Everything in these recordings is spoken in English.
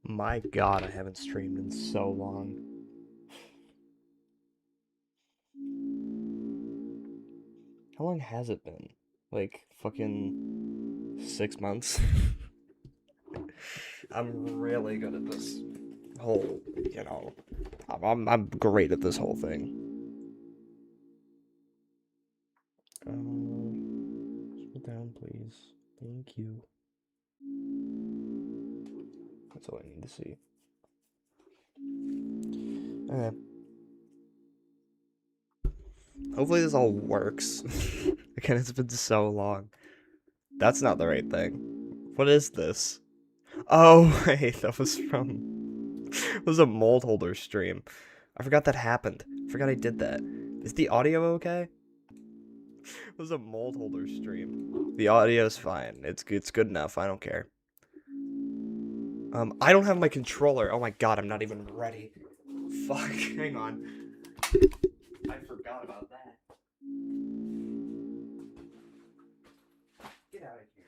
My God, I haven't streamed in so long. How long has it been? Like fucking 6 months? I'm really good at this whole, you know, I'm great at this whole thing. Scroll down, please. Thank you. That's all I need to see. Okay. Hopefully this all works. Again, it's been so long. That's not the right thing. What is this? Oh, wait, that was from... It was a mold holder stream. I forgot that happened. I forgot I did that. Is the audio okay? It was a mold holder stream. The audio's fine. It's good enough. I don't care. I don't have my controller. Oh my God, I'm not even ready. Fuck, hang on. I forgot about that. Get out of here.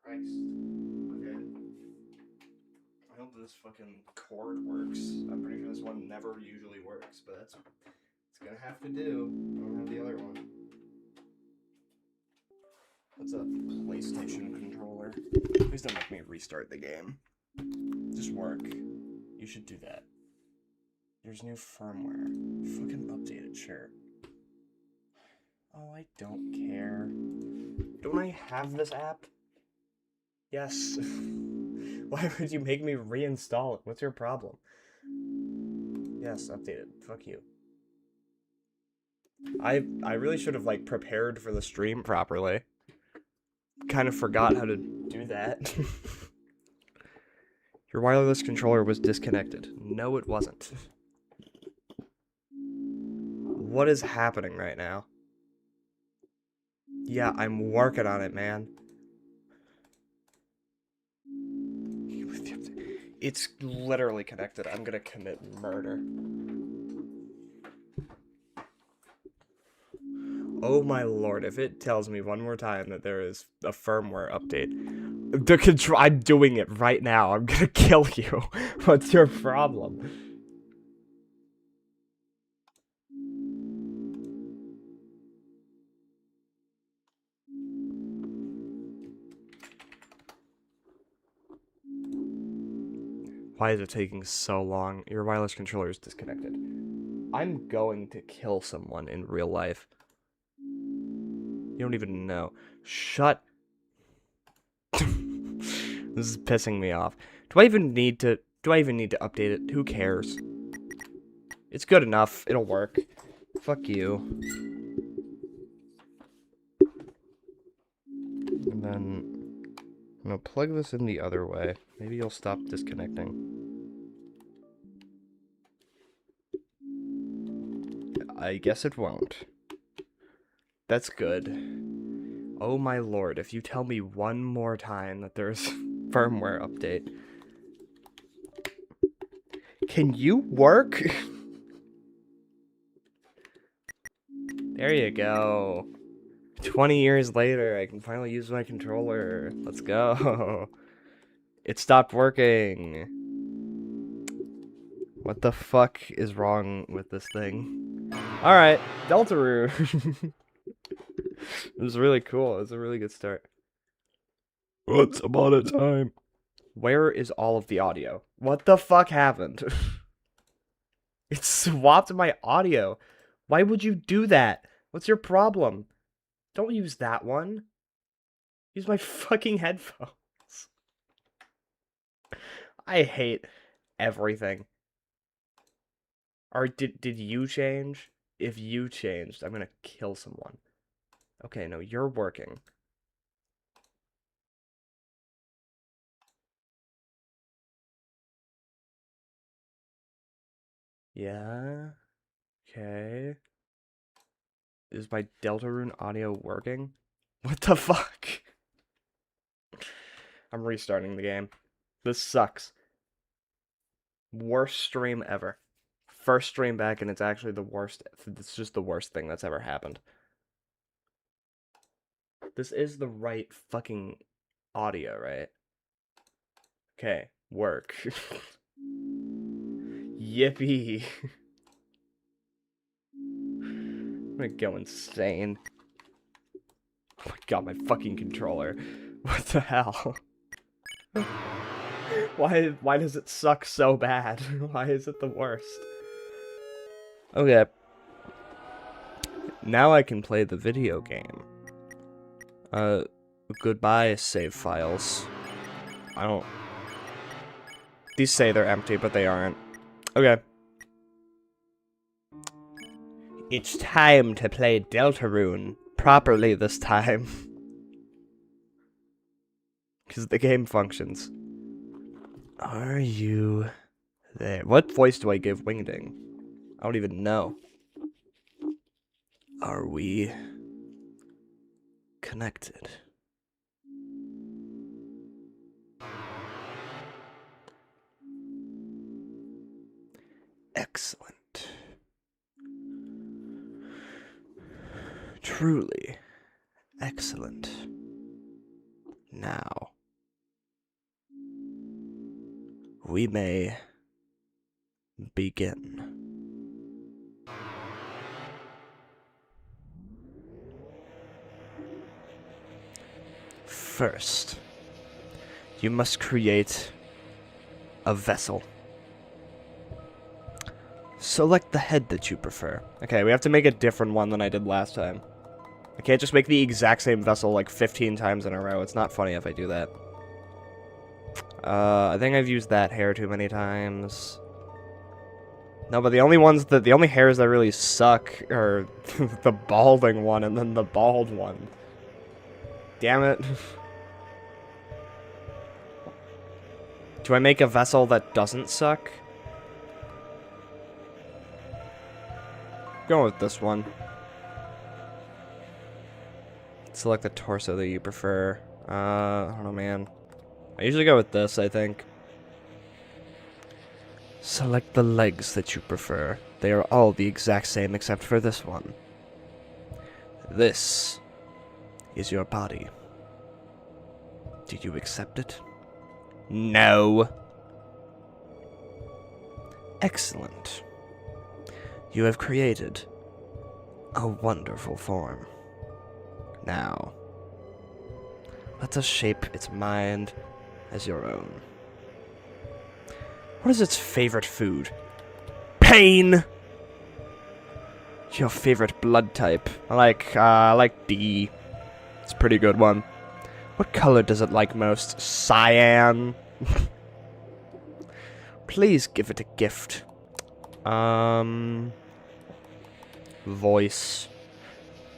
Christ. Okay. I hope this fucking cord works. I'm pretty sure this one never usually works, but it's gonna have to do. I don't have the other one. What's a PlayStation controller? Please don't make me restart the game. Just work. You should do that. There's new firmware. Fucking update it, sure. Oh, I don't care. Don't I have this app? Yes. Why would you make me reinstall it? What's your problem? Yes, update it. Fuck you. I really should have, like, prepared for the stream properly. Kind of forgot how to do that. Your wireless controller was disconnected. No, it wasn't. What is happening right now? Yeah, I'm working on it, man. It's literally connected. I'm gonna commit murder. Oh my lord, if it tells me one more time that there is a firmware update, I'm doing it right now. I'm gonna kill you. What's your problem? Why is it taking so long? Your wireless controller is disconnected. I'm going to kill someone in real life. You don't even know. Shut. This is pissing me off. Do I even need to update it? Who cares? It's good enough. It'll work. Fuck you. And then I'm gonna plug this in the other way. Maybe you'll stop disconnecting. I guess it won't. That's good. Oh my lord, if you tell me one more time that there's firmware update. Can you work? There you go. 20 years later, I can finally use my controller. Let's go. It stopped working. What the fuck is wrong with this thing? Alright, Deltarune. It was really cool. It was a really good start. Once upon a time. Where is all of the audio? What the fuck happened? It swapped my audio. Why would you do that? What's your problem? Don't use that one. Use my fucking headphones. I hate everything. Or did you change? If you changed, I'm gonna kill someone. Okay, no, you're working. Yeah. Okay. Is my Deltarune audio working? What the fuck? I'm restarting the game. This sucks. Worst stream ever. First stream back, and it's actually the worst. It's just the worst thing that's ever happened. This is the right fucking audio, right? Okay, work. Yippee. I'm gonna go insane. Oh my god, my fucking controller. What the hell? Why does it suck so bad? Why is it the worst? Okay. Now I can play the video game. Goodbye, save files. I don't... These say they're empty, but they aren't. Okay. It's time to play Deltarune properly this time. Because the game functions. Are you there? What voice do I give Wingding? I don't even know. Are we connected? Excellent. Truly excellent. Now, we may begin. First, you must create a vessel. Select the head that you prefer. Okay, we have to make a different one than I did last time. I can't just make the exact same vessel like 15 times in a row. It's not funny if I do that. I think I've used that hair too many times. No, but the only hairs that really suck are the balding one and then the bald one. Damn it. Do I make a vessel that doesn't suck? Go with this one. Select the torso that you prefer. I don't know, man. I usually go with this, I think. Select the legs that you prefer. They are all the exact same except for this one. This is your body. Do you accept it? No. Excellent. You have created a wonderful form. Now, let us shape its mind as your own. What is its favorite food? Pain! Your favorite blood type? I like D. It's a pretty good one. What color does it like most? Cyan. Please give it a gift. Voice.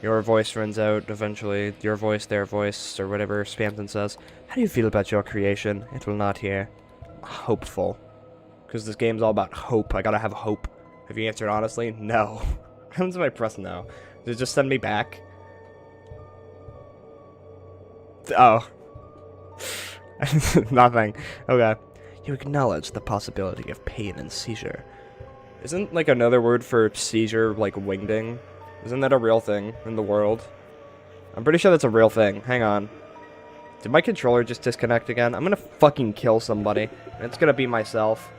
Your voice runs out eventually. Your voice, their voice, or whatever Spamton says. How do you feel about your creation? It will not hear. Hopeful. Because this game's all about hope. I gotta have hope. Have you answered honestly? No. What happens if I press no? Does it just send me back? Oh. Nothing. Okay. You acknowledge the possibility of pain and seizure. Isn't, like, another word for seizure, like, wingding? Isn't that a real thing in the world? I'm pretty sure that's a real thing. Hang on. Did my controller just disconnect again? I'm gonna fucking kill somebody. And it's gonna be myself.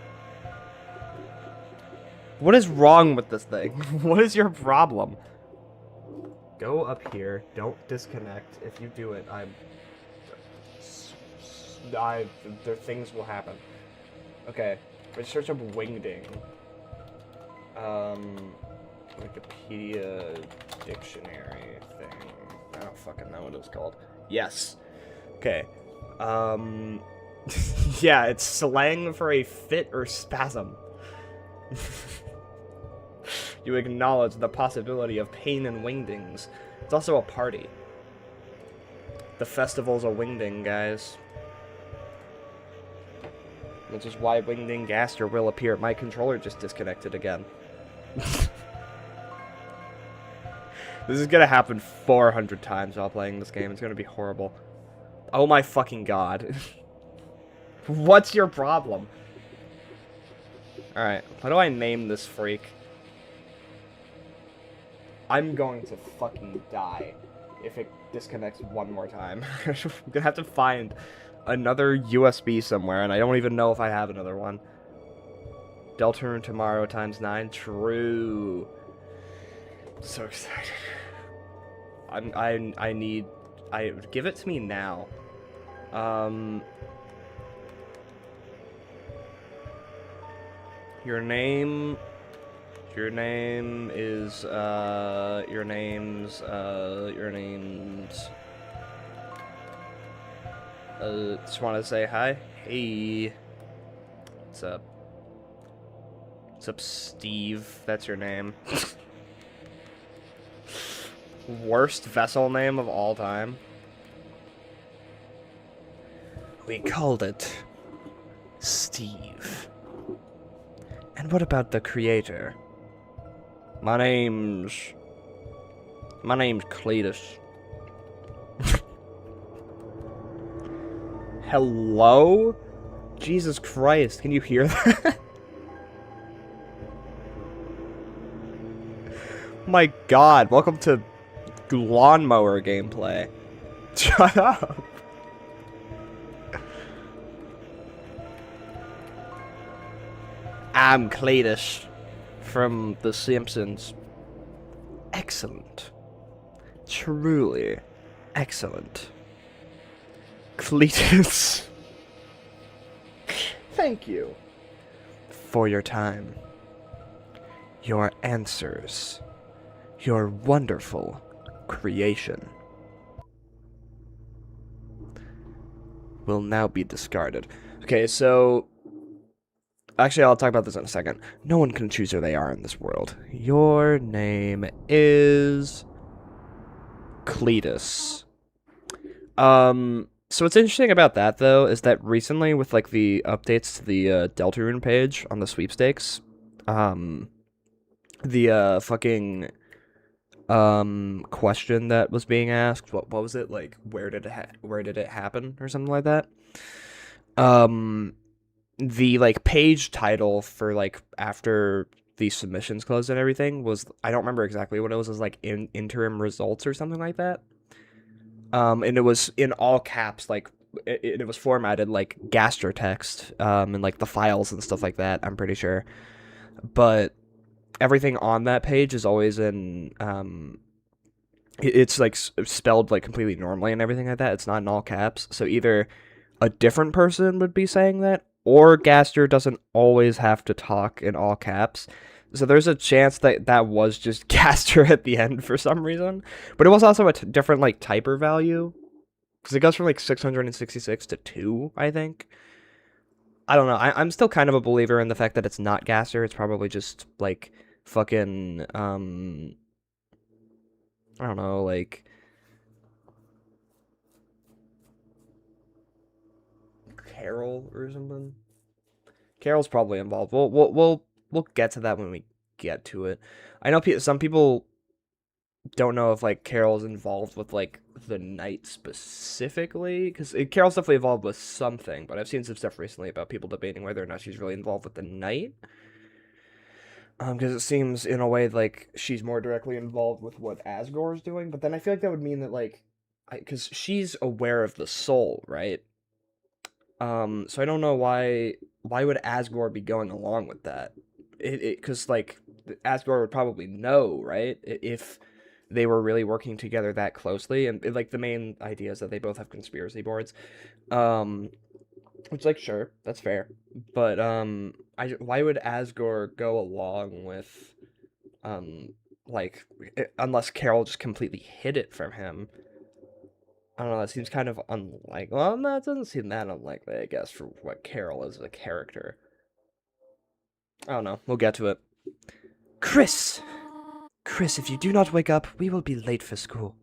What is wrong with this thing? What is your problem? Go up here. Don't disconnect. If you do it, things will happen. Okay. Let's search up wingding. Wikipedia dictionary thing. I don't fucking know what it was called. Yes. Okay. Yeah, it's slang for a fit or spasm. You acknowledge the possibility of pain and wingdings. It's also a party. The festival's a wingding, guys. Which is why wingding Gaster will appear. My controller just disconnected again. This is gonna happen 400 times while playing this game. It's gonna be horrible. Oh my fucking god. What's your problem? Alright, what do I name this freak? I'm going to fucking die if it disconnects one more time. I'm gonna have to find another USB somewhere, and I don't even know if I have another one. Deltarune tomorrow times 9. True. So excited. I need. Give it to me now. Your name. Your name is your name's just want to say hi. Hey. What's up? What's up, Steve? That's your name. Worst vessel name of all time. We called it Steve. And what about the creator? My name's Cletus. Hello? Jesus Christ, can you hear that? My god, welcome to lawnmower gameplay. Shut up. I'm Cletus from The Simpsons. Excellent. Truly excellent. Cletus. Thank you for your time, your answers, your wonderful creation will now be discarded. Okay, so actually, I'll talk about this in a second. No one can choose who they are in this world. Your name is Cletus. So what's interesting about that, though, is that recently, with, like, the updates to the Deltarune page on the sweepstakes, the fucking question that was being asked, what was it, like, where did it happen, or something like that? The, like, page title for, like, after the submissions closed and everything was, I don't remember exactly what it was like interim results or something like that. And it was in all caps, like, it was formatted like gaster text, and like the files and stuff like that, I'm pretty sure. But everything on that page is always in, it's like spelled like completely normally and everything like that. It's not in all caps. So either a different person would be saying that, or Gaster doesn't always have to talk in all caps. So there's a chance that that was just Gaster at the end for some reason. But it was also a different, like, typer value. Because it goes from, like, 666 to 2, I think. I don't know. I'm still kind of a believer in the fact that it's not Gaster. It's probably just, like, fucking, I don't know, like, Carol or something. Carol's probably involved. We'll get to that when we get to it. I know some people don't know if, like, Carol's involved with, like, the night specifically, because Carol's definitely involved with something, but I've seen some stuff recently about people debating whether or not she's really involved with the night. Because it seems in a way like she's more directly involved with what Asgore's doing, but then I feel like that would mean that, like, because she's aware of the soul, right? So I don't know why would Asgore be going along with that? Because, like, Asgore would probably know, right? If they were really working together that closely, and, like, the main idea is that they both have conspiracy boards. Which, like, sure, that's fair, but why would Asgore go along with, like, unless Carol just completely hid it from him? I don't know, that seems kind of unlikely. Well, no, it doesn't seem that unlikely, I guess, for what Carol is as a character. I don't know, we'll get to it. Chris! Chris, if you do not wake up, we will be late for school.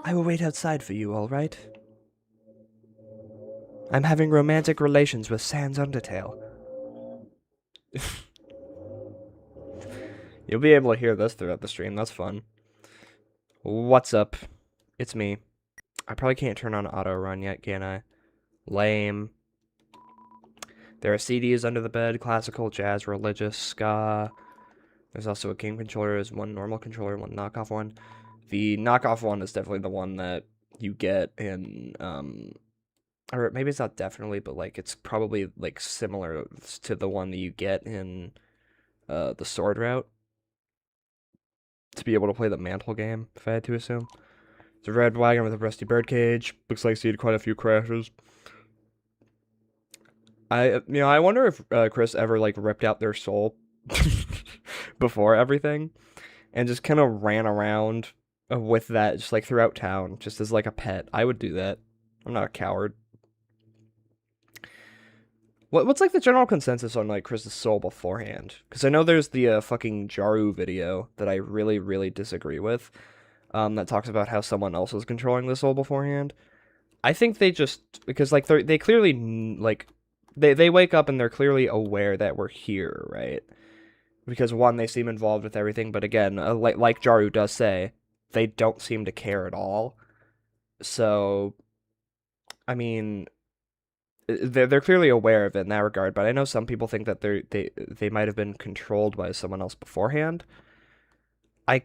I will wait outside for you, alright? I'm having romantic relations with Sans Undertale. You'll be able to hear this throughout the stream, that's fun. What's up? It's me. I probably can't turn on auto run yet, can I? Lame. There are CDs under the bed, classical, jazz, religious, ska. There's also a game controller. There's one normal controller, one knockoff one. The knockoff one is definitely the one that you get in, or maybe it's not definitely, but like it's probably like similar to the one that you get in the sword route to be able to play the mantle game, if I had to assume. It's a red wagon with a rusty birdcage. Looks like it's seen quite a few crashes. I wonder if Chris ever like ripped out their soul before everything and just kind of ran around with that just like throughout town, just as like a pet. I would do that. I'm not a coward. What's like the general consensus on like Chris's soul beforehand? Because I know there's the fucking Jaru video that I really really disagree with. That talks about how someone else was controlling the soul beforehand. I think they just because like they clearly like they wake up and they're clearly aware that we're here, right? Because one, they seem involved with everything, but again, like Jaru does say, they don't seem to care at all. So, I mean, they're clearly aware of it in that regard. But I know some people think that they might have been controlled by someone else beforehand. I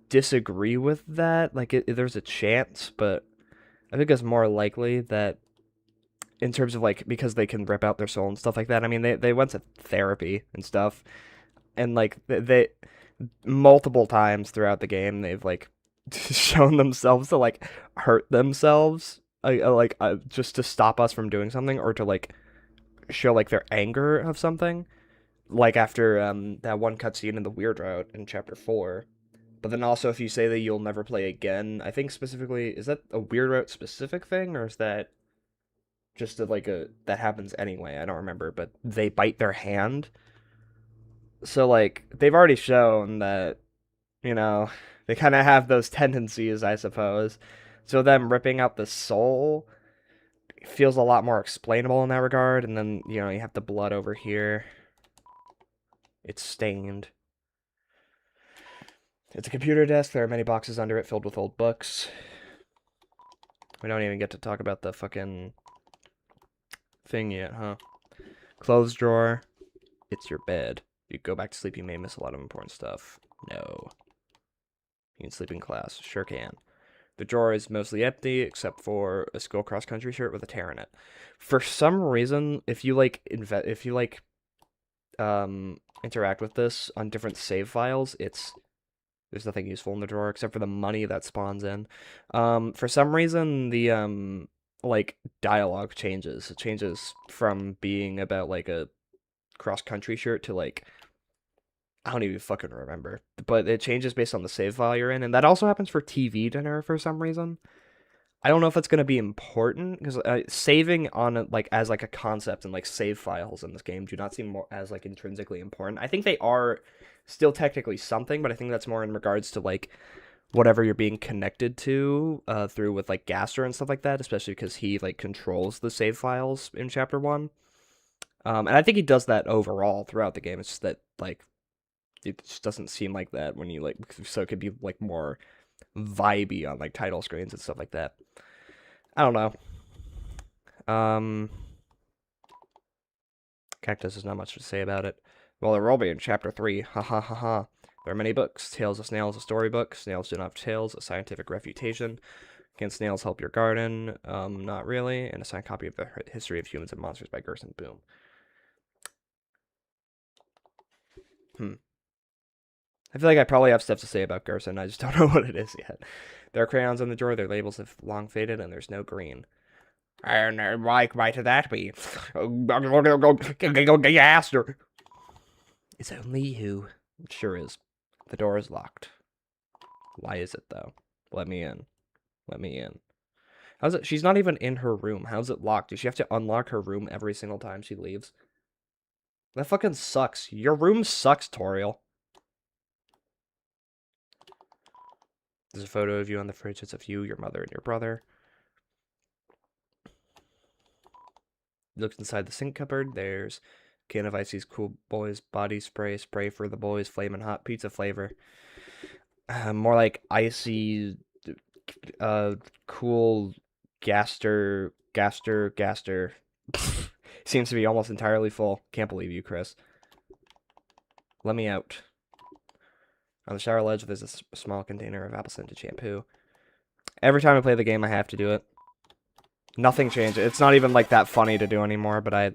disagree with that. Like, there's a chance, but I think it's more likely that in terms of like because they can rip out their soul and stuff like that. I mean, they went to therapy and stuff, and like they multiple times throughout the game they've like shown themselves to like hurt themselves just to stop us from doing something or to like show like their anger of something like after that one cutscene in the weird route in chapter 4. But then also if you say that you'll never play again, I think specifically is that a weird route specific thing or is that just like a that happens anyway? I don't remember, but they bite their hand. So like they've already shown that you know, they kind of have those tendencies, I suppose. So them ripping out the soul feels a lot more explainable in that regard. And then, you have the blood over here. It's stained. It's a computer desk. There are many boxes under it filled with old books. We don't even get to talk about the fucking thing yet, huh? Clothes drawer. It's your bed. You go back to sleep, you may miss a lot of important stuff. No. You can sleep in class. Sure can. The drawer is mostly empty except for a school cross country shirt with a tear in it. For some reason, if you interact with this on different save files, there's nothing useful in the drawer except for the money that spawns in. For some reason the like dialogue changes. It changes from being about like a cross country shirt to like I don't even fucking remember. But it changes based on the save file you're in, and that also happens for TV dinner for some reason. I don't know if it's going to be important because saving on like as like a concept and like save files in this game do not seem more as like intrinsically important. I think they are still technically something, but I think that's more in regards to like whatever you're being connected to through with like Gaster and stuff like that, especially because he like controls the save files in chapter 1. And I think he does that overall throughout the game. It's just that like it just doesn't seem like that when you like so it could be like more vibey on like title screens and stuff like that. I don't know. Cactus has not much to say about it. Well, there will be in chapter 3. Ha ha ha ha. There are many books. Tales of Snails, a storybook. Snails do not have tails, a scientific refutation. Can snails help your garden? Not really. And a signed copy of the History of Humans and Monsters by Gerson Boom. I feel like I probably have stuff to say about Gerson. I just don't know what it is yet. There are crayons in the drawer. Their labels have long faded, and there's no green. And why might that be? Gaster. It's only you. It sure is. The door is locked. Why is it, though? Let me in. Let me in. How's it? She's not even in her room. How's it locked? Does she have to unlock her room every single time she leaves? That fucking sucks. Your room sucks, Toriel. There's a photo of you on the fridge. It's of you, your mother, and your brother. Looks inside the sink cupboard. There's a can of Icy's Cool Boys body spray. Spray for the boys. Flamin' hot pizza flavor. More like icy cool gaster. Seems to be almost entirely full. Can't believe you, Chris. Let me out. On the shower ledge, there's a small container of apple scented shampoo. Every time I play the game, I have to do it. Nothing changes. It's not even like that funny to do anymore, but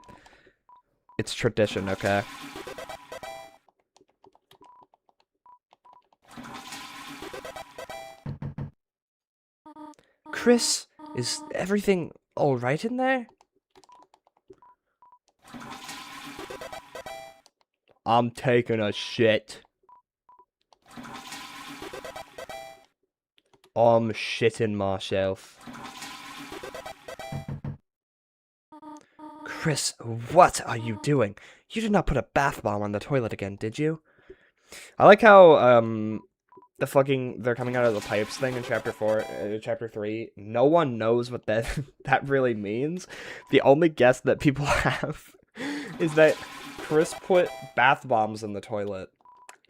it's tradition, okay? Chris, is everything all right in there? I'm taking a shit. I'm shitting myself. Chris, what are you doing? You did not put a bath bomb on the toilet again, did you? I like how, they're coming out of the pipes thing in chapter 3. No one knows what that really means. The only guess that people have is that Chris put bath bombs in the toilet,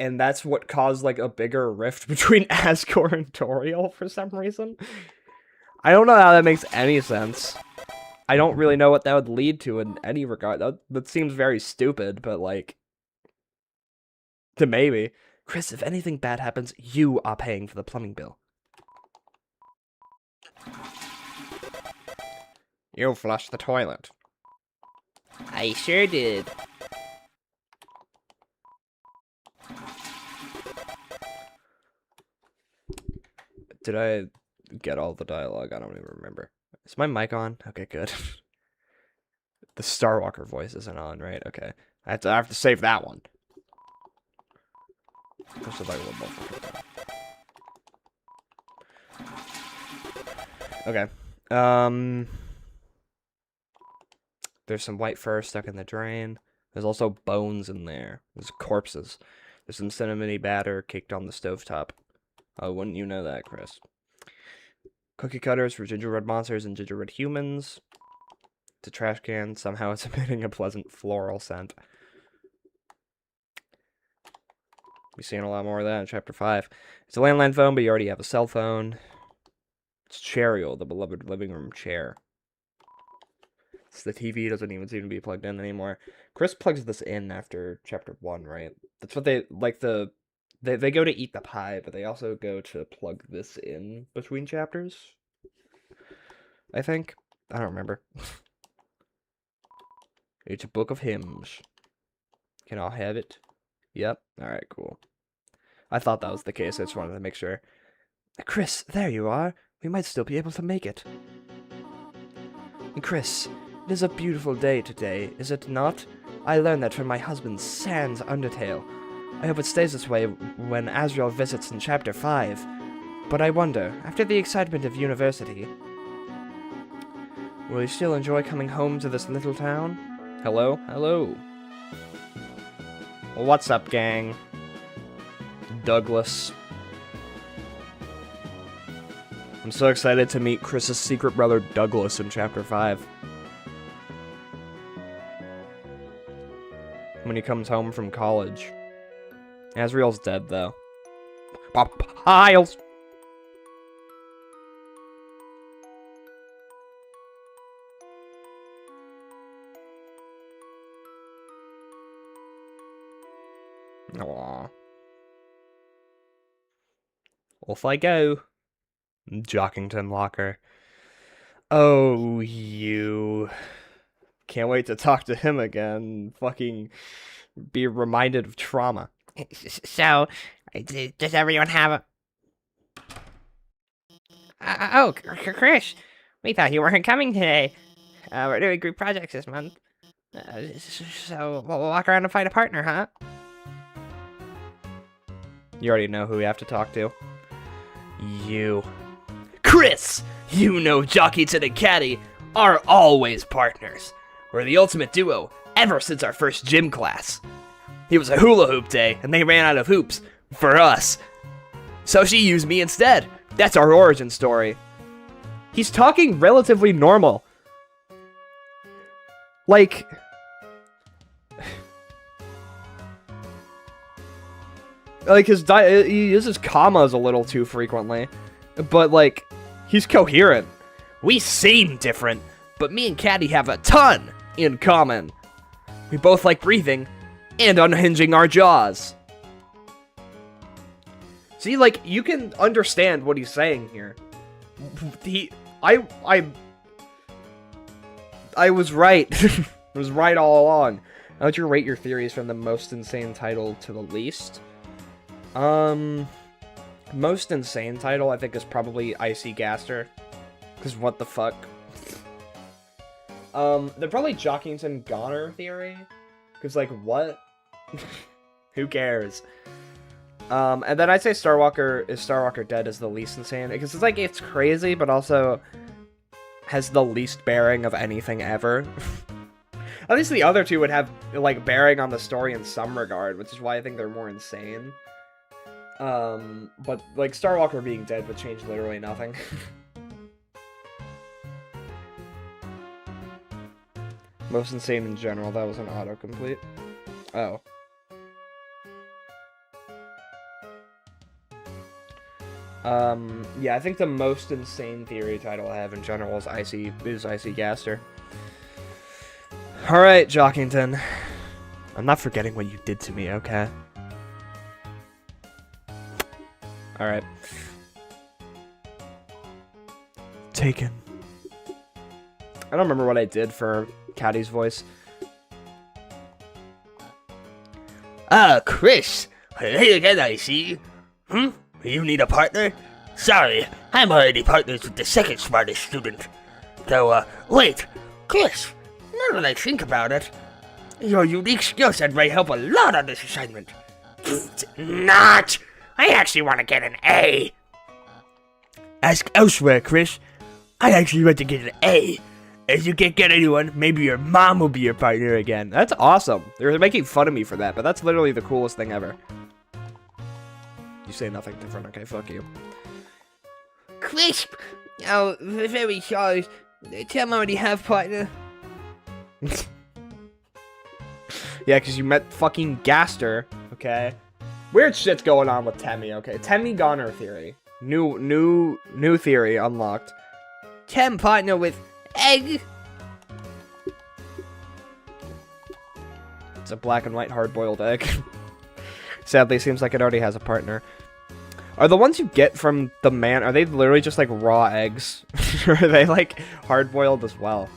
and that's what caused like a bigger rift between Asgore and Toriel for some reason. I don't know how that makes any sense. I don't really know what that would lead to in any regard. That seems very stupid, but like, to maybe. Chris, if anything bad happens, you are paying for the plumbing bill. You flushed the toilet. I sure did. Did I get all the dialogue? I don't even remember. Is my mic on? Okay, good. The Starwalker voice isn't on, right? Okay. I have to save that one. Okay. There's some white fur stuck in the drain. There's also bones in there. There's corpses. There's some cinnamony batter caked on the stovetop. Oh, wouldn't you know that, Chris? Cookie cutters for gingerbread monsters and gingerbread humans. It's a trash can. Somehow it's emitting a pleasant floral scent. We're seeing a lot more of that in Chapter 5. It's a landline phone, but you already have a cell phone. It's Cheryl, the beloved living room chair. The TV doesn't even seem to be plugged in anymore. Chris plugs this in after Chapter 1, right? That's what they, like, they go to eat the pie, but they also go to plug this in between chapters. I think. I don't remember. It's a book of hymns. Can I have it? Yep. Alright, cool. I thought that was the case. I just wanted to make sure. Chris, there you are. We might still be able to make it. Chris, it is a beautiful day today, is it not? I learned that from my husband, Sans Undertale. I hope it stays this way when Asriel visits in Chapter 5. But I wonder, after the excitement of university, will you still enjoy coming home to this little town? Hello? Hello. What's up, gang? Douglas. I'm so excited to meet Chris's secret brother, Douglas, in Chapter 5. When he comes home from college. Asriel's dead, though. Piles! Aww. Off I go. Jockington Locker. Oh, you. Can't wait to talk to him again. Fucking be reminded of trauma. So, does everyone have a... Chris, we thought you weren't coming today. We're doing group projects this month. So, we'll walk around and find a partner, huh? You already know who we have to talk to. You. Chris! You know Jockeyton and Caddy are always partners. We're the ultimate duo ever since our first gym class. It was a hula hoop day, and they ran out of hoops for us. So she used me instead. That's our origin story. He's talking relatively normal. Like... like, he uses commas a little too frequently. But, like, He's coherent. We seem different, but me and Caddy have a ton in common. We both like breathing and unhinging our jaws. See, like, you can understand what he's saying here. I was right. I was right all along. How would you rate your theories from the most insane title to the least? Most insane title, I think, is probably Icy Gaster. Because what the fuck? They're probably Jockington Goner theory. Because, like, what? Who cares? And then I'd say Starwalker Dead is the least insane. Because it's like, it's crazy, but also has the least bearing of anything ever. At least the other two would have, like, bearing on the story in some regard, which is why I think they're more insane. But, like, Starwalker being dead would change literally nothing. Most insane in general, that was an autocomplete. Oh. Yeah, I think the most insane theory title I have in general is Icy Gaster. Alright, Jockington. I'm not forgetting what you did to me, okay? Alright. Taken. I don't remember what I did for Caddy's voice. Chris. Hey again, I see. You need a partner? Sorry, I'm already partners with the second smartest student. Though, wait, Chris, now that I think about it, your unique skill set may help a lot on this assignment. Not! I actually want to get an A. Ask elsewhere, Chris. I actually want to get an A. If you can't get anyone, maybe your mom will be your partner again. That's awesome. They're making fun of me for that, but that's literally the coolest thing ever. You say nothing different, okay? Fuck you. Crisp! Oh, very sorry. Tim already have partner. Yeah, because you met fucking Gaster, okay? Weird shit's going on with Temmie, okay? Temmie Goner theory. New theory unlocked. Tim partner with Egg. It's a black and white hard-boiled egg. Sadly, it seems like it already has a partner. Are the ones you get from the man, are they literally just like raw eggs? Or are they like hard-boiled as well?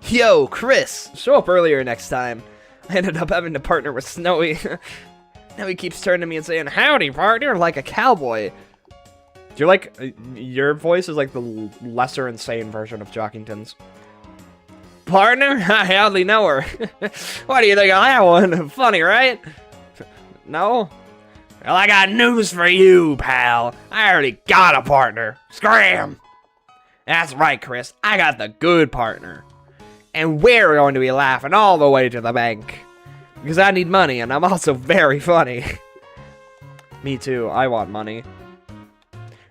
Yo, Chris, show up earlier next time. I ended up having to partner with Snowy. Now he keeps turning to me and saying, "Howdy, partner," like a cowboy. You're like, your voice is like the lesser insane version of Jockington's. Partner? I hardly know her. What do you think of that one? Funny, right? No? Well, I got news for you, pal. I already got a partner. Scram! That's right, Chris. I got the good partner. And we're going to be laughing all the way to the bank. Because I need money, and I'm also very funny. Me too. I want money.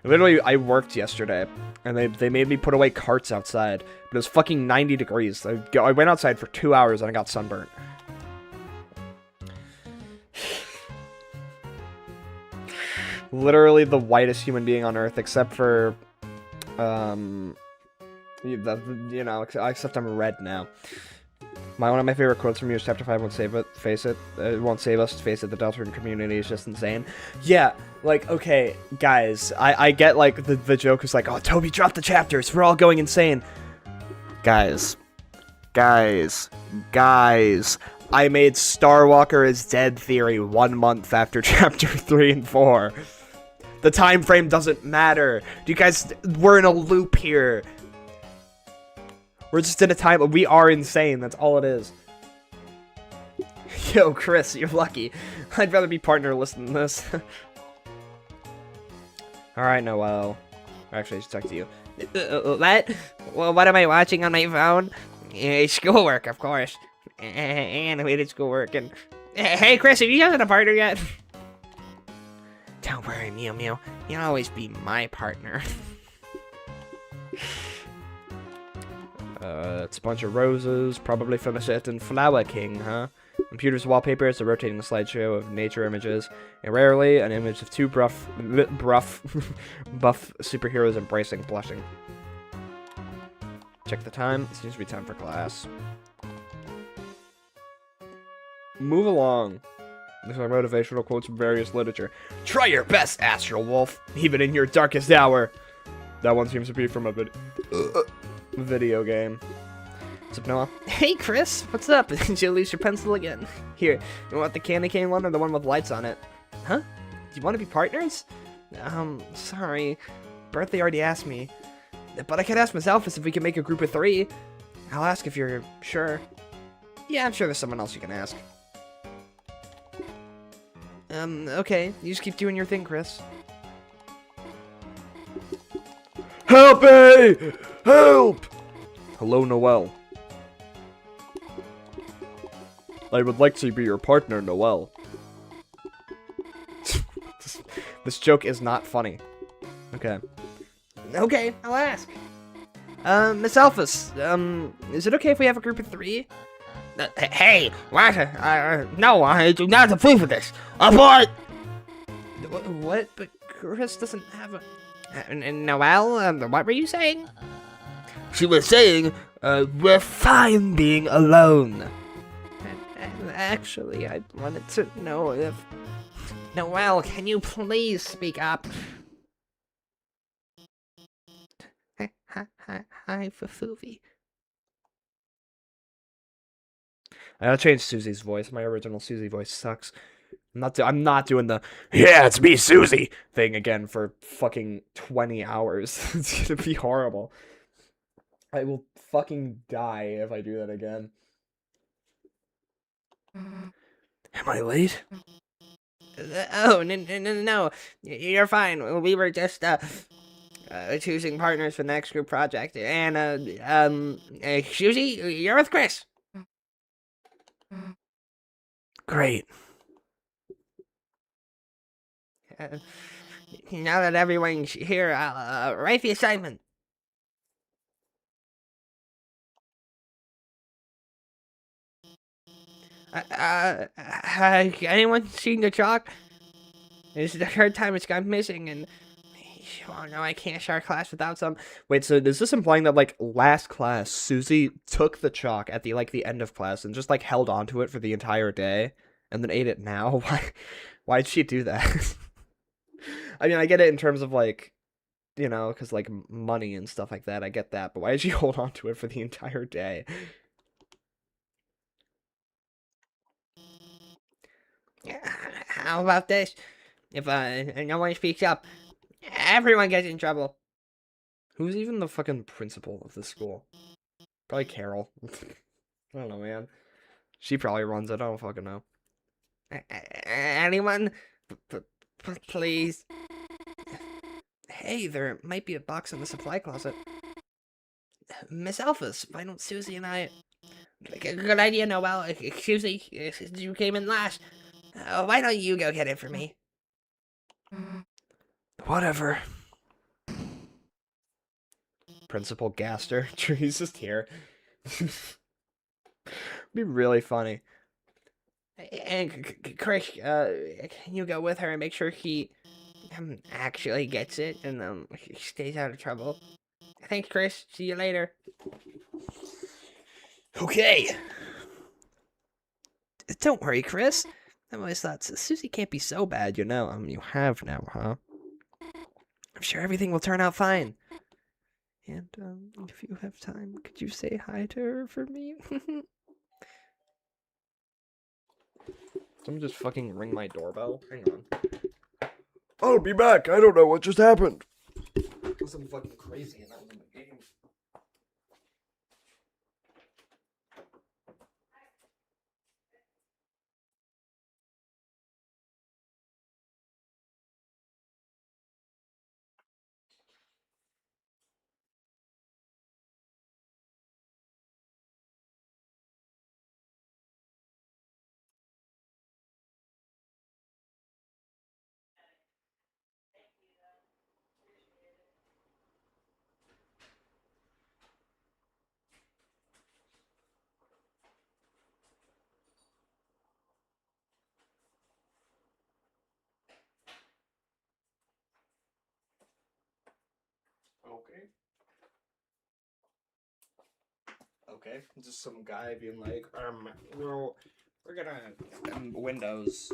Literally, I worked yesterday, and they made me put away carts outside. But it was fucking 90 degrees. I went outside for 2 hours, and I got sunburnt. Literally the whitest human being on Earth, except for, you know, except I'm red now. One of my favorite quotes from you is Chapter 5 won't save it, face it. It won't save us, face it, the Deltarune community is just insane. Yeah, like, okay, guys, I get, like, the joke is like, oh, Toby dropped the chapters, we're all going insane. Guys, I made Starwalker is dead theory 1 month after Chapter 3 and 4. The time frame doesn't matter. You guys, we're in a loop here. We're just in a time, we are insane, that's all it is. Yo, Chris, you're lucky. I'd rather be partnerless than this. Alright, Noel. Actually, I should talk to you. What? Well, what am I watching on my phone? Schoolwork, of course. Animated schoolwork, and... Hey, Chris, have you gotten a partner yet? Don't worry, Mew Mew. You'll always be my partner. It's a bunch of roses, probably from a certain Flower King, huh? Computer's wallpaper is a rotating slideshow of nature images, and rarely an image of two buff superheroes embracing blushing. Check the time. It seems to be time for class. Move along. These are motivational quotes from various literature. Try your best, Astral Wolf, even in your darkest hour. That one seems to be from a video game. What's up, Noah? Hey, Chris, what's up? Did you lose your pencil again? Here, you want the candy cane one or the one with lights on it? Huh? Do you want to be partners? Sorry. Bertha already asked me. But I could ask Miss Alphys if we can make a group of 3. I'll ask if you're sure. Yeah, I'm sure there's someone else you can ask. Okay. You just keep doing your thing, Chris. Help me! Help! Hello, Noelle. I would like to be your partner, Noelle. This joke is not funny. Okay. Okay, I'll ask. Miss Alphys, is it okay if we have a group of 3? Hey, what? No, I do not approve of this. Abort! What? But Chris doesn't have a... Noelle, what were you saying? She was saying, we're fine being alone. Actually, I wanted to know if... Noelle, can you please speak up? Hi, Fufuvi. I gotta change Susie's voice. My original Susie voice sucks. I'm not doing the "yeah, it's me, Susie" thing again for fucking 20 hours. It's gonna be horrible. I will fucking die if I do that again. Am I late? Oh, no. You're fine. We were just, choosing partners for the next group project. And, Susie, you're with Chris. Great. Now that everyone's here, I'll write the assignment. Has anyone seen the chalk? This is the 3rd time it's gone missing, and oh no, I can't start class without some. Wait, so is this implying that like last class, Susie took the chalk at the end of class and just like held onto it for the entire day, and then ate it now? Why'd she do that? I mean, I get it in terms of like, you know, because like money and stuff like that. I get that, but why did she hold on to it for the entire day? How about this? If no one speaks up, everyone gets in trouble. Who's even the fucking principal of this school? Probably Carol. I don't know, man. She probably runs it. I don't fucking know. Anyone? Please. Hey, there might be a box in the supply closet. Miss Alphys, why don't Susie and I... Good idea, Noelle. Excuse me, you came in last. Why don't you go get it for me? Whatever. Principal Gaster. He's just here. Be really funny. And Chris, can you go with her and make sure he actually gets it and he stays out of trouble? Thanks, Chris. See you later. Okay. Don't worry, Chris. I always thought Susie can't be so bad, you know. You have now, huh? I'm sure everything will turn out fine. And if you have time, could you say hi to her for me? Someone just fucking ring my doorbell? Hang on. I'll be back. I don't know what just happened. Something fucking crazy and I was in the game. okay? Just some guy being like, well, we're gonna Windows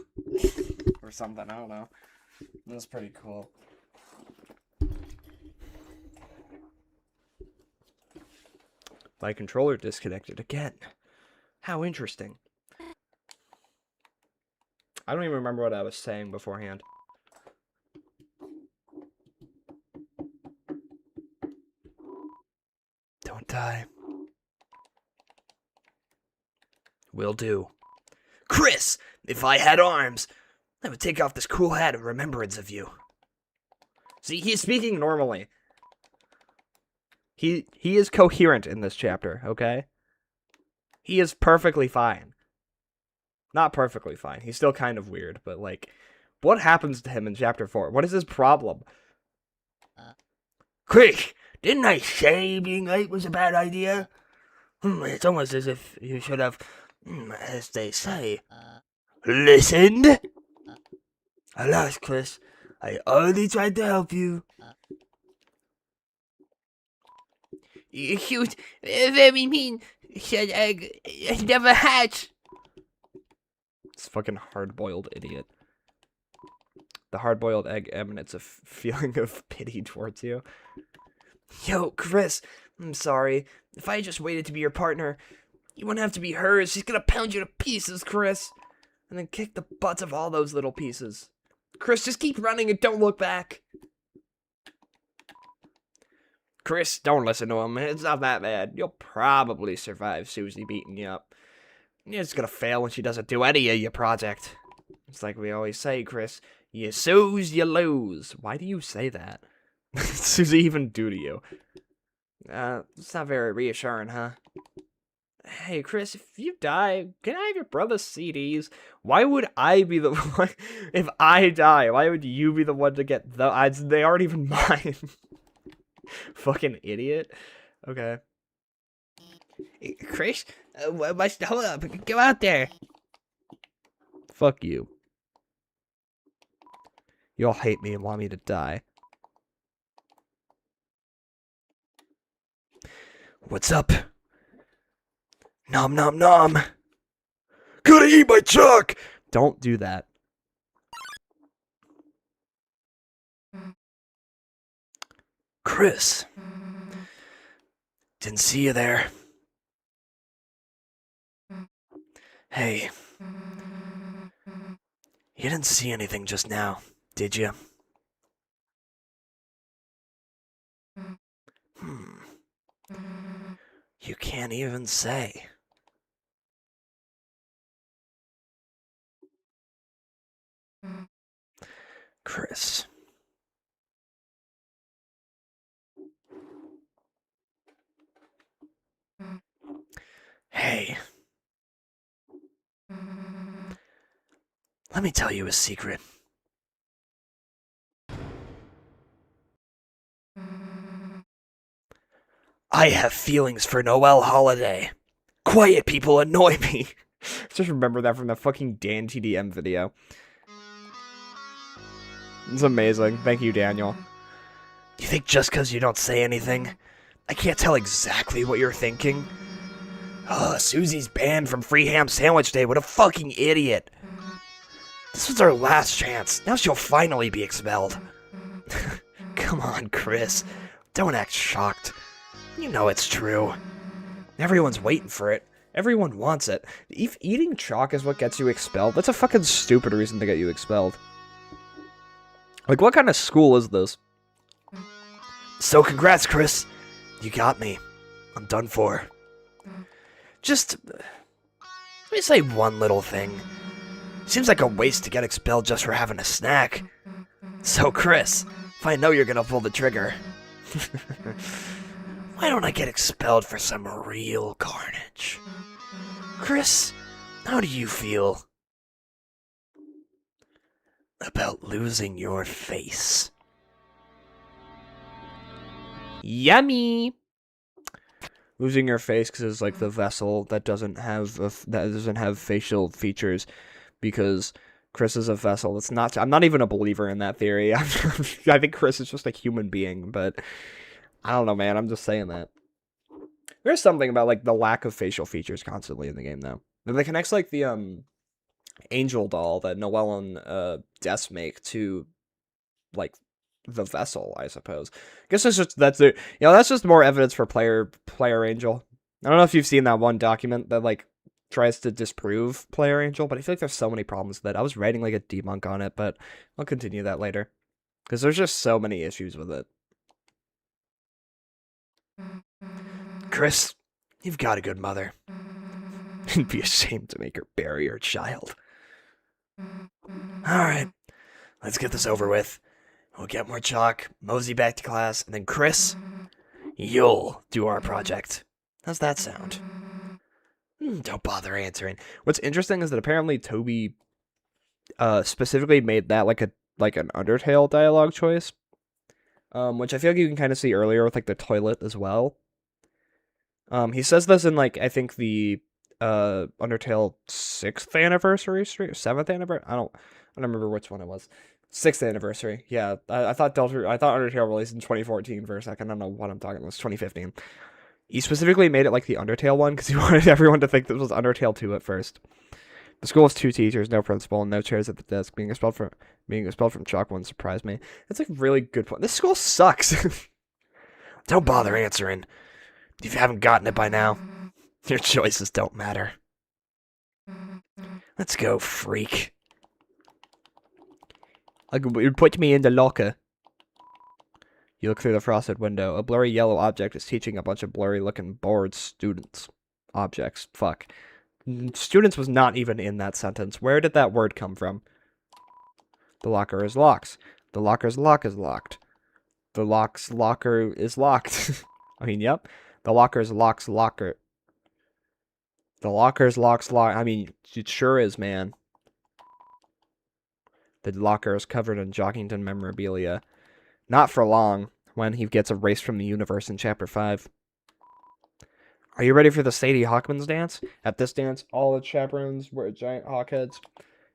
or something. I don't know. That's pretty cool. My controller disconnected again. How interesting. I don't even remember what I was saying beforehand. Don't die. Will do. Chris, if I had arms, I would take off this cool hat in remembrance of you. See, he's speaking normally. He is coherent in this chapter, okay? He is perfectly fine. Not perfectly fine. He's still kind of weird, but like, what happens to him in chapter 4? What is his problem? Chris, didn't I say being late was a bad idea? It's almost as if you should have, as they say, listened. Alas, Chris, I only tried to help you. You very mean, said egg. Never hatch. This fucking hard-boiled idiot. The hard-boiled egg emanates a feeling of pity towards you. Yo, Chris, I'm sorry. If I had just waited to be your partner, you wouldn't have to be hers. She's gonna pound you to pieces, Chris. And then kick the butts of all those little pieces. Chris, just keep running and don't look back. Chris, don't listen to him. It's not that bad. You'll probably survive Susie beating you up. You're just gonna fail when she doesn't do any of your project. It's like we always say, Chris. You souse, you lose. Why do you say that? What's Susie even do to you? It's not very reassuring, huh? Hey, Chris, if you die, can I have your brother's CDs? Why would I be the one? If I die, why would you be the one to get the? They aren't even mine. Fucking idiot. Okay. Hey, Chris, hold up. Go out there. Fuck you. You all hate me and want me to die. What's up? Nom nom nom. Gotta eat my chalk. Don't do that. Chris. Didn't see you there. Hey. You didn't see anything just now, did you? You can't even say. Chris. Hey. Let me tell you a secret. I have feelings for Noelle Holiday. Quiet people annoy me. Just remember that from the fucking Dan TDM video. It's amazing. Thank you, Daniel. You think just because you don't say anything, I can't tell exactly what you're thinking? Susie's banned from Free Ham Sandwich Day. What a fucking idiot. This was our last chance. Now she'll finally be expelled. Come on, Chris. Don't act shocked. You know it's true. Everyone's waiting for it. Everyone wants it. If eating chalk is what gets you expelled, that's a fucking stupid reason to get you expelled. Like, what kind of school is this? So congrats, Chris. You got me. I'm done for. Just... let me say one little thing. Seems like a waste to get expelled just for having a snack. So, Chris, if I know you're gonna pull the trigger... why don't I get expelled for some real carnage? Chris, how do you feel about losing your face? Yummy! Losing your face because it's like the vessel that doesn't have facial features, because Chris is a vessel. It's not. I'm not even a believer in that theory. I think Chris is just a human being, but I don't know, man. I'm just saying that. There's something about like the lack of facial features constantly in the game though. They connects like the angel doll that Noelle and Des make to like the vessel, I suppose. I guess that's just more evidence for player angel. I don't know if you've seen that one document that like tries to disprove player angel, but I feel like there's so many problems with that. I was writing like a debunk on it, but I'll continue that later because there's just so many issues with it. Chris, you've got a good mother. It'd be a shame to make her bury her child. Alright, let's get this over with. We'll get more chalk, mosey back to class, and then Chris, you'll do our project. How's that sound? Don't bother answering. What's interesting is that apparently Toby specifically made that like an Undertale dialogue choice, which I feel like you can kind of see earlier with like the toilet as well. He says this in like I think the Undertale 6th anniversary stream, 7th anniversary. I don't remember which one it was. 6th anniversary. Yeah, I thought Undertale released in 2014 for a second. I don't know what I'm talking about. It's 2015. He specifically made it like the Undertale one because he wanted everyone to think this was Undertale 2 at first. The school has 2 teachers, no principal, and no chairs at the desk. Being expelled from chalk wouldn't surprise me. That's like a really good point. This school sucks. Don't bother answering. If you haven't gotten it by now, your choices don't matter. Let's go, freak. Put me in the locker. You look through the frosted window. A blurry yellow object is teaching a bunch of blurry-looking bored students. Objects. Fuck. Students was not even in that sentence. Where did that word come from? The locker is locked. The locker's lock is locked. The lock's locker is locked. I mean, yep. The locker's lock's locker. The locker's lock's lock. I mean, it sure is, man. The locker is covered in Jockington memorabilia. Not for long, when he gets erased from the universe in Chapter 5. Are you ready for the Sadie Hawkman's dance? At this dance, all the chaperones wear giant hawk heads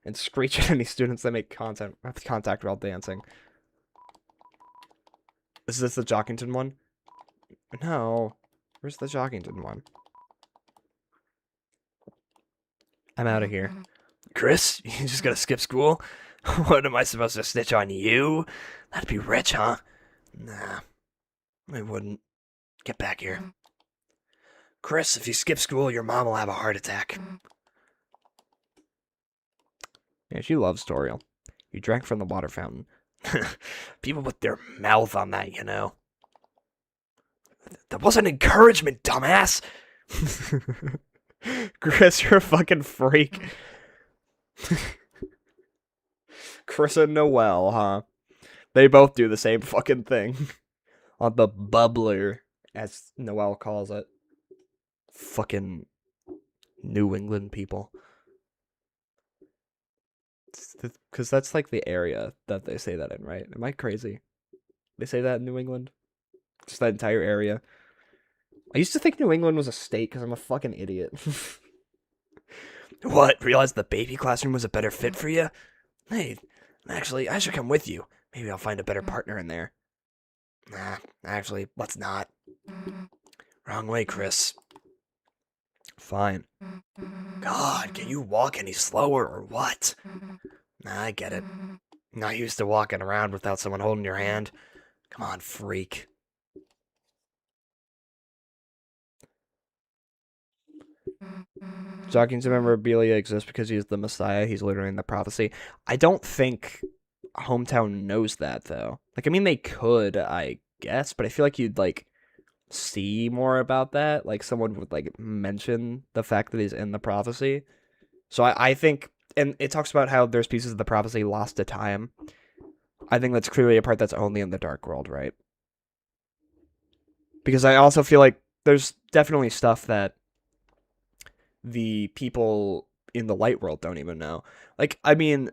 and screech at any students that make contact while dancing. Is this the Jockington one? No. Where's the Jockington one? I'm out of here. Chris, you just gotta skip school? What, am I supposed to snitch on you? That'd be rich, huh? Nah, I wouldn't. Get back here. Chris, if you skip school, your mom will have a heart attack. Yeah, she loves Toriel. You drank from the water fountain. People put their mouth on that, you know. That wasn't encouragement, dumbass! Chris, you're a fucking freak. Chris and Noelle, huh? They both do the same fucking thing. On the bubbler, as Noelle calls it. Fucking New England people. Because that's like the area that they say that in, right? Am I crazy? They say that in New England? Just that entire area. I used to think New England was a state because I'm a fucking idiot. What? Realized the baby classroom was a better fit for you? Hey, actually, I should come with you. Maybe I'll find a better partner in there. Nah, actually, let's not. Wrong way, Chris. Fine. God, can you walk any slower or what? Nah, I get it. Not used to walking around without someone holding your hand. Come on, freak. Jockington memorabilia exists because he's the Messiah. He's literally in the prophecy. I don't think Hometown knows that, though. Like, I mean, they could, I guess, but I feel like you'd, like, see more about that. Like, someone would, like, mention the fact that he's in the prophecy. So I think, and it talks about how there's pieces of the prophecy lost to time. I think that's clearly a part that's only in the Dark World, right? Because I also feel like there's definitely stuff that the people in the Light World don't even know. Like, I mean,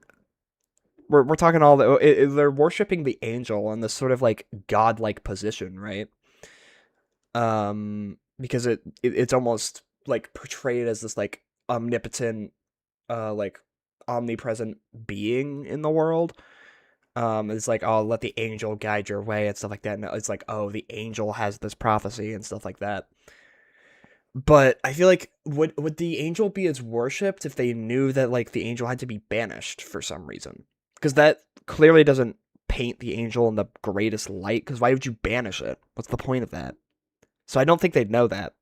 we're talking all they're worshipping the angel in this sort of like godlike position, right? Because it's almost like portrayed as this like omnipotent, like omnipresent being in the world. It's like, oh, let the angel guide your way and stuff like that. And it's like, oh, the angel has this prophecy and stuff like that. But I feel like would the angel be as worshipped if they knew that like the angel had to be banished for some reason? Because that clearly doesn't paint the angel in the greatest light. Because why would you banish it? What's the point of that? So I don't think they'd know that.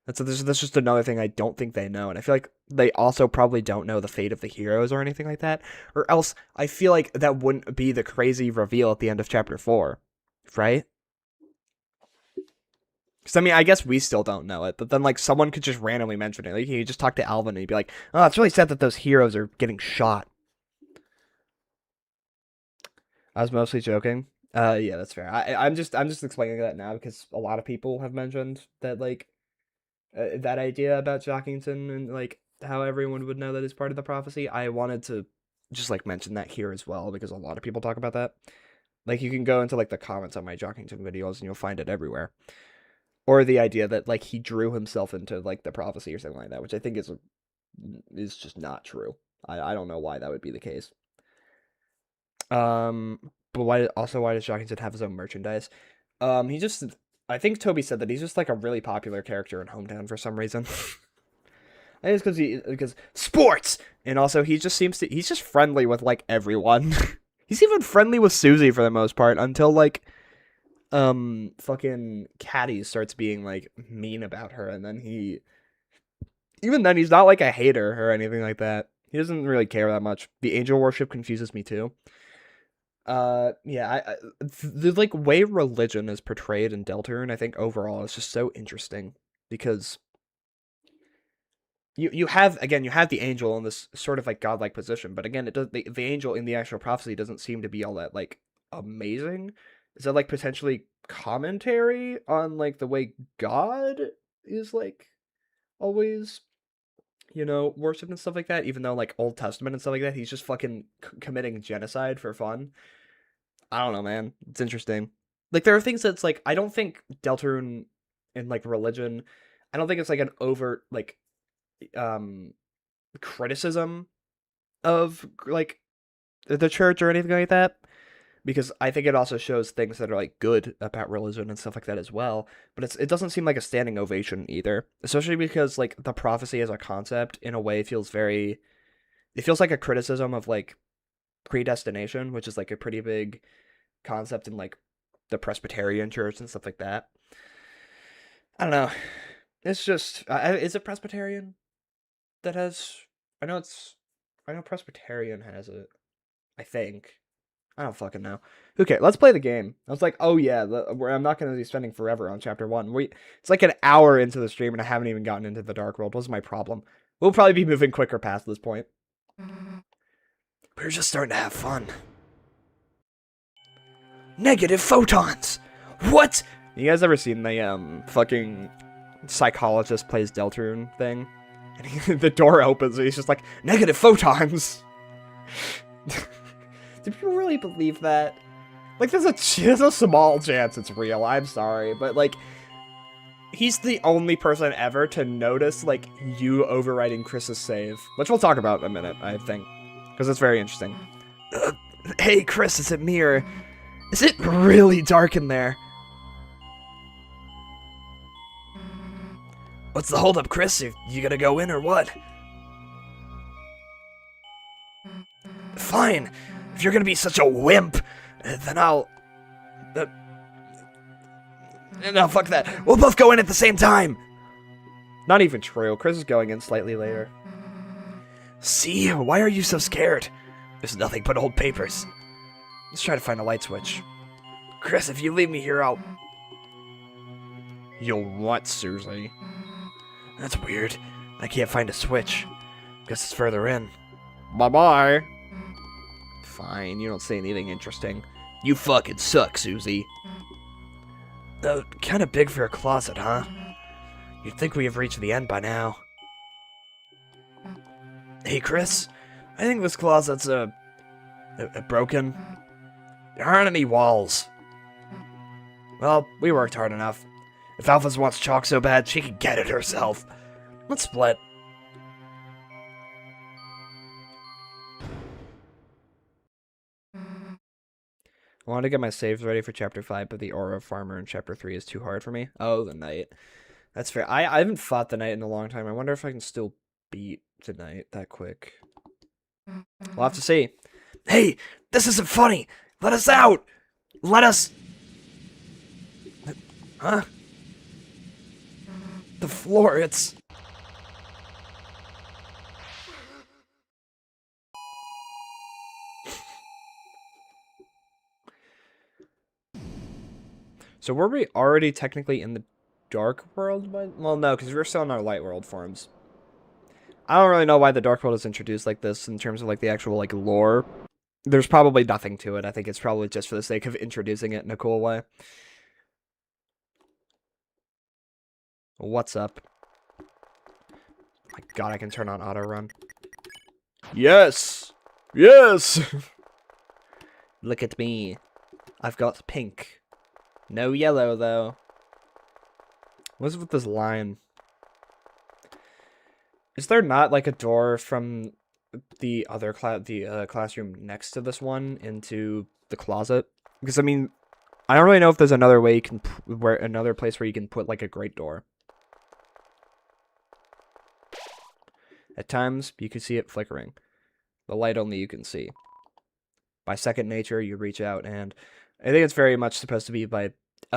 That's just another thing I don't think they know, and I feel like they also probably don't know the fate of the heroes or anything like that. Or else I feel like that wouldn't be the crazy reveal at the end of chapter 4, right? Because, I mean, I guess we still don't know it, but then, like, someone could just randomly mention it. Like, you just talk to Alvin and he'd be like, oh, it's really sad that those heroes are getting shot. I was mostly joking. Yeah, that's fair. I'm just explaining that now because a lot of people have mentioned that, like, that idea about Jockington and, like, how everyone would know that is part of the prophecy. I wanted to just, like, mention that here as well because a lot of people talk about that. Like, you can go into, like, the comments on my Jockington videos and you'll find it everywhere. Or the idea that like he drew himself into like the prophecy or something like that, which I think is just not true. I don't know why that would be the case. But why does Jockington have his own merchandise? He just I think Toby said that he's just like a really popular character in Hometown for some reason. I think it's because sports, and also he's just friendly with like everyone. He's even friendly with Susie for the most part until like fucking Caddy starts being like mean about her, and then even then he's not like a hater or anything like that. He doesn't really care that much. The angel worship confuses me too. Yeah, the like way religion is portrayed in Deltarune, I think overall is just so interesting because you have the angel in this sort of like godlike position, but again, it does the angel in the actual prophecy doesn't seem to be all that like amazing. Is that like potentially commentary on like the way God is like always, worshipped and stuff like that? Even though like Old Testament and stuff like that, he's just fucking committing genocide for fun. I don't know, man. It's interesting. Like there are things that's like I don't think Deltarune and like religion. I don't think it's like an overt like um criticism of like the church or anything like that, because I think it also shows things that are like good about religion and stuff like that as well, but it doesn't seem like a standing ovation either, especially because like the prophecy as a concept in a way it feels like a criticism of like predestination, which is like a pretty big concept in like the Presbyterian church and stuff like that. I don't know. It's just is it Presbyterian that has I know it's I know Presbyterian has it. I think. I don't fucking know. Okay, let's play the game. I was like, oh yeah, I'm not going to be spending forever on chapter 1. It's like an hour into the stream and I haven't even gotten into the Dark World. What's my problem? We'll probably be moving quicker past this point. We're just starting to have fun. Negative photons! What? You guys ever seen the fucking psychologist plays Deltarune thing? And the door opens and he's just like, negative photons! Do people really believe that? Like, there's a small chance it's real, I'm sorry, but like, he's the only person ever to notice, like, you overriding Chris's save. Which we'll talk about in a minute, I think. Because it's very interesting. Hey, Chris, is it me or... Is it really dark in there? What's the holdup, Chris? You gonna go in or what? Fine. If you're gonna be such a wimp, then I'll... No, fuck that. We'll both go in at the same time. Not even true. Chris is going in slightly later. See? Why are you so scared? There's nothing but old papers. Let's try to find a light switch. Chris, if you leave me here, I'll... You'll what, Susie? That's weird. I can't find a switch. Guess it's further in. Bye-bye. Fine, you don't say anything interesting. You fucking suck, Susie. Kinda big for a closet, huh? You'd think we have reached the end by now. Hey, Chris. I think this closet's, broken. There aren't any walls. Well, we worked hard enough. If Alphys wants chalk so bad, she can get it herself. Let's split. I wanted to get my saves ready for chapter 5, but the Aura Farmer in chapter 3 is too hard for me. Oh, the night. That's fair. I haven't fought the knight in a long time. I wonder if I can still beat the knight that quick. We'll have to see. Hey, this isn't funny. Let us out. Let us. Huh? The floor, it's. So were we already technically in the dark world? Well, no, because we were still in our light world forms. I don't really know why the dark world is introduced like this in terms of like the actual like lore. There's probably nothing to it. I think it's probably just for the sake of introducing it in a cool way. What's up? My god, I can turn on auto run. Yes! Yes! Look at me. I've got pink. No yellow, though. What's with this line? Is there not, like, a door from the other classroom next to this one into the closet? Because, I mean, I don't really know if there's another way you can... another place where you can put, like, a great door. At times, you can see it flickering. The light only you can see. By second nature, you reach out, and I think it's very much supposed to be by...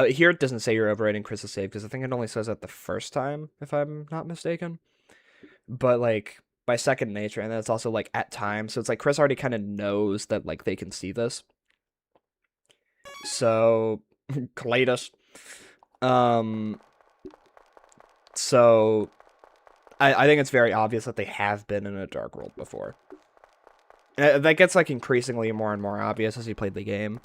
here it doesn't say you're overwriting Chris's save, because I think it only says that the first time, if I'm not mistaken. But, like, by second nature, and then it's also, like, at times, so it's like Chris already kind of knows that, like, they can see this. So, Cletus. So... I think it's very obvious that they have been in a dark world before. And that gets, like, increasingly more and more obvious as you play the game.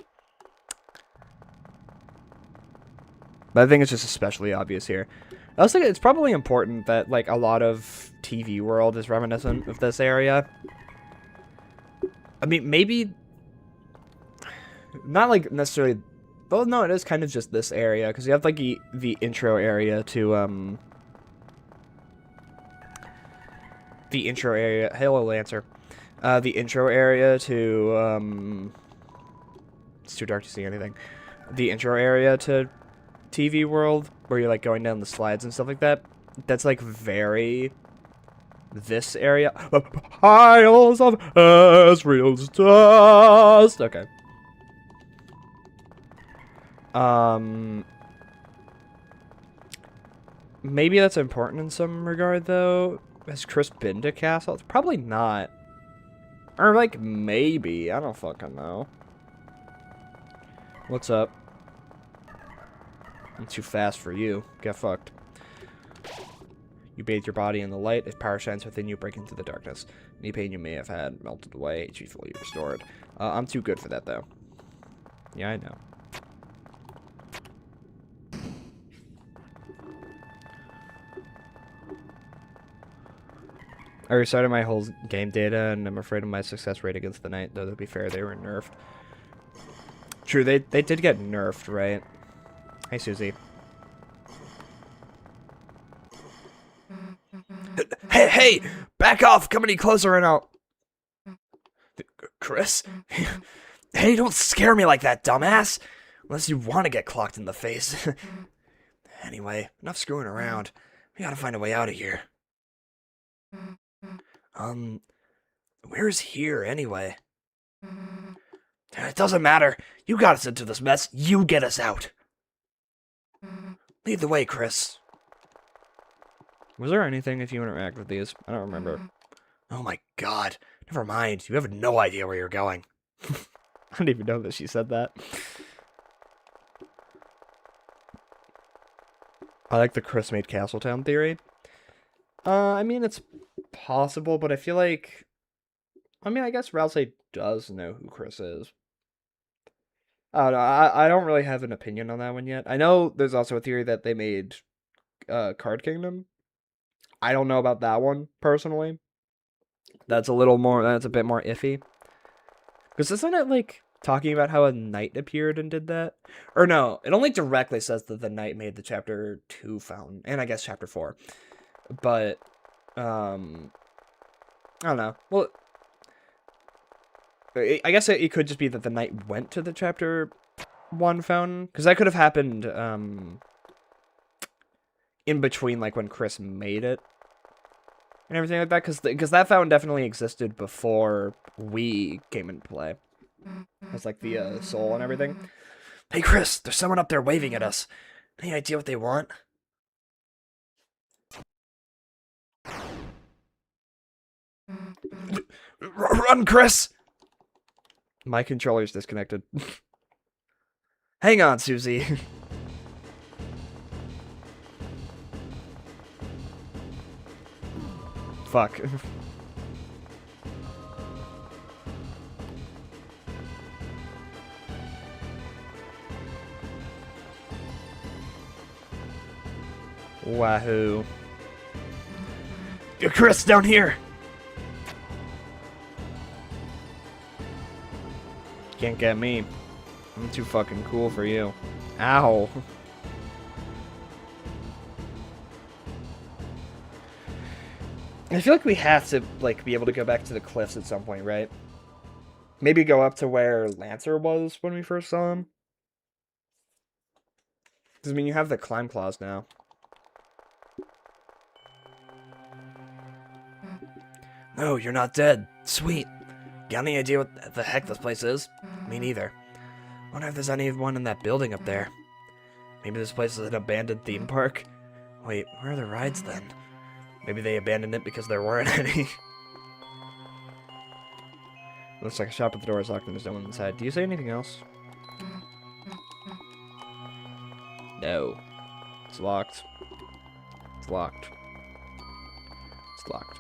But I think it's just especially obvious here. I also think it's probably important that, like, a lot of TV world is reminiscent of this area. I mean, maybe... not, like, necessarily... well, no, it is kind of just this area, because you have, like, the intro area to, the intro area... hello, Lancer. The intro area to, it's too dark to see anything. The intro area to TV world, where you're, like, going down the slides and stuff like that. That's, like, very... this area. Piles of Asriel's dust! Okay. Maybe that's important in some regard, though. Has Chris been to Castle? Probably not. Or, like, maybe. I don't fucking know. What's up? I'm too fast for you. Get fucked. You bathe your body in the light. If power shines within you, break into the darkness. Any pain you may have had melted away. HP fully restored. I'm too good for that, though. Yeah, I know. I restarted my whole game data, and I'm afraid of my success rate against the knight, though to be fair, they were nerfed. True, they did get nerfed, right? Hey, Susie. Hey! Back off! Come any closer right now! Chris? Hey, don't scare me like that, dumbass! Unless you want to get clocked in the face. Anyway, enough screwing around. We gotta find a way out of here. Where's here, anyway? It doesn't matter. You got us into this mess. You get us out. Lead the way, Chris. Was there anything if you interact with these? I don't remember. Oh my god. Never mind. You have no idea where you're going. I didn't even know that she said that. I like the Chris made Castletown theory. I mean, it's possible, but I feel like... I mean, I guess Rousey does know who Chris is. I don't know. I don't really have an opinion on that one yet. I know there's also a theory that they made Card Kingdom. I don't know about that one, personally. That's a bit more iffy. Because isn't it, like, talking about how a knight appeared and did that? Or no, it only directly says that the knight made the Chapter 2 fountain. And I guess Chapter 4. But, I don't know. Well, I guess it could just be that the knight went to the Chapter 1 fountain. Because that could have happened, in between, like, when Chris made it and everything like that, because that fountain definitely existed before we came into play. It's like the soul and everything. Hey, Chris, there's someone up there waving at us. Any idea what they want? Run, Chris! My controller's disconnected. Hang on, Susie. Fuck. Wahoo. Chris, down here! Can't get me. I'm too fucking cool for you. Ow. I feel like we have to, like, be able to go back to the cliffs at some point, right? Maybe go up to where Lancer was when we first saw him. Because, I mean, you have the climb claws now. No, you're not dead. Sweet. Got any idea what the heck this place is? Me neither. Wonder if there's anyone in that building up there. Maybe this place is an abandoned theme park? Wait, where are the rides then? Maybe they abandoned it because there weren't any. Looks like a shop with the door is locked and there's no one inside. Do you say anything else? No. It's locked. It's locked. It's locked.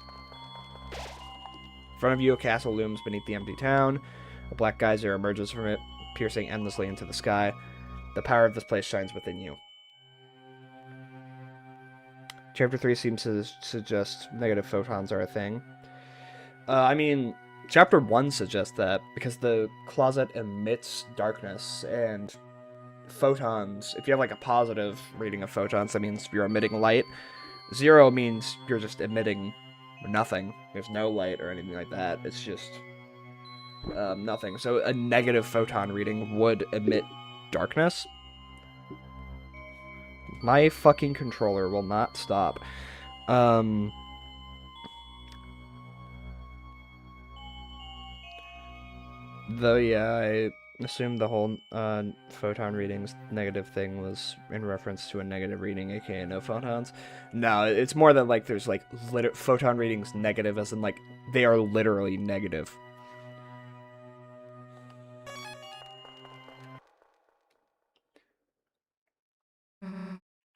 In front of you, a castle looms beneath the empty town. A black geyser emerges from it, piercing endlessly into the sky. The power of this place shines within you. Chapter 3 seems to suggest negative photons are a thing. I mean, Chapter 1 suggests that, because the closet emits darkness, and photons, if you have like a positive reading of photons, that means you're emitting light. 0 means you're just emitting nothing. There's no light or anything like that. It's just nothing. So a negative photon reading would emit darkness. My fucking controller will not stop. Though, yeah, I assumed the whole photon readings negative thing was in reference to a negative reading, aka no photons. No, it's more than like there's like photon readings negative, as in like they are literally negative.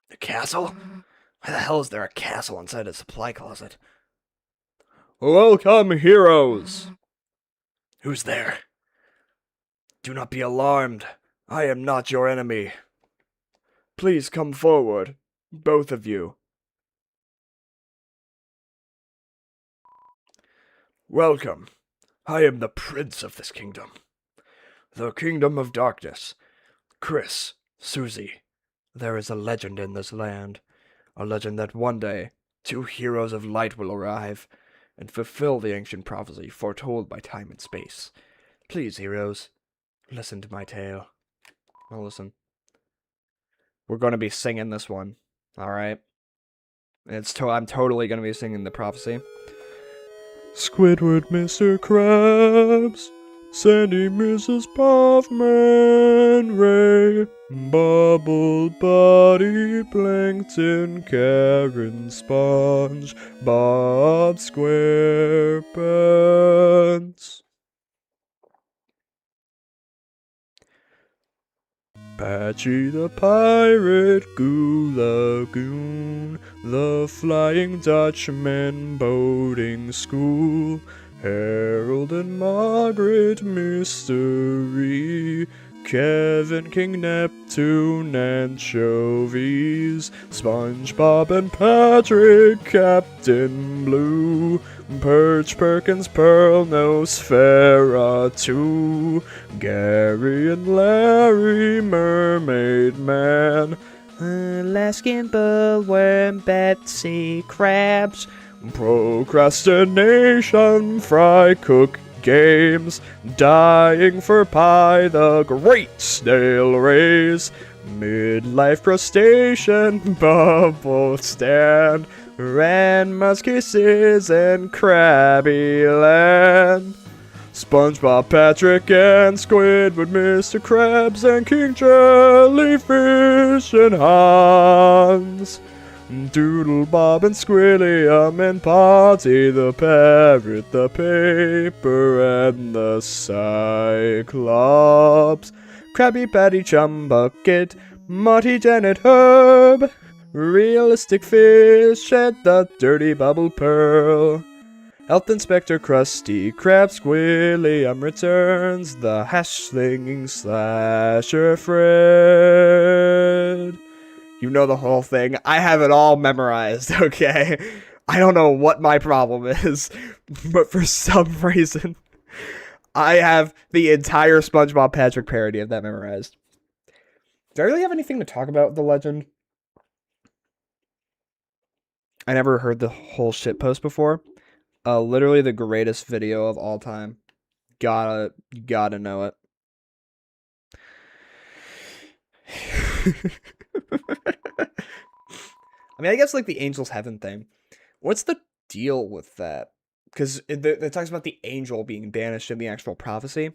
The castle? Why the hell is there a castle inside a supply closet? Welcome, heroes! Who's there? Do not be alarmed. I am not your enemy. Please come forward, both of you. Welcome. I am the prince of this kingdom. The kingdom of darkness. Chris, Susie, there is a legend in this land. A legend that one day 2 heroes of light will arrive and fulfill the ancient prophecy foretold by time and space. Please, heroes, listen to my tale. I'll listen. We're going to be singing this one, alright? I'm totally going to be singing the prophecy. Squidward, Mr. Krabs, Sandy, Mrs. Puffman, Ray, Bubble Buddy, Plankton, Karen, Sponge, Bob SquarePants. Patchy the Pirate, Goo Lagoon, the Flying Dutchman, Boating School, Harold and Margaret, Mystery, Kevin, King Neptune, Anchovies, SpongeBob and Patrick, Captain Blue, Perch, Perkins, Pearl, Nose, Farah, too, Gary and Larry, Mermaid Man, Alaskan Bullworm, Betsy, Krabs, Procrastination, Fry Cook Games, Dying for Pie, The Great Snail Race, Midlife crustacean, bubble stand, Ranma's kisses and Krabby Land. SpongeBob, Patrick, and Squidward, Mr. Krabs, and King Jellyfish, and Hans. Doodle Bob and Squilliam and Potty the parrot, the paper, and the Cyclops. Krabby Patty Chum Bucket, Marty Janet Herb, Realistic Fish, and the Dirty Bubble Pearl. Health Inspector Krusty Krab, Squilliam returns, the hash-slinging slasher Fred. You know the whole thing. I have it all memorized, okay? I don't know what my problem is, but for some reason, I have the entire SpongeBob Patrick parody of that memorized. Do I really have anything to talk about with the legend? I never heard the whole shitpost before. Literally the greatest video of all time. You gotta know it. I mean, I guess like the Angel's Heaven thing. What's the deal with that? Because it talks about the angel being banished in the actual prophecy.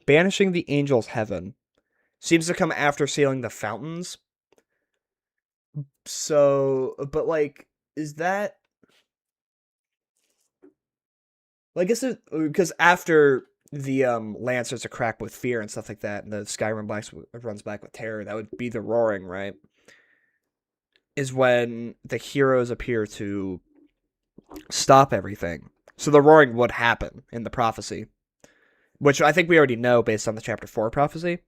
Banishing the Angel's Heaven seems to come after sealing the fountains. So, but like, is that... Well, I guess because after the land starts to crack with fear and stuff like that, and the sky runs back with terror, that would be the roaring, right? Is when the heroes appear to stop everything. So the roaring would happen in the prophecy, which I think we already know based on the chapter 4 prophecy.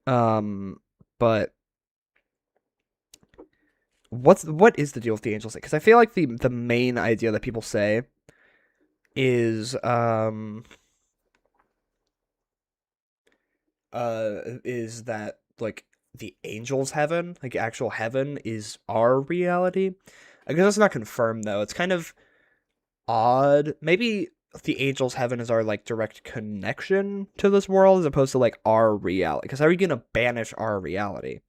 But what is the deal with the angels? Because I feel like the main idea that people say is that like the angels' heaven, like actual heaven, is our reality. I guess that's not confirmed though. It's kind of odd. Maybe the angels' heaven is our like direct connection to this world as opposed to like our reality. Because how are you gonna banish our reality?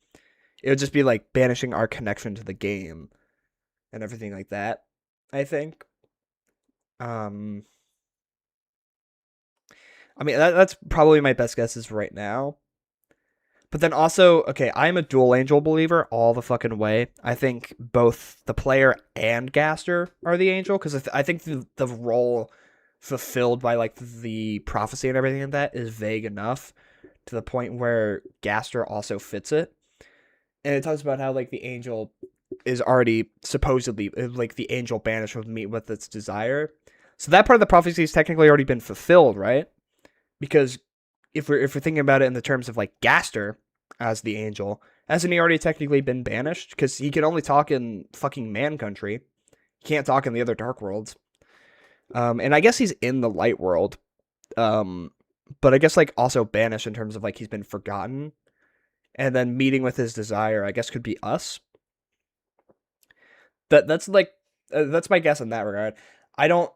It would just be like banishing our connection to the game and everything like that, I think. I mean, that's probably my best guesses right now. But then also, okay, I'm a dual angel believer all the fucking way. I think both the player and Gaster are the angel, because I think the role fulfilled by, like, the prophecy and everything like that is vague enough to the point where Gaster also fits it. And it talks about how, like, the angel is already supposedly, like, the angel banished would meet with its desire. So that part of the prophecy has technically already been fulfilled, right? Because if we're thinking about it in the terms of like Gaster as the angel, hasn't he already technically been banished? Because he can only talk in fucking Man Country. He can't talk in the other Dark Worlds. And I guess he's in the Light World. But I guess like also banished in terms of like he's been forgotten. And then meeting with his desire, I guess could be us. That's like that's my guess in that regard. I don't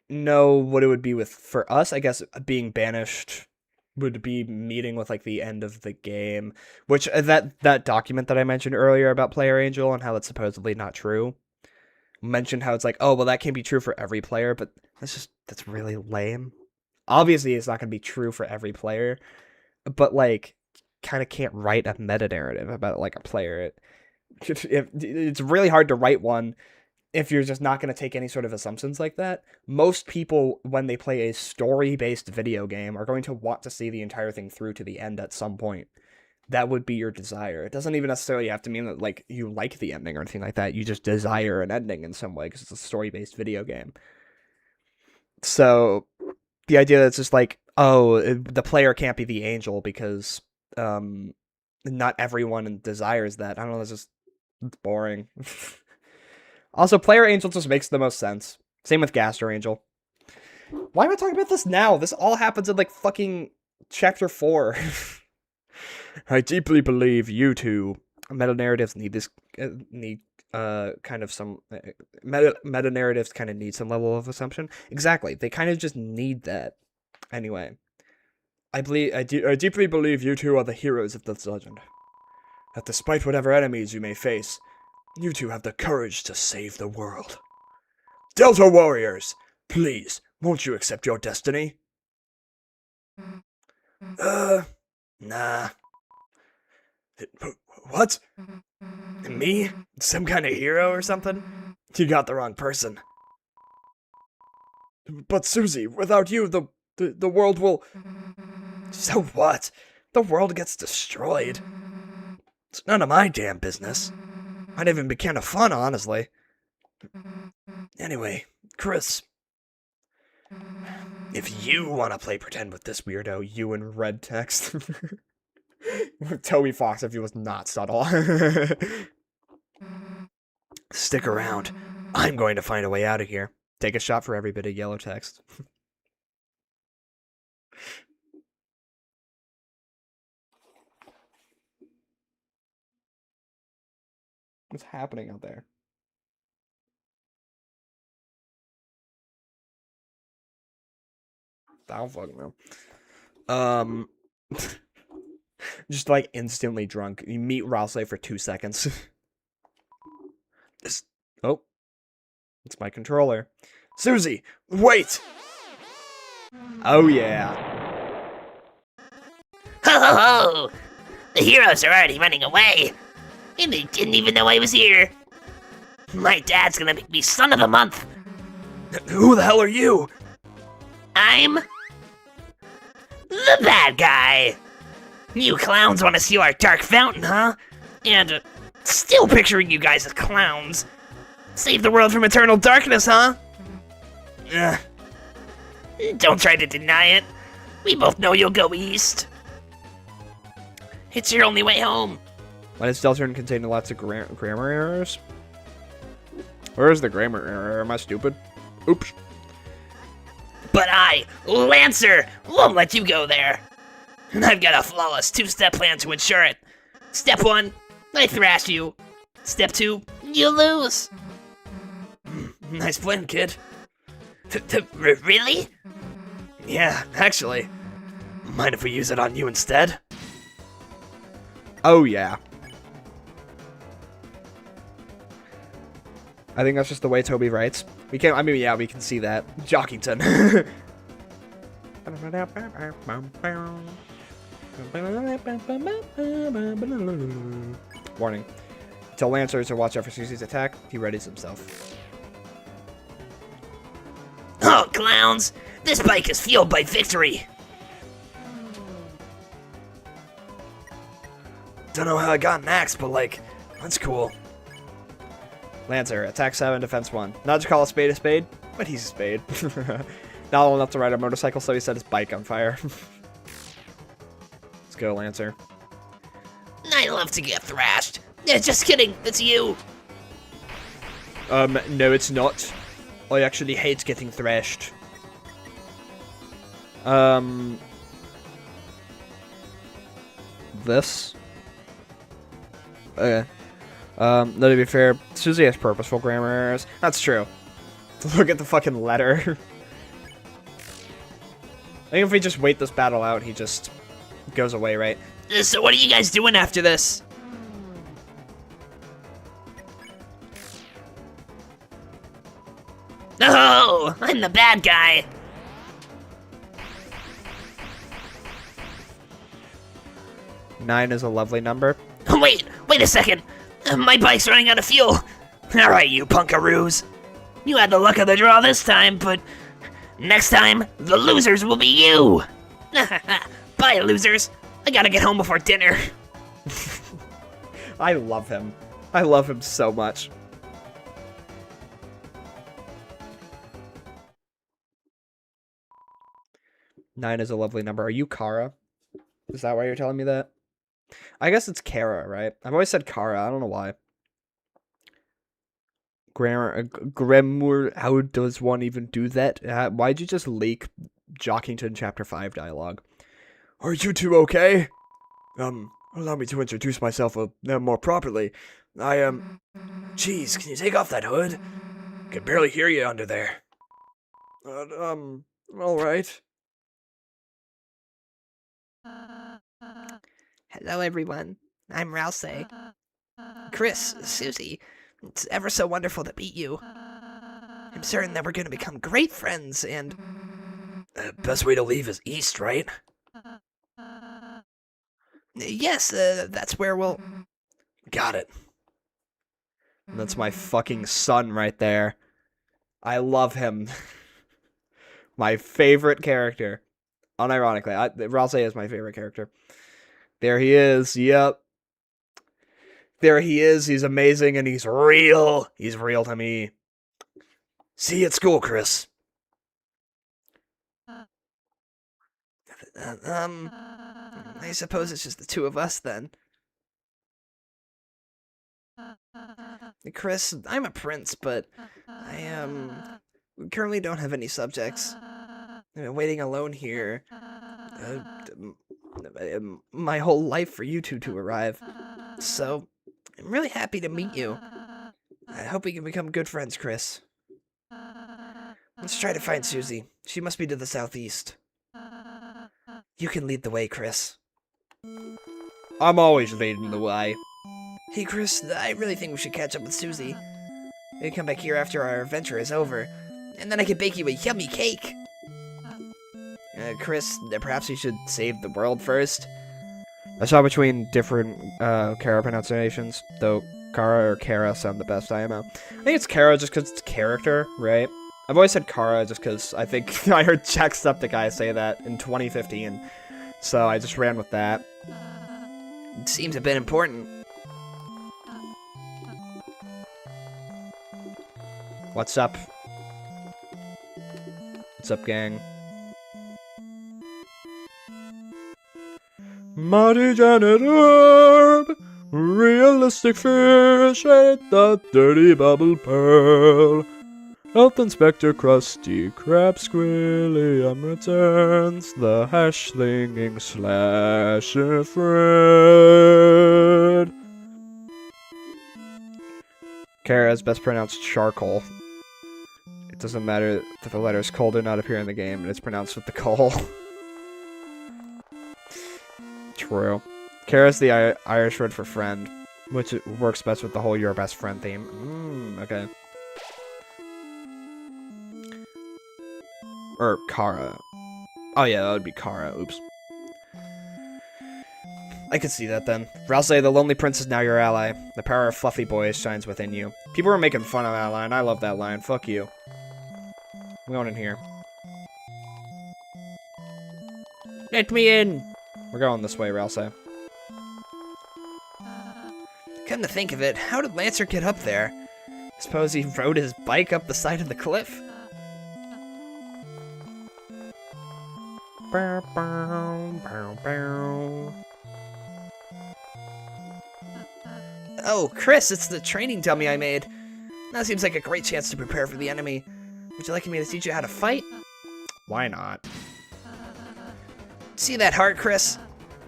know what it would be with for us. I guess being banished would be meeting with like the end of the game, which that document that I mentioned earlier about Player Angel and how it's supposedly not true mentioned how it's like, oh well, that can't be true for every player, but that's really lame. Obviously it's not going to be true for every player, but like kind of can't write a meta narrative about like a player. It's really hard to write one if you're just not going to take any sort of assumptions like that. Most people, when they play a story-based video game, are going to want to see the entire thing through to the end at some point. That would be your desire. It doesn't even necessarily have to mean that like you like the ending or anything like that. You just desire an ending in some way because it's a story-based video game. So the idea that's just like, oh, the player can't be the angel because not everyone desires that. I don't know, it's boring. Also, Player Angel just makes the most sense. Same with Gaster Angel. Why am I talking about this now? This all happens in, like, fucking Chapter 4. I deeply believe you two meta-narratives need this, kind of some... Meta-narratives kind of need some level of assumption. Exactly. They kind of just need that. Anyway. I deeply believe you two are the heroes of this legend. that despite whatever enemies you may face, you two have the courage to save the world. Delta Warriors, please, won't you accept your destiny? Nah. What? Me? Some kind of hero or something? You got the wrong person. But Susie, without you, the world will... So what? The world gets destroyed. It's none of my damn business. Might even be kind of fun, honestly. Anyway, Chris, if you want to play pretend with this weirdo, you in red text. Toby Fox if he was not subtle. Stick around. I'm going to find a way out of here. Take a shot for every bit of yellow text. What's happening out there? I don't fucking know. Just like instantly drunk. You meet Ralsei for 2 seconds. Oh. It's my controller. Susie, wait! Oh yeah. Ho ho ho! The heroes are already running away, and they didn't even know I was here. My dad's gonna make me son of the month. Who the hell are you? I'm the bad guy. You clowns want to steal our dark fountain, huh? And still picturing you guys as clowns. Save the world from eternal darkness, huh? Don't try to deny it. We both know you'll go east. It's your only way home. Why does Deltarune contain lots of grammar errors? Where is the grammar error? Am I stupid? Oops. But I, Lancer, won't let you go there. And I've got a flawless two-step plan to ensure it. Step 1, I thrash you. Step 2, you lose. Nice plan, kid. Really? Yeah, actually. Mind if we use it on you instead? Oh, yeah. I think that's just the way Toby writes. We can, I mean, yeah, we can see that. Jockington. Warning. Tell Lancer to watch out for Susie's attack. He readies himself. Oh, clowns! This bike is fueled by victory! Don't know how I got an axe, but like, that's cool. Lancer, attack 7, defense 1. Not to call a spade, but he's a spade. Not old enough to ride a motorcycle, so he set his bike on fire. Let's go, Lancer. I love to get thrashed. Yeah, just kidding, it's you. No, it's not. I actually hate getting thrashed. This? Okay. No, to be fair, Susie has purposeful grammar errors. That's true. Look at the fucking letter. I think if we just wait this battle out, he just goes away, right? So what are you guys doing after this? Oh, I'm the bad guy. Nine is a lovely number. Wait a second. My bike's running out of fuel. Alright, you punkaroos. You had the luck of the draw this time, but next time, the losers will be you. Bye, losers. I gotta get home before dinner. I love him. I love him so much. Nine is a lovely number. Are you Kara? Is that why you're telling me that? I guess it's Kara, right? I've always said Kara. I don't know why. Grammar, how does one even do that? Why'd you just leak Jockington Chapter 5 dialogue? Are you two okay? Allow me to introduce myself more properly. Jeez, can you take off that hood? Can barely hear you under there. Alright. Hello, everyone. I'm Rouse. Chris, Susie, it's ever so wonderful to meet you. I'm certain that we're going to become great friends, and Best way to leave is east, right? yes, that's where we'll... Got it. That's my fucking son right there. I love him. My favorite character. Unironically, Rouse is my favorite character. There he is. Yep. There he is. He's amazing and he's real. He's real to me. See you at school, Chris. I suppose it's just the two of us then. Chris, I'm a prince, but I currently don't have any subjects. Waiting alone here. My whole life for you two to arrive. So, I'm really happy to meet you. I hope we can become good friends, Chris. Let's try to find Susie. She must be to the southeast. You can lead the way, Chris. I'm always leading the way. Hey, Chris, I really think we should catch up with Susie. We can come back here after our adventure is over, and then I can bake you a yummy cake. Chris, perhaps we should save the world first. I saw between different Kara pronunciations, though Kara or Kara sound the best, IMO. I think it's Kara just because it's character, right? I've always said Kara just because I think I heard Jacksepticeye say that in 2015, so I just ran with that. It seems a bit important. What's up? What's up, gang? Mighty Janet Herb, realistic fish ate the dirty bubble pearl. Health Inspector Krusty Krab Squilliam returns, the hash-slinging slasher Fred. Kara is best pronounced charcoal. It doesn't matter that the letters coal do not appear in the game, and it's pronounced with the coal. True. Kara's the Irish word for friend, which works best with the whole your best friend theme. Okay. Or Kara. Oh yeah, that would be Kara. Oops. I could see that then. Rouse, the lonely prince is now your ally. The power of fluffy boys shines within you. People were making fun of that line. I love that line. Fuck you. I'm going in here. Let me in. We're going this way, Rouse. Come to think of it, how did Lancer get up there? Suppose he rode his bike up the side of the cliff? Bow, bow, bow, bow. Oh, Chris, it's the training dummy I made. That seems like a great chance to prepare for the enemy. Would you like me to teach you how to fight? Why not? See that heart, Chris?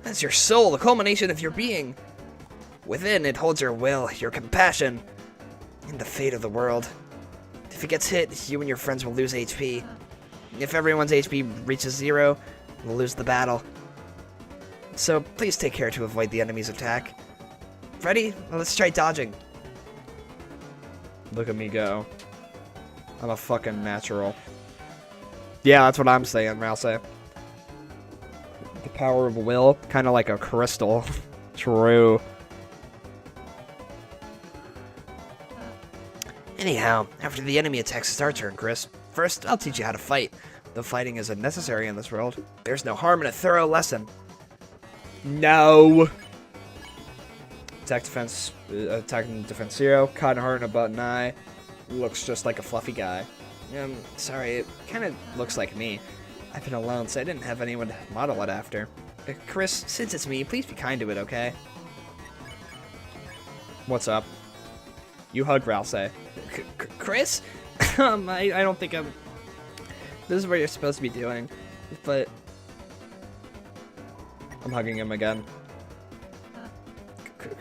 That's your soul, the culmination of your being. Within, it holds your will, your compassion, and the fate of the world. If it gets hit, you and your friends will lose HP. If everyone's HP reaches 0, we'll lose the battle. So please take care to avoid the enemy's attack. Ready? Well, let's try dodging. Look at me go. I'm a fucking natural. Yeah, that's what I'm saying, Rouse. The power of will, kind of like a crystal. True. Anyhow, after the enemy attacks, it's our turn, Chris. First, I'll teach you how to fight. Though fighting isn't necessary in this world, there's no harm in a thorough lesson. No. Attack and defense 0. Caught in a heart and a button eye. Looks just like a fluffy guy. Sorry, it kind of looks like me. I've been alone, so I didn't have anyone to model it after. Chris, since it's me, please be kind to it, okay? What's up? You hug Rouse. Chris? I don't think I'm... This is what you're supposed to be doing, but... I'm hugging him again.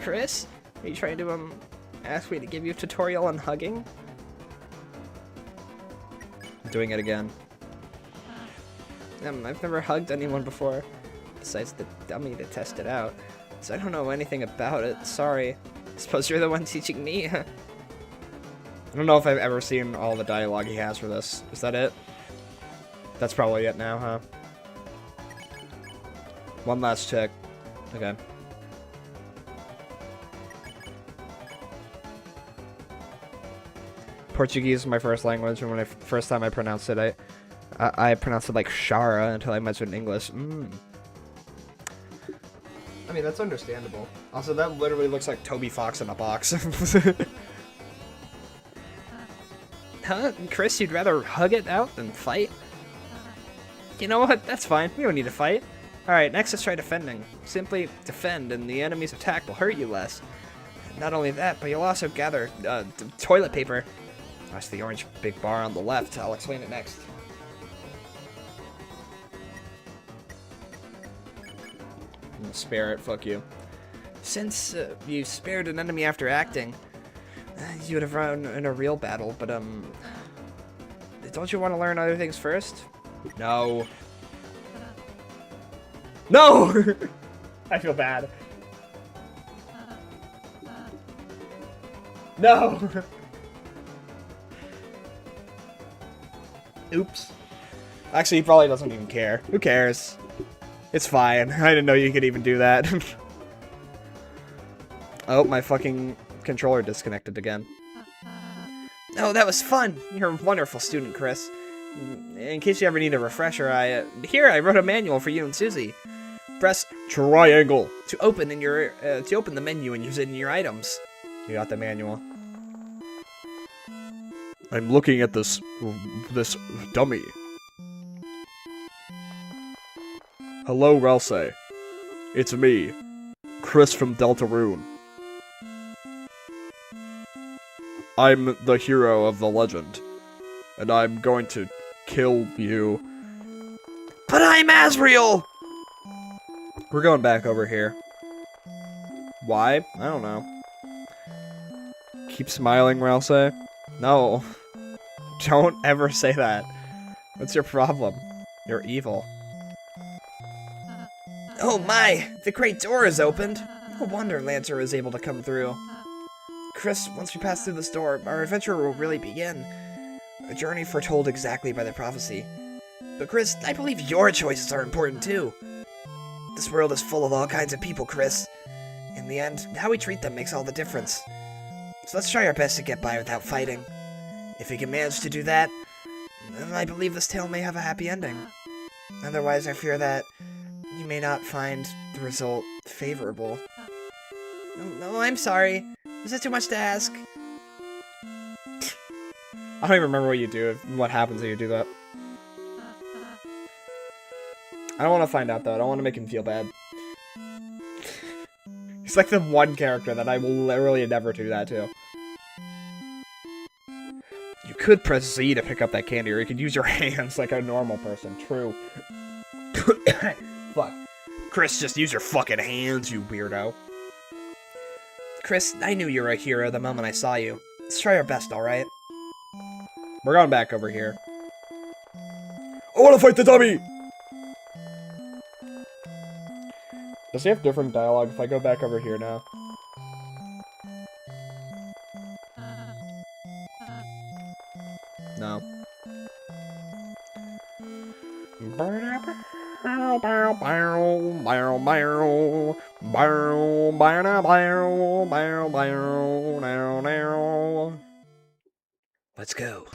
Chris? Are you trying to, ask me to give you a tutorial on hugging? I'm doing it again. I've never hugged anyone before, besides the dummy to test it out. So I don't know anything about it. Sorry. I suppose you're the one teaching me. I don't know if I've ever seen all the dialogue he has for this. Is that it? That's probably it now, huh? One last check. Okay. Portuguese is my first language, and when first time I pronounced it, I pronounced it like Shara until I mentioned English. I mean, that's understandable. Also, that literally looks like Toby Fox in a box. Huh? Chris, you'd rather hug it out than fight? You know what? That's fine. We don't need to fight. Alright, next let's try defending. Simply defend, and the enemy's attack will hurt you less. Not only that, but you'll also gather toilet paper. That's the orange big bar on the left. I'll explain it next. I'm gonna spare it, fuck you. Since you spared an enemy after acting, you would have run in a real battle, but don't you want to learn other things first? No. No! I feel bad. No! Oops. Actually, he probably doesn't even care. Who cares? It's fine. I didn't know you could even do that. Oh, my fucking controller disconnected again. Oh, that was fun. You're a wonderful student, Chris. In case you ever need a refresher, I wrote a manual for you and Susie. Press triangle to open the menu and use it in your items. You got the manual. I'm looking at this dummy. Hello, Ralsei. It's me, Chris from Deltarune. I'm the hero of the legend, and I'm going to kill you. But I'm Asriel! We're going back over here. Why? I don't know. Keep smiling, Ralsei. No. Don't ever say that. What's your problem? You're evil. Oh my! The great door is opened! No wonder Lancer is able to come through. Chris, once we pass through this door, our adventure will really begin. A journey foretold exactly by the prophecy. But Chris, I believe your choices are important too. This world is full of all kinds of people, Chris. In the end, how we treat them makes all the difference. So let's try our best to get by without fighting. If we can manage to do that, then I believe this tale may have a happy ending. Otherwise, I fear that you may not find the result favorable. No, I'm sorry. Is that too much to ask? I don't even remember what you do, what happens if you do that. I don't want to find out, though. I don't want to make him feel bad. He's like the one character that I will literally never do that to. You could press Z to pick up that candy, or you could use your hands like a normal person. True. Fuck. Chris, just use your fucking hands, you weirdo. Chris, I knew you were a hero the moment I saw you. Let's try our best, alright? We're going back over here. I want to fight the dummy! Does he have different dialogue if I go back over here now? No. Let's go.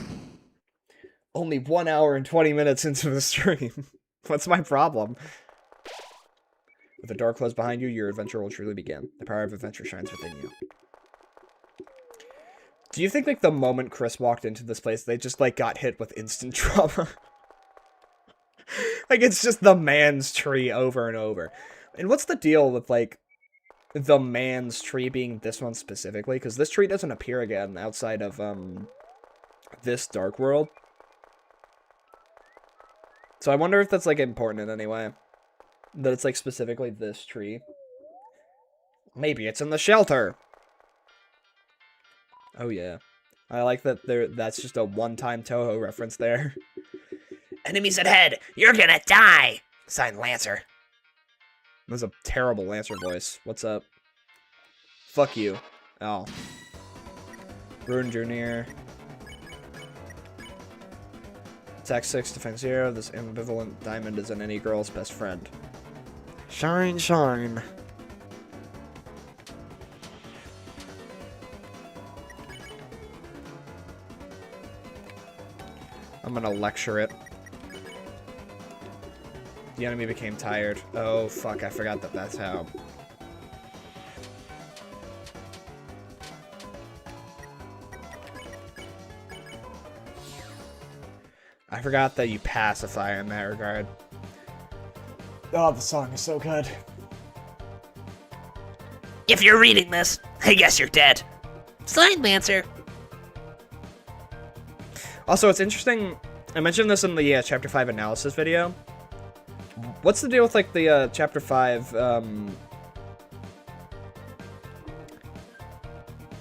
Only 1 hour and 20 minutes into the stream. What's my problem? With the door closed behind you, your adventure will truly begin. The power of adventure shines within you. Do you think, like, the moment Chris walked into this place, they just, like, got hit with instant trauma? Like, it's just the man's tree over and over. And what's the deal with, like, the man's tree being this one specifically? Because this tree doesn't appear again outside of, this Dark World. So I wonder if that's, like, important in any way. That it's, like, specifically this tree. Maybe it's in the shelter! Oh, yeah. I like that that's just a one-time Toho reference there. Enemies ahead! You're gonna die! Signed, Lancer. That's a terrible Lancer voice. What's up? Fuck you. Oh. Rune Junior. Attack 6, defense 0. This ambivalent diamond isn't any girl's best friend. Shine, shine. I'm gonna lecture it. The enemy became tired. Oh, fuck, I forgot that that's how. I forgot that you pacify in that regard. Oh, the song is so good. If you're reading this, I guess you're dead. Signed, Lancer. Also, it's interesting. I mentioned this in the Chapter 5 analysis video. What's the deal with, like, the Chapter 5,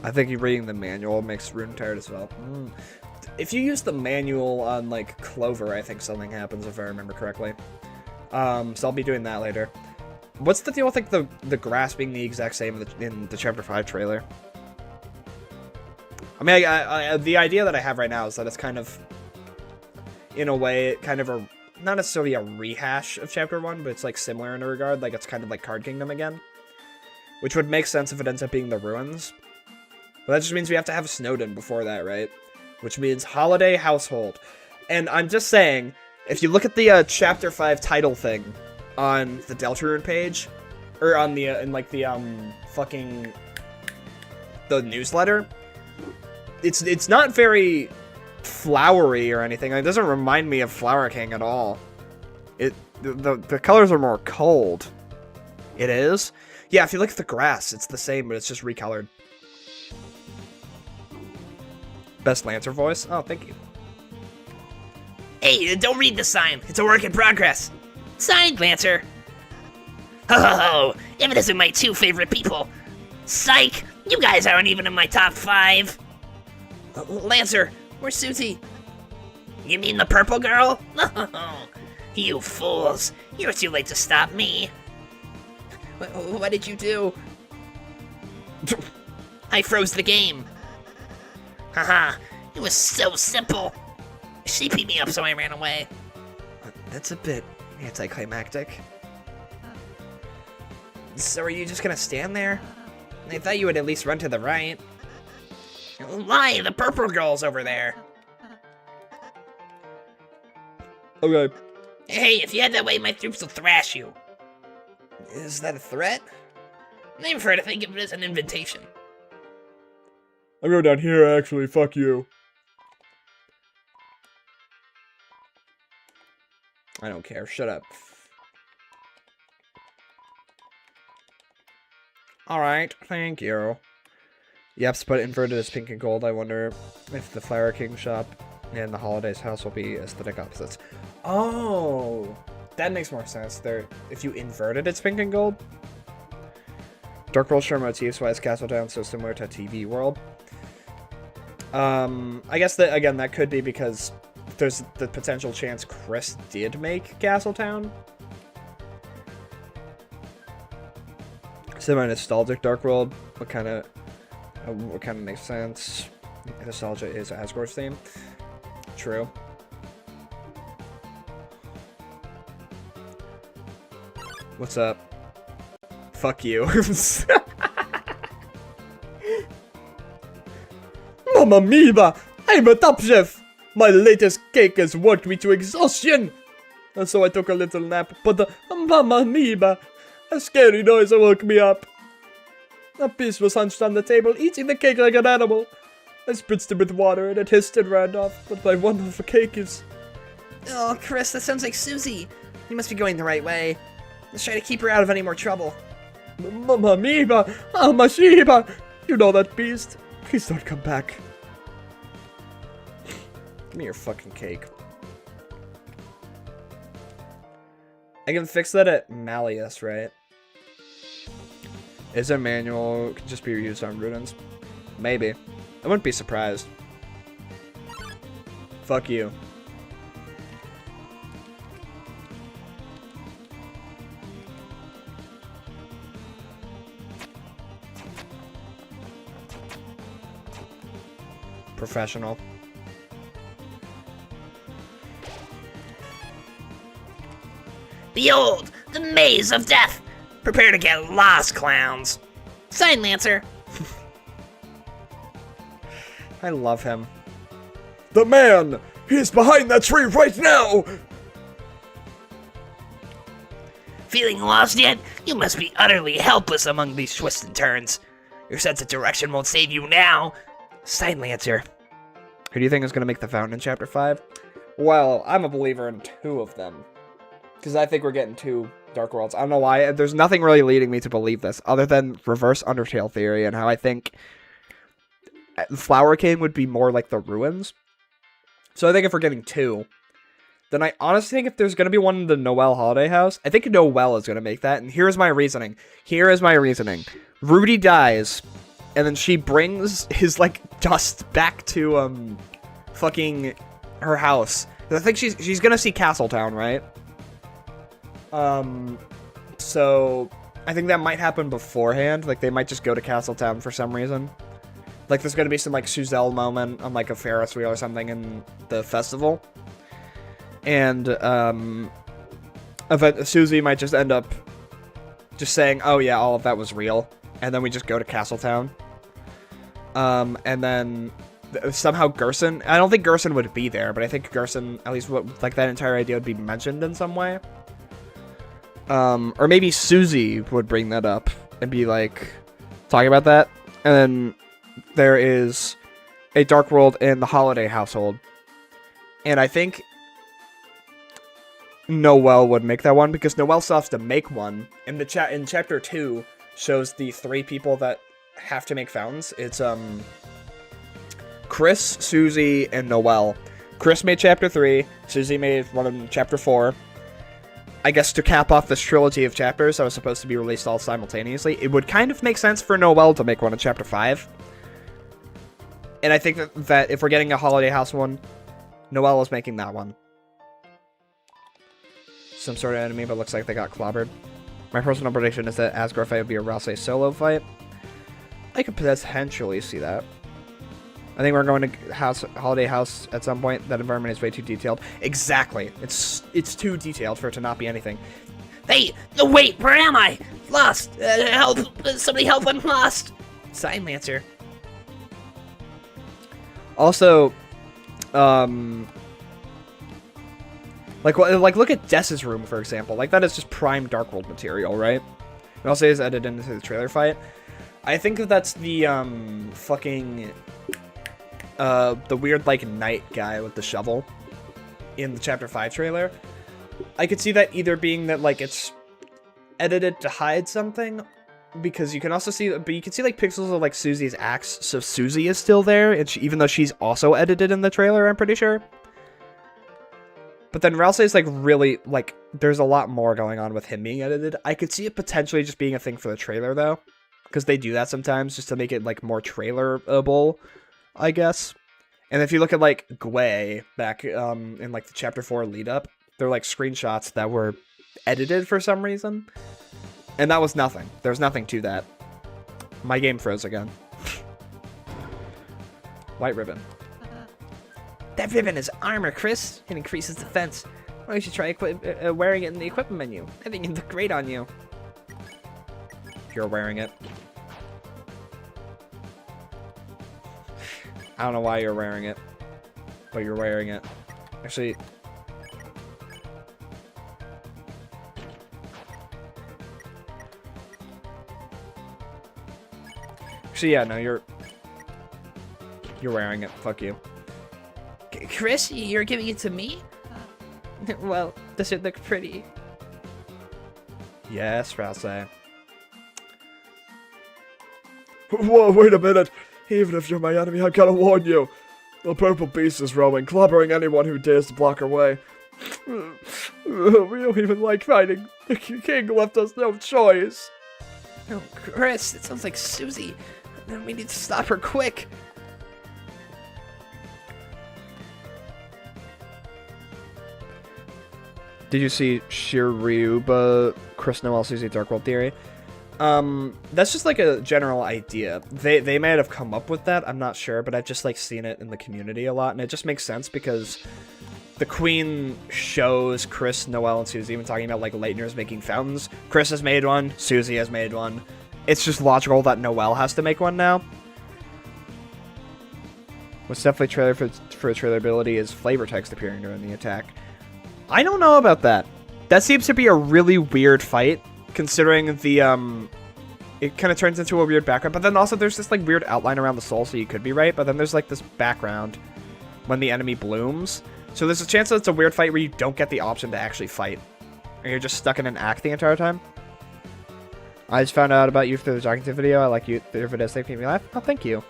I think you reading the manual makes Rune tired as well. If you use the manual on, like, Clover, I think something happens, if I remember correctly. So I'll be doing that later. What's the deal with, like, the grass being the exact same in the Chapter 5 trailer? I mean, the idea that I have right now is that it's kind of, in a way, kind of a, not necessarily a rehash of Chapter 1, but it's, like, similar in a regard. Like, it's kind of like Card Kingdom again. Which would make sense if it ends up being the ruins. But that just means we have to have Snowdin before that, right? Which means Holiday Household. And I'm just saying, if you look at the Chapter 5 title thing on the Deltarune page, or on the, in like the, the newsletter, it's not very flowery or anything. It doesn't remind me of Flower King at all. The colors are more cold. It is? Yeah, if you look at the grass, it's the same, but it's just recolored. Best Lancer voice? Oh, thank you. Hey, don't read the sign. It's a work in progress. Signed, Lancer. Ho, if it isn't my two favorite people. Psych, you guys aren't even in my top 5. Lancer, where's Susie? You mean the purple girl? You fools. You're too late to stop me. What did you do? I froze the game. Haha, it was so simple. She beat me up, so I ran away. That's a bit anticlimactic. So are you just gonna stand there? I thought you would at least run to the right. Lie, the purple girl's over there. Okay. Hey, if you head that way, my troops will thrash you. Is that a threat? I prefer to think of it as an invitation. I'm going down here, actually. Fuck you. I don't care. Shut up. Alright, thank you. Yep, put inverted as pink and gold. I wonder if the Flower King shop and the Holidays house will be aesthetic opposites. Oh, that makes more sense. If you invert it, it's pink and gold. Dark World share motifs, why is Castletown so similar to TV World? I guess that, again, that could be because there's the potential chance Chris did make Castletown. Semi-nostalgic Dark World. What kind of makes sense? Nostalgia is Asgore's theme. True. What's up? Fuck you. Mamma mia! I'm a top chef! My latest cake has worked me to exhaustion! And so I took a little nap, but mamma mia! A scary noise woke me up. A piece was hunched on the table, eating the cake like an animal. I spritzed it with water and it hissed and ran off, but my wonderful cake is... Oh, Chris, that sounds like Susie. You must be going the right way. Let's try to keep her out of any more trouble. Mamma mia! Mamma Shiba! You know that beast. Please don't come back. Give me your fucking cake. I can fix that at Malleus, right? Is a manual? It could just be used on Rudens. Maybe. I wouldn't be surprised. Fuck you. Professional. Behold, the maze of death! Prepare to get lost, clowns! Sign Lancer! I love him. The man! He's behind that tree right now! Feeling lost yet? You must be utterly helpless among these twists and turns. Your sense of direction won't save you now. Sign Lancer. Who do you think is going to make the fountain in Chapter 5? Well, I'm a believer in 2 of them. Because I think we're getting 2 Dark Worlds. I don't know why. There's nothing really leading me to believe this, other than reverse Undertale theory and how I think Flower King would be more like the ruins. So I think if we're getting 2, then I honestly think if there's going to be one in the Noelle holiday house, I think Noelle is going to make that. And here's my reasoning. Rudy dies, and then she brings his, like, dust back to, fucking her house. I think she's going to see Castletown, right? So I think that might happen beforehand. Like, they might just go to Castletown for some reason. Like, there's going to be some, like, Suzelle moment on, like, a Ferris wheel or something in the festival. And, Susie might just end up just saying, oh, yeah, all of that was real. And then we just go to Castletown. And then somehow Gerson... I don't think Gerson would be there, but I think Gerson, at least, like, that entire idea would be mentioned in some way. Or maybe Susie would bring that up and be, like, talking about that. And then there is a Dark World in the Holiday household. And I think Noelle would make that one, because Noelle still has to make one. And in Chapter 2 shows the 3 people that have to make fountains. It's, Chris, Susie, and Noelle. Chris made Chapter 3. Susie made one in Chapter 4. I guess to cap off this trilogy of chapters that was supposed to be released all simultaneously, it would kind of make sense for Noelle to make one in Chapter 5. And I think that if we're getting a Holiday House one, Noelle is making that one. Some sort of enemy, but looks like they got clobbered. My personal prediction is that Asgore fight would be a Rousey solo fight. I could potentially see that. I think we're going to Holiday House at some point. That environment is way too detailed. Exactly. It's too detailed for it to not be anything. Hey, wait, where am I? Lost. Help. Somebody help, I'm lost. Sign Lancer. Also, like look at Dessa's room, for example. Like, that is just prime Dark World material, right? And also is edited into the trailer fight. I think that's the, fucking, the weird, like, knight guy with the shovel in the Chapter 5 trailer. I could see that either being that, like, it's edited to hide something, because you can also see, but you can see, like, pixels of, like, Susie's axe, so Susie is still there, and even though she's also edited in the trailer, I'm pretty sure. But then Rousey is, like, really, like, there's a lot more going on with him being edited. I could see it potentially just being a thing for the trailer, though, because they do that sometimes, just to make it, like, more trailerable, I guess. And if you look at, like, Gwei back, in, like, the Chapter 4 lead-up, they're, like, screenshots that were edited for some reason. And that was nothing. There was nothing to that. My game froze again. White ribbon. That ribbon is armor, Chris. It increases defense. Why don't you try wearing it in the equipment menu? I think it'd look great on you. If you're wearing it. I don't know why you're wearing it, but you're wearing it. Actually... yeah, no, you're wearing it. Fuck you. Chris, you're giving it to me? Well, does it look pretty? Yes, Rousey. Whoa, wait a minute. Even if you're my enemy, I gotta warn you. The purple beast is roaming, clobbering anyone who dares to block her way. We don't even like fighting. The king left us no choice. Oh, Chris, it sounds like Susie. We need to stop her quick. Did you see Shiryuba, Chris Noelle, Susie Dark World Theory? That's just like a general idea. They might have come up with that, I'm not sure, but I've just like seen it in the community a lot, and it just makes sense because the Queen shows Chris, Noelle, and Susie even talking about like Leitner's making fountains. Chris has made one, Susie has made one. It's just logical that Noelle has to make one now. What's definitely trailer for trailer ability is flavor text appearing during the attack. I don't know about that. That seems to be a really weird fight, considering the, it kind of turns into a weird background, but then also there's this, like, weird outline around the soul, so you could be right, but then there's, like, this background when the enemy blooms. So there's a chance that it's a weird fight where you don't get the option to actually fight. Or you're just stuck in an act the entire time. I just found out about you through the Joggington video. I like you. Your videos make me laugh. Oh, thank you.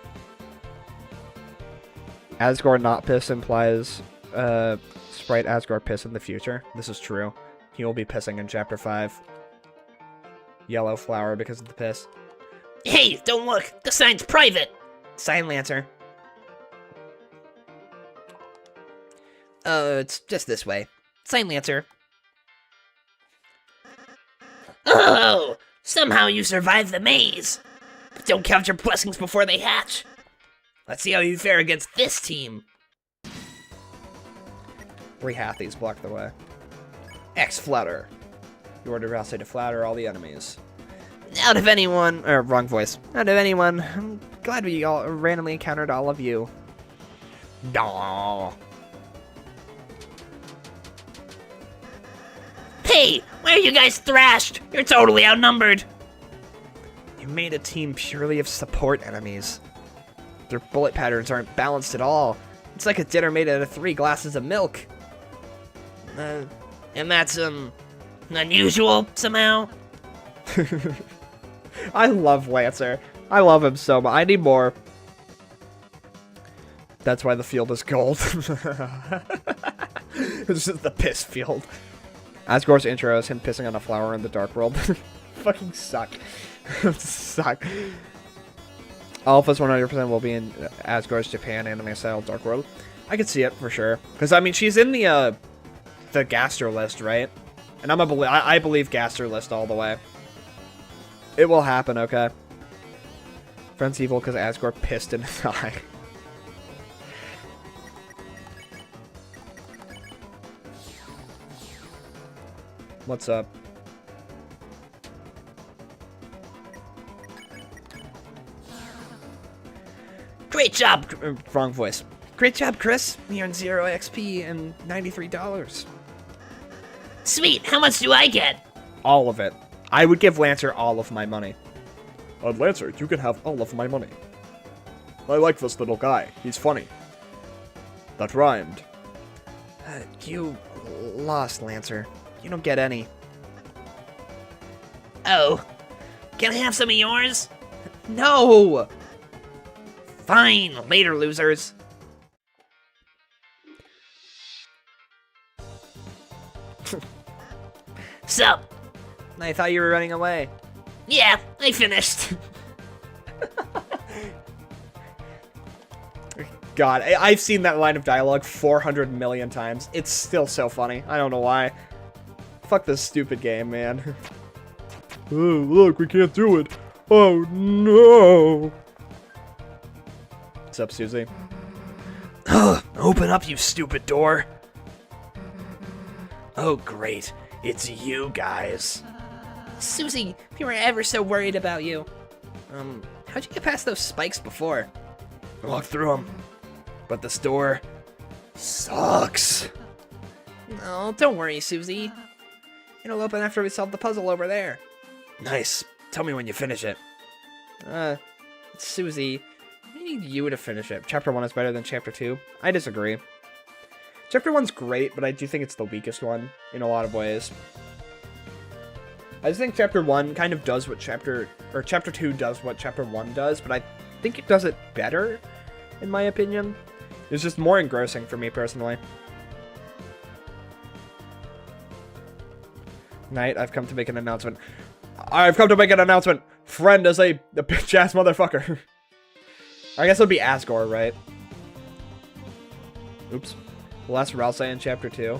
Asgore not piss implies, Sprite Asgore piss in the future. This is true. He will be pissing in Chapter 5. Yellow flower because of the piss. Hey, don't look! The sign's private! Sign Lancer. It's just this way. Sign Lancer. Oh! Somehow you survived the maze! But don't count your blessings before they hatch! Let's see how you fare against this team! 3 Hathies block the way. X Flutter. You order Ralsei to flatter all the enemies. Out of anyone, Or, wrong voice. Out of anyone, I'm glad we all randomly encountered all of you. Daw. Hey! Why are you guys thrashed? You're totally outnumbered! You made a team purely of support enemies. Their bullet patterns aren't balanced at all. It's like a dinner made out of 3 glasses of milk. And that's, unusual, somehow? I love Lancer. I love him so much. I need more. That's why the field is gold. This is the piss field. Asgore's intro is him pissing on a flower in the Dark World. Fucking suck. Suck. All of us 100% will be in Asgore's Japan anime style Dark World. I could see it for sure. Because, I mean, she's in the Gaster list, right? And I believe Gaster list all the way. It will happen, okay? Friend's evil because Asgore pissed in his eye. What's up? Great job! Wrong voice. Great job, Chris. We earned 0 XP and $93. Sweet, how much do I get? All of it. I would give Lancer all of my money. Lancer, you can have all of my money. I like this little guy. He's funny. That rhymed. You lost, Lancer. You don't get any. Oh. Can I have some of yours? No! Fine, later, losers. Sup? I thought you were running away. Yeah, I finished. God, I've seen that line of dialogue 400 million times. It's still so funny. I don't know why. Fuck this stupid game, man. Oh, look, we can't do it. Oh, no. What's up, Susie? Open up, you stupid door. Oh, great. It's you guys. Susie, we were ever so worried about you. How'd you get past those spikes before? I walked through them. But this door sucks. Oh, don't worry, Susie. It'll open after we solve the puzzle over there. Nice. Tell me when you finish it. Susie, we need you to finish it. Chapter 1 is better than Chapter 2. I disagree. Chapter 1's great, but I do think it's the weakest one in a lot of ways. I just think Chapter 1 kind of does what Chapter 2 does what Chapter 1 does, but I think it does it better, in my opinion. It's just more engrossing for me, personally. Knight, I've come to make an announcement. I've come to make an announcement! Friend is a bitch-ass motherfucker. I guess it would be Asgore, right? Oops. Last Ralsei in Chapter 2.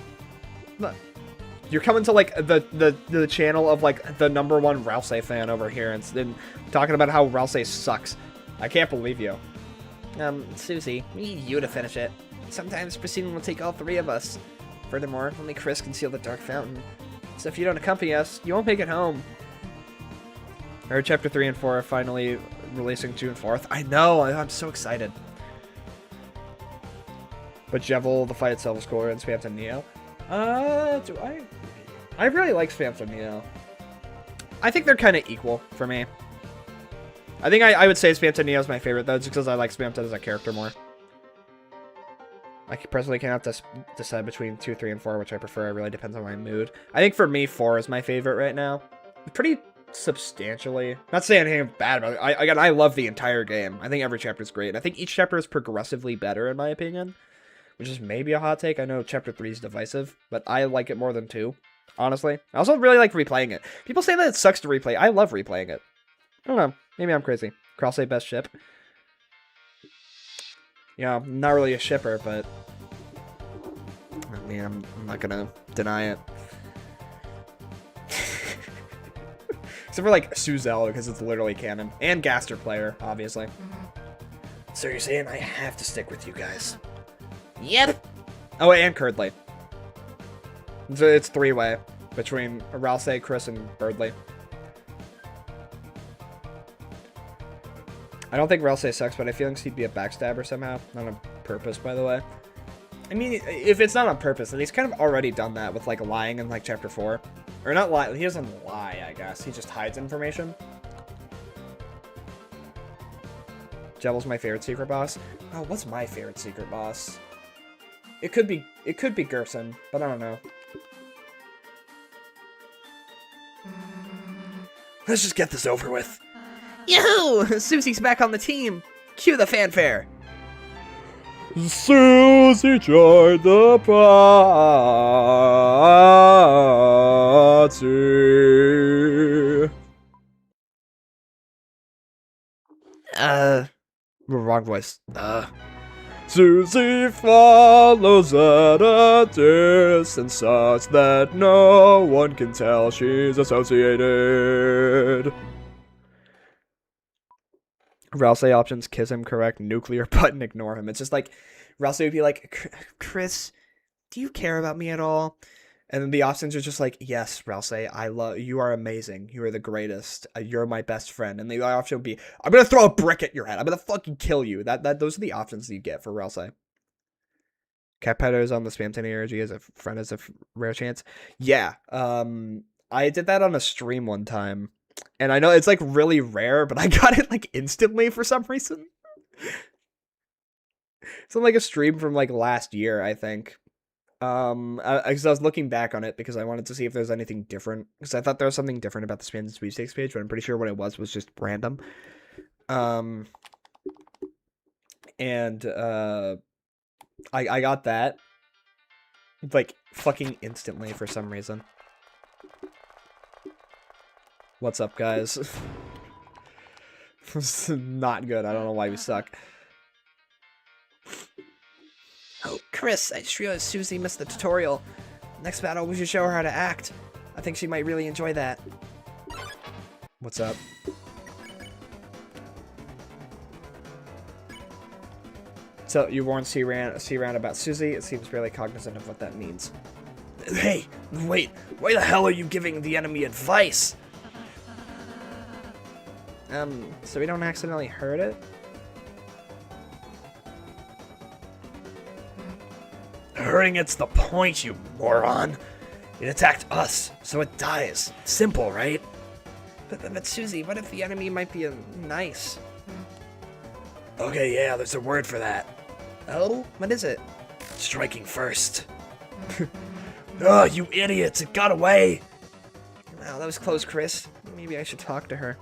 You're coming to like the channel of like the #1 Rousey fan over here and then talking about how Rousey sucks. I can't believe you. Susie, we need you to finish it. Sometimes proceeding will take all 3 of us. Furthermore, only Chris can seal the Dark Fountain. So if you don't accompany us, you won't make it home. I heard Chapter 3 and 4 are finally releasing June 4th. I know, I'm so excited. But Jevil, the fight itself is cooler than Spamton Neo. Do I really like Spamton Neo. I think they're kind of equal for me. I think I would say Spamton Neo is my favorite, though, just because I like Spamton as a character more. I personally can't have to decide between 2, 3, and 4, which I prefer. It really depends on my mood. I think for me, 4 is my favorite right now. Pretty substantially. Not saying anything bad about it. Again, I love the entire game. I think every chapter is great. I think each chapter is progressively better, in my opinion. Which is maybe a hot take. I know Chapter 3 is divisive, but I like it more than 2, honestly. I also really like replaying it. People say that it sucks to replay. I love replaying it. I don't know. Maybe I'm crazy. Cross-A best ship. Yeah, I'm not really a shipper, but I mean, I'm not gonna deny it. Except for, like, Suzel, because it's literally canon. And Gaster Player, obviously. So you're saying I have to stick with you guys? Yep. Oh, and Curdley. So it's 3-way between Rousey, Chris, and Birdley. I don't think Rousey sucks, but I feel like he'd be a backstabber somehow. Not on purpose, by the way. I mean, if it's not on purpose, then he's kind of already done that with, like, lying in, like, Chapter 4. Or not lie, he doesn't lie, I guess. He just hides information. Jevil's my favorite secret boss. Oh, what's my favorite secret boss? It could be Gerson, but I don't know. Let's just get this over with. Yahoo! Susie's back on the team. Cue the fanfare. Susie joined the party. Wrong voice. Susie follows at a distance such that no one can tell she's associated. Rousey options: kiss him, correct, nuclear button, ignore him. It's just like, Rousey would be like, Chris, do you care about me at all? And then the options are just like, yes, Rousey, I love you, are amazing, you are the greatest, you're my best friend. And the other option would be, I'm gonna throw a brick at your head, I'm gonna fucking kill you. Those are the options you get for Rousey. Cat Petter's on the Spamton energy as a friend as a rare chance. Yeah, I did that on a stream one time. And I know it's, like, really rare, but I got it, like, instantly for some reason. It's on, like, a stream from, like, last year, I think. Because I was looking back on it because I wanted to see if there's anything different. Because I thought there was something different about the Spamton Sweepstakes page, but I'm pretty sure what it was just random. I got that, like, fucking instantly for some reason. What's up, guys? This is not good. I don't know why we suck. Oh, Chris, I just realized Susie missed the tutorial. Next battle, we should show her how to act. I think she might really enjoy that. What's up? So, you warned C-Round about Susie. It seems really cognizant of what that means. Hey, wait, why the hell are you giving the enemy advice? So we don't accidentally hurt it? Hurting it's the point, you moron. It attacked us, so it dies. Simple, right? But Susie, what if the enemy might be nice? Okay, yeah, there's a word for that. Oh? What is it? Striking first. Oh, you idiots, it got away. Wow, that was close, Chris. Maybe I should talk to her.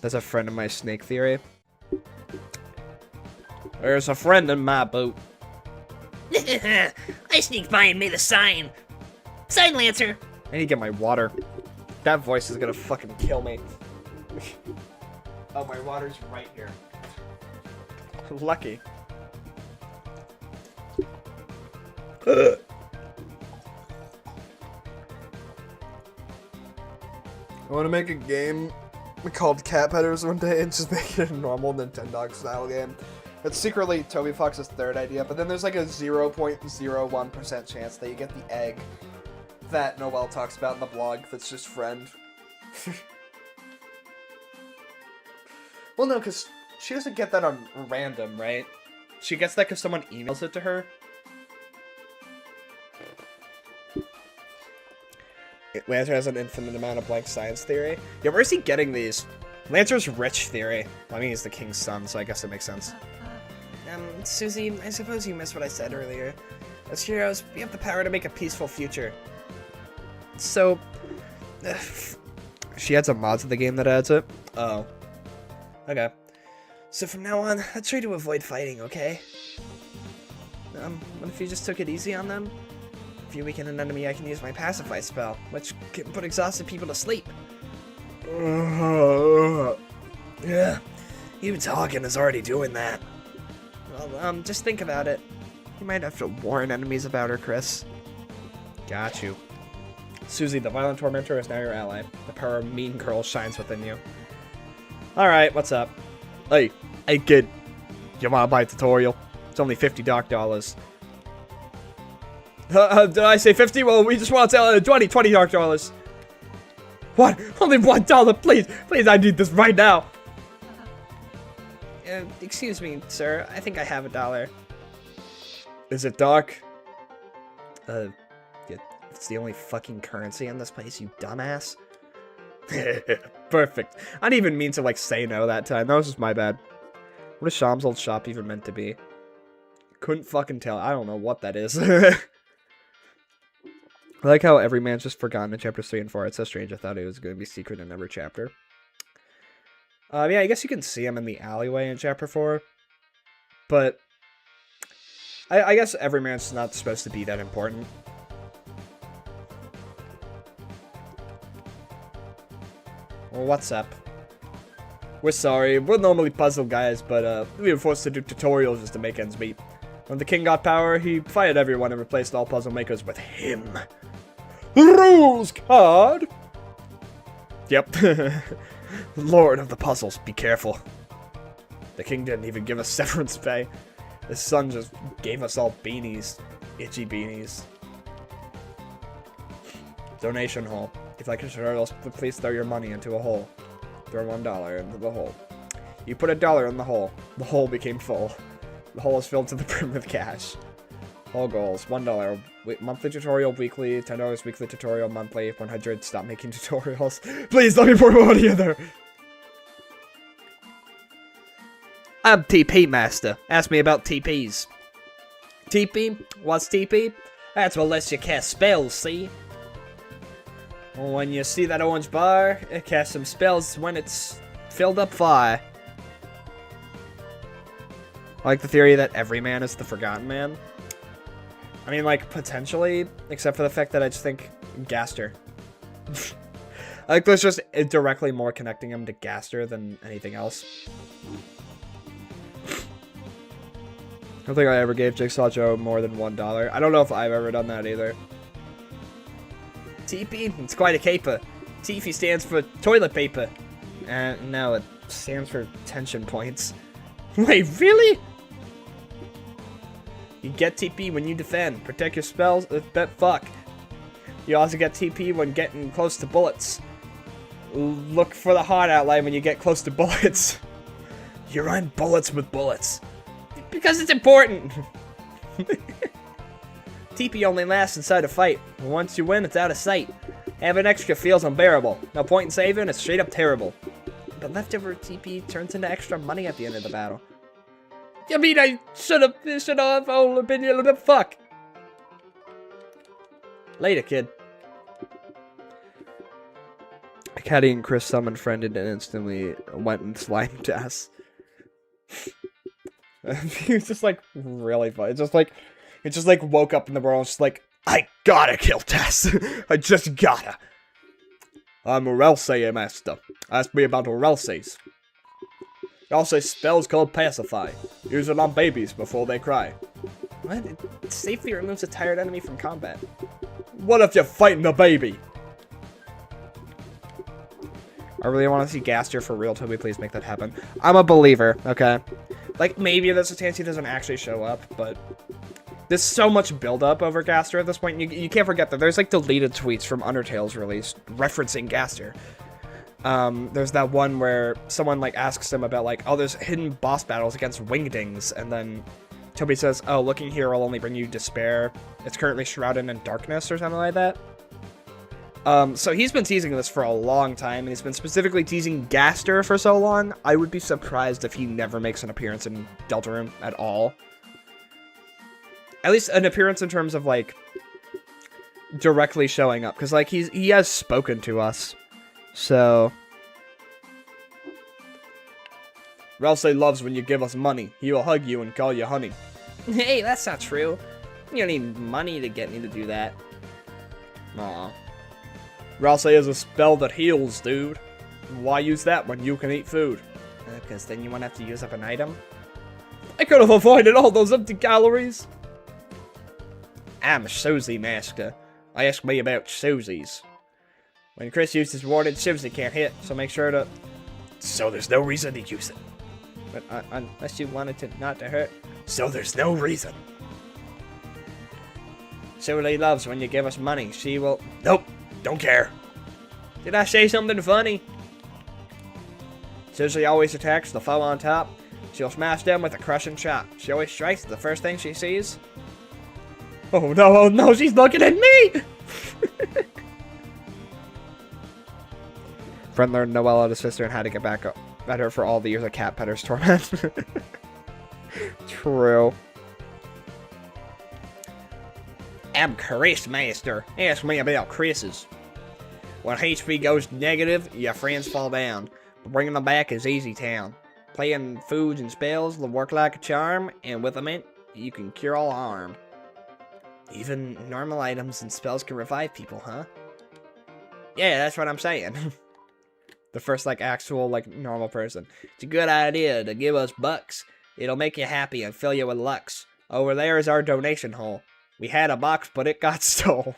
That's a friend of my snake theory. There's a friend in my boat. I sneaked by and made a sign. Sign Lancer. I need to get my water. That voice is gonna fucking kill me. Oh, my water's right here. Lucky. I want to make a game called Cat Petters one day and just make it a normal Nintendo style game. It's secretly Toby Fox's third idea, but then there's like a 0.01% chance that you get the egg that Noelle talks about in the blog that's just friend. Well, no, because she doesn't get that on random, right? She gets that because someone emails it to her. Lancer has an infinite amount of blank science theory. Yeah, where's he getting these? Lancer's rich theory. I mean, he's the king's son, so I guess it makes sense. Susie, I suppose you missed what I said earlier. As heroes, we have the power to make a peaceful future. So, She adds a mod to the game that adds it? oh. Okay. So from now on, let's try to avoid fighting, okay? What if you just took it easy on them? If you weaken an enemy, I can use my pacify spell, which can put exhausted people to sleep. Yeah, even talking is already doing that. Well, just think about it. You might have to warn enemies about her, Chris. Got you. Susie, the violent tormentor, is now your ally. The power of mean girl shines within you. Alright, what's up? Hey, kid. You wanna buy a tutorial? It's only $50 Did I say 50? Well, we just want to sell $20 What? Only $1, please! Please, I need this right now! Excuse me, sir. I think I have $1. Is it dark? Yeah, it's the only fucking currency in this place, you dumbass. Perfect. I didn't even mean to, like, say no that time. That was just my bad. What is Sham's old shop even meant to be? Couldn't fucking tell. I don't know what that is. I like how every man's just forgotten in chapters 3 and 4. It's so strange. I thought it was going to be secret in every chapter. Yeah, I guess you can see him in the alleyway in chapter 4. But I guess every man's not supposed to be that important. Well, what's up? We're sorry. We're normally puzzle guys, but we were forced to do tutorials just to make ends meet. When the king got power, he fired everyone and replaced all puzzle makers with him. Rules card! Yep. Lord of the puzzles, be careful. The king didn't even give us severance pay. His son just gave us all beanies. Itchy beanies. Donation hole. If like tutorials, please throw your money into a hole. Throw $1 into the hole. You put $1 in the hole. The hole became full. The hole is filled to the brim with cash. All goals: $1 monthly tutorial, weekly, $10 weekly tutorial, monthly, 100 stop making tutorials. Please let me pour money in there. I'm TP Master. Ask me about TPs. TP? What's TP? That's what lets you cast spells, see? When you see that orange bar, it casts some spells when it's filled up fire. I like the theory that every man is the Forgotten Man. I mean, like, potentially, except for the fact that I just think Gaster. Like, there's just directly more connecting him to Gaster than anything else. I don't think I ever gave Jigsaw Joe more than $1. I don't know if I've ever done that either. TP? It's quite a caper. TP stands for toilet paper. No, it stands for tension points. Wait, really? You get TP when you defend. Protect your spells. Fuck. You also get TP when getting close to bullets. Look for the hard outline when you get close to bullets. You rhyme bullets with bullets. Because it's important. TP only lasts inside a fight. Once you win, it's out of sight. Having extra feels unbearable. No point in saving, it's straight up terrible. But leftover TP turns into extra money at the end of the battle. I mean, I should have only been a little bit fuck. Later, kid. Caddy and Chris summoned friend and instantly went and slimed Tess. He was just like really funny. It just like woke up in the world and just like, I gotta kill Tess. I just gotta. I'm Urelsei, master. Ask me about Urelseis. Also, spells called Pacify. Use it on babies before they cry. What? It safely removes a tired enemy from combat. What if you're fighting a baby? I really want to see Gaster for real. Toby, please make that happen. I'm a believer, okay? Like, maybe there's a chance he doesn't actually show up, but there's so much build-up over Gaster at this point. You can't forget that there's, like, deleted tweets from Undertale's release referencing Gaster. There's that one where someone, like, asks him about, like, oh, there's hidden boss battles against Wingdings, and then Toby says, oh, looking here will only bring you despair. It's currently shrouded in darkness, or something like that. So he's been teasing this for a long time, and he's been specifically teasing Gaster for so long. I would be surprised if he never makes an appearance in Deltarune at all. At least an appearance in terms of, like, directly showing up. Because, like, he has spoken to us. So... Ralsei loves when you give us money. He will hug you and call you honey. Hey, that's not true. You don't need money to get me to do that. Aw. Ralsei is a spell that heals, dude. Why use that when you can eat food? Because then you won't have to use up an item. I could have avoided all those empty calories. I'm a Susie master. I ask me about Susies. When Chris uses warded, Susie can't hit, so make sure to... So there's no reason to use it. But unless you wanted to not to hurt. So there's no reason. Susie loves when you give us money. She will... Nope, don't care. Did I say something funny? Susie always attacks the foe on top. She'll smash them with a crushing shot. She always strikes the first thing she sees. Oh no, she's looking at me! Friend learned Noelle, his sister, and how to get back at her for all the years of Cat Petter's torment. True. I'm Chris Master. Ask me about Chris's. When HP goes negative, your friends fall down. But bringing them back is easy town. Playing foods and spells will work like a charm, and with a mint, you can cure all harm. Even normal items and spells can revive people, huh? Yeah, that's what I'm saying. The first, like, actual, like, normal person. It's a good idea to give us bucks. It'll make you happy and fill you with lux. Over there is our donation hole. We had a box, but it got stole.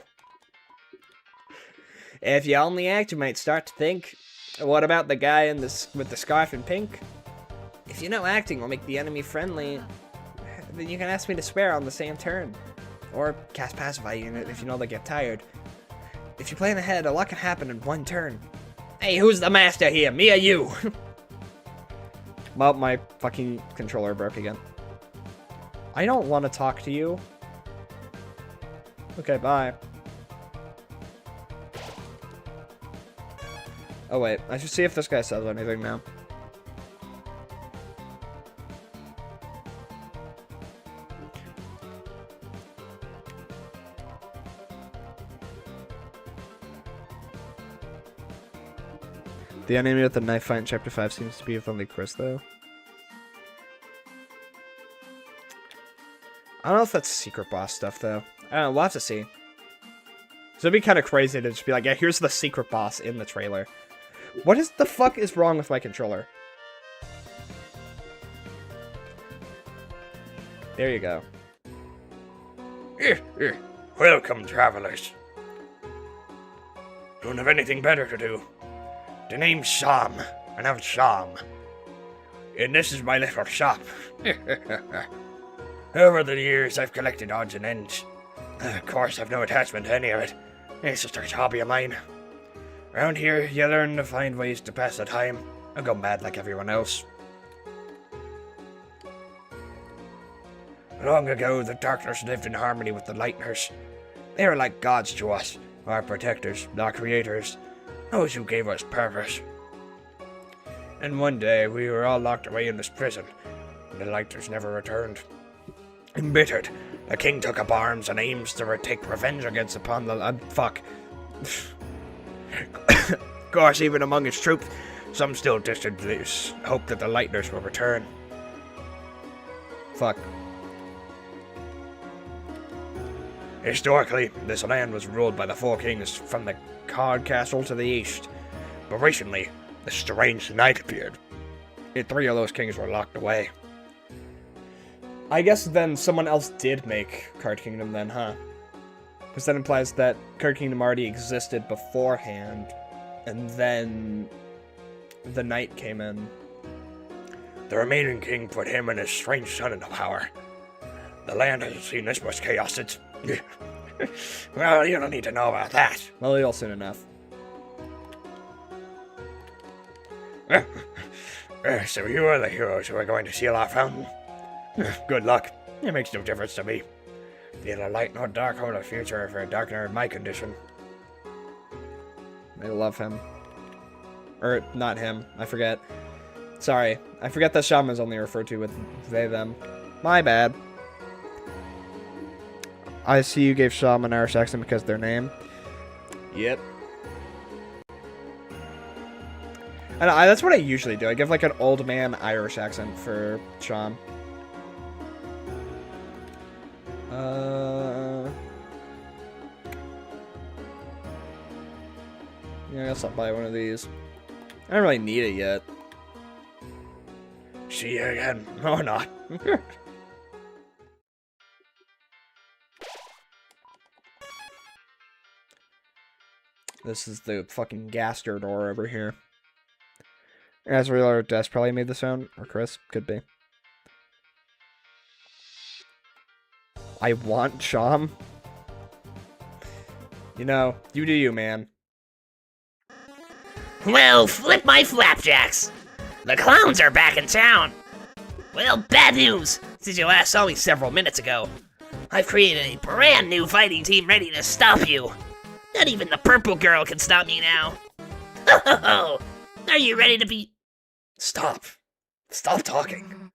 If you only act, you might start to think, what about the guy in with the scarf in pink? If you know acting will make the enemy friendly, then you can ask me to swear on the same turn. Or cast Pacify Unit if you know they get tired. If you plan ahead, a lot can happen in one turn. Hey, who's the master here, me or you? Well, my fucking controller broke again. I don't want to talk to you. Okay, bye. Oh wait, I should see if this guy says anything now. The enemy with the knife fight in Chapter 5 seems to be with only Chris, though. I don't know if that's secret boss stuff, though. I don't know, we'll have to see. So it'd be kind of crazy to just be like, yeah, here's the secret boss in the trailer. What is the fuck is wrong with my controller? There you go. Welcome, travelers. Don't have anything better to do. The name's Sam, and I'm Sam. And this is my little shop. Over the years, I've collected odds and ends. Of course, I've no attachment to any of it. It's just a hobby of mine. Around here, you learn to find ways to pass the time and go mad like everyone else. Long ago, the Darkness lived in harmony with the Lightners. They were like gods to us, our protectors, our creators, those who gave us purpose. And one day, we were all locked away in this prison, and the Lightners never returned. Embittered, the king took up arms and aims to take revenge against upon the... fuck. Of course, even among his troops, some still distantly hope that the Lightners will return. Fuck. Historically, this land was ruled by the four kings from the Card Castle to the east. But recently, the strange knight appeared. And 3 of those kings were locked away. I guess then someone else did make Card Kingdom then, huh? Because that implies that Card Kingdom already existed beforehand, and then the night came in. The remaining king put him and his strange son into power. The land hasn't seen this much chaos since... Well, you don't need to know about that. Well, you'll soon enough. So you are the heroes who are going to seal our fountain? Good luck. It makes no difference to me. Neither light nor dark hold a future for a darkener in my condition. I love him. Or, not him. I forget. Sorry. I forget that shaman is only referred to with they, them. My bad. I see you gave shaman an Irish accent because of their name. Yep. And that's what I usually do. I give, like, an old man Irish accent for Sean. Yeah, I guess I'll buy one of these. I don't really need it yet. See you again, or not. This is the fucking gaster door over here. Azrael or Des probably made the sound, or Chris, could be. I want Sham. You know, you do you, man. Well, flip my flapjacks. The clowns are back in town. Well, bad news. Since you last saw me several minutes ago, I've created a brand new fighting team ready to stop you. Not even the purple girl can stop me now. Are you ready to be... Stop. Stop talking.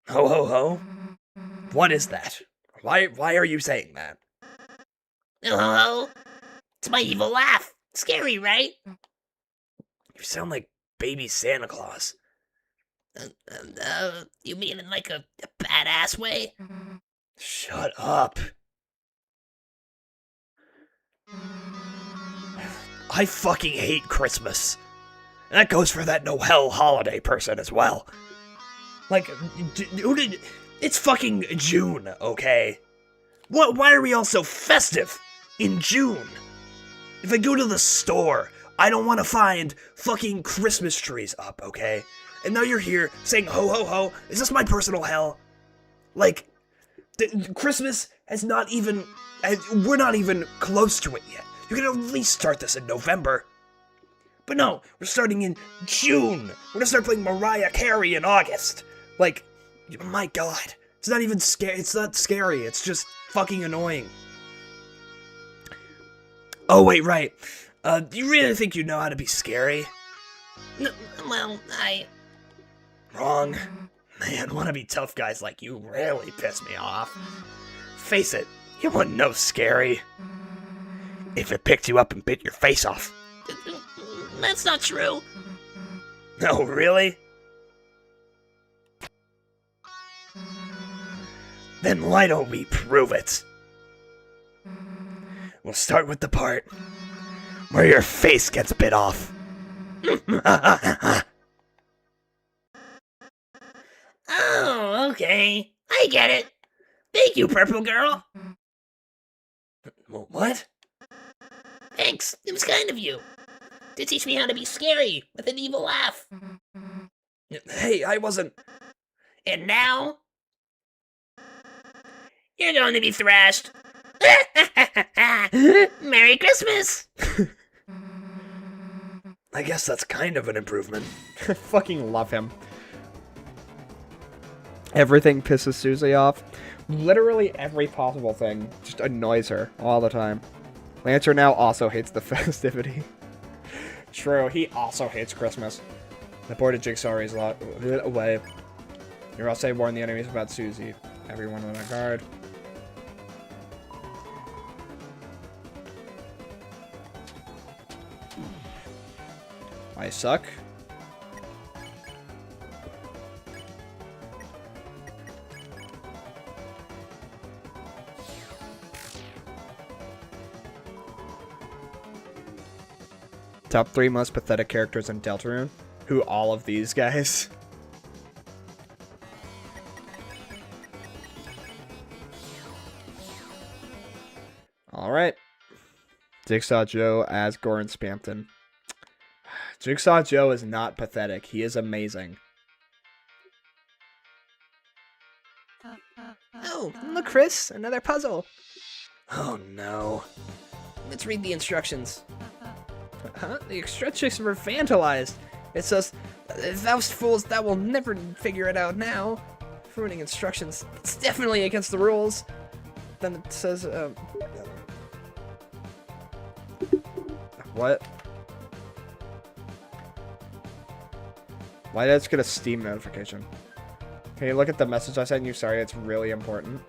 Ho ho ho. What is that? Why are you saying that? Oh, it's my evil laugh. Scary, right? You sound like baby Santa Claus. You mean in like a badass way? Shut up. I fucking hate Christmas. And that goes for that Noel holiday person as well. Like, who did... It's fucking June, okay? Why are we all so festive in June? If I go to the store, I don't want to find fucking Christmas trees up, okay? And now you're here saying ho ho ho. Is this my personal hell? Like, Christmas has not even... We're not even close to it yet. You can at least start this in November. But no, we're starting in June. We're gonna start playing Mariah Carey in August. Like, my god. It's not even scary. It's not scary. It's just fucking annoying. Oh, wait, right. Do you really think you know how to be scary? Well, Wrong. Man, wannabe tough guys like you really piss me off. Face it, you wouldn't know scary. If it picked you up and bit your face off. that's not true. No, really? Then why don't we prove it? We'll start with the part where your face gets bit off. Oh, okay. I get it. Thank you, Purple Girl. What? Thanks. It was kind of you. To teach me how to be scary with an evil laugh. Hey, I wasn't... And now... you're going to be thrashed. Merry Christmas! I guess that's kind of an improvement. I fucking love him. Everything pisses Susie off. Literally every possible thing just annoys her all the time. Lancer now also hates the festivity. True, he also hates Christmas. The boarded jigsaw is away. You're also warn the enemies about Susie. Everyone on their guard. I suck. Top 3 most pathetic characters in Deltarune. Who all of these guys? Alright. Jigsaw Joe as Goran Spampton. Jigsaw Joe is not pathetic. He is amazing. Oh, look, Chris, another puzzle. Oh no. Let's read the instructions. Huh? The instructions were vandalized. It says, those fools that will never figure it out now. Ruining instructions. It's definitely against the rules. Then it says, What? Why did I just get a Steam notification? Can you look at the message I sent you? Sorry, it's really important.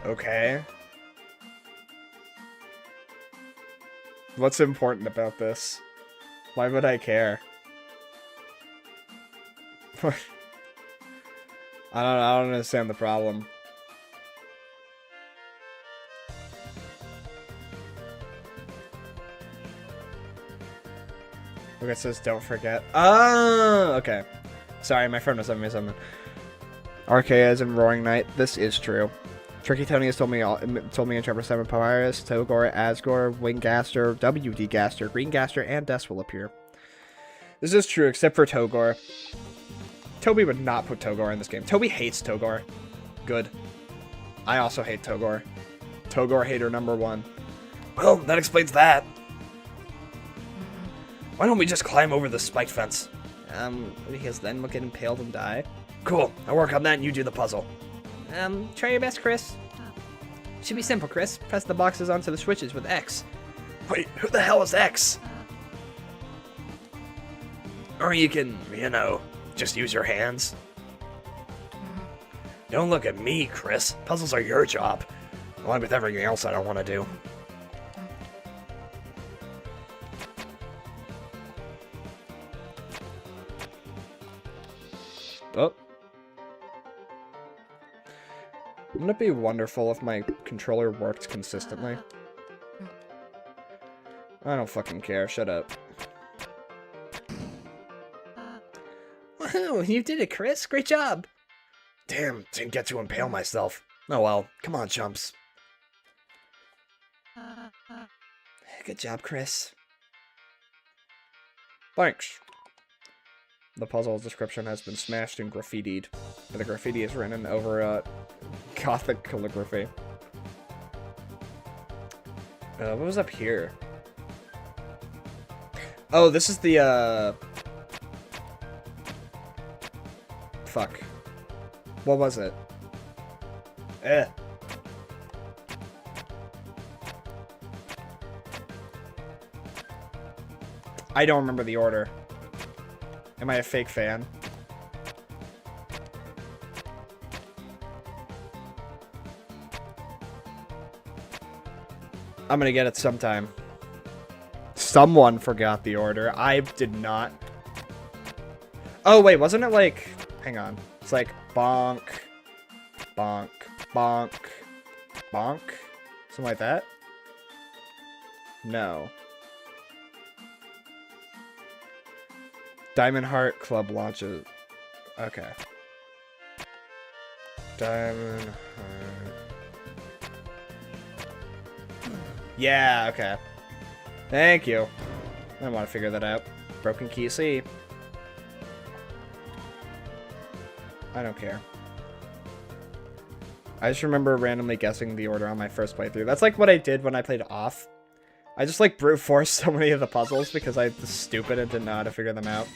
Okay. What's important about this? Why would I care? I don't understand the problem. Okay, it says don't forget. Oh, okay. Sorry, my friend was sending me something. RK as in Roaring Knight. This is true. Tricky Tony has told me in Chapter 7, Polaris, Togor, Asgore, Winggaster, WD Gaster, Green Gaster, and Des will appear. This is true, except for Togor. Toby would not put Togor in this game. Toby hates Togor. Good. I also hate Togor. Togor hater number 1. well, that explains that. Why don't we just climb over the spiked fence? Because then we'll get impaled and die. Cool, I'll work on that and you do the puzzle. Try your best, Chris. Should be simple, Chris. Press the boxes onto the switches with X. Wait, who the hell is X? Or you can, just use your hands. Don't look at me, Chris. Puzzles are your job. Along with everything else I don't want to do. Oh. Wouldn't it be wonderful if my controller worked consistently? I don't fucking care. Shut up. Wow, you did it, Chris. Great job. Damn, didn't get to impale myself. Oh well, come on, chumps. Good job, Chris. Thanks. The puzzle's description has been smashed and graffitied. The graffiti is written over Gothic calligraphy. What was up here? Oh, this is the, Fuck. What was it? I don't remember the order. Am I a fake fan? I'm gonna get it sometime. Someone forgot the order. I did not. Oh, wait, wasn't it like... Hang on. It's like bonk, bonk, bonk, bonk? Something like that? No. Diamond Heart Club launches. Okay. Diamond Heart. Yeah, okay. Thank you. I want to figure that out. Broken key C. I don't care. I just remember randomly guessing the order on my first playthrough. That's like what I did when I played off. I just like brute forced so many of the puzzles because I was stupid and didn't know how to figure them out.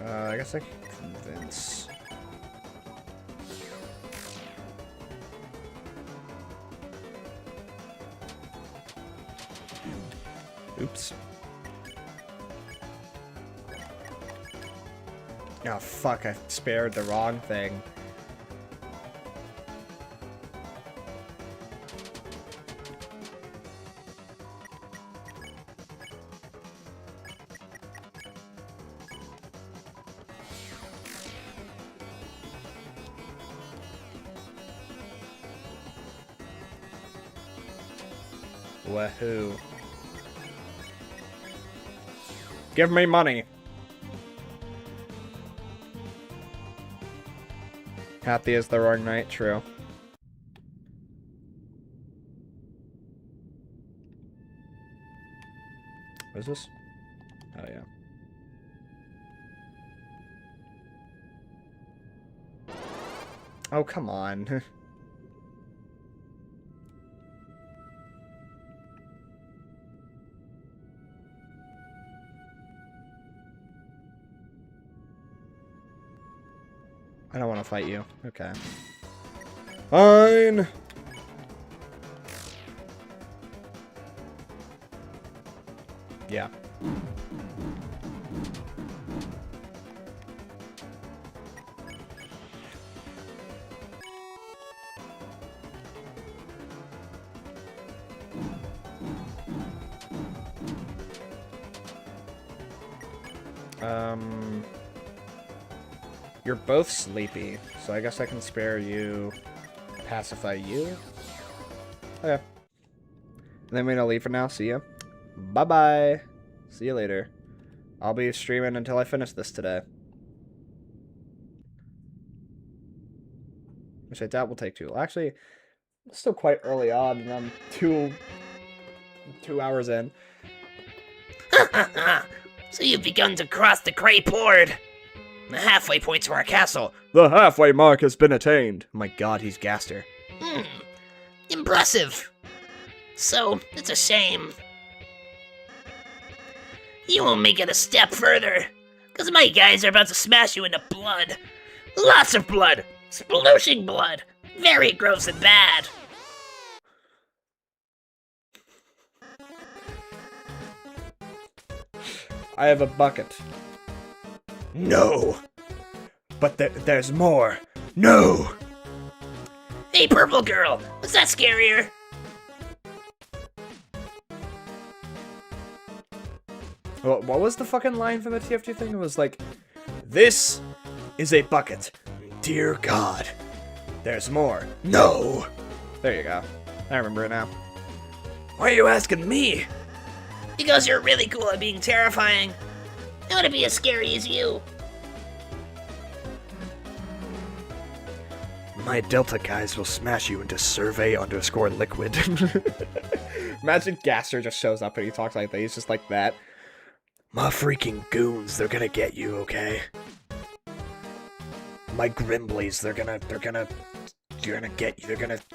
I guess I can convince. Oops. Oh, fuck, I spared the wrong thing. Wahoo. Give me money. Happy is the wrong night, true. What is this? Oh, yeah. Oh, come on. I don't want to fight you. Okay. Fine. Yeah. You're both sleepy, so I guess I can spare you, pacify you. Okay. And then we're gonna leave for now. See ya. Bye-bye. See you later. I'll be streaming until I finish this today. Which I doubt will take too long. Actually, it's still quite early on, and I'm two hours in. So you've begun to cross the gray board. The halfway point to our castle. The halfway mark has been attained. Oh my god, he's Gaster. Impressive. So, it's a shame you won't make it a step further, because my guys are about to smash you into blood. Lots of blood. Splooshing blood. Very gross and bad. I have a bucket. No. But there's more. No. Hey, purple girl, was that scarier? What was the fucking line from the TFT thing? It was like, this is a bucket. Dear God. There's more. No. There you go. I remember it now. Why are you asking me? Because you're really cool at being terrifying. I want to be as scary as you. My Delta guys will smash you into survey_liquid. Imagine Gaster just shows up and he talks like that. He's just like that. My freaking goons, they're gonna get you, okay? My Grimblies, they're gonna get you.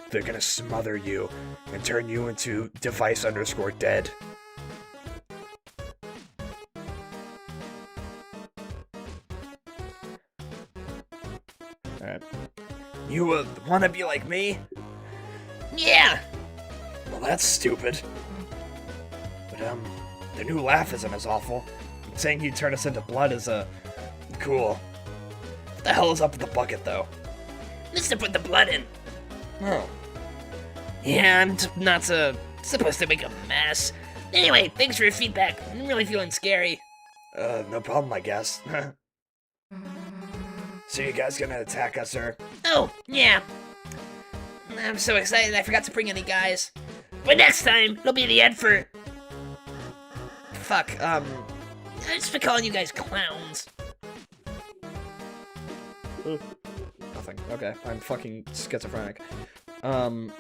They're gonna smother you and turn you into device_dead. Alright. You wanna be like me? Yeah. Well, that's stupid. But, the new laugh isn't as awful. Saying he'd turn us into blood is, cool. What the hell is up with the bucket, though? Just to put the blood in. Oh. Yeah, I'm not supposed to make a mess. Anyway, thanks for your feedback. I'm really feeling scary. No problem, I guess. So you guys gonna attack us, or? Oh, yeah. I'm so excited I forgot to bring any guys. But next time, it'll be the end for... Fuck, I just been calling you guys clowns. Nothing. Okay, I'm fucking schizophrenic. Does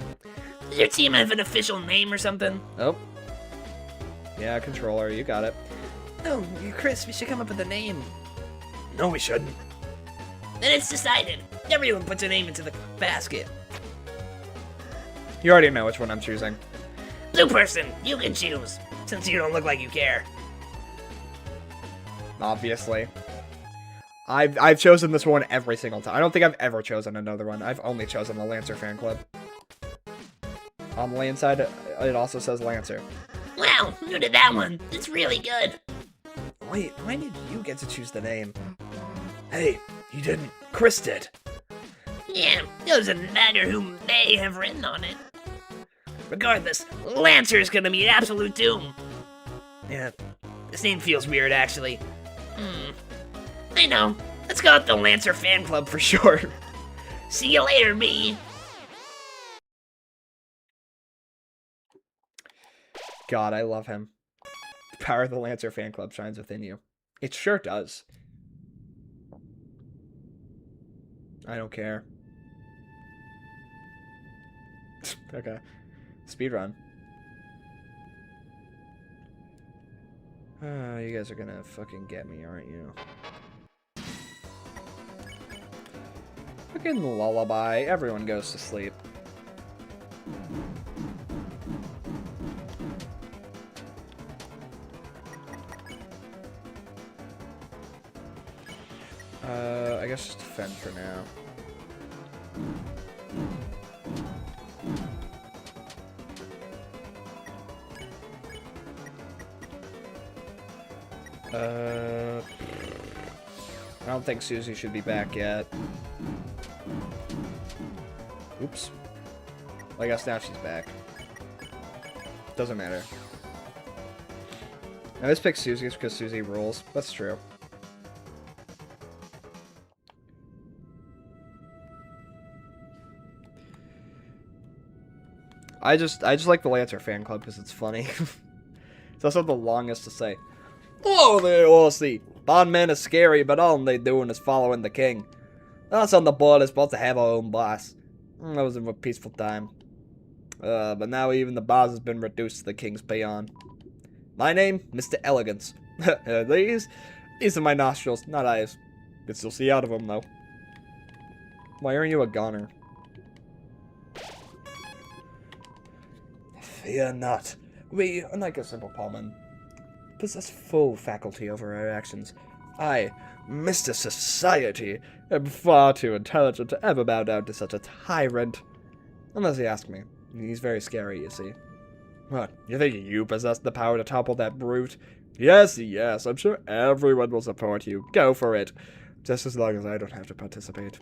your team have an official name or something? Oh. Yeah, controller, you got it. Oh, Chris, we should come up with a name. No, we shouldn't. Then it's decided. Everyone puts a name into the basket. You already know which one I'm choosing. Blue person, you can choose, since you don't look like you care. Obviously. I've chosen this one every single time. I don't think I've ever chosen another one. I've only chosen the Lancer fan club. On the lane side, it also says Lancer. Wow, new to that one. It's really good. Wait, why did you get to choose the name? Hey, you didn't. Chris did. Yeah, it doesn't matter who may have written on it. Regardless, Lancer's gonna be absolute doom. Yeah, this name feels weird, actually. I know. Let's go with the Lancer fan club for sure. See you later, me. God, I love him. The power of the Lancer fan club shines within you. It sure does. I don't care. Okay. Speedrun. You guys are gonna fucking get me, aren't you? Fucking lullaby. Everyone goes to sleep. I guess just defend for now. I don't think Susie should be back yet. Oops. Well, I guess now she's back. Doesn't matter. I always pick Susie because Susie rules. That's true. I just like the Lancer fan club because it's funny. It's also the longest to say. Hello there, Horsey. Bondmen are scary, but all they doing is following the king. Us on the board is supposed to have our own boss. That was a peaceful time. But now even the boss has been reduced to the king's peon. My name, Mr. Elegance. These are my nostrils, not eyes. Can still see out of them, though. Why aren't you a goner? Fear not. We, unlike a simple Pullman, possess full faculty over our actions. I, Mr. Society, am far too intelligent to ever bow down to such a tyrant. Unless you ask me. He's very scary, you see. What, you think you possess the power to topple that brute? Yes, yes, I'm sure everyone will support you. Go for it. Just as long as I don't have to participate.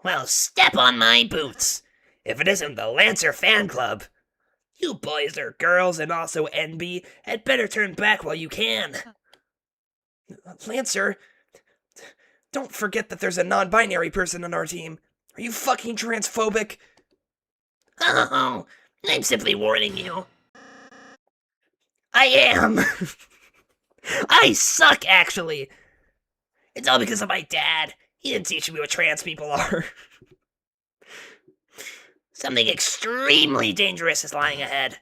Well, step on my boots. If it isn't the Lancer fan club. You boys or girls and also NB had better turn back while you can. Lancer, don't forget that there's a non-binary person on our team. Are you fucking transphobic? Oh, I'm simply warning you. I am. I suck, actually. It's all because of my dad. He didn't teach me what trans people are. Something extremely dangerous is lying ahead.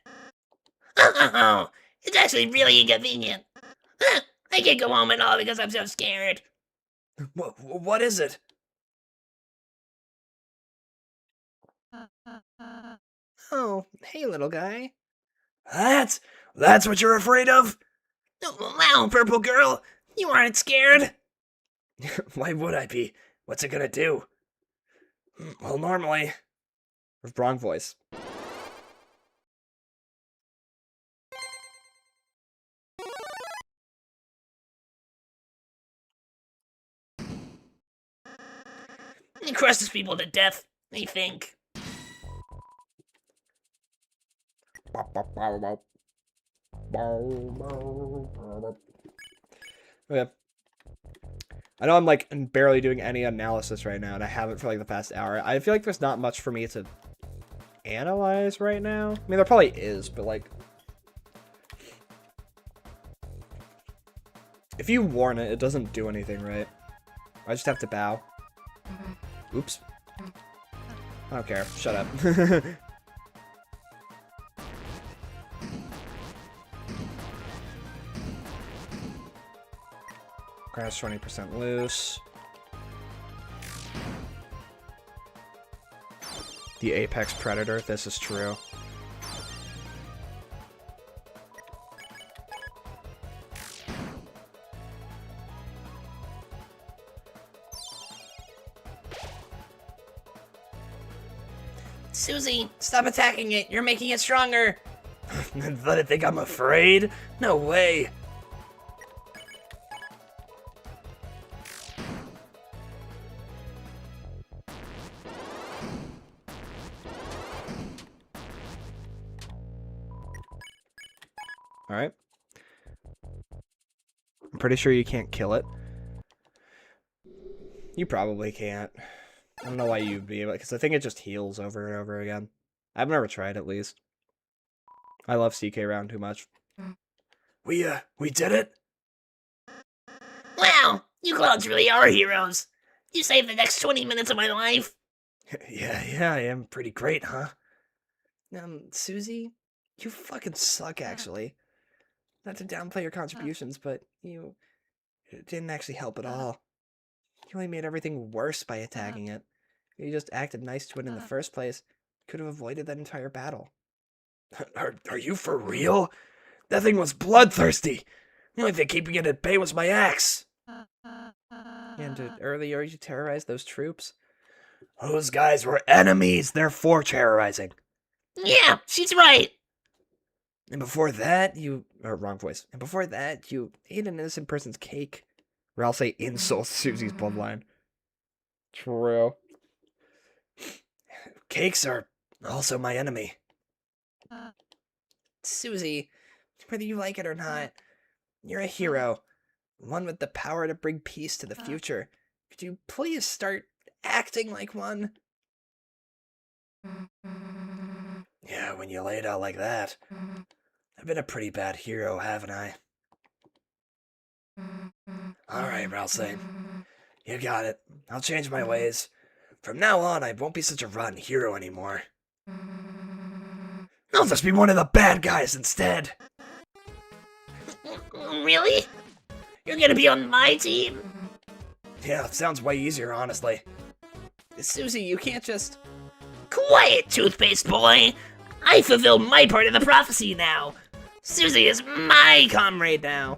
Oh, it's actually really inconvenient. I can't go home at all because I'm so scared. What is it? Oh, hey, little guy. That's what you're afraid of? Wow, purple girl, you aren't scared? Why would I be? What's it gonna do? Well, normally... Wrong voice. It crushes people to death, I think. Okay. I know I'm like barely doing any analysis right now, and I haven't for like the past hour. I feel like there's not much for me to analyze right now. I mean, there probably is, but like, if you warn it, it doesn't do anything, right? I just have to bow. Oops. I don't care. Shut up. Grass 20% loose. The apex predator, this is true. Susie, stop attacking it. You're making it stronger. Let it think I'm afraid? No way. Alright. I'm pretty sure you can't kill it. You probably can't. I don't know why you'd be able, because I think it just heals over and over again. I've never tried, at least. I love CK round too much. We did it? Wow, you clowns really are heroes. You saved the next 20 minutes of my life. Yeah, I am pretty great, huh? Susie, you fucking suck, actually. Not to downplay your contributions, but you didn't actually help at all. You only made everything worse by attacking it. If you just acted nice to it in the first place, you could have avoided that entire battle. Are you for real? That thing was bloodthirsty. The only thing keeping it at bay was my axe. And earlier you terrorized those troops? Those guys were enemies, therefore terrorizing. Yeah, she's right. And before that, you... wrong voice. And before that, you ate an innocent person's cake. Or I'll say insult Susie's bloodline. True. Cakes are also my enemy. Susie, whether you like it or not, you're a hero. One with the power to bring peace to the future. Could you please start acting like one? Yeah, when you lay it out like that. I've been a pretty bad hero, haven't I? Alright, Ralsei. You got it. I'll change my ways. From now on, I won't be such a rotten hero anymore. I'll just be one of the bad guys instead. Really? You're gonna be on my team? Yeah, it sounds way easier, honestly. Susie, you can't just... Quiet, toothpaste boy! I fulfill my part of the prophecy now. Susie is my comrade now.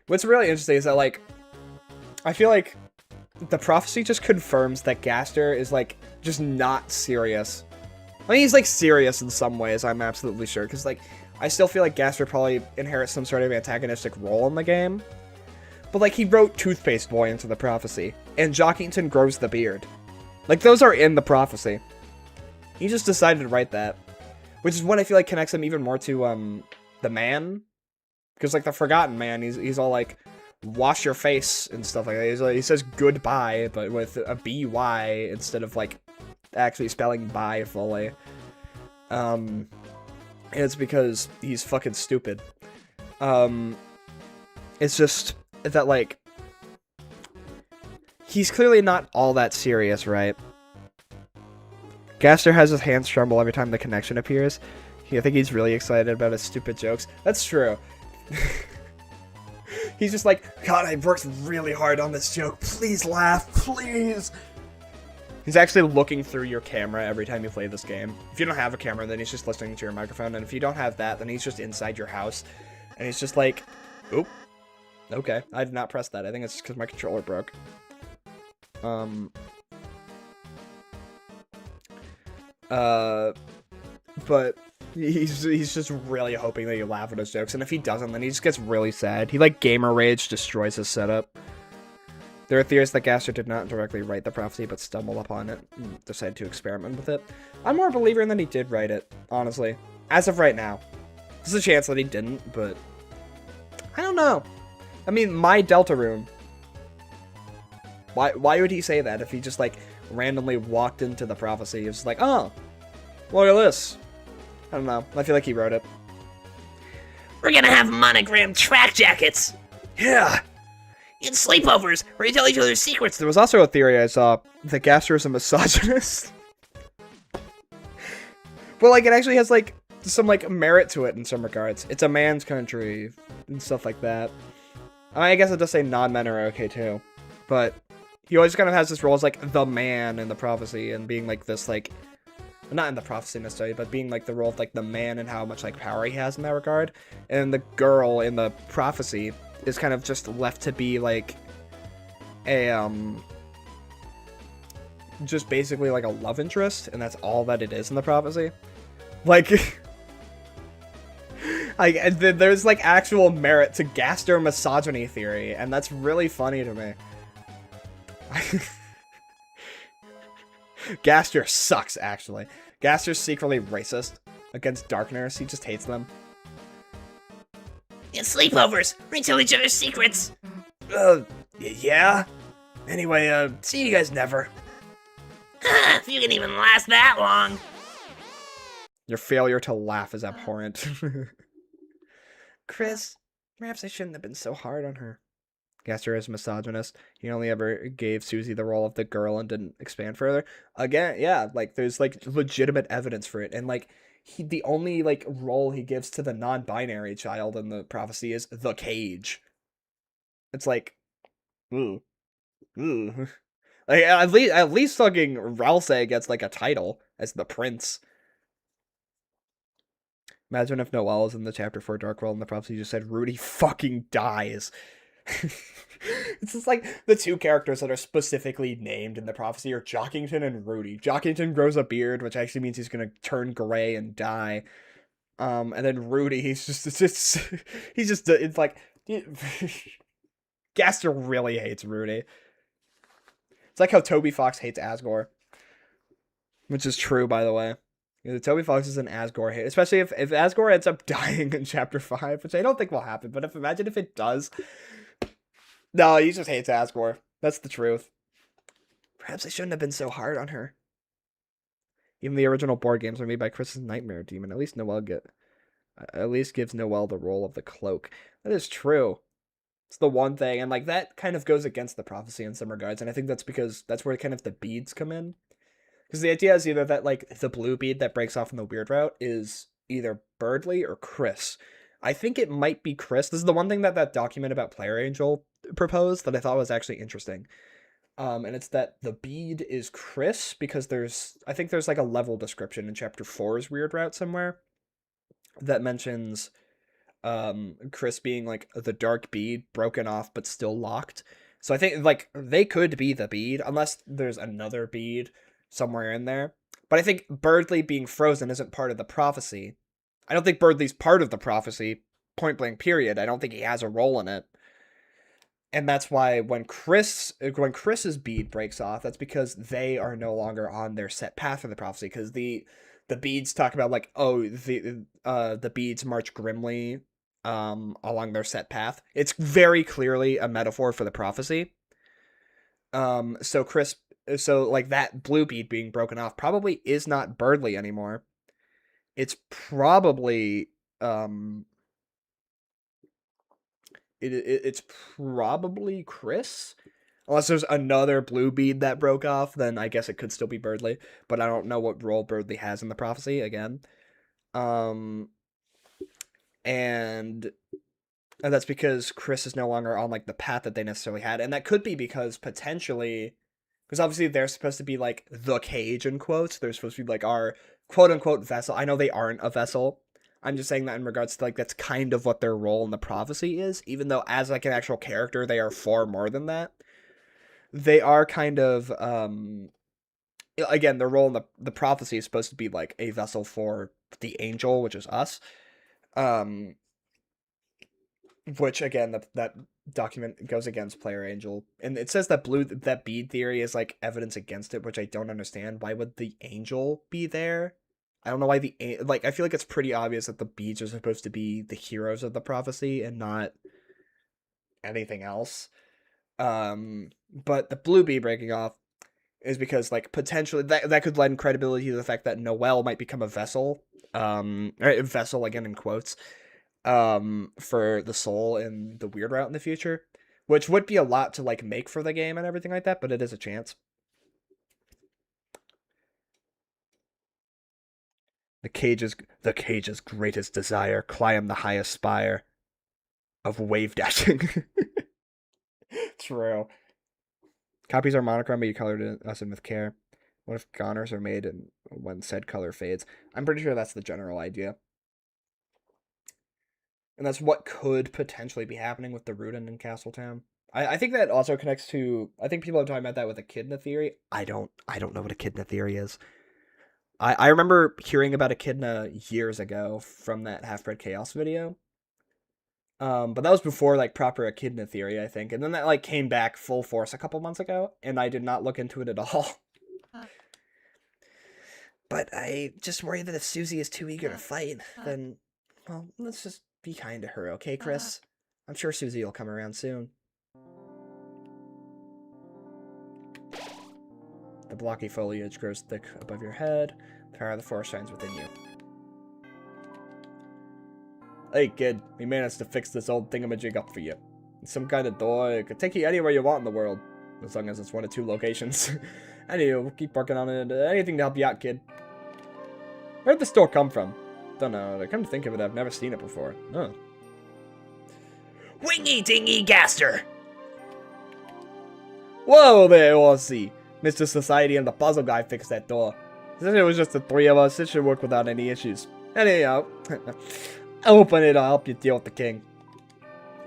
What's really interesting is that, like, I feel like the prophecy just confirms that Gaster is, like, just not serious. I mean, he's, like, serious in some ways, I'm absolutely sure, because, like, I still feel like Gaster probably inherits some sort of antagonistic role in the game. But, like, he wrote Toothpaste Boy into the prophecy, and Jockington grows the beard. Like, those are in the prophecy. He just decided to write that. Which is what I feel like connects him even more to, the man. Because, like, the Forgotten Man, he's all, like, wash your face and stuff like that. He's like, he says goodbye, but with a B-Y instead of, like, actually spelling bye fully. And it's because he's fucking stupid. It's just that, like, he's clearly not all that serious, right? Gaster has his hands tremble every time the connection appears. I think he's really excited about his stupid jokes. That's true. He's just like, God, I worked really hard on this joke. Please laugh, please. He's actually looking through your camera every time you play this game. If you don't have a camera, then he's just listening to your microphone. And if you don't have that, then he's just inside your house. And he's just like, oop. Okay, I did not press that. I think it's because my controller broke. But he's just really hoping that you laugh at his jokes, and if he doesn't, then he just gets really sad. He, like, gamer rage destroys his setup. There are theories that Gaster did not directly write the prophecy, but stumbled upon it and decided to experiment with it. I'm more a believer in that he did write it, honestly. As of right now. There's a chance that he didn't, but I don't know. I mean, my Deltarune. Why would he say that if he just, like, randomly walked into the prophecy? He was like, oh, look at this. I don't know. I feel like he wrote it. We're gonna have monogrammed track jackets. Yeah. And sleepovers where you tell each other secrets. There was also a theory I saw that Gaster is a misogynist. But, like, it actually has, like, some, like, merit to it in some regards. It's a man's country and stuff like that. I mean, I guess it does say non-men are okay, too. But he always kind of has this role as, like, the man in the prophecy and being, like, this, like... Not in the prophecy necessarily, but being, like, the role of, like, the man and how much, like, power he has in that regard. And the girl in the prophecy is kind of just left to be, like, a, just basically, like, a love interest, and that's all that it is in the prophecy. Like, there's, like, actual merit to Gaster misogyny theory, and that's really funny to me. Gaster sucks, actually. Gaster's secretly racist against Darkners. He just hates them. And sleepovers where you tell each other secrets. Yeah? Anyway, see you guys never. If you can even last that long. Your failure to laugh is abhorrent. Chris, perhaps I shouldn't have been so hard on her. Gaster is misogynist. He only ever gave Susie the role of the girl and didn't expand further. Again, yeah, like there's like legitimate evidence for it, and like the only like role he gives to the non-binary child in the prophecy is the cage. It's like, ooh, ooh. Like at least fucking Ralsei gets like a title as the prince. Imagine if Noelle was in the chapter 4 Dark World and the prophecy just said Rudy fucking dies. It's just like the two characters that are specifically named in the prophecy are Jockington and Rudy. Jockington grows a beard, which actually means he's gonna turn gray and die. And then Rudy, it's like Gaster really hates Rudy. It's like how Toby Fox hates Asgore, which is true, by the way. Toby Fox is an Asgore hate, especially if Asgore ends up dying in chapter 5, which I don't think will happen. But imagine if it does. No, he just hates Asgore. That's the truth. Perhaps I shouldn't have been so hard on her. Even the original board games were made by Chris's Nightmare Demon. At least gives Noelle the role of the cloak. That is true. It's the one thing, and like that kind of goes against the prophecy in some regards, and I think that's because that's where kind of the beads come in. Because the idea is either that like the blue bead that breaks off in the weird route is either Birdly or Chris. I think it might be Chris. This is the one thing that document about Player Angel proposed that I thought was actually interesting. And it's that the bead is Chris because I think there's like a level description in chapter 4's weird route somewhere that mentions Chris being like the dark bead broken off but still locked. So I think like they could be the bead unless there's another bead somewhere in there. But I think Birdly being frozen isn't part of the prophecy. I don't think Birdly's part of the prophecy, point blank period. I don't think he has a role in it. And that's why when Chris's bead breaks off, that's because they are no longer on their set path for the prophecy. Because the beads talk about like, oh, the beads march grimly along their set path. It's very clearly a metaphor for the prophecy. So like that blue bead being broken off probably is not Birdly anymore. It's probably it's probably Chris. Unless there's another blue bead that broke off, then I guess it could still be Birdly. But I don't know what role Birdly has in the prophecy again. And that's because Chris is no longer on like the path that they necessarily had. And that could be because potentially, because obviously they're supposed to be like the cage in quotes. They're supposed to be like our quote unquote vessel. I know they aren't a vessel. I'm just saying that in regards to like that's kind of what their role in the prophecy is, even though as like an actual character they are far more than that. They are kind of again, their role in the prophecy is supposed to be like a vessel for the angel, which is us. Which again, that document goes against Player Angel, and it says that that bead theory is like evidence against it, which I don't understand. Why would the angel be there? I don't know why I feel like it's pretty obvious that the beads are supposed to be the heroes of the prophecy and not anything else. But the blue bead breaking off is because like potentially that could lend credibility to the fact that Noelle might become a vessel, vessel again in quotes, for the soul in the weird route in the future, which would be a lot to like make for the game and everything like that, but it is a chance. The cage's greatest desire, climb the highest spire of wave dashing. True. Copies are monochrome, but you colored us in with care. What if goners are made and when said color fades? I'm pretty sure that's the general idea. And that's what could potentially be happening with the Rudin in Castletown. I think that also connects to, I think people are talking about that with Echidna theory. I don't know what Echidna theory is. I remember hearing about Echidna years ago from that Half-Bred Chaos video. But that was before like proper Echidna theory, I think. And then that like came back full force a couple months ago, and I did not look into it at all. But I just worry that if Susie is too eager to fight, then, well, let's just be kind to her, okay, Chris? I'm sure Susie will come around soon. The blocky foliage grows thick above your head. The power of the forest shines within you. Hey, kid. We managed to fix this old thingamajig up for you. It's some kind of door. It could take you anywhere you want in the world. As long as it's 1 of 2 locations. Anyway, we'll keep working on it. Anything to help you out, kid. Where'd this door come from? Don't know. I come to think of it, I've never seen it before. Oh. Wingy Dingy Gaster! Whoa there, Horsey! Mr. Society and the puzzle guy fixed that door. Since it was just the 3 of us, it should work without any issues. Anyhow, I'll open it, I'll help you deal with the king.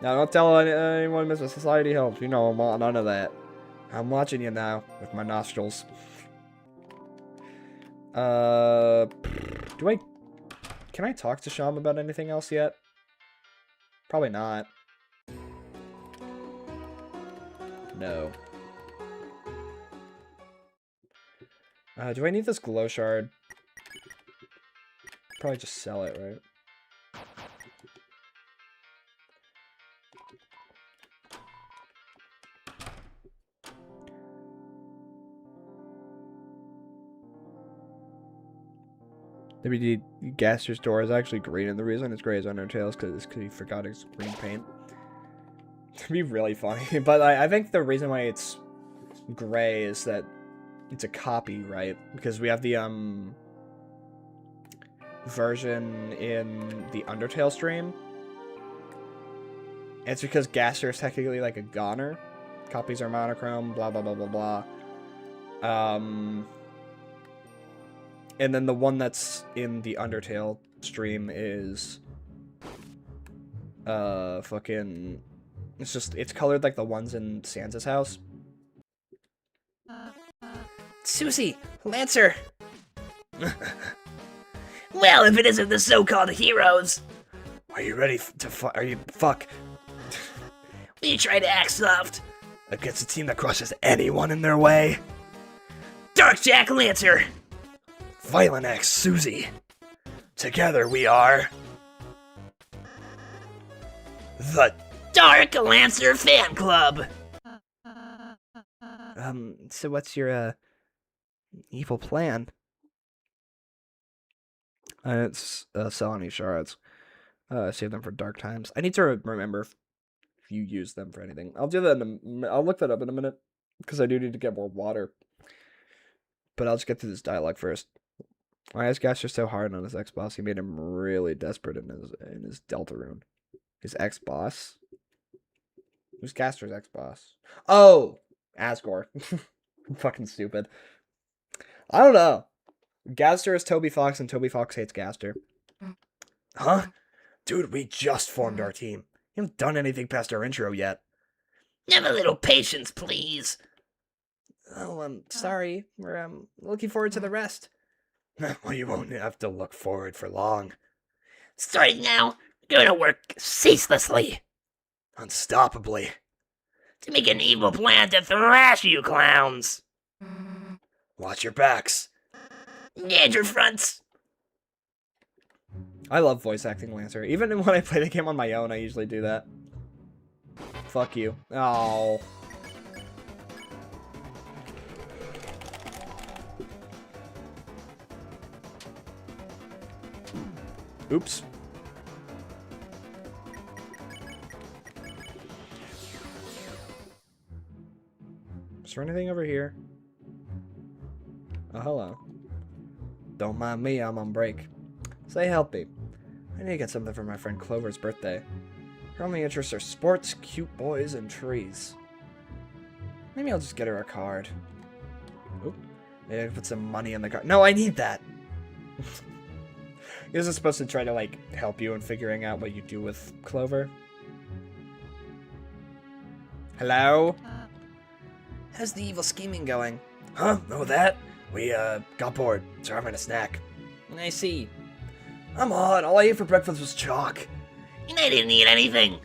Now, don't tell anyone Mr. Society helps. You know, I want none of that. I'm watching you now, with my nostrils. Can I talk to Sham about anything else yet? Probably not. No. Do I need this glow shard? Probably just sell it, right? WD Gaster's door is actually green, and the reason it's gray is Undertale's because he forgot his green paint. It'd be really funny, but I think the reason why it's gray is that it's a copy, right? Because we have the version in the Undertale stream. It's because Gaster is technically like a goner. Copies are monochrome, blah blah blah blah blah. And then the one that's in the Undertale stream is fucking it's colored like the ones in Sansa's house. Susie! Lancer! Well, if it isn't the so-called heroes. Are you ready to fuck? Will you try to act soft? Against a team that crushes anyone in their way? Dark Jack Lancer! Violent X Susie. Together we are the Dark Lancer Fan Club! So what's your, evil plan? It's, sell any shards. Save them for dark times. I need to remember if you use them for anything. I'll do that I'll look that up in a minute, because I do need to get more water. But I'll just get through this dialogue first. Why is Gaster so hard on his ex-boss? He made him really desperate in his Deltarune. His ex-boss? Who's Gaster's ex-boss? Oh! Asgore. Fucking stupid. I don't know. Gaster is Toby Fox, and Toby Fox hates Gaster. Huh? Dude, we just formed our team. You haven't done anything past our intro yet. Have a little patience, please. Oh, I'm sorry. We're looking forward to the rest. Well, you won't have to look forward for long. Starting now, we're going to work ceaselessly. Unstoppably. To make an evil plan to thrash you clowns. Watch your backs. And your fronts. I love voice acting Lancer. Even when I play the game on my own, I usually do that. Fuck you. Oh. Oops. Is there anything over here? Oh, hello. Don't mind me, I'm on break. Say healthy. I need to get something for my friend Clover's birthday. Her only interests are sports, cute boys, and trees. Maybe I'll just get her a card. Oop. Maybe I can put some money in the card. No, I need that! This is supposed to try to, like, help you in figuring out what you do with Clover. Hello? How's the evil scheming going? Huh? Know that? We, got bored, so I'm having a snack. I see. I'm on. All I ate for breakfast was chalk. And I didn't eat anything.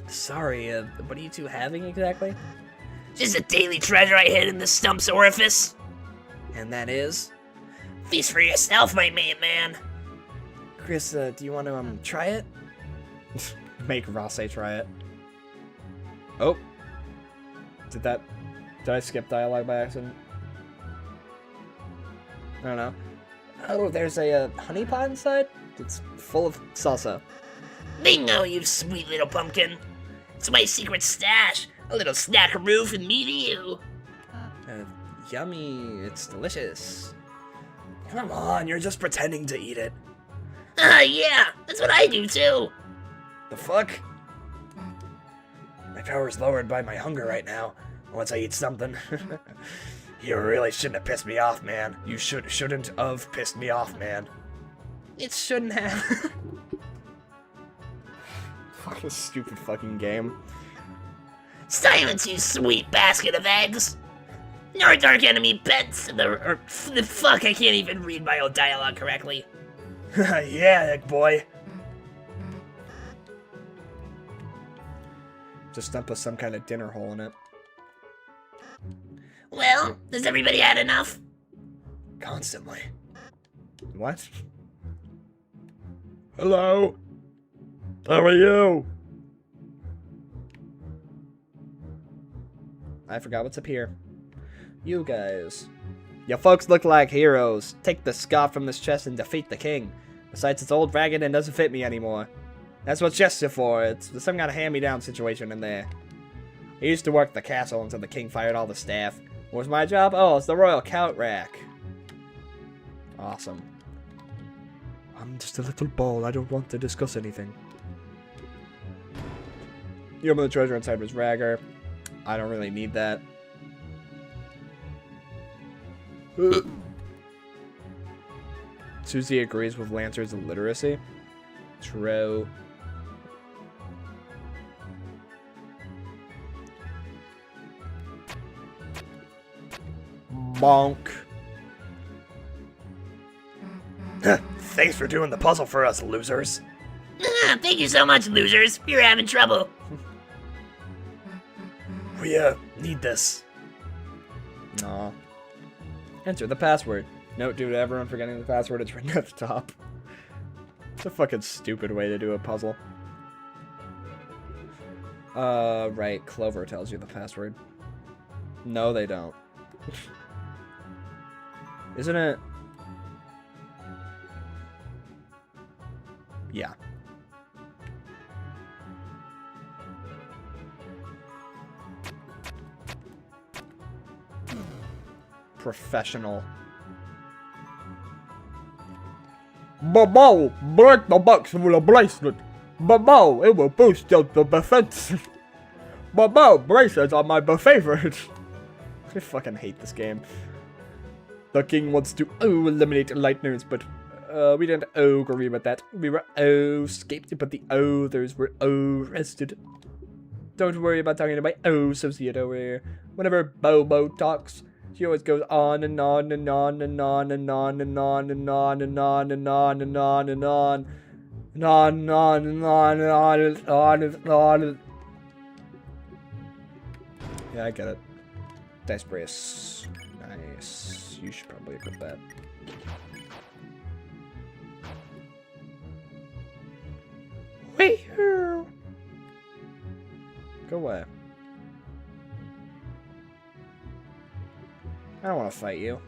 Sorry, what are you two having exactly? Just a daily treasure I hid in the stump's orifice. And that is? Feast for yourself, my main man. Chris, do you want to, try it? Make Rase try it. Oh. Did I skip dialogue by accident? I don't know. Oh, there's a honey pot inside? It's full of salsa. Bingo, you sweet little pumpkin. It's my secret stash. A little snackaroo from me to you. Yummy. It's delicious. Come on, you're just pretending to eat it. Yeah, that's what I do too. The fuck? My power's lowered by my hunger right now. Once I eat something. You really shouldn't have pissed me off, man. You shouldn't have pissed me off, man. It shouldn't have. Fucking stupid fucking game. Silence, you sweet basket of eggs. Your dark enemy pets. The fuck, I can't even read my own dialogue correctly. Yeah, egg boy. Just dump us some kind of dinner hole in it. Well, has everybody had enough? Constantly. What? Hello. How are you? I forgot what's up here. You guys. You folks look like heroes. Take the scarf from this chest and defeat the king. Besides, it's old, ragged, and doesn't fit me anymore. That's what chests are for. It's some kind of hand-me-down situation in there. I used to work the castle until the king fired all the staff. What was my job? Oh, it's the royal count rack. Awesome. I'm just a little ball. I don't want to discuss anything. You open the treasure inside was Ragger. I don't really need that. Susie agrees with Lancer's illiteracy. True. Bonk. Thanks for doing the puzzle for us, losers. Thank you so much, losers. You're having trouble. We, need this. Aw. Enter the password. Note due to everyone forgetting the password, it's written at the top. It's a fucking stupid way to do a puzzle. Right. Clover tells you the password. No, they don't. Isn't it? Yeah. Professional. Bobo, break the box with a bracelet. Bobo, it will boost your defense. Bobo, bracelets are my favorite. I fucking hate this game. The king wants to eliminate lightners, but we didn't agree with that. We were escaped, but the others were arrested. Don't worry about talking to my associate over here. Whenever Bobo talks, she always goes on and on and on and on and on and on and on and on and on and on and on and on and on and on and on and on and on. Yeah, I get it. Dice brace. Nice. You should probably equip that. Wait. Go away. I don't want to fight you.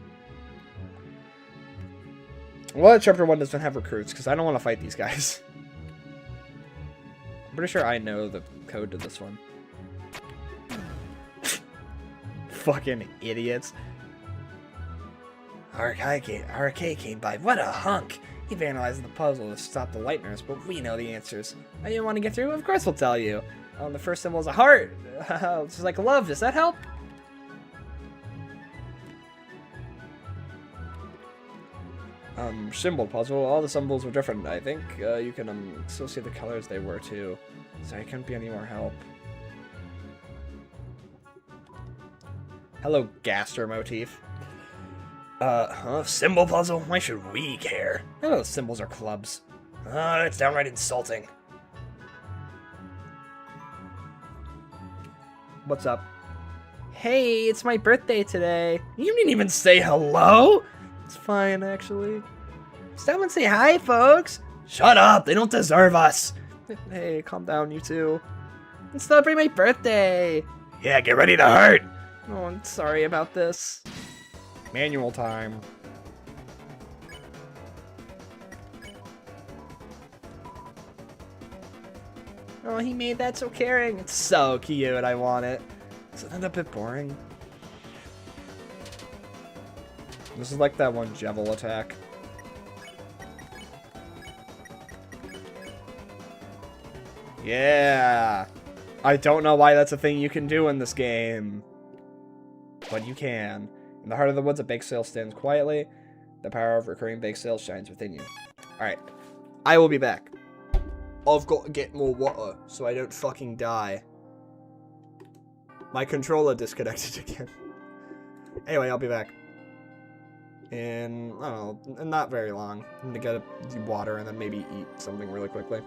Well, Chapter 1 doesn't have recruits, because I don't want to fight these guys. I'm pretty sure I know the code to this one. Fucking idiots. RK came by. What a hunk. He vandalized the puzzle to stop the lightners, but we know the answers. Oh, you want to get through? Of course we'll tell you. The first symbol is a heart. It's like love. Does that help? Symbol puzzle. All the symbols were different, I think. You can still see the colors they were, too. Sorry, couldn't be any more help. Hello, Gaster motif. Symbol puzzle? Why should we care? I know those symbols are clubs. It's downright insulting. What's up? Hey, it's my birthday today. You didn't even say hello? It's fine, actually. Stop and say hi, folks. Shut up, they don't deserve us. Hey, calm down, you two. Let's celebrate my birthday. Yeah, get ready to hurt. Oh, I'm sorry about this. Manual time. Oh, he made that so caring. It's so cute. I want it. Isn't that a bit boring? This is like that one Jevil attack. Yeah. I don't know why that's a thing you can do in this game. But you can. In the heart of the woods, a bake sale stands quietly. The power of recurring bake sales shines within you. Alright. I will be back. I've got to get more water so I don't fucking die. My controller disconnected again. Anyway, I'll be back. In, I don't know, not very long. I'm gonna get water and then maybe eat something really quickly.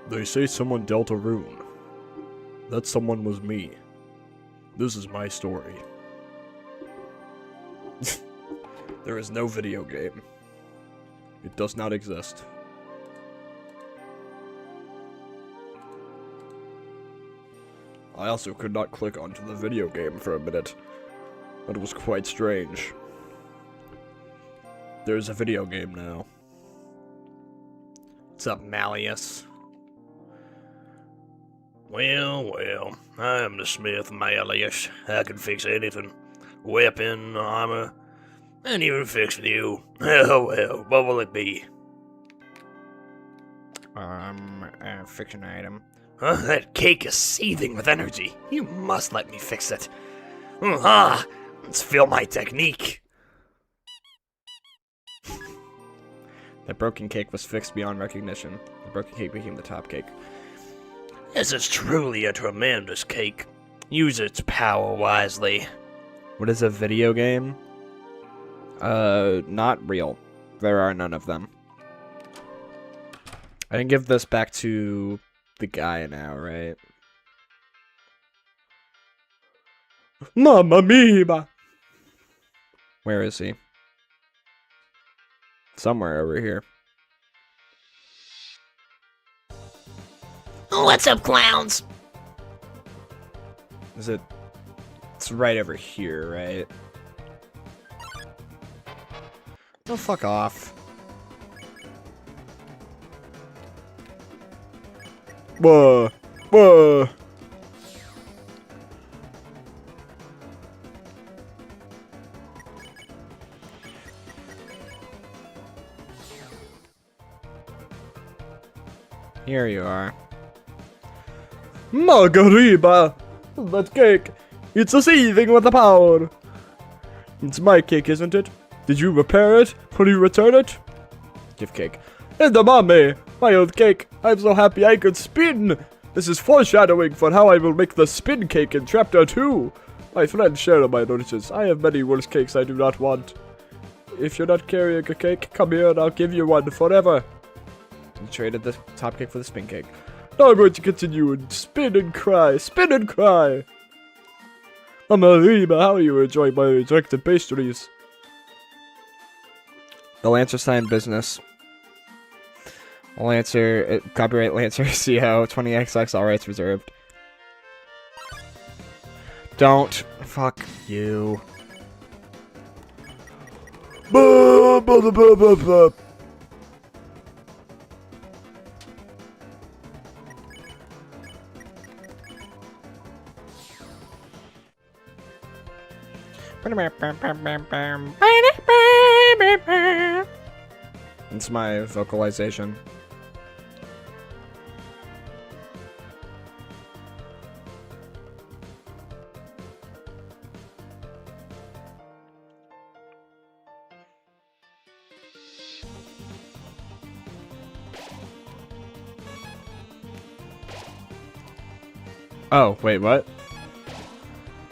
They say someone Deltarune. That someone was me. This is my story. There is no video game. It does not exist. I also could not click onto the video game for a minute. That was quite strange. There's a video game now. What's up, Malleus? Well, I am the Smith Malleus. I can fix anything. Weapon, armor, and even fix you. Oh well, what will it be? Fix an item. Huh? That cake is seething with energy. You must let me fix it. Let's feel my technique. That broken cake was fixed beyond recognition. The broken cake became the top cake. This is truly a tremendous cake. Use its power wisely. What is a video game? Not real. There are none of them. I can give this back to the guy now, right? Mamma mia! Where is he? Somewhere over here. What's up, clowns? Is it? It's right over here, right? Oh, fuck off. Whoa! Whoa! Here you are. Margarita! That cake! It's a seething with the power! It's my cake, isn't it? Did you repair it? Will you return it? Give cake. And the mommy! My old cake! I'm so happy I could spin! This is foreshadowing for how I will make the spin cake in Chapter 2! My friend share my notices. I have many worse cakes I do not want. If you're not carrying a cake, come here and I'll give you one forever. You traded the top cake for the spin cake. Now I'm going to continue and spin and cry, spin and cry! Mama Rima, how are you enjoying my rejected pastries? The Lancer sign business. Lancer, copyright Lancer CO, 20XX, all rights reserved. Don't. Fuck you. It's my vocalization. Oh, wait, what?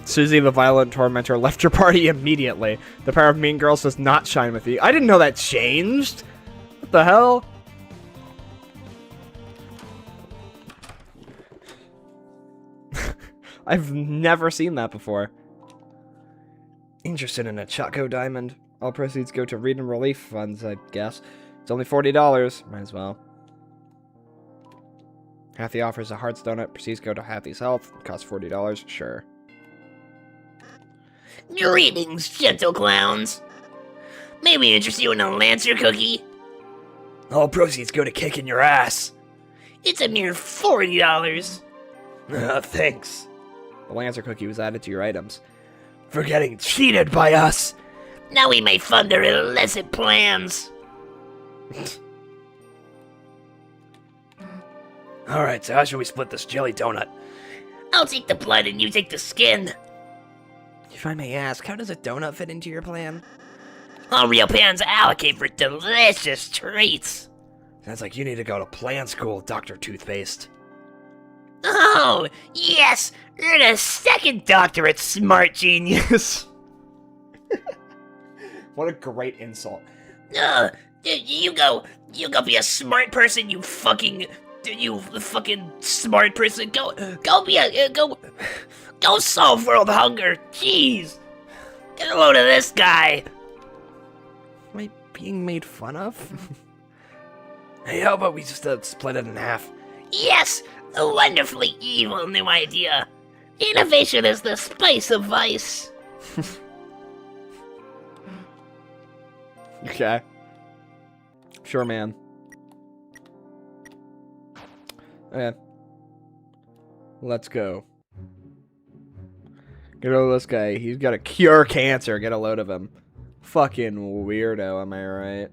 Susie the Violent Tormentor left your party immediately. The power of Mean Girls does not shine with you. I didn't know that changed! What the hell? I've never seen that before. Interested in a Choco Diamond? All proceeds go to Read and Relief funds, I guess. It's only $40. Might as well. Hathy offers a Hearts Donut. Proceeds go to Hathy's Health. Costs $40. Sure. Greetings, gentle clowns. May we interest you in a Lancer cookie? All proceeds go to kicking your ass. It's a mere $40. Thanks. The Lancer cookie was added to your items. For getting cheated by us. Now we may fund their illicit plans. Alright, so how should we split this jelly donut? I'll take the blood and you take the skin. If I may ask, how does a donut fit into your plan? All real pans allocate for delicious treats. Sounds like you need to go to plan school, Dr. Toothpaste. Oh, yes! Earn a second doctorate, smart genius. What a great insult. You go be a smart person, you fucking You fucking smart person, go solve world hunger. Jeez, get a load of this guy. Am I being made fun of? Hey, how about we just split it in half? Yes, a wonderfully evil new idea. Innovation is the spice of vice. Okay. Sure, man. Okay. Let's go. Get a load of this guy. He's got to cure cancer. Get a load of him. Fucking weirdo, am I right?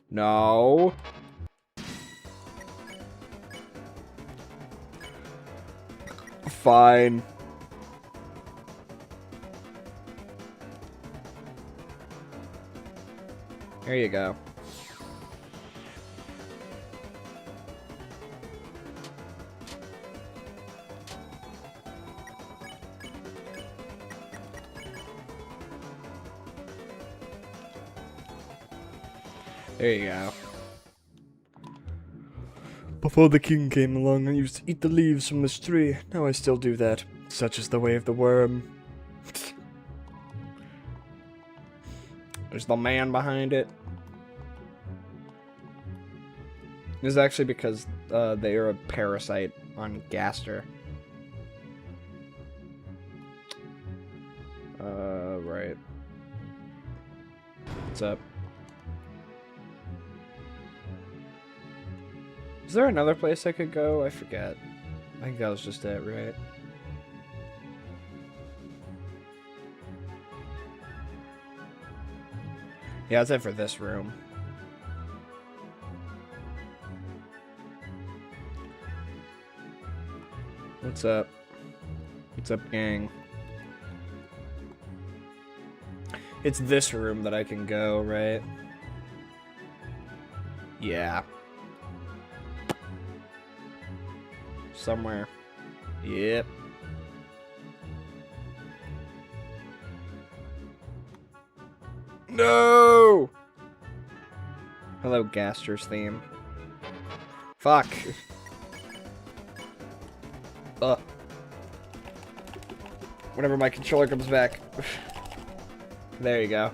No. Fine. There you go. There you go. Before the king came along, I used to eat the leaves from this tree. Now I still do that. Such is the way of the worm. There's the man behind it. This is actually because they are a parasite on Gaster. Right. What's up? Is there another place I could go? I forget. I think that was just it, right? Yeah, that's it for this room. What's up? What's up, gang? It's this room that I can go, right? Yeah. Somewhere. Yep. No! Hello, Gaster's theme. Fuck. Whenever my controller comes back. There you go.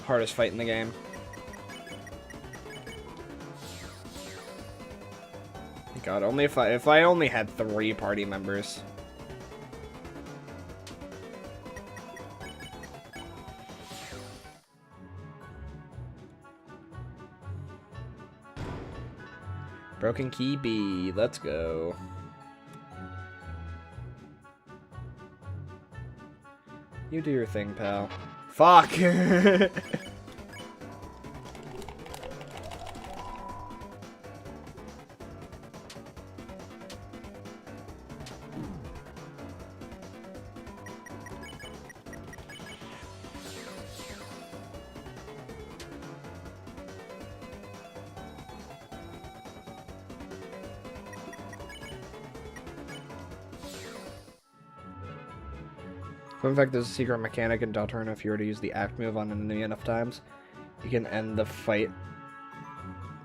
Hardest fight in the game. God, only if I only had 3 party members. Broken key B, let's go. You do your thing, pal. Fuck! Fun fact, there's a secret mechanic in Deltarune. If you were to use the act move on an enemy enough times, you can end the fight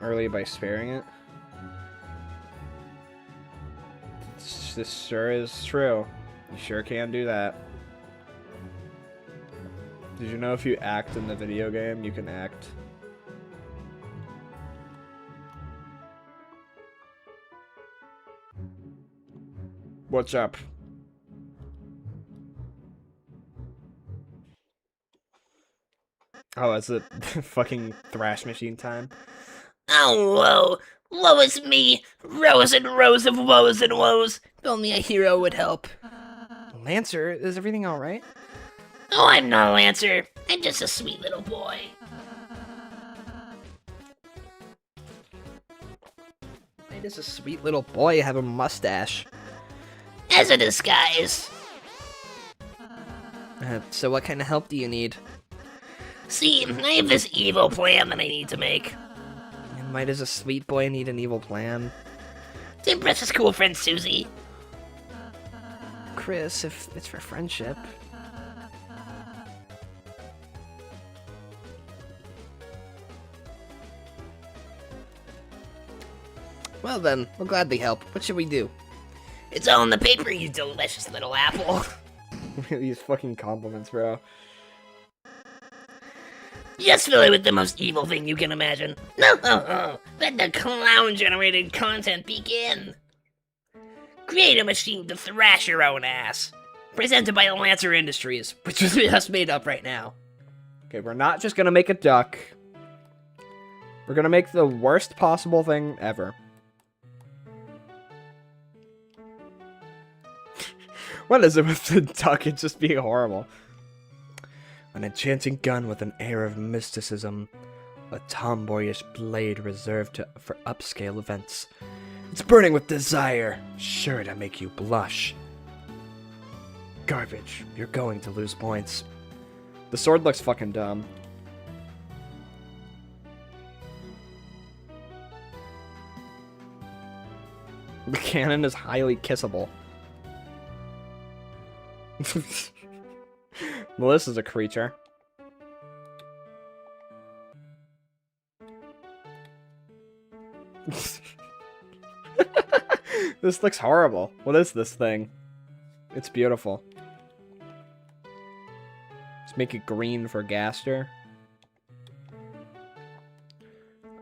early by sparing it. This sure is true. You sure can do that. Did you know if you act in the video game, you can act? What's up? Oh, is it fucking thrash machine time? Oh, woe! Woe is me! Rows and rows of woes and woes! If only a hero would help. Lancer, is everything alright? Oh, I'm not a Lancer. I'm just a sweet little boy. I just a sweet little boy, have a mustache. As a disguise. So what kind of help do you need? See, I have this evil plan that I need to make. And why does a sweet boy need an evil plan? To impress his cool friend Susie. Chris, if it's for friendship. Well then, we'll gladly help. What should we do? It's all in the paper, you delicious little apple. These fucking compliments, bro. Just fill it with the most evil thing you can imagine. No, let the clown-generated content begin. Create a machine to thrash your own ass. Presented by Lancer Industries, which was just made up right now. Okay, we're not just gonna make a duck. We're gonna make the worst possible thing ever. What is it with the duck? It's just being horrible. An enchanting gun with an air of mysticism. A tomboyish blade reserved for upscale events. It's burning with desire, sure to make you blush. Garbage. You're going to lose points. The sword looks fucking dumb. The cannon is highly kissable. Melissa's a creature. This looks horrible. What is this thing? It's beautiful. Let's make it green for Gaster.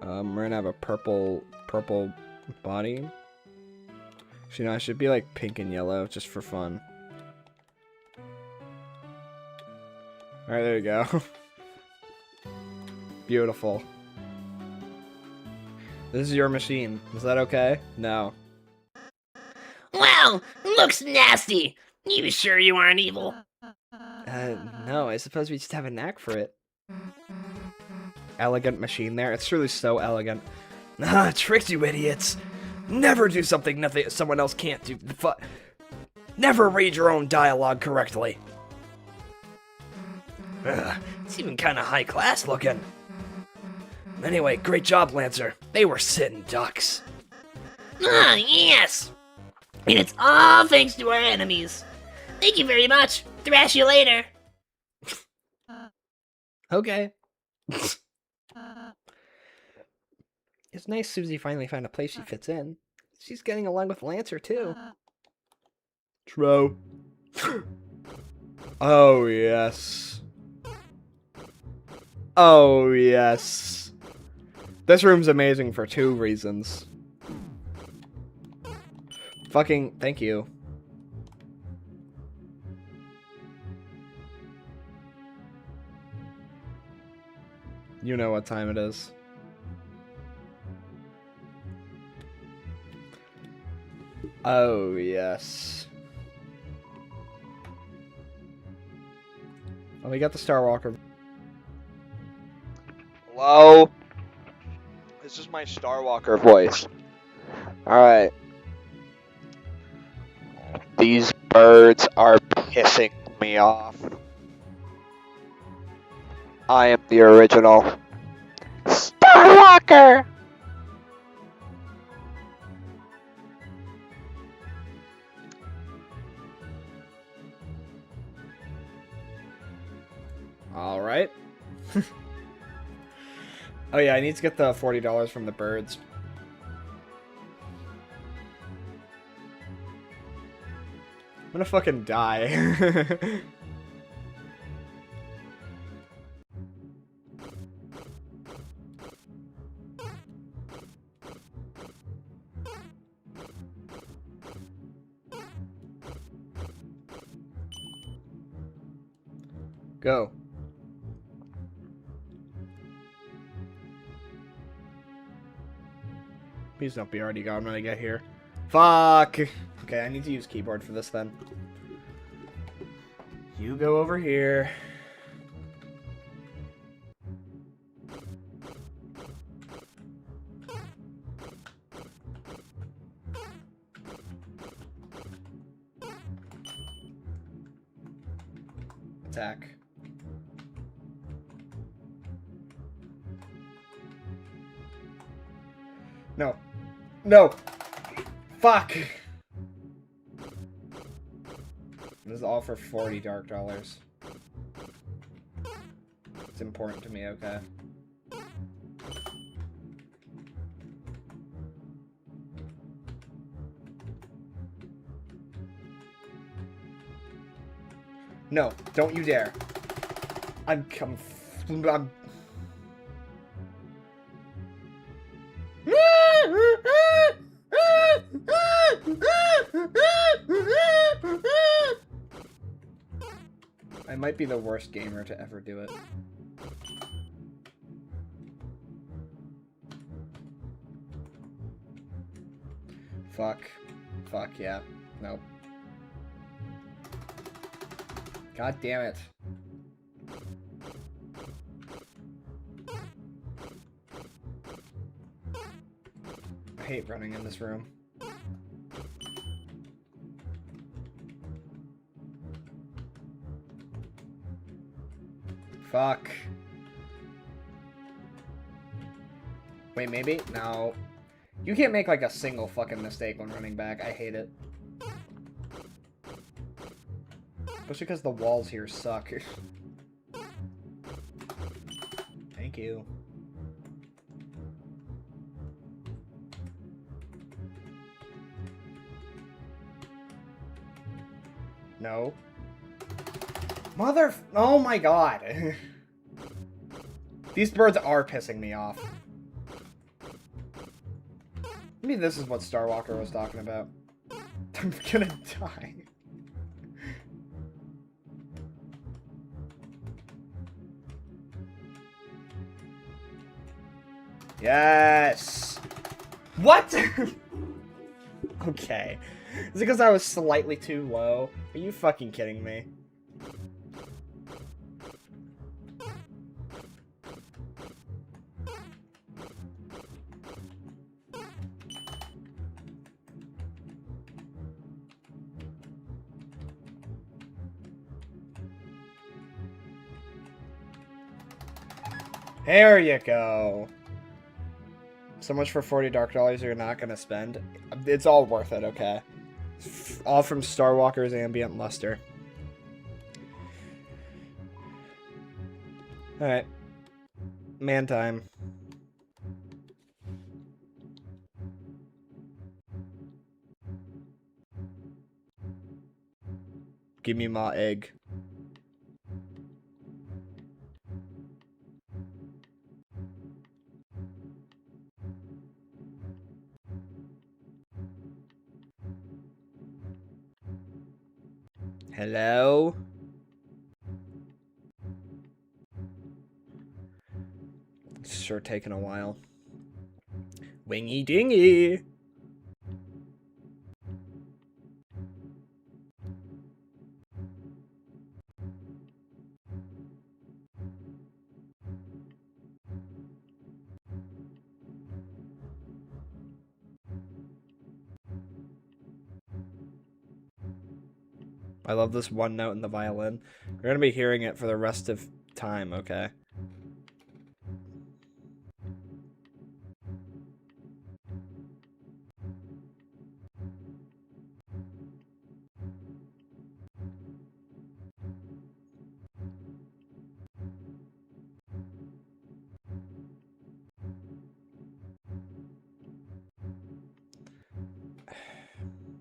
We're gonna have a purple body. Actually, no, it should be like pink and yellow, just for fun. Alright, there you go. Beautiful. This is your machine. Is that okay? No. Wow, looks nasty. You sure you aren't evil? No, I suppose we just have a knack for it. Elegant machine there. It's truly so elegant. Ah, tricked you idiots. Never do something someone else can't do. Never read your own dialogue correctly. It's even kind of high class looking. Anyway, great job, Lancer. They were sitting ducks. Ah, yes. And it's all thanks to our enemies. Thank you very much. Thrash you later. Okay. It's nice Susie finally found a place she fits in. She's getting along with Lancer, too. True. Oh, yes. Oh, yes. This room's amazing for 2 reasons. Fucking, thank you. You know what time it is. Oh, yes. Oh, we got the Starwalker. Hello? This is my Starwalker voice. Alright. These birds are pissing me off. I am the original Starwalker! Alright. Oh yeah, I need to get the $40 from the birds. I'm gonna fucking die. Go. Please don't be already gone when I get here. Fuck! Okay, I need to use keyboard for this then. You go over here. Attack. No. No! Fuck! This is all for $40 dark dollars. It's important to me, okay? No, don't you dare. I'm... I might be the worst gamer to ever do it. Fuck. Fuck, yeah. Nope. God damn it. I hate running in this room. Fuck. Wait, maybe? No. You can't make, like, a single fucking mistake when running back. I hate it. Especially because the walls here suck. Thank you. No. Oh my god. These birds are pissing me off. Maybe this is what Starwalker was talking about. I'm gonna die. Yes! What?! Okay. Is it because I was slightly too low? Are you fucking kidding me? There you go. So much for $40 you're not gonna spend. It's all worth it, okay? All from Starwalker's Ambient Luster. Alright. Man time. Give me my egg. Hello? It's sure taking a while. Wingy dingy! I love this one note in the violin. We're gonna be hearing it for the rest of time, okay?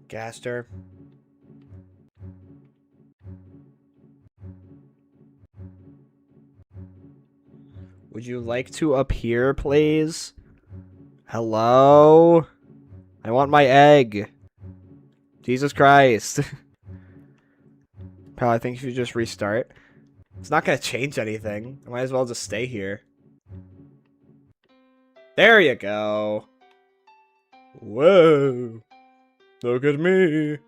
Gaster. Would you like to appear, please? Hello? I want my egg. Jesus Christ. Pal, I think you should just restart. It's not gonna change anything. I might as well just stay here. There you go. Whoa. Look at me.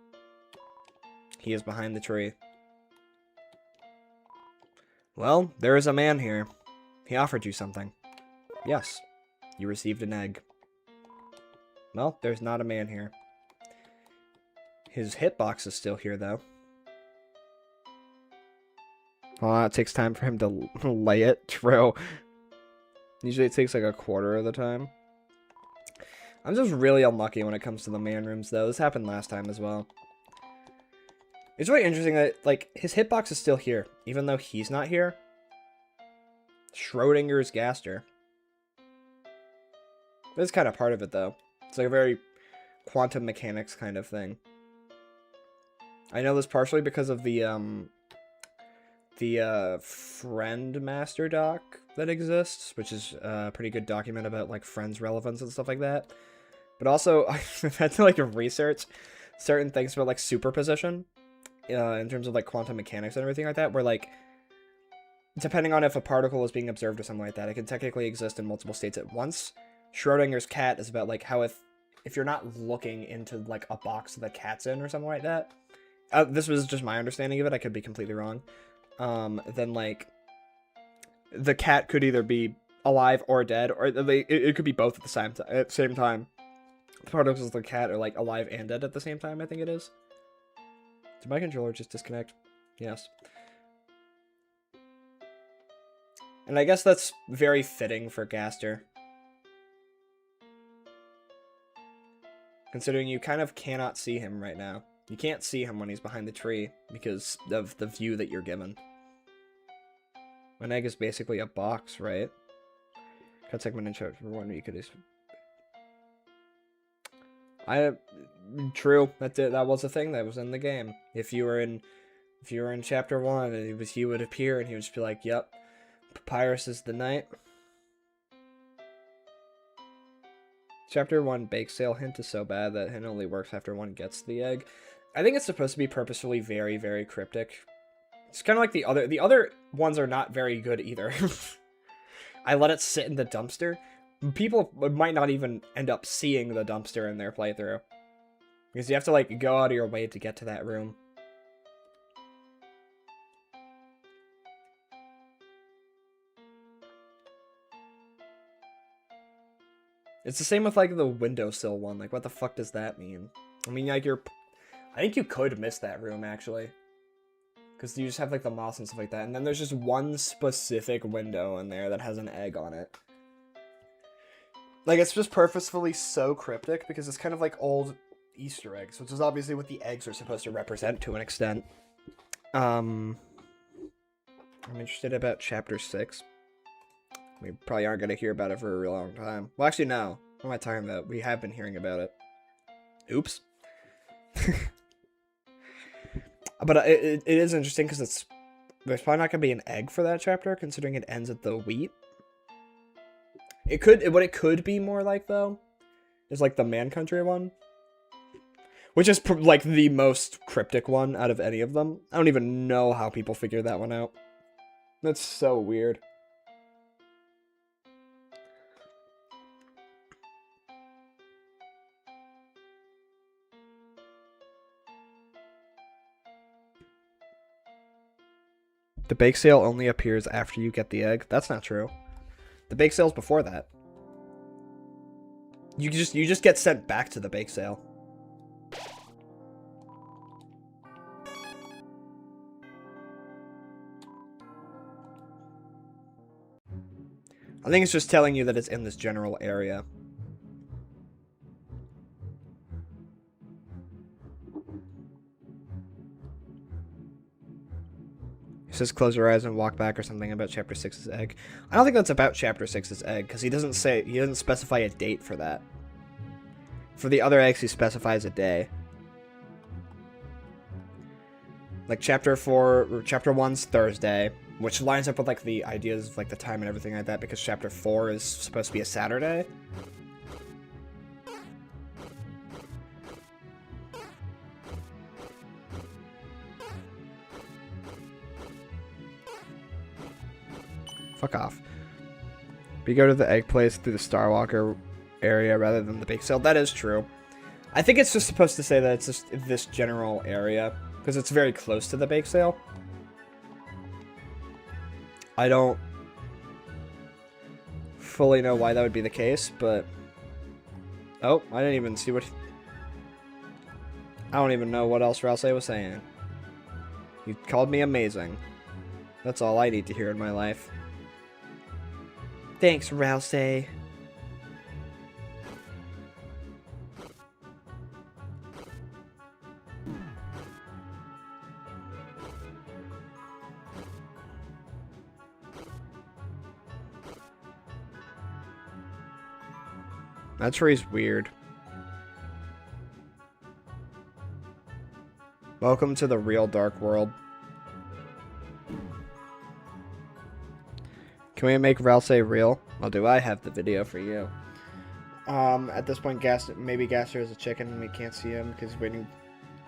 He is behind the tree. Well, there is a man here. He offered you something. Yes. You received an egg. Well, there's not a man here. His hitbox is still here, though. Well, it takes time for him to lay it. True. Usually it takes like a quarter of the time. I'm just really unlucky when it comes to the man rooms, though. This happened last time as well. It's really interesting that, like, his hitbox is still here, even though he's not here. Schrodinger's Gaster. That's kind of part of it, though. It's like a very quantum mechanics kind of thing. I know this partially because of the the friend master doc that exists, which is a pretty good document about like friends relevance and stuff like that. But also, I've had to like research certain things about like superposition in terms of like quantum mechanics and everything like that, where like depending on if a particle is being observed or something like that, it can technically exist in multiple states at once. Schrodinger's cat is about like how if you're not looking into like a box the cat's in or something like that. This was just my understanding of it. I could be completely wrong. Then like the cat could either be alive or dead, or it could be both at the same time. The particles of the cat are like alive and dead at the same time. I think it is. Did my controller just disconnect? Yes. And I guess that's very fitting for Gaster. Considering you kind of cannot see him right now. You can't see him when he's behind the tree because of the view that you're given. An egg is basically a box, right? Cut segment in chapter 1 you could... True. That was a thing that was in the game. If you were in chapter 1, he would appear and he would just be like, "Yep, Papyrus is the knight." Chapter 1 bake sale hint is so bad that hint only works after one gets the egg. I think it's supposed to be purposefully very, very cryptic. It's kind of like the other ones are not very good either. I let it sit in the dumpster. People might not even end up seeing the dumpster in their playthrough. Because you have to, like, go out of your way to get to that room. It's the same with, like, the windowsill one. Like, what the fuck does that mean? I mean, like, I think you could miss that room, actually. Because you just have, like, the moss and stuff like that. And then there's just one specific window in there that has an egg on it. Like, it's just purposefully so cryptic because it's kind of like old Easter eggs, which is obviously what the eggs are supposed to represent to an extent. I'm interested about Chapter 6. We probably aren't going to hear about it for a real long time. Well, actually, no. What am I talking about? We have been hearing about it. Oops. But it is interesting because there's probably not going to be an egg for that chapter, considering it ends at the wheat. What it could be more like, though, is like the Man Country one. Which is, like, the most cryptic one out of any of them. I don't even know how people figure that one out. That's so weird. The bake sale only appears after you get the egg. That's not true. The bake sale's before that. You just get sent back to the bake sale. I think it's just telling you that it's in this general area. It says close your eyes and walk back or something about Chapter 6's egg. I don't think that's about Chapter 6's egg, because he doesn't specify a date for that. For the other eggs, he specifies a day. Like Chapter 4, or Chapter 1's Thursday, which lines up with like the ideas of like the time and everything like that, because Chapter 4 is supposed to be a Saturday. Fuck off. But you go to the egg place through the Starwalker area rather than the bake sale. That is true. I think it's just supposed to say that it's just this general area, because it's very close to the bake sale. I don't fully know why that would be the case, but... Oh, I didn't even see what... I don't even know what else Rousey was saying. You called me amazing. That's all I need to hear in my life. Thanks, Rousey. That tree's weird. Welcome to the real dark world. Can we make Rel say real? Well, do I have the video for you? At this point, maybe Gaster is a chicken and we can't see him because he's waiting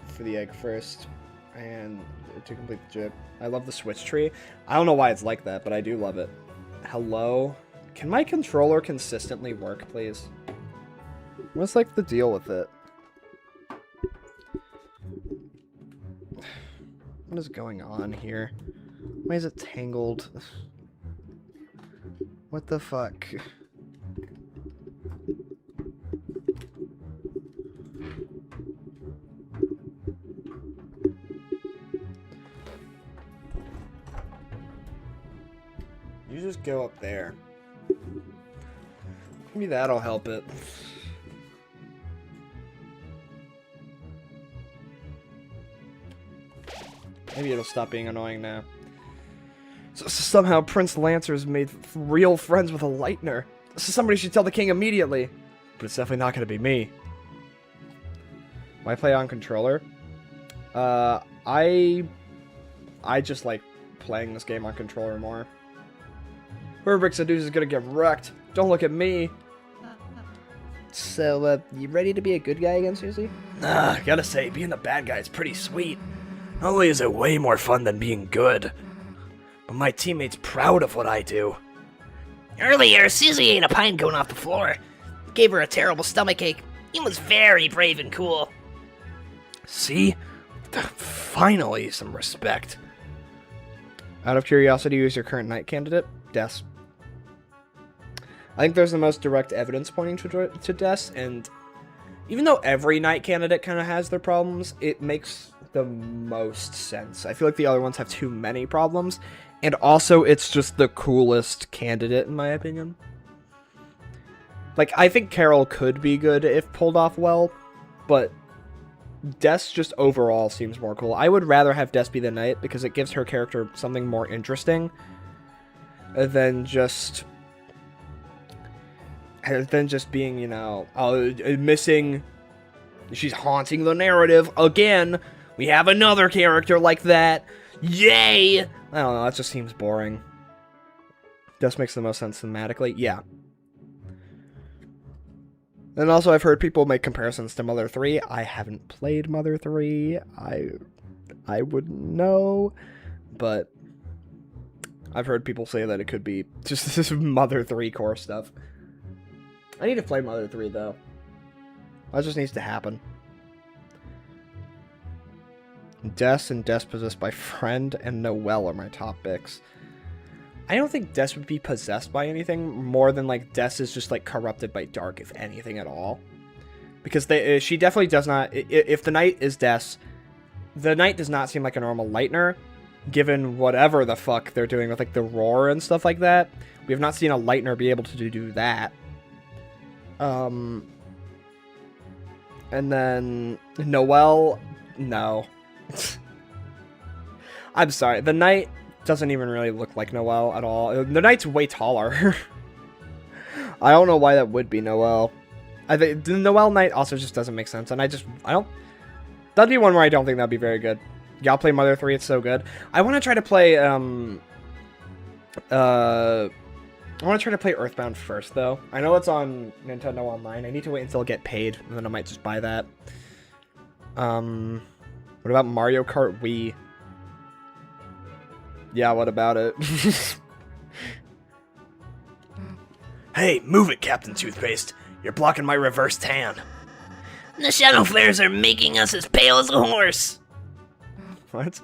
for the egg first and to complete the jib. I love the switch tree. I don't know why it's like that, but I do love it. Hello? Can my controller consistently work, please? What's like the deal with it? What is going on here? Why is it tangled? What the fuck? You just go up there. Maybe that'll help it. Maybe it'll stop being annoying now. So somehow Prince Lancer's made real friends with a Lightner. So somebody should tell the king immediately. But it's definitely not going to be me. Why play on controller? I just like playing this game on controller more. Whoever Seduce is going to get wrecked. Don't look at me. So, you ready to be a good guy again, Susie? Gotta say, being the bad guy is pretty sweet. Not only is it way more fun than being good, but my teammates proud of what I do. Earlier, Susie ate a pine cone off the floor. Gave her a terrible stomachache. He was very brave and cool. See? Finally, some respect. Out of curiosity, who's your current knight candidate? Des. I think there's the most direct evidence pointing to Des, and even though every knight candidate kind of has their problems, it makes the most sense. I feel like the other ones have too many problems, and also it's just the coolest candidate in my opinion. Like, I think Carol could be good if pulled off well, but Des just overall seems more cool. I would rather have Des be the knight because it gives her character something more interesting than just being, you know, missing. She's haunting the narrative again. We have another character like that. Yay! I don't know, that just seems boring. Des makes the most sense thematically. Yeah. And also, I've heard people make comparisons to Mother 3. I haven't played Mother 3. I wouldn't know, but I've heard people say that it could be just this Mother 3 core stuff. I need to play Mother 3, though. That just needs to happen. Des and Des possessed by Friend and Noelle are my top picks. I don't think Des would be possessed by anything more than, like, Des is just, like, corrupted by Dark, if anything at all. Because she definitely does not... If the knight is Des, the knight does not seem like a normal Lightner, given whatever the fuck they're doing with, like, the roar and stuff like that. We have not seen a Lightner be able to do that. And then Noelle, no. I'm sorry, the knight doesn't even really look like Noelle at all. The knight's way taller. I don't know why that would be Noelle. I think the Noelle knight also just doesn't make sense, and I don't. That'd be one where I don't think that'd be very good. Y'all play Mother 3, it's so good. I want to try to play I want to try to play Earthbound first, though. I know it's on Nintendo Online. I need to wait until I get paid, and then I might just buy that. What about Mario Kart Wii? Yeah, what about it? Hey, move it, Captain Toothpaste. You're blocking my reverse tan. The shadow flares are making us as pale as a horse. What?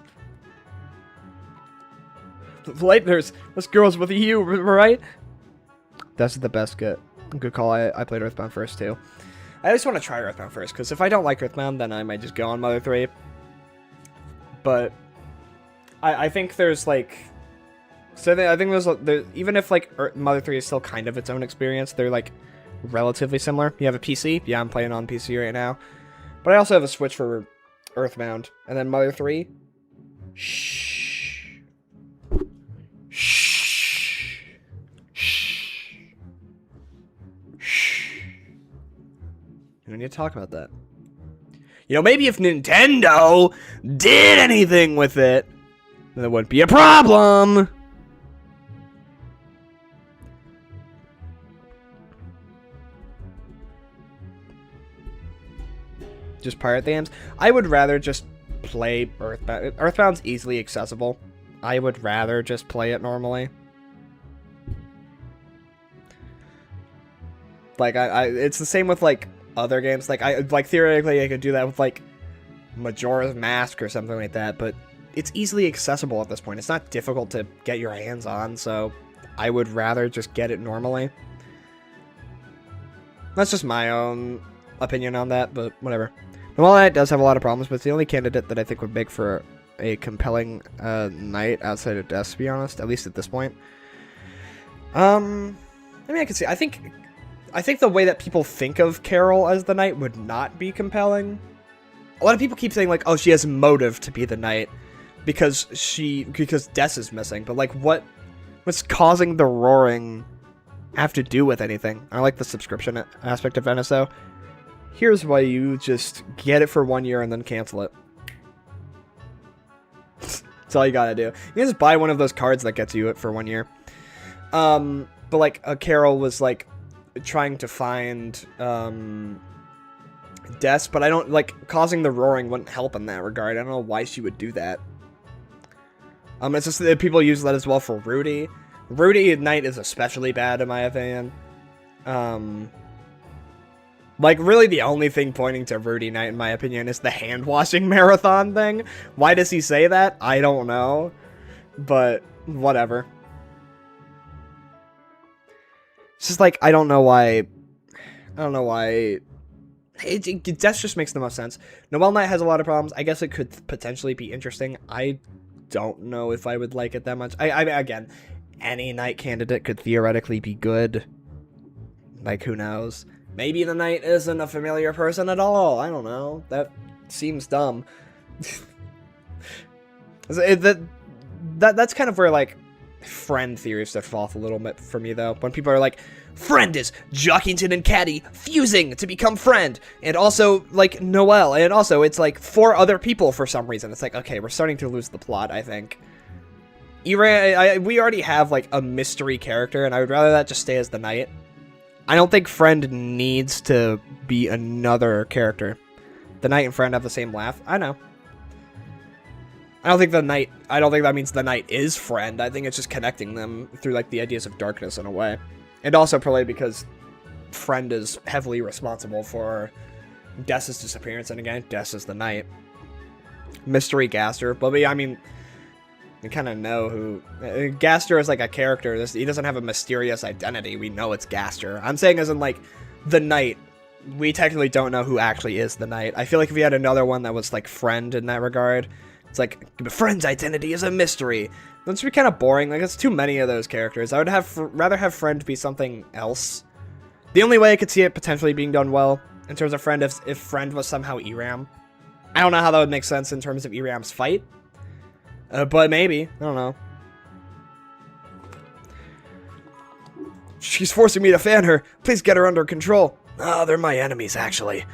Lightners, this girl's with you, right? That's the best good call. I played Earthbound first, too. I just want to try Earthbound first, because if I don't like Earthbound, then I might just go on Mother 3. But I think there's, like... So I think there's even if, like, Mother 3 is still kind of its own experience, they're, like, relatively similar. You have a PC? Yeah, I'm playing on PC right now. But I also have a Switch for Earthbound. And then Mother 3... Shh. Shh. Shh. Shh. We need to talk about that. You know, maybe if Nintendo did anything with it, then there wouldn't be a problem. just pirate the games. I would rather just play Earthbound. Earthbound's easily accessible. I would rather just play it normally. Like it's the same with like other games. Like theoretically I could do that with like Majora's Mask or something like that, but it's easily accessible at this point. It's not difficult to get your hands on, so I would rather just get it normally. That's just my own opinion on that, but whatever. Well, it does have a lot of problems, but it's the only candidate that I think would make for a compelling knight outside of Death, to be honest, at least at this point. I mean, I can see. I think the way that people think of Carol as the knight would not be compelling. A lot of people keep saying like, "Oh, she has motive to be the knight because Des is missing." But like, what's causing the roaring have to do with anything? I like the subscription aspect of NSO. Here's why you just get it for 1 year and then cancel it. That's all you gotta do. You can just buy one of those cards that gets you it for 1 year. But like, Carol was like trying to find Des, but I don't like causing the roaring wouldn't help in that regard. I don't know why she would do that. It's just that people use that as well for Rudy. Rudy Knight is especially bad in my opinion. Like, really the only thing pointing to Rudy Knight, in my opinion, is the hand-washing marathon thing. Why does he say that? I don't know. But, whatever. It's just like, I don't know why... It just makes the most sense. Noelle Knight has a lot of problems. I guess it could potentially be interesting. I don't know if I would like it that much. Again, any knight candidate could theoretically be good. Like, who knows? Maybe the knight isn't a familiar person at all. I don't know. That seems dumb. That's kind of where, like, friend theories start to fall off a little bit for me, though. When people are like, friend is Jockington and Caddy fusing to become friend. And also, like, Noelle. And also, it's, like, 4 other people for some reason. It's like, okay, we're starting to lose the plot, I think. We already have, like, a mystery character, and I would rather that just stay as the knight. I don't think Friend needs to be another character. The Knight and Friend have the same laugh. I know. I don't think that means the Knight is Friend. I think it's just connecting them through, like, the ideas of darkness in a way. And also probably because Friend is heavily responsible for Des' disappearance. And again, Des is the Knight. Mystery Gaster. But I mean... You kind of know who... Gaster is like a character. He doesn't have a mysterious identity. We know it's Gaster. I'm saying as in, like, the Knight. We technically don't know who actually is the Knight. I feel like if we had another one that was, like, Friend in that regard, it's like, Friend's identity is a mystery. That's be kind of boring. Like, it's too many of those characters. I would rather have Friend be something else. The only way I could see it potentially being done well, in terms of Friend, if Friend was somehow Eram. I don't know how that would make sense in terms of Eram's fight. But maybe. I don't know. She's forcing me to fan her. Please get her under control. Oh, they're my enemies, actually.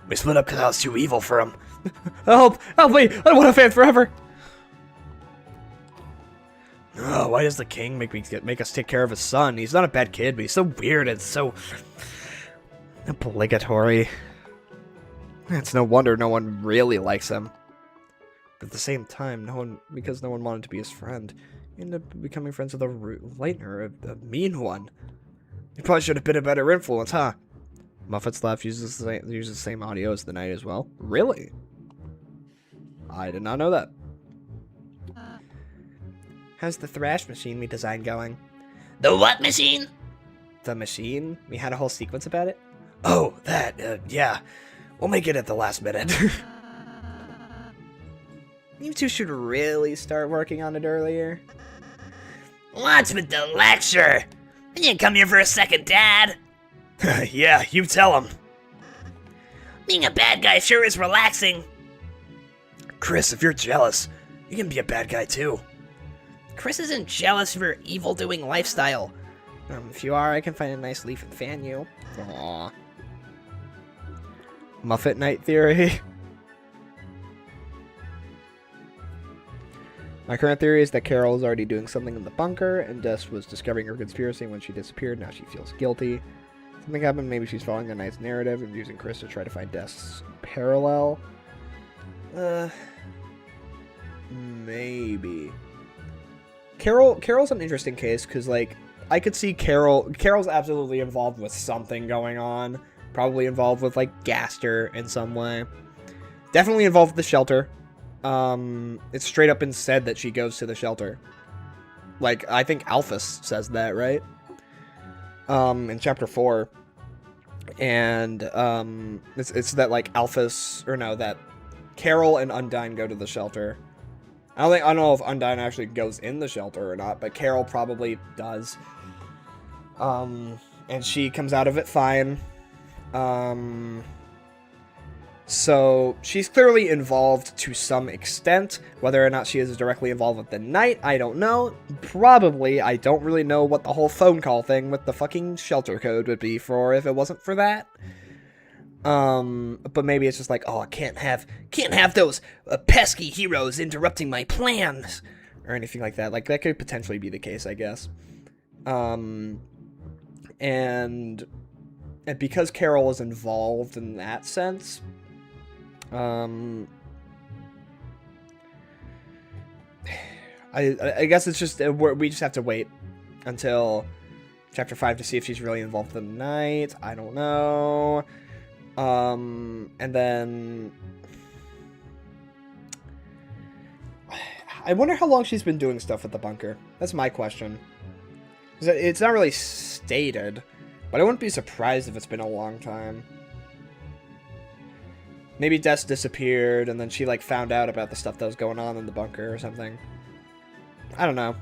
We split up because I was too evil for them. Help! Help me! I don't want to fan forever! Oh, why does the king make us take care of his son? He's not a bad kid, but he's so weird and so... obligatory. It's no wonder no one really likes him. But at the same time, because no one wanted to be his friend, he ended up becoming friends with a Lightner, a mean one. He probably should have been a better influence, huh? Muffet's Laugh uses the same audio as the Knight as well. Really? I did not know that. How's the thrash machine we designed going? The what machine? The machine? We had a whole sequence about it? Oh, that, yeah. We'll make it at the last minute. You two should really start working on it earlier. What's with the lecture? You didn't come here for a second, Dad. Yeah, you tell him. Being a bad guy sure is relaxing. Chris, if you're jealous, you can be a bad guy too. Chris isn't jealous of your evil-doing lifestyle. If you are, I can find a nice leaf and fan you. Aww. Muffet Knight theory. My current theory is that Carol is already doing something in the bunker, and Des was discovering her conspiracy when she disappeared. Now she feels guilty. Something happened. Maybe she's following the Knight's narrative and using Chris to try to find Death's parallel. Maybe. Carol's an interesting case because, like, I could see Carol's absolutely involved with something going on. Probably involved with, like, Gaster in some way. Definitely involved with the shelter. It's straight up been said that she goes to the shelter. Like, I think Alphys says that, right? In chapter 4. And, it's that, like, Alphys, or no, that Carol and Undyne go to the shelter. I don't know if Undyne actually goes in the shelter or not, but Carol probably does. And she comes out of it fine. So she's clearly involved to some extent. Whether or not she is directly involved with the Knight, I don't know. Probably. I don't really know what the whole phone call thing with the fucking shelter code would be for if it wasn't for that. But maybe it's just like, oh, I can't have those pesky heroes interrupting my plans, or anything like that. Like, that could potentially be the case, I guess. And because Carol is involved in that sense, I guess it's just, we just have to wait until chapter 5 to see if she's really involved in the Knight. I don't know. And then I wonder how long she's been doing stuff at the bunker. That's my question. It's not really stated, but I wouldn't be surprised if it's been a long time. Maybe Des disappeared, and then she, like, found out about the stuff that was going on in the bunker or something. I don't know.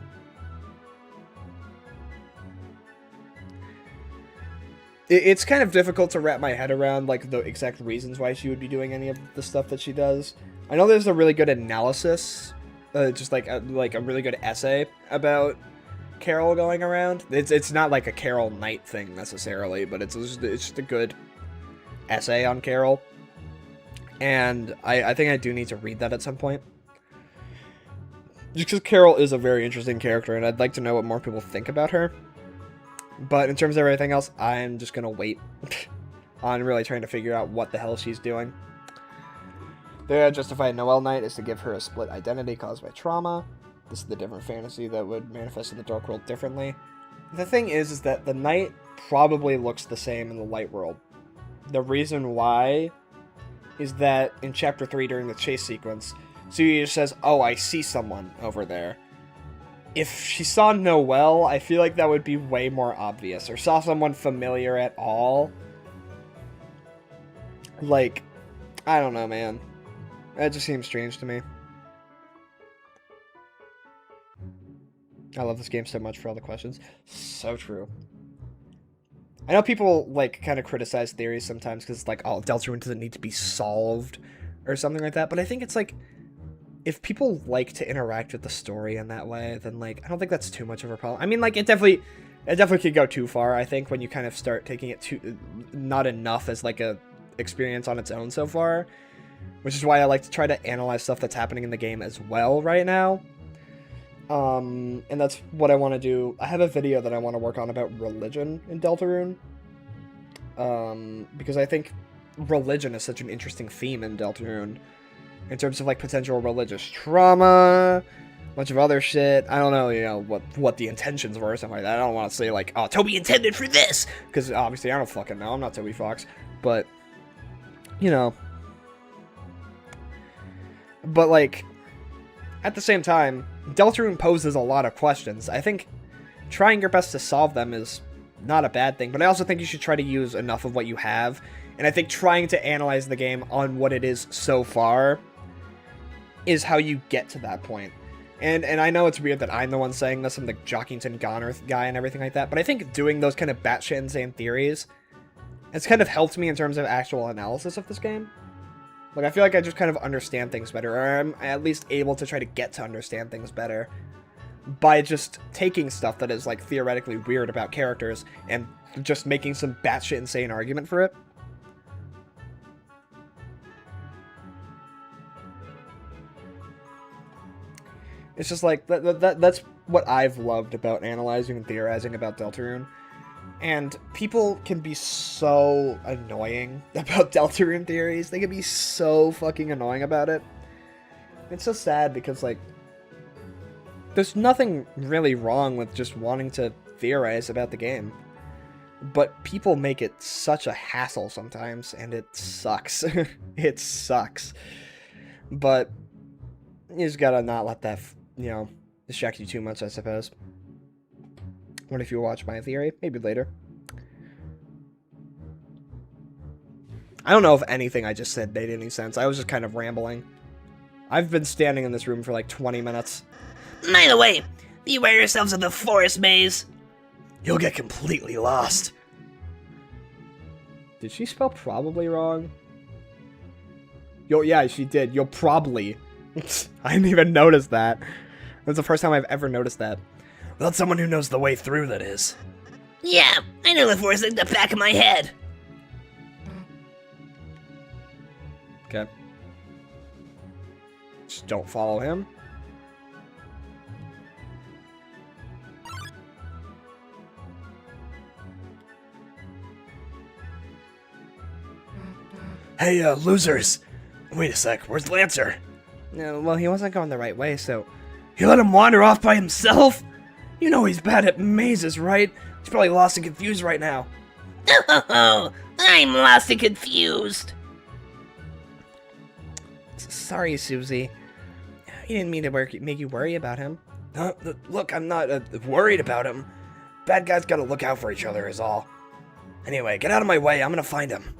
It's kind of difficult to wrap my head around, like, the exact reasons why she would be doing any of the stuff that she does. I know there's a really good analysis, just like a really good essay about Carol going around. It's not like a Carol Knight thing necessarily, but it's just a good essay on Carol. And I think I do need to read that at some point. Just because Carol is a very interesting character, and I'd like to know what more people think about her. But in terms of everything else, I'm just going to wait on really trying to figure out what the hell she's doing. The way I justify Noelle Knight is to give her a split identity caused by trauma. This is the different fantasy that would manifest in the Dark World differently. The thing is that the Knight probably looks the same in the Light World. The reason why is that in Chapter 3 during the chase sequence, Suya says, "Oh, I see someone over there." If she saw Noelle, I feel like that would be way more obvious. Or saw someone familiar at all. Like, I don't know, man. That just seems strange to me. I love this game so much for all the questions. So true. I know people, like, kind of criticize theories sometimes because it's like, oh, Deltarune doesn't need to be solved or something like that. But I think it's like, if people like to interact with the story in that way, then, like, I don't think that's too much of a problem. I mean, like, it definitely could go too far, I think, when you kind of start taking it too, not enough as, like, a experience on its own so far. Which is why I like to try to analyze stuff that's happening in the game as well right now. And that's what I want to do. I have a video that I want to work on about religion in Deltarune. Because I think religion is such an interesting theme in Deltarune. In terms of, like, potential religious trauma, a bunch of other shit. I don't know, you know, what the intentions were or something like that. I don't want to say, like, oh, Toby intended for this! Because, obviously, I don't fucking know. I'm not Toby Fox. But, you know. But, like, at the same time, Deltarune poses a lot of questions. I think trying your best to solve them is not a bad thing, but I also think you should try to use enough of what you have. And I think trying to analyze the game on what it is so far is how you get to that point. And I know it's weird that I'm the one saying this, I'm the Jockington Goner guy and everything like that, but I think doing those kind of batshit insane theories, it's kind of helped me in terms of actual analysis of this game. Like, I feel like I just kind of understand things better, or I'm at least able to try to get to understand things better by just taking stuff that is, like, theoretically weird about characters and just making some batshit insane argument for it. It's just like, that's what I've loved about analyzing and theorizing about Deltarune. And people can be so annoying about Deltarune theories. They can be so fucking annoying about it. It's so sad because, like, there's nothing really wrong with just wanting to theorize about the game. But people make it such a hassle sometimes, and it sucks. It sucks. But you just gotta not let that, distract you too much, I suppose. What if you watch my theory? Maybe later. I don't know if anything I just said made any sense. I was just kind of rambling. I've been standing in this room for like 20 minutes. By the way, beware yourselves of the forest maze. You'll get completely lost. Did she spell probably wrong? Yeah, she did. You'll probably. I didn't even notice that. That's the first time I've ever noticed that. Well, someone who knows the way through, that is. Yeah, I know the forest like the back of my head. Okay. Just don't follow him. Hey, losers. Wait a sec, where's Lancer? No, well, he wasn't going the right way, so... You let him wander off by himself? You know he's bad at mazes, right? He's probably lost and confused right now. Oh, I'm lost and confused. Sorry, Susie. He didn't mean to make you worry about him. Look, I'm not worried about him. Bad guys gotta look out for each other is all. Anyway, get out of my way, I'm gonna find him.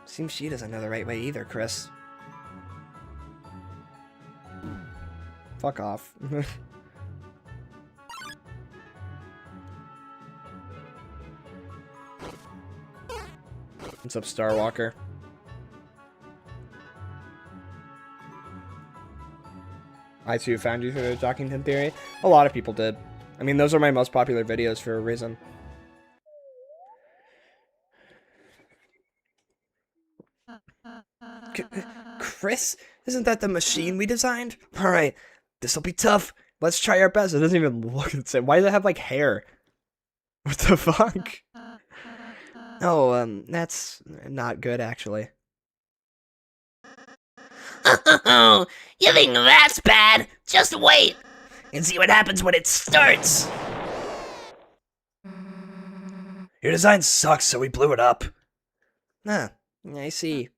Seems she doesn't know the right way either, Chris. Fuck off. What's up, Starwalker? I too found you through the Jockington theory. A lot of people did. I mean, those are my most popular videos for a reason. Chris? Isn't that the machine we designed? Alright, this'll be tough. Let's try our best. It doesn't even look the same. Why does it have, like, hair? What the fuck? Oh, that's not good, actually. Oh, you think that's bad? Just wait and see what happens when it starts. Your design sucks, so we blew it up. Ah, I see.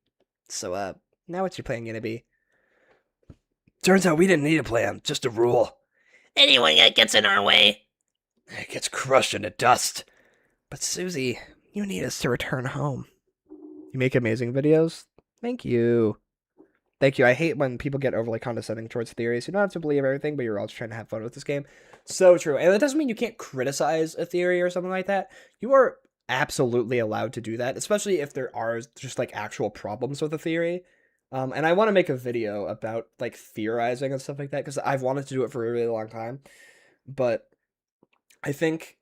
So, now what's your plan gonna be? Turns out we didn't need a plan, just a rule. Anyone that gets in our way. It gets crushed into dust. But Susie, you need us to return home. You make amazing videos? Thank you. Thank you. I hate when people get overly condescending towards theories. You don't have to believe everything, but you're all just trying to have fun with this game. So true. And that doesn't mean you can't criticize a theory or something like that. You are absolutely allowed to do that, especially if there are just, like, actual problems with a theory. And I want to make a video about, like, theorizing and stuff like that, because I've wanted to do it for a really long time. But I think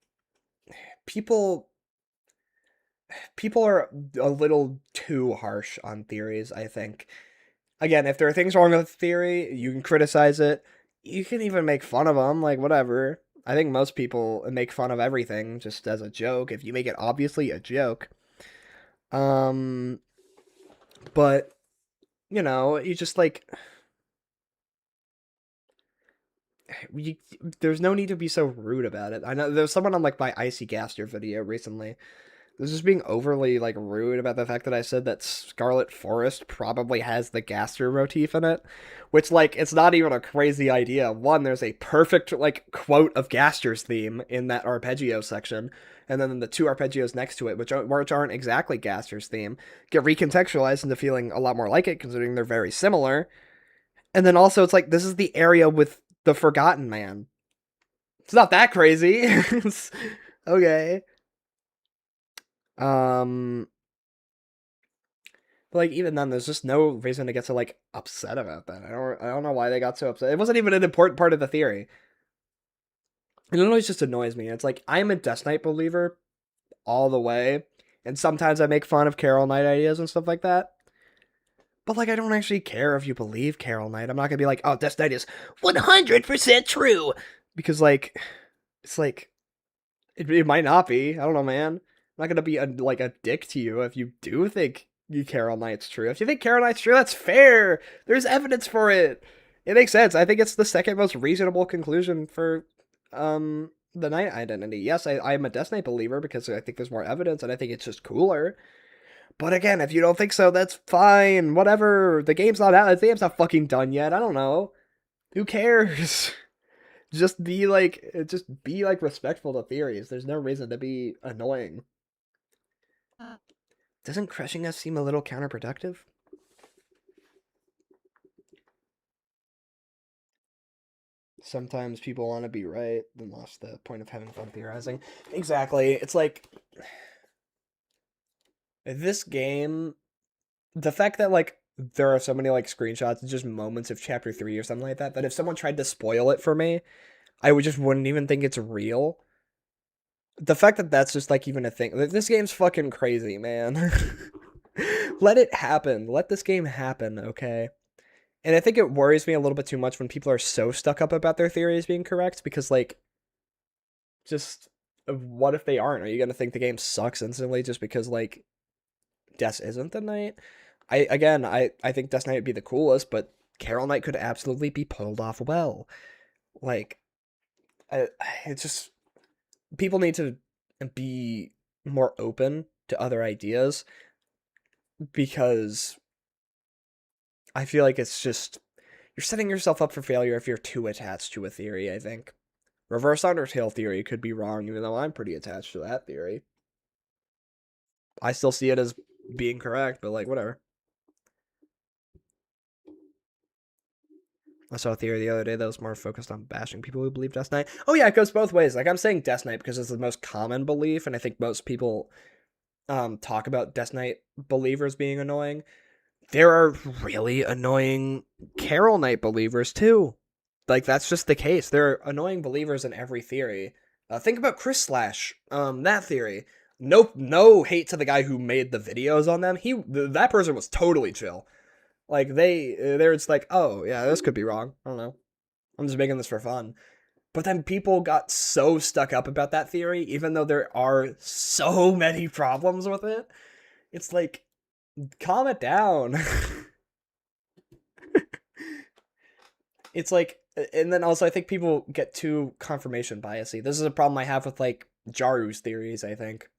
people are a little too harsh on theories, I think. Again, if there are things wrong with a theory, you can criticize it. You can even make fun of them, like, whatever. I think most people make fun of everything just as a joke, if you make it obviously a joke. But, you know, you just, like... there's no need to be so rude about it. I know there was someone on, like, my Icy Gaster video recently. This is being overly, like, rude about the fact that I said that Scarlet Forest probably has the Gaster motif in it. Which, like, it's not even a crazy idea. One, there's a perfect, like, quote of Gaster's theme in that arpeggio section. And then the two arpeggios next to it, which aren't exactly Gaster's theme, get recontextualized into feeling a lot more like it, considering they're very similar. And then also, it's like, this is the area with the Forgotten Man. It's not that crazy. Okay. But, like, even then, there's just no reason to get so, like, upset about that. I don't know why they got so upset. It wasn't even an important part of the theory. And it always just annoys me. It's like, I'm a Death Knight believer all the way, and sometimes I make fun of Carol Knight ideas and stuff like that. But, like, I don't actually care if you believe Carol Knight. I'm not gonna be like, oh, Death Knight is 100% true. because, like, it's like, It might not be. I don't know, man. I'm not gonna be like a dick to you if you do think Carol Knight's true. If you think Carol Knight's true, that's fair. There's evidence for it. It makes sense. I think it's the second most reasonable conclusion for the Knight identity. Yes, I'm a Death Knight believer because I think there's more evidence and I think it's just cooler. But again, if you don't think so, that's fine. Whatever. The game's not out. The game's not fucking done yet. I don't know. Who cares? Just be like respectful to theories. There's no reason to be annoying. Doesn't crushing us seem a little counterproductive? Sometimes people want to be right, then lost the point of having fun theorizing. Exactly. It's like this game, the fact that like there are so many like screenshots and just moments of chapter 3 or something like that, that if someone tried to spoil it for me, I wouldn't even think it's real. The fact that that's just like even a thing. This game's fucking crazy, man. Let it happen. Let this game happen, okay? And I think it worries me a little bit too much when people are so stuck up about their theories being correct, because like, just what if they aren't? Are you gonna think the game sucks instantly just because like Death isn't the Knight? I think Death Knight would be the coolest, but Carol Knight could absolutely be pulled off well. Like, it's just people need to be more open to other ideas, because I feel like it's just you're setting yourself up for failure if you're too attached to a theory, I think. Reverse Undertale theory could be wrong, even though I'm pretty attached to that theory. I still see it as being correct, but like, whatever. I saw a theory the other day that was more focused on bashing people who believe Death Knight. Oh yeah, it goes both ways. Like, I'm saying Death Knight because it's the most common belief, and I think most people talk about Death Knight believers being annoying. There are really annoying Carol Knight believers too. Like, that's just the case. There are annoying believers in every theory. Think about Chris Slash, that theory. No hate to the guy who made the videos on them. That person was totally chill. Like, they're just like, oh, yeah, this could be wrong. I don't know. I'm just making this for fun. But then people got so stuck up about that theory, even though there are so many problems with it. It's like, calm it down. It's like, and then also I think people get too confirmation biasy. This is a problem I have with like Jaru's theories, I think.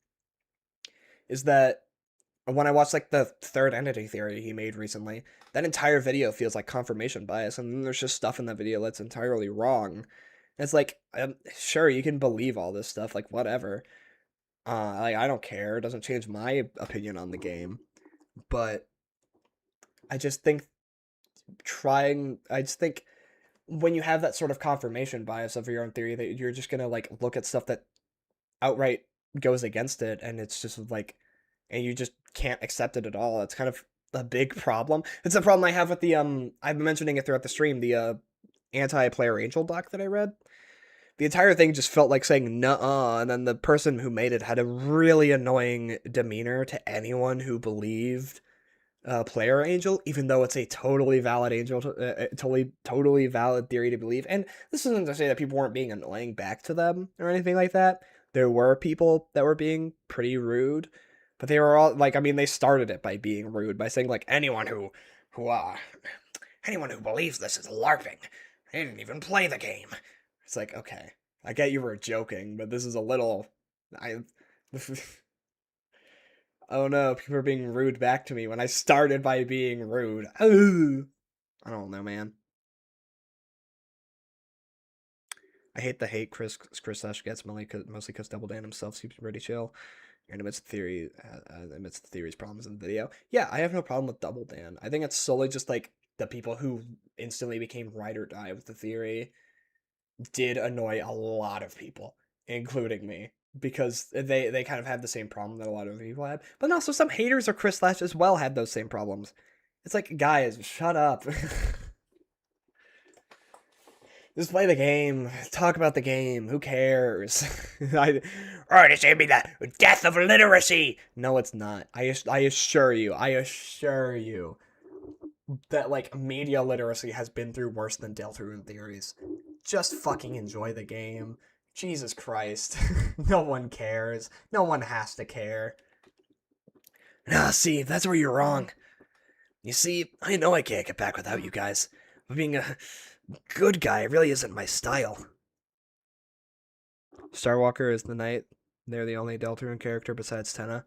Is that when I watched like the third entity theory he made recently, that entire video feels like confirmation bias, and then there's just stuff in the video that's entirely wrong. And it's like, sure, you can believe all this stuff, like whatever. Like, I don't care. It doesn't change my opinion on the game. But I just think when you have that sort of confirmation bias of your own theory, that you're just gonna like look at stuff that outright goes against it, and it's just like, and you just can't accept it at all. It's kind of a big problem. It's a problem I have with the I've been mentioning it throughout the stream, the anti-player angel doc that I read. The entire thing just felt like saying nuh-uh, and then the person who made it had a really annoying demeanor to anyone who believed player angel, even though it's a totally valid totally valid theory to believe. And this isn't to say that people weren't being annoying back to them or anything like that. There were people that were being pretty rude, but they were all like, I mean, they started it by being rude by saying like, anyone who believes this is LARPing. They didn't even play the game. It's like, okay, I get you were joking, but this is a little, oh no, people are being rude back to me when I started by being rude. Ooh. I don't know, man. I hate the hate Chris Slash gets, mostly because Double Dan himself seems pretty chill and admits the theory's problems in the video. Yeah, I have no problem with Double Dan. I think it's solely just like the people who instantly became ride or die with the theory did annoy a lot of people, including me, because they kind of had the same problem that a lot of people had. But also some haters of Chris Slash as well had those same problems. It's like, guys, shut up. Just play the game. Talk about the game. Who cares? Alright, it's gonna be the death of literacy. No, it's not. I assure you that like media literacy has been through worse than Deltarune theories. Just fucking enjoy the game. Jesus Christ. No one cares. No one has to care. Nah, see, that's where you're wrong. You see, I know I can't get back without you guys. But being a good guy really isn't my style. Starwalker is the knight. They're the only Deltarune character besides Tenna.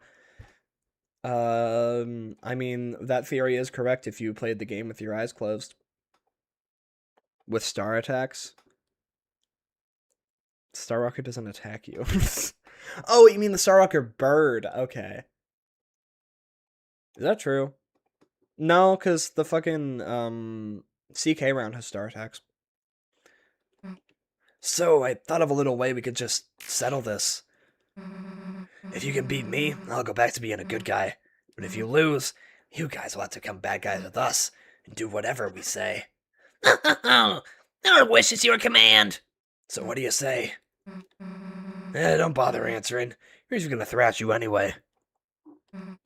I mean, that theory is correct if you played the game with your eyes closed. With star attacks. Starwalker doesn't attack you. Oh, you mean the Starwalker bird. Okay. Is that true? No, because the fucking, CK round has star attacks. So I thought of a little way we could just settle this. If you can beat me, I'll go back to being a good guy. But if you lose, you guys will have to become bad guys with us and do whatever we say. Our wish is your command. So what do you say? Don't bother answering. We're just gonna thrash you anyway.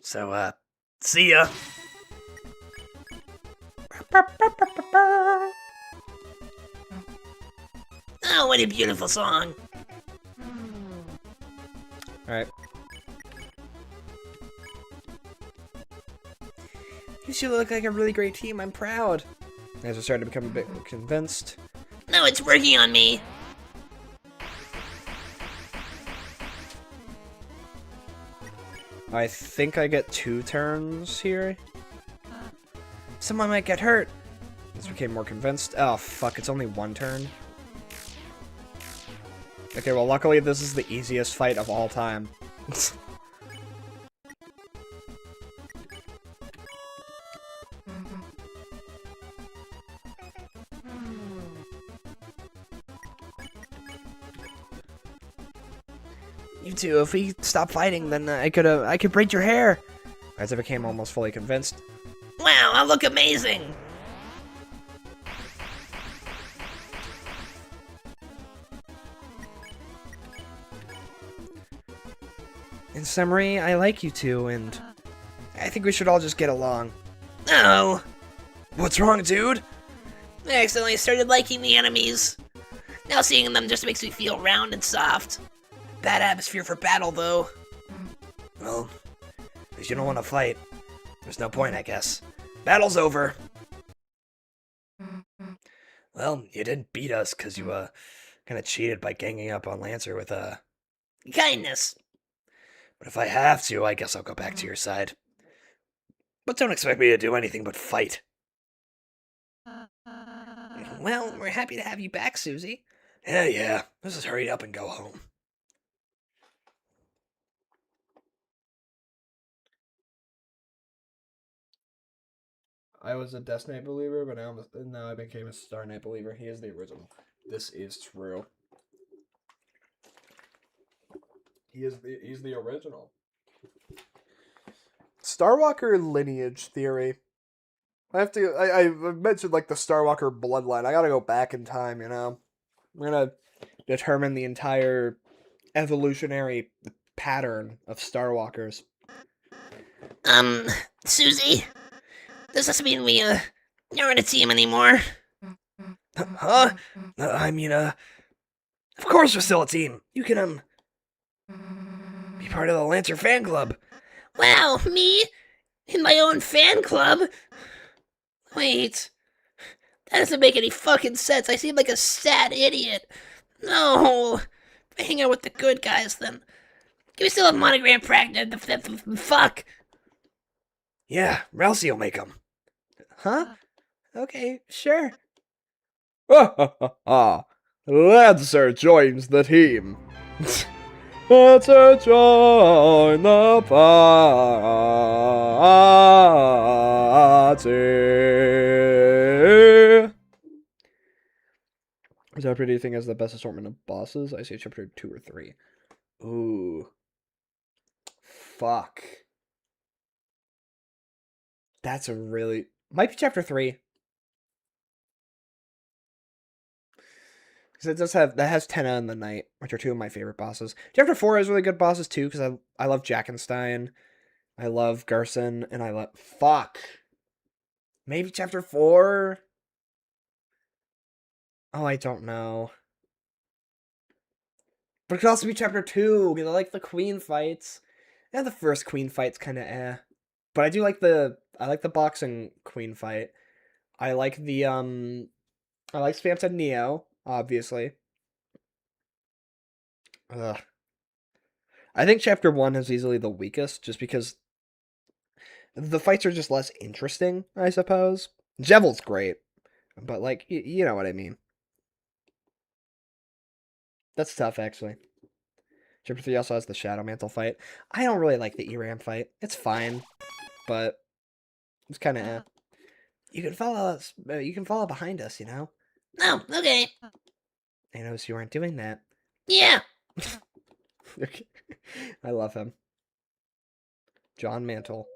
So, see ya. Oh, what a beautiful song. Alright. You two look like a really great team. I'm proud. As I started to become a bit convinced. No, it's working on me. I think I get 2 turns here. Someone might get hurt. As I became more convinced. Oh, fuck, it's only 1 turn. Okay, well, luckily this is the easiest fight of all time. You two, if we stop fighting, then I could braid your hair. As I became almost fully convinced. Wow, I look amazing. In summary, I like you two, and I think we should all just get along. Oh, What's wrong, dude? I accidentally started liking the enemies. Now seeing them just makes me feel round and soft. Bad atmosphere for battle, though. Well, if you don't want to fight, there's no point, I guess. Battle's over. Well, you didn't beat us because you, kind of cheated by ganging up on Lancer with, Kindness. But if I have to, I guess I'll go back to your side. But don't expect me to do anything but fight. Well, we're happy to have you back, Susie. Yeah. Let's just hurry up and go home. I was a Death Knight believer, but now I became a Star Knight believer. He is the original. This is true. He's the original. Starwalker lineage theory. I mentioned like the Starwalker bloodline. I gotta go back in time, you know. We're gonna determine the entire evolutionary pattern of Starwalkers. Susie? Does this mean we, aren't a team anymore? Huh? I mean, of course we're still a team. You can, be part of the Lancer fan club. Wow, me? In my own fan club? Wait. That doesn't make any fucking sense. I seem like a sad idiot. No. I hang out with the good guys then. Can we still have monogram practice? Fuck. Yeah, Ralsei will make them. Huh? Okay, sure. Lancer joins the team. Lancer join the party. Chapter do you think has the best assortment of bosses? I say chapter 2 or 3. Ooh. Fuck. That's a really... Might be chapter 3. Because it does have... That has Tenna and the Knight, which are 2 of my favorite bosses. Chapter 4 has really good bosses, too, because I love Jackenstein. I love Gerson, and I love... Fuck. Maybe chapter 4? Oh, I don't know. But it could also be chapter 2, because I like the queen fights. Yeah, the first queen fight's kind of eh. But I do like the boxing queen fight. I like I like Spam said Neo, obviously. Ugh. I think chapter 1 is easily the weakest, just because the fights are just less interesting, I suppose. Jevel's great, but like, you know what I mean. That's tough, actually. Chapter 3 also has the Shadow Mantle fight. I don't really like the Eram fight. It's fine, but it's kind of eh. You can follow us. You can follow behind us, you know? Oh, okay. I noticed you weren't doing that. Yeah. Okay. I love him. John Mantle.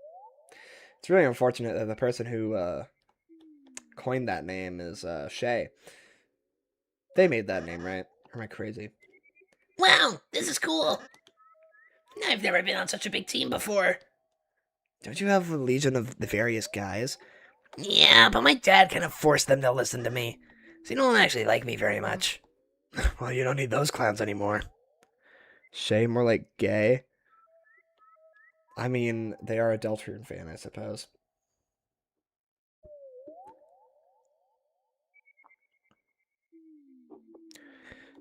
It's really unfortunate that the person who coined that name is Shay. They made that name, right? Or am I crazy? Wow, this is cool. I've never been on such a big team before. Don't you have a legion of the various guys? Yeah, but my dad kind of forced them to listen to me. So you don't actually like me very much. Well, you don't need those clowns anymore. Shay, more like gay. I mean, they are a Deltarune fan, I suppose.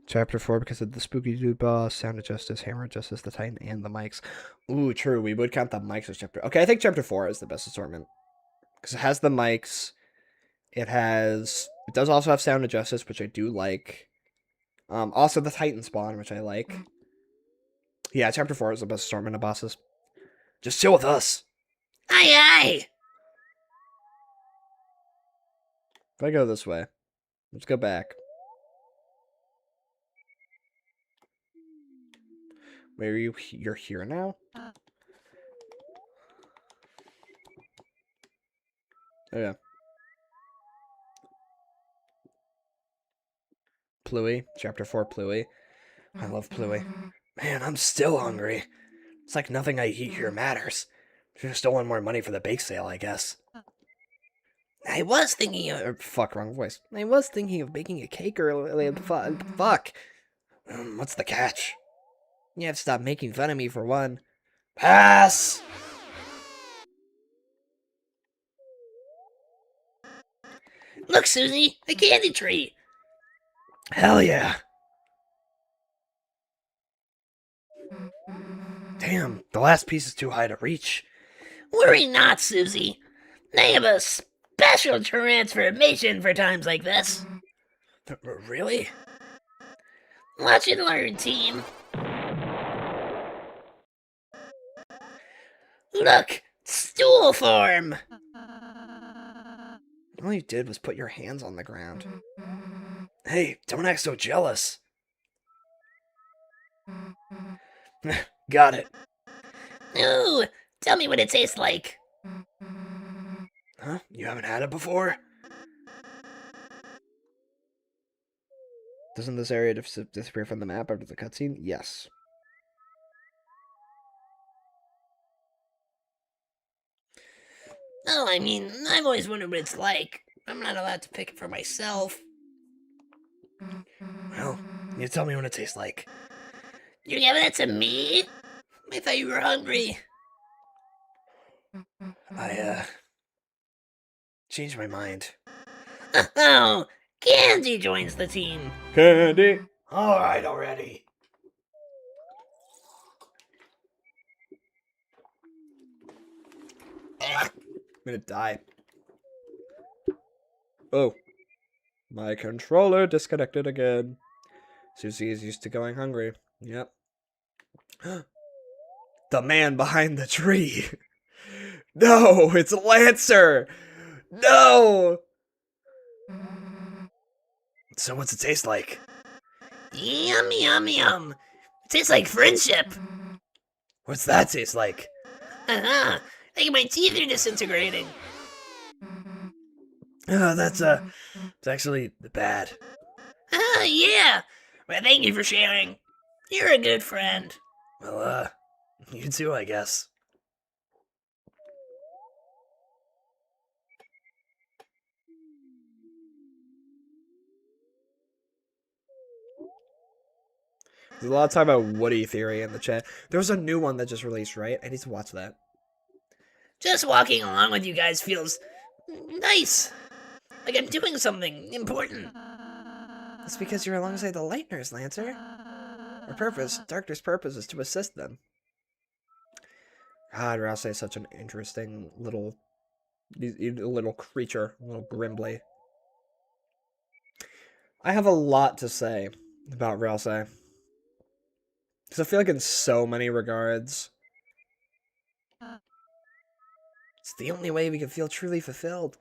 Chapter 4, because of the Spooky Dude boss, Sound of Justice, Hammer of Justice, the Titan, and the mics. Ooh, true. We would count the mics as chapter. Okay, I think chapter 4 is the best assortment. Because it has the mics. It has. It does also have Sound of Justice, which I do like. Also the Titan spawn, which I like. Yeah, chapter 4 is the best assortment of bosses. Just chill with us. Aye, aye. If I go this way, let's go back. Wait, are you? You're here now? Oh yeah. Pluie, chapter 4 Pluie. I love Pluie. Man, I'm still hungry. It's like nothing I eat here matters. Should have stolen more money for the bake sale, I guess. I was thinking of... Fuck, wrong voice. I was thinking of baking a cake earlier. Fuck. What's the catch? You have to stop making fun of me for one. Pass! Look, Susie, a candy tree. Hell yeah. Damn, the last piece is too high to reach. Worry not, Susie. They have a special transformation for times like this. Really? Watch and learn, team. Look, stool form. All you did was put your hands on the ground. Hey, don't act so jealous. Got it. Ooh, tell me what it tastes like. Huh? You haven't had it before? Doesn't this area disappear from the map after the cutscene? Yes. Oh, I mean, I've always wondered what it's like. I'm not allowed to pick it for myself. Well, you tell me what it tastes like. You're giving it to me? I thought you were hungry. I, changed my mind. Oh, Candy joins the team. Candy! Alright already. I'm gonna die. Oh. My controller disconnected again. Susie is used to going hungry. Yep. The man behind the tree. No, it's Lancer. No. So what's it taste like? Yum, yum, yum. It tastes like friendship. What's that taste like? Uh-huh. Like my teeth are disintegrating. That's it's actually bad. Ah, yeah. Well, thank you for sharing. You're a good friend. Well, you too, I guess. There's a lot of talk about Woody theory in the chat. There was a new one that just released, right? I need to watch that. Just walking along with you guys feels nice. Like I'm doing something important. That's because you're alongside the Lightners, Lancer. Our purpose, Darkness' purpose, is to assist them. God, Rouse is such an interesting little creature, little Grimbley. I have a lot to say about Rouse. Because I feel like in so many regards, it's the only way we can feel truly fulfilled.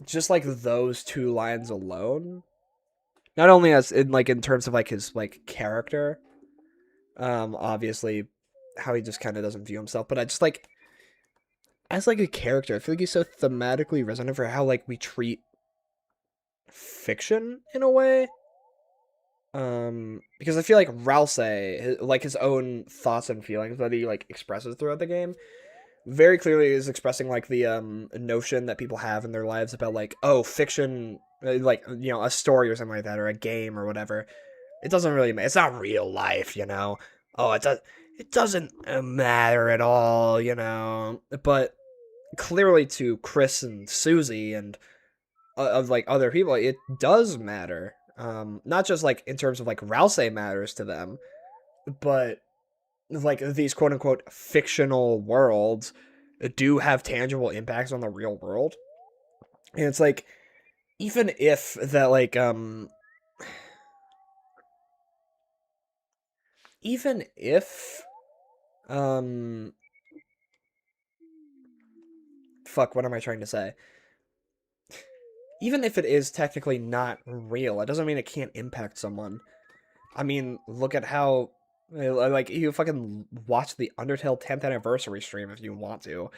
Just like those two lines alone. Not only as in terms of like his like character, obviously how he just kind of doesn't view himself, but I just like as like a character, I feel like he's so thematically resonant for how like we treat fiction in a way. Because I feel like Rouse, like his own thoughts and feelings that he like expresses throughout the game, very clearly is expressing like the notion that people have in their lives about like, oh, fiction, like, you know, a story or something like that, or a game or whatever. It doesn't really matter. It's not real life, you know. Oh, it doesn't matter at all, you know. But clearly to Chris and Susie and of like other people, it does matter. Not just like in terms of like Rouse matters to them, but like these quote unquote fictional worlds do have tangible impacts on the real world. And it's like, even if that like even if fuck, what am I trying to say? Even if it is technically not real, it doesn't mean it can't impact someone. I mean, look at how like you fucking watch the Undertale 10th anniversary stream if you want to,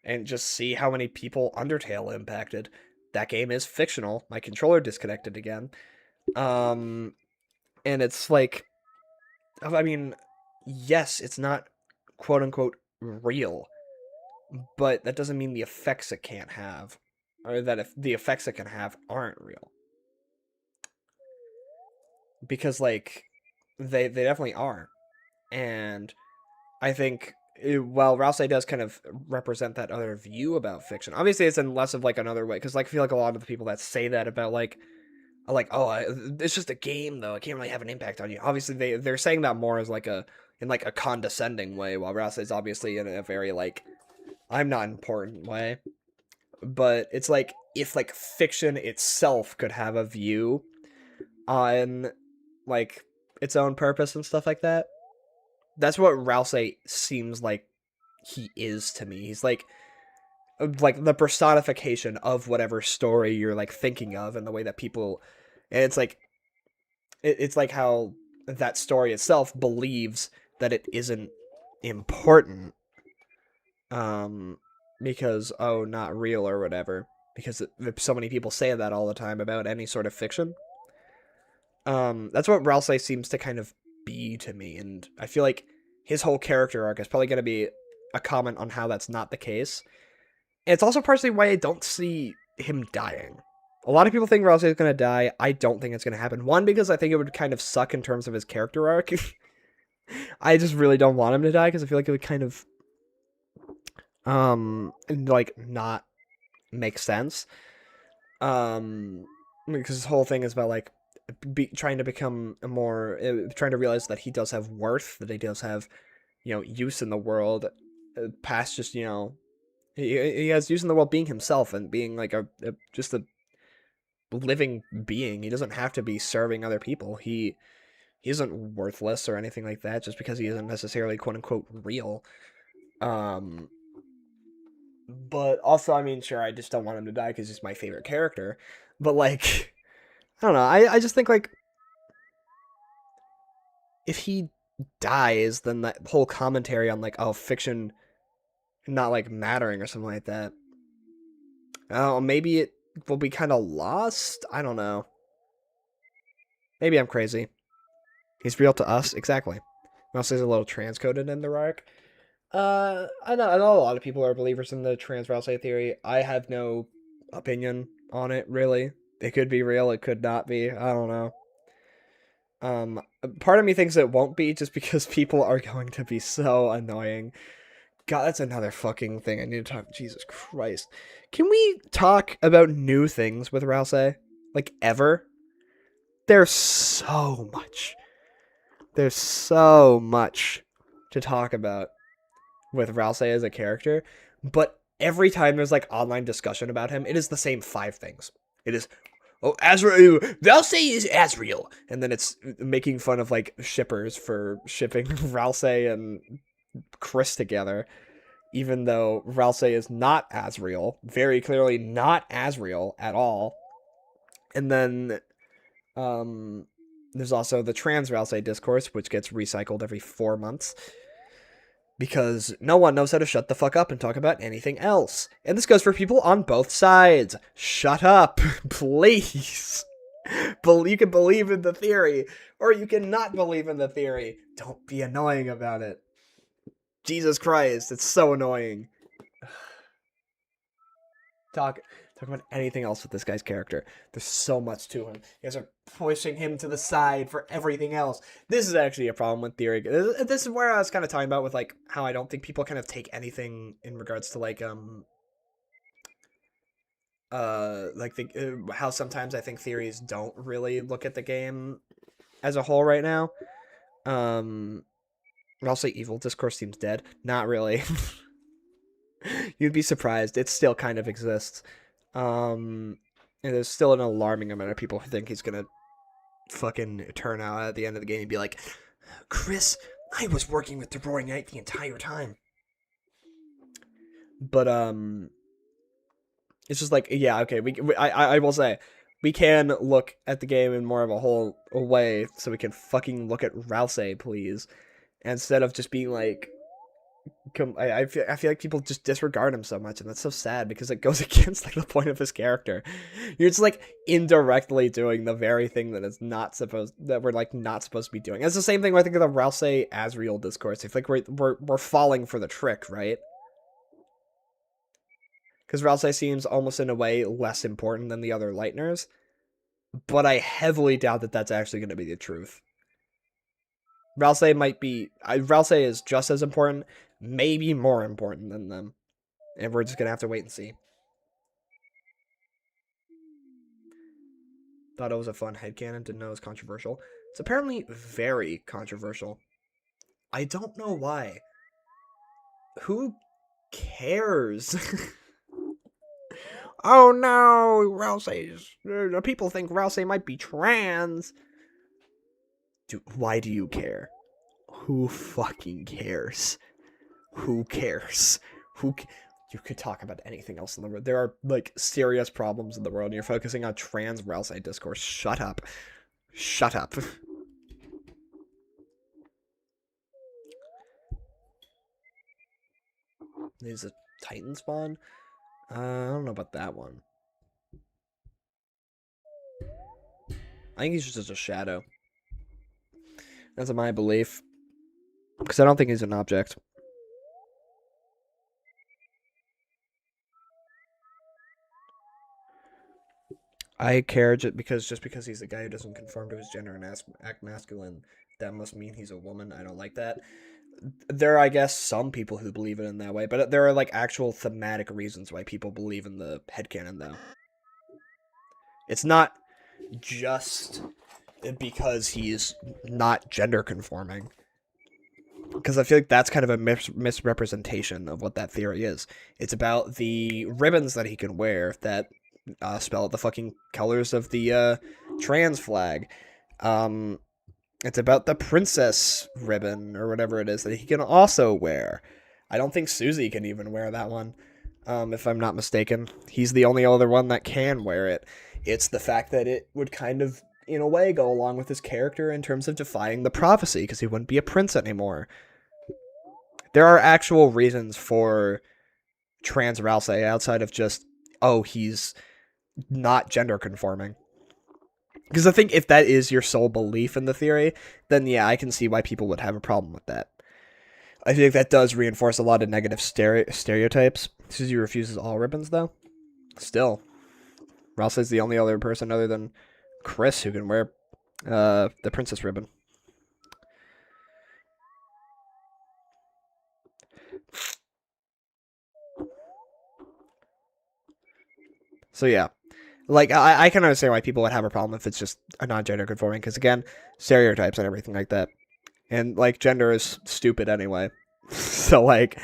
and just see how many people Undertale impacted. That game is fictional. My controller disconnected again. And it's like, I mean, yes, it's not quote unquote real, but that doesn't mean the effects it can't have, or that if the effects it can have aren't real. Because like they definitely are. And I think while Rouse does kind of represent that other view about fiction, obviously it's in less of like another way, because like I feel like a lot of the people that say that about like it's just a game though, it can't really have an impact on you. Obviously they're saying that more as like in like a condescending way, while Rouse is obviously in a very like I'm not important way. But it's like if like fiction itself could have a view on like its own purpose and stuff like that. That's what Rouse seems like he is to me. He's like the personification of whatever story you're like thinking of, and the way that people, and it's like it's like how that story itself believes that it isn't important, because oh, not real or whatever, because so many people say that all the time about any sort of fiction. That's what Rouse seems to kind of be to me, and I feel like his whole character arc is probably going to be a comment on how that's not the case. And it's also partially why I don't see him dying. A lot of people think Rouse is going to die. I don't think it's going to happen. One, because I think it would kind of suck in terms of his character arc. I just really don't want him to die, because I feel like it would kind of like not make sense. Because his whole thing is about like trying to become more, trying to realize that he does have worth, that he does have, you know, use in the world, past just, you know, he has use in the world being himself and being like just a living being. He doesn't have to be serving other people. He isn't worthless or anything like that just because he isn't necessarily quote unquote real. But also, I mean, sure, I just don't want him to die because he's my favorite character. But like, I don't know. I just think like if he dies, then that whole commentary on like, oh, fiction not like mattering or something like that, oh, maybe it will be kind of lost. I don't know. Maybe I'm crazy. He's real to us, exactly. Also, there's a little transcoded in the arc. I know a lot of people are believers in the transversal theory. I have no opinion on it, really. It could be real, it could not be. I don't know. Part of me thinks it won't be just because people are going to be so annoying. God, that's another fucking thing I need to talk. Jesus Christ. Can we talk about new things with Rousey? Like, ever? There's so much. There's so much to talk about with Rousey as a character, but every time there's like online discussion about him, it is the same 5 things. It is, oh, Azrael, Rousey is Azrael, and then it's making fun of like shippers for shipping Rousey and Chris together, even though Rousey is not Azrael, very clearly not Azrael at all. And then, there's also the trans Rousey discourse, which gets recycled every 4 months. Because no one knows how to shut the fuck up and talk about anything else. And this goes for people on both sides. Shut up, please. You can believe in the theory, or you can not believe in the theory. Don't be annoying about it. Jesus Christ, it's so annoying. Talk about anything else with this guy's character. There's so much to him. You guys are pushing him to the side for everything else. This is actually a problem with theory. This is where I was kind of talking about with like how I don't think people kind of take anything in regards to like how sometimes I think theories don't really look at the game as a whole right now. I'll say evil discourse seems dead. Not really. You'd be surprised. It still kind of exists. And there's still an alarming amount of people who think he's gonna fucking turn out at the end of the game and be like, Chris, I was working with the Roaring Knight the entire time. But, it's just like, yeah, okay, I will say, we can look at the game in more of a whole way, so we can fucking look at Rousey, please. Instead of just being like, I feel like people just disregard him so much, and that's so sad because it goes against like the point of his character. You're just like indirectly doing the very thing that we're like not supposed to be doing. It's the same thing when I think of the Rousey Azrael discourse. I feel like we're falling for the trick, right? Because Rousey seems almost in a way less important than the other Lightners, but I heavily doubt that that's actually going to be the truth. Rousey is just as important, maybe more important than them. And we're just going to have to wait and see. Thought it was a fun headcanon, didn't know it was controversial. It's apparently very controversial. I don't know why. Who cares? Oh no, people think Rousey might be trans. Why do you care? Who fucking cares? Who cares? You could talk about anything else in the world. There are, like, serious problems in the world, and you're focusing on trans Rousey discourse. Shut up. Shut up. There's a Titan spawn? I don't know about that one. I think he's just a shadow. That's my belief. Because I don't think he's an object. I care just because he's a guy who doesn't conform to his gender and act masculine, that must mean he's a woman. I don't like that. There are, I guess, some people who believe it in that way, but there are, like, actual thematic reasons why people believe in the headcanon, though. It's not just because he's not gender conforming. Because I feel like that's kind of a misrepresentation of what that theory is. It's about the ribbons that he can wear that spell out the fucking colors of the trans flag. It's about the princess ribbon or whatever it is that he can also wear. I don't think Susie can even wear that one, if I'm not mistaken. He's the only other one that can wear it. It's the fact that it would kind of, in a way, go along with his character in terms of defying the prophecy, because he wouldn't be a prince anymore. There are actual reasons for trans Rousey outside of just, oh, he's not gender conforming. Because I think if that is your sole belief in the theory, then yeah, I can see why people would have a problem with that. I think that does reinforce a lot of negative stereotypes. Susie refuses all ribbons, though. Still, Rousey's the only other person other than Chris who can wear The princess ribbon. So yeah, like I can understand why people would have a problem if it's just a non-gender conforming, because again, stereotypes and everything like that, and like gender is stupid anyway. So like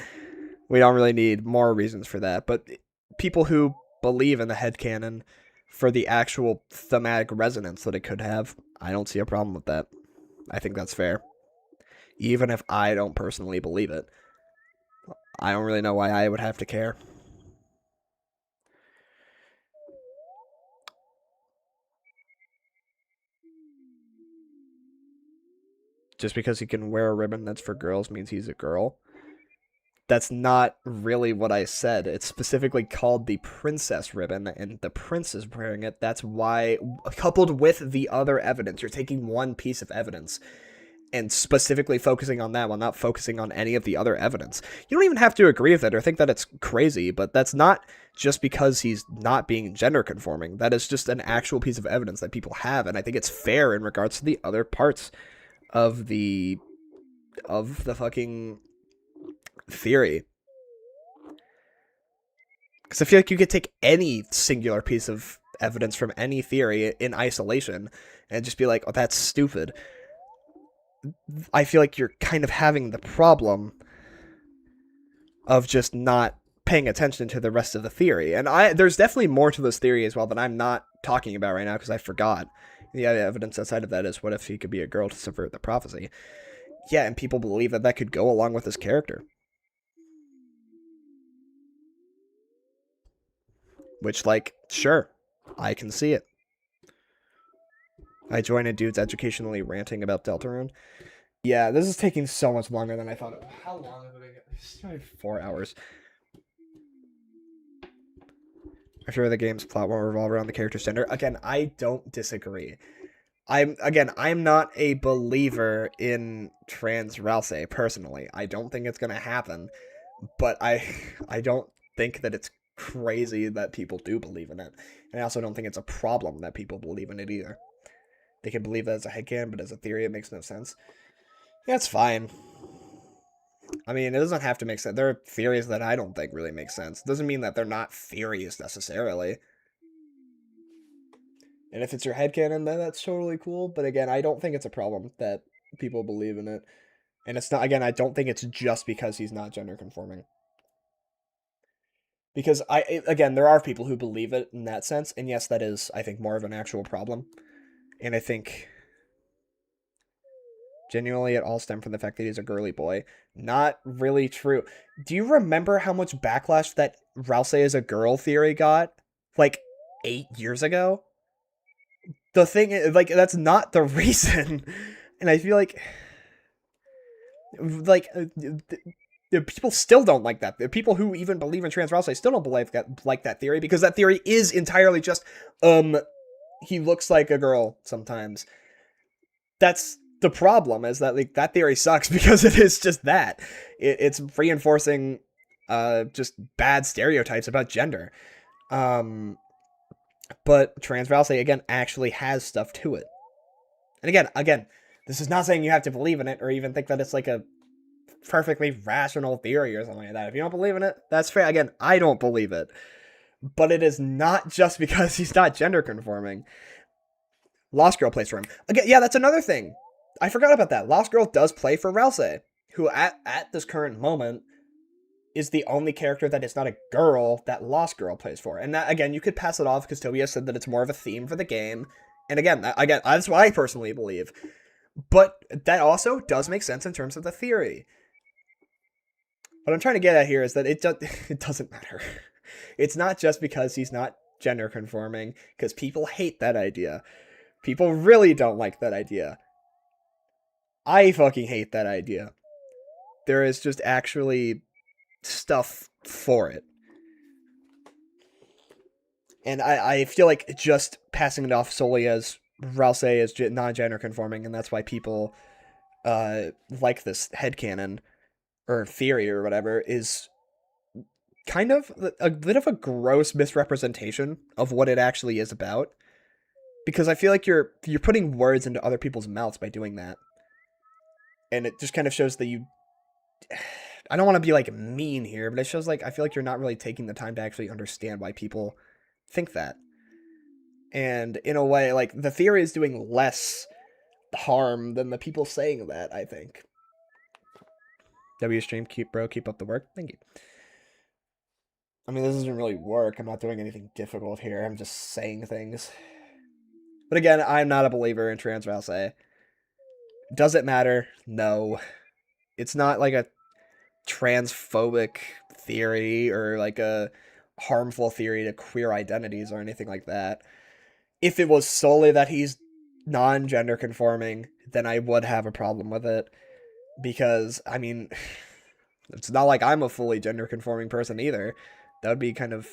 we don't really need more reasons for that. But people who believe in the headcanon for the actual thematic resonance that it could have, I don't see a problem with that. I think that's fair. Even if I don't personally believe it, I don't really know why I would have to care. Just because he can wear a ribbon that's for girls means he's a girl. That's not really what I said. It's specifically called the princess ribbon, and the prince is wearing it. That's why, coupled with the other evidence, you're taking one piece of evidence and specifically focusing on that while not focusing on any of the other evidence. You don't even have to agree with it or think that it's crazy, but that's not just because he's not being gender conforming. That is just an actual piece of evidence that people have, and I think it's fair in regards to the other parts of the fucking theory. Because I feel like you could take any singular piece of evidence from any theory in isolation and just be like, oh, that's stupid. I feel like you're kind of having the problem of just not paying attention to the rest of the theory. And there's definitely more to this theory as well that I'm not talking about right now because I forgot. The evidence outside of that is, what if he could be a girl to subvert the prophecy? Yeah, and people believe that that could go along with his character. Which, like, sure, I can see it. I join a dude's educationally ranting about Deltarune. Yeah, this is taking so much longer than I thought. How long did I get? It's only 4 hours. I'm sure the game's plot won't revolve around the character's gender. Again, I don't disagree. I'm not a believer in trans Ralsei personally. I don't think it's gonna happen, but I don't think that it's crazy that people do believe in it. And I also don't think it's a problem that people believe in it either. They can believe that as a headcanon, but as a theory, it makes no sense. Yeah, it's fine. I mean, it doesn't have to make sense. There are theories that I don't think really make sense. It doesn't mean that they're not theories necessarily. And if it's your headcanon, then that's totally cool. But again, I don't think it's a problem that people believe in it. And it's not, again, I don't think it's just because he's not gender conforming. Because again, there are people who believe it in that sense. And yes, that is, I think, more of an actual problem. And I think genuinely it all stemmed from the fact that he's a girly boy. Not really true. Do you remember how much backlash that Ralsei is a girl theory got? Like 8 years ago? The thing is, like, that's not the reason. And I feel like the people still don't like that. The people who even believe in trans Ralsei still don't believe that, like that theory, because that theory is entirely just, he looks like a girl sometimes. That's the problem, is that, like, that theory sucks because it is just that. It's reinforcing just bad stereotypes about gender. But trans Ralsei, again, actually has stuff to it. And again, this is not saying you have to believe in it or even think that it's like a perfectly rational theory or something like that. If you don't believe in it, that's fair. Again, I don't believe it. But it is not just because he's not gender conforming. Lost Girl plays for him. Again, yeah, that's another thing. I forgot about that. Lost Girl does play for Ralsei, who at this current moment is the only character that is not a girl that Lost Girl plays for. And that, again, you could pass it off because Tobias said that it's more of a theme for the game. And again, that's what I personally believe. But that also does make sense in terms of the theory. What I'm trying to get at here is that it doesn't matter. It's not just because he's not gender conforming, because people hate that idea. People really don't like that idea. I fucking hate that idea. There is just actually stuff for it. And I feel like just passing it off solely as Ralsei is non-gender conforming, and that's why people like this headcanon or theory or whatever is kind of a bit of a gross misrepresentation of what it actually is about. Because I feel like you're putting words into other people's mouths by doing that. And it just kind of shows that you... I don't want to be, like, mean here, but it shows, like, I feel like you're not really taking the time to actually understand why people think that. And in a way, like, the theory is doing less harm than the people saying that, I think. Stream, keep up the work. Thank you. I mean, this doesn't really work. I'm not doing anything difficult here. I'm just saying things. But again, I'm not a believer in trans Ralsei. Does it matter? No. It's not like a transphobic theory or like a harmful theory to queer identities or anything like that. If it was solely that he's non-gender conforming, then I would have a problem with it. Because, I mean, it's not like I'm a fully gender conforming person either. That would be kind of...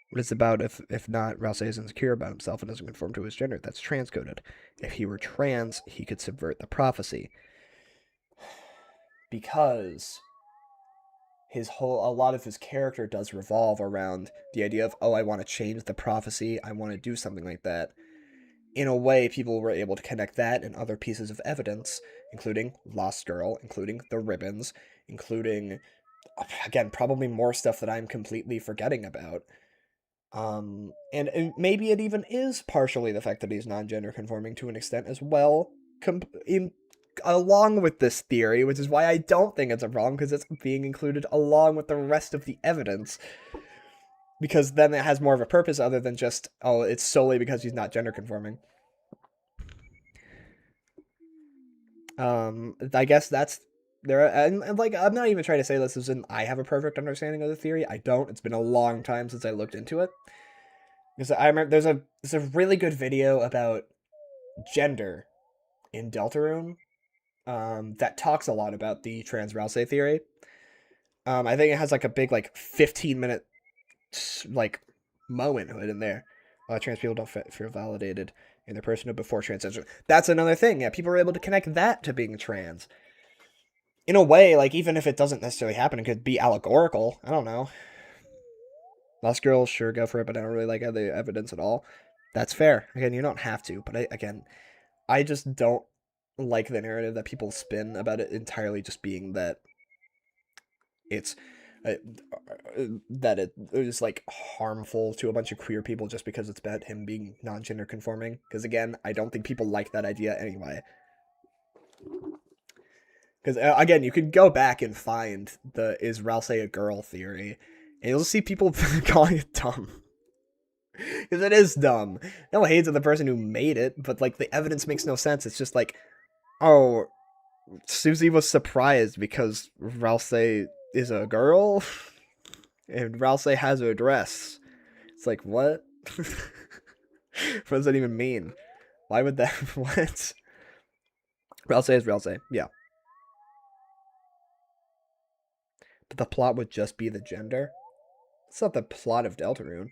What it's about if not, Ralsei is insecure about himself and doesn't conform to his gender. That's transcoded. If he were trans, he could subvert the prophecy. Because a lot of his character does revolve around the idea of, oh, I want to change the prophecy, I want to do something like that. In a way, people were able to connect that and other pieces of evidence, including Lost Girl, including the ribbons, including, again, probably more stuff that I'm completely forgetting about. And maybe it even is partially the fact that he's non-gender conforming to an extent as well, along with this theory, which is why I don't think it's a problem, because it's being included along with the rest of the evidence. Because then it has more of a purpose other than just, oh, it's solely because he's not gender conforming. I guess that's there, and like, I'm not even trying to say this is I have a perfect understanding of the theory. I don't. It's been a long time since I looked into it. Because I remember there's a really good video about gender in Deltarune, that talks a lot about the trans Ralsei theory. I think it has like a big, like, 15-minute like moment in there. Trans people don't feel validated in their personhood before transition. That's another thing. Yeah, people are able to connect that to being trans. In a way, like, even if it doesn't necessarily happen, it could be allegorical. I don't know. Lost girls, sure, go for it, but I don't really like the evidence at all. That's fair. Again, you don't have to, but I just don't like the narrative that people spin about it entirely just being that it's that it is like harmful to a bunch of queer people just because it's about him being non-gender conforming. Because again, I don't think people like that idea anyway. Because again, you could go back and find the "is Ralsei a girl" theory, and you'll see people calling it dumb. Because it is dumb. No hate to the person who made it, but like the evidence makes no sense. It's just like, oh, Susie was surprised because Ralsei is a girl, and Ralsei has a dress. It's like, what? What does that even mean? Why would that? What? Ralsei is Ralsei, yeah. But the plot would just be the gender. It's not the plot of Deltarune.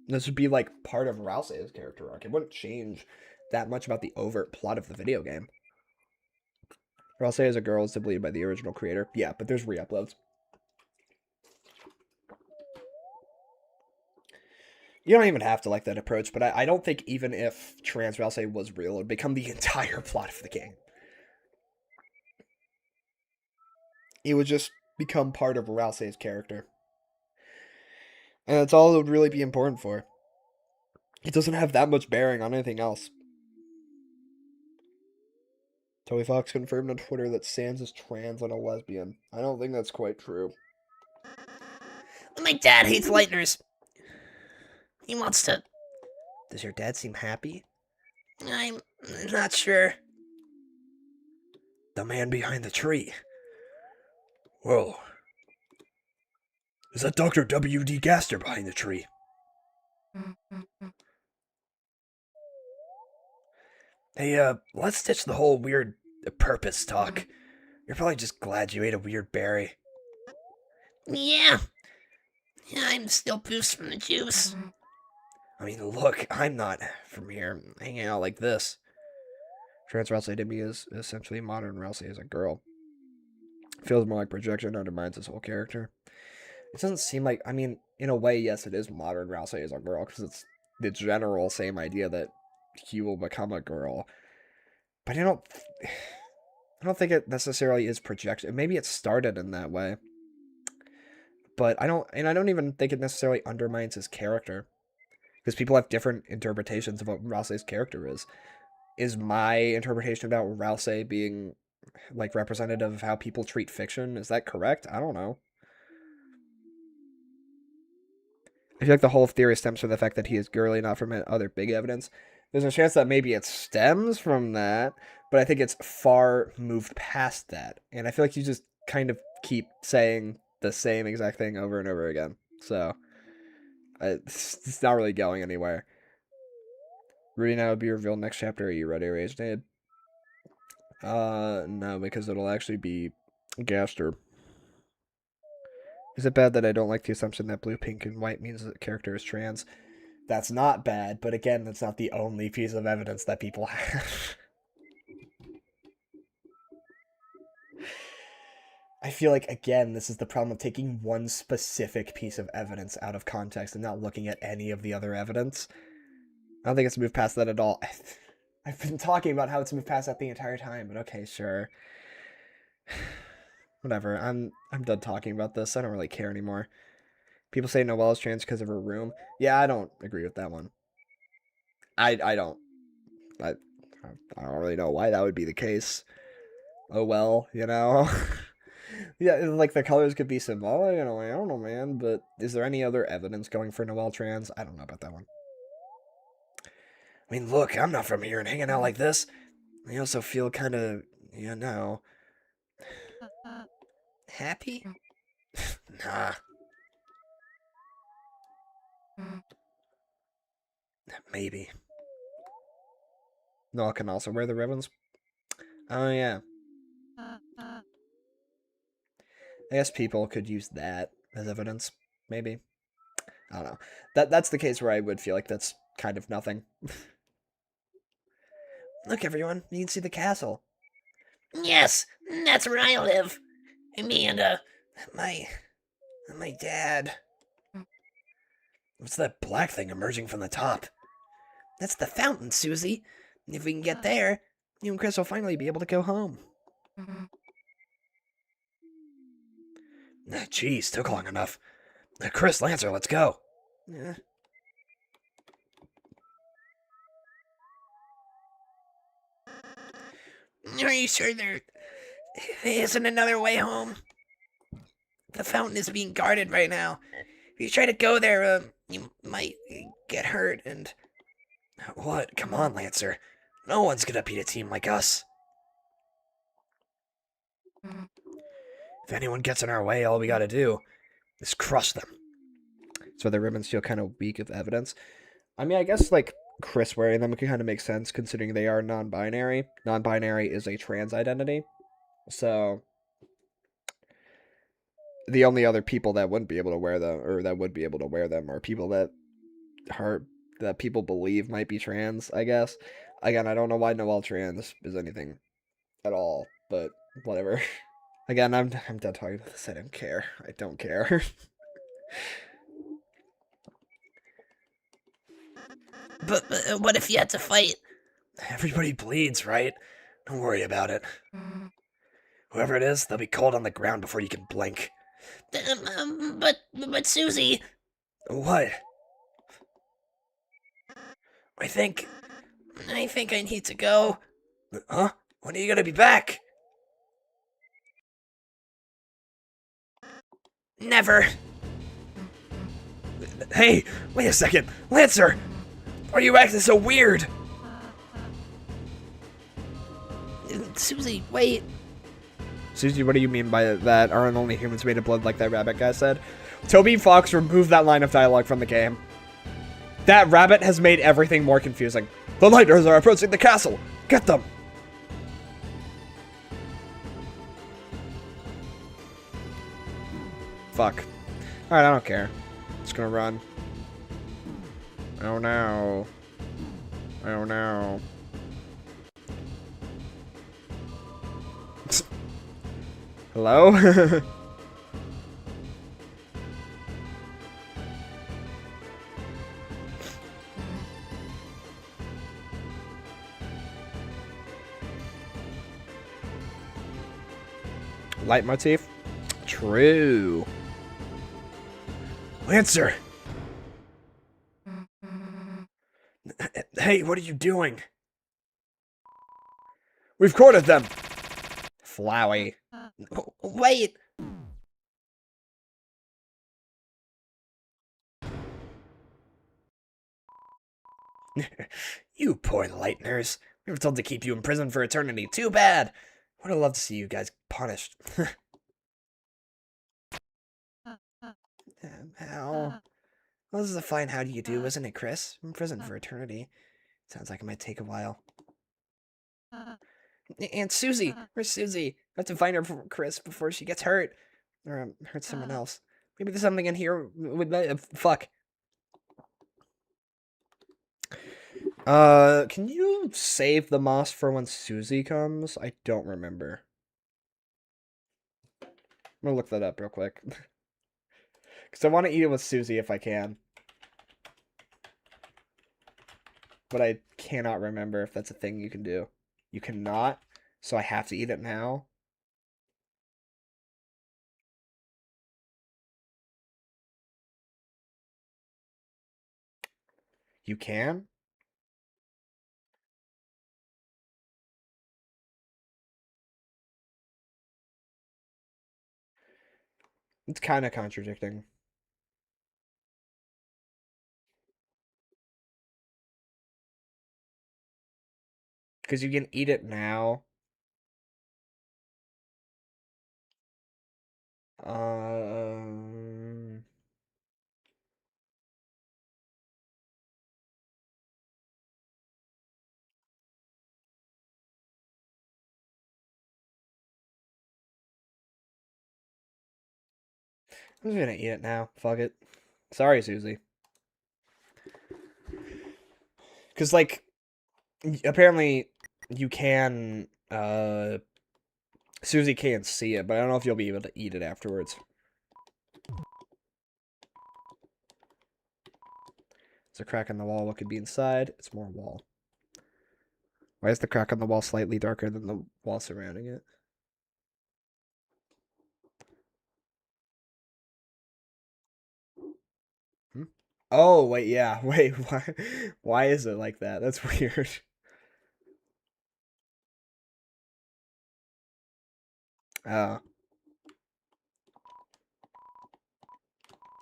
This would be like part of Ralsei's character arc. It wouldn't change that much about the overt plot of the video game. Ralsei as a girl is to believe by the original creator. Yeah, but there's re-uploads. You don't even have to like that approach, but I don't think even if trans Ralsei was real, it would become the entire plot of the game. It would just become part of Ralsei's character. And that's all it would really be important for. It doesn't have that much bearing on anything else. Toby Fox confirmed on Twitter that Sans is trans and a lesbian. I don't think that's quite true. My dad hates Lightners. He wants to... Does your dad seem happy? I'm not sure. The man behind the tree. Whoa. Is that Dr. W.D. Gaster behind the tree? Hey, let's ditch the whole weird purpose talk. You're probably just glad you ate a weird berry. Yeah. I'm still boosted from the juice. I mean, look, I'm not from here hanging out like this. Trans Ralsei to me is essentially modern Ralsei as a girl. Feels more like projection, undermines his whole character. It doesn't seem like, I mean, in a way, yes, it is modern Rouse as a girl, because it's the general same idea that he will become a girl. But I don't think it necessarily is projection. Maybe it started in that way. But I don't even think it necessarily undermines his character. Because people have different interpretations of what Rousse's character is. Is my interpretation about Rouse being, like, representative of how people treat fiction, is that correct? I don't know. I feel like the whole theory stems from the fact that he is girly, not from other big evidence. There's a chance that maybe it stems from that, but I think it's far moved past that. And I feel like you just kind of keep saying the same exact thing over and over again. So, it's not really going anywhere. Reading out will be revealed next chapter. Are you ready, Rage Nade? No, because it'll actually be Gaster. Is it bad that I don't like the assumption that blue, pink, and white means that the character is trans? That's not bad, but again, that's not the only piece of evidence that people have. I feel like, again, this is the problem of taking one specific piece of evidence out of context and not looking at any of the other evidence. I don't think it's moved past that at all. I've been talking about how it's moved past that the entire time, but okay, sure. Whatever, I'm done talking about this. I don't really care anymore. People say Noelle is trans because of her room. Yeah, I don't agree with that one. I don't. I don't really know why that would be the case. Oh well, you know? Yeah, like the colors could be symbolic in a way. I don't know, man. But is there any other evidence going for Noelle trans? I don't know about that one. I mean, look, I'm not from here and hanging out like this. I also feel kind of, you know... Happy? Nah. Maybe. Noelle can also wear the ribbons. Oh, yeah. I guess people could use that as evidence, maybe. I don't know. That's the case where I would feel like that's kind of nothing. Look, everyone, you can see the castle. Yes, that's where I live. Me and, My dad. What's that black thing emerging from the top? That's the fountain, Susie. If we can get there, you and Chris will finally be able to go home. Jeez, took long enough. Chris, Lancer, let's go. Yeah. are you sure there isn't another way home? The fountain is being guarded right now. If you try to go there, you might get hurt and... What? Come on, Lancer. No one's gonna beat a team like us. If anyone gets in our way, all we gotta do is crush them. So the ribbons feel kind of weak of evidence. I mean, I guess, like, Chris wearing them could kind of make sense, considering they are non-binary. Non-binary is a trans identity. So... the only other people that wouldn't be able to wear them, or that would be able to wear them, are people that people believe might be trans, I guess. Again, I don't know why Noelle trans is anything at all, but whatever. Again, I'm done talking about this. I don't care. I don't care. But what if you had to fight? Everybody bleeds, right? Don't worry about it. Whoever it is, they'll be cold on the ground before you can blink. But Susie... What? I think I need to go. Huh? When are you gonna be back? Never. Hey, wait a second. Lancer! Why are you acting so weird? Susie, wait. Susie, what do you mean by that? Aren't only humans made of blood like that rabbit guy said? Toby Fox removed that line of dialogue from the game. That rabbit has made everything more confusing. The Lighters are approaching the castle! Get them! Fuck. Alright, I don't care. Just gonna run. Oh no. Oh no. Hello? leitmotif. True. Lancer! Hey, what are you doing? We've cornered them! Flowey. Wait! You poor Lightners. We were told to keep you in prison for eternity. Too bad. Would have loved to see you guys punished. How? Well, this is a fine how do you do, isn't it, Chris? In prison for eternity. Sounds like it might take a while. Aunt Susie! Where's Susie? I have to find her for Chris before she gets hurt. Or hurts someone else. Maybe there's something in here with fuck. Can you save the moss for when Susie comes? I don't remember. I'm gonna look that up real quick. Because I want to eat it with Susie if I can. But I cannot remember if that's a thing you can do. You cannot, so I have to eat it now. You can? It's kind of contradicting. Because you can eat it now. Um... I'm just gonna eat it now. Fuck it. Sorry, Susie. Because, like, apparently you can, Susie can't see it, but I don't know if you'll be able to eat it afterwards. There's a crack in the wall. What could be inside? It's more wall. Why is the crack on the wall slightly darker than the wall surrounding it? Hmm? Oh, wait, yeah. Wait, why is it like that? That's weird.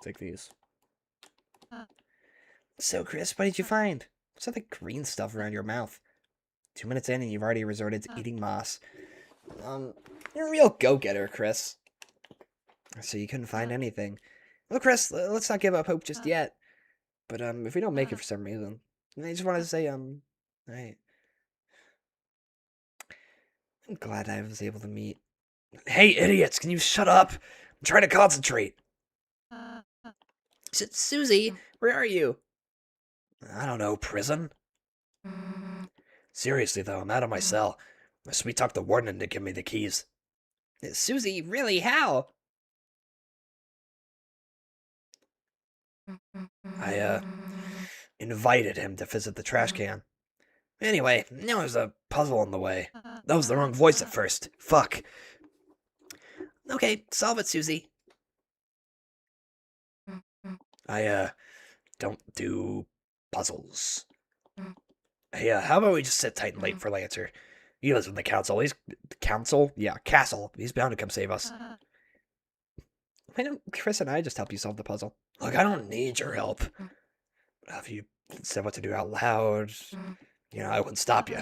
Take these. So, Chris, what did you find? What's all the green stuff around your mouth? 2 minutes in and you've already resorted to eating moss. You're a real go-getter, Chris. So you couldn't find anything. Well, Chris, let's not give up hope just yet. But, if we don't make it for some reason, I just wanted to say, I'm glad I was able to meet. Hey, idiots, can you shut up? I'm trying to concentrate. Susie, where are you? I don't know, prison? Seriously, though, I'm out of my cell. My sweet talk the warden into give me the keys. Susie, really, how? I, invited him to visit the trash can. Anyway, now there's a puzzle in the way. That was the wrong voice at first. Fuck. Okay, solve it, Susie. I don't do puzzles. Hey, how about we just sit tight and wait for Lancer? He lives in the council. Yeah, castle. He's bound to come save us. Why don't Chris and I just help you solve the puzzle? Look, I don't need your help. But if you said what to do out loud, I wouldn't stop you.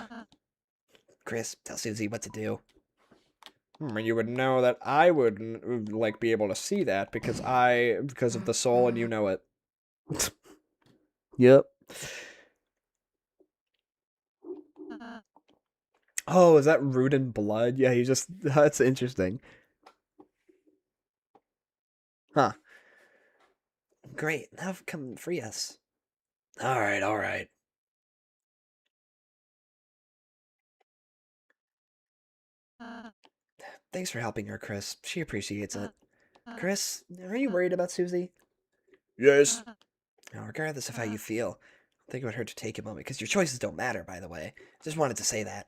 Chris, tell Susie what to do. And you would know that I wouldn't, like, be able to see that because of the soul and you know it. Yep. Oh, is that root and blood? Yeah, that's interesting. Huh. Great, now come free us. Alright, alright. Thanks for helping her, Chris. She appreciates it. Chris, are you worried about Susie? Yes. Now, regardless of how you feel, I think it would hurt to take a moment, because your choices don't matter, by the way. Just wanted to say that.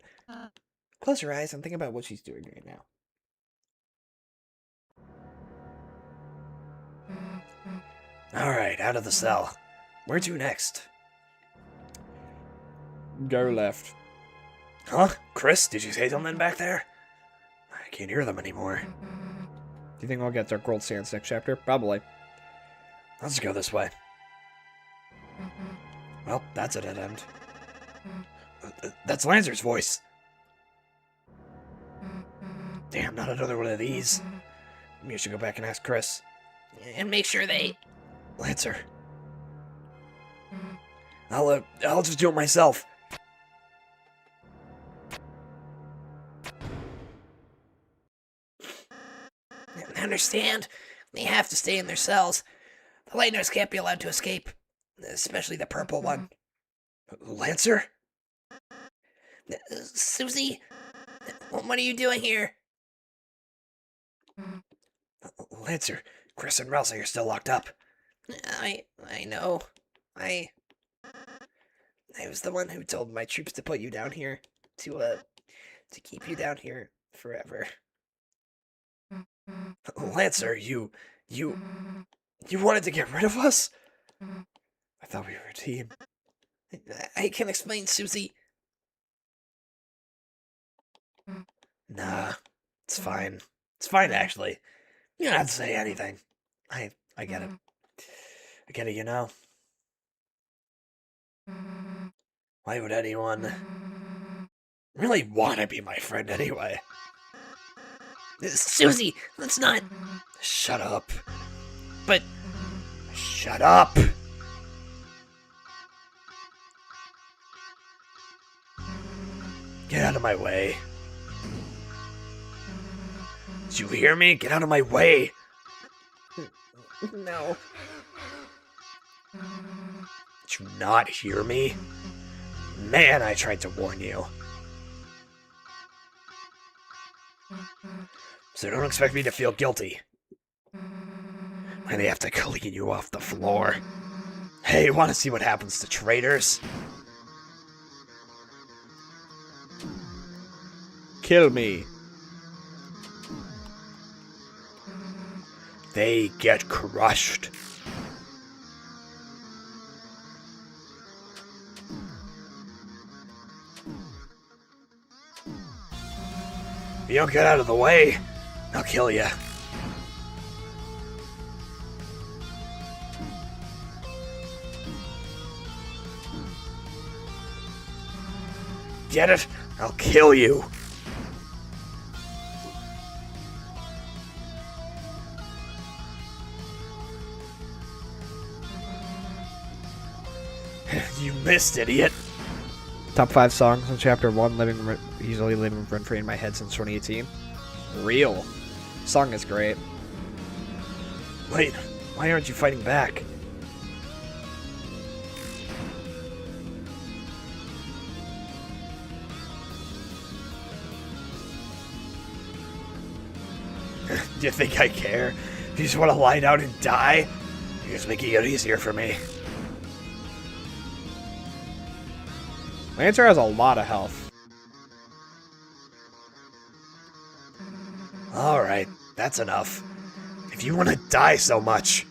Close your eyes and think about what she's doing right now. Alright, out of the cell. Where to next? Go left. Huh? Chris, did you say something back there? I can't hear them anymore. Do you think we'll get to Gold Sands next chapter? Probably. Let's go this way. Well, that's a dead end. That's Lancer's voice. Damn, not another one of these. Maybe I should go back and ask Chris. And make sure they... Lancer. I'll just do it myself. understand. They have to stay in their cells. The Lightners can't be allowed to escape. Especially the purple one. Lancer? Susie? What are you doing here? Lancer, Chris and Rousey are still locked up. I know. I was the one who told my troops to put you down here. To keep you down here forever. Lancer, you wanted to get rid of us? I thought we were a team. I can explain, Susie. Nah, it's fine. It's fine, actually. You don't have to say anything. I get it. I get it, you know? Why would anyone really want to be my friend anyway? Susie, let's not. Shut up. But Shut up! Get out of my way. Did you hear me? Get out of my way! no. Did you not hear me? Man, I tried to warn you. So don't expect me to feel guilty. And they have to clean you off the floor. Hey, want to see what happens to traitors? Kill me. They get crushed. If you don't get out of the way, I'll kill you. Get it? I'll kill you. You missed, idiot. Top 5 songs in Chapter 1, easily living rent-free in my head since 2018. Real. Song is great. Wait, why aren't you fighting back? Do you think I care? Do you just want to lie down and die? You're just making it easier for me. Lancer has a lot of health. Alright, that's enough. If you want to die so much,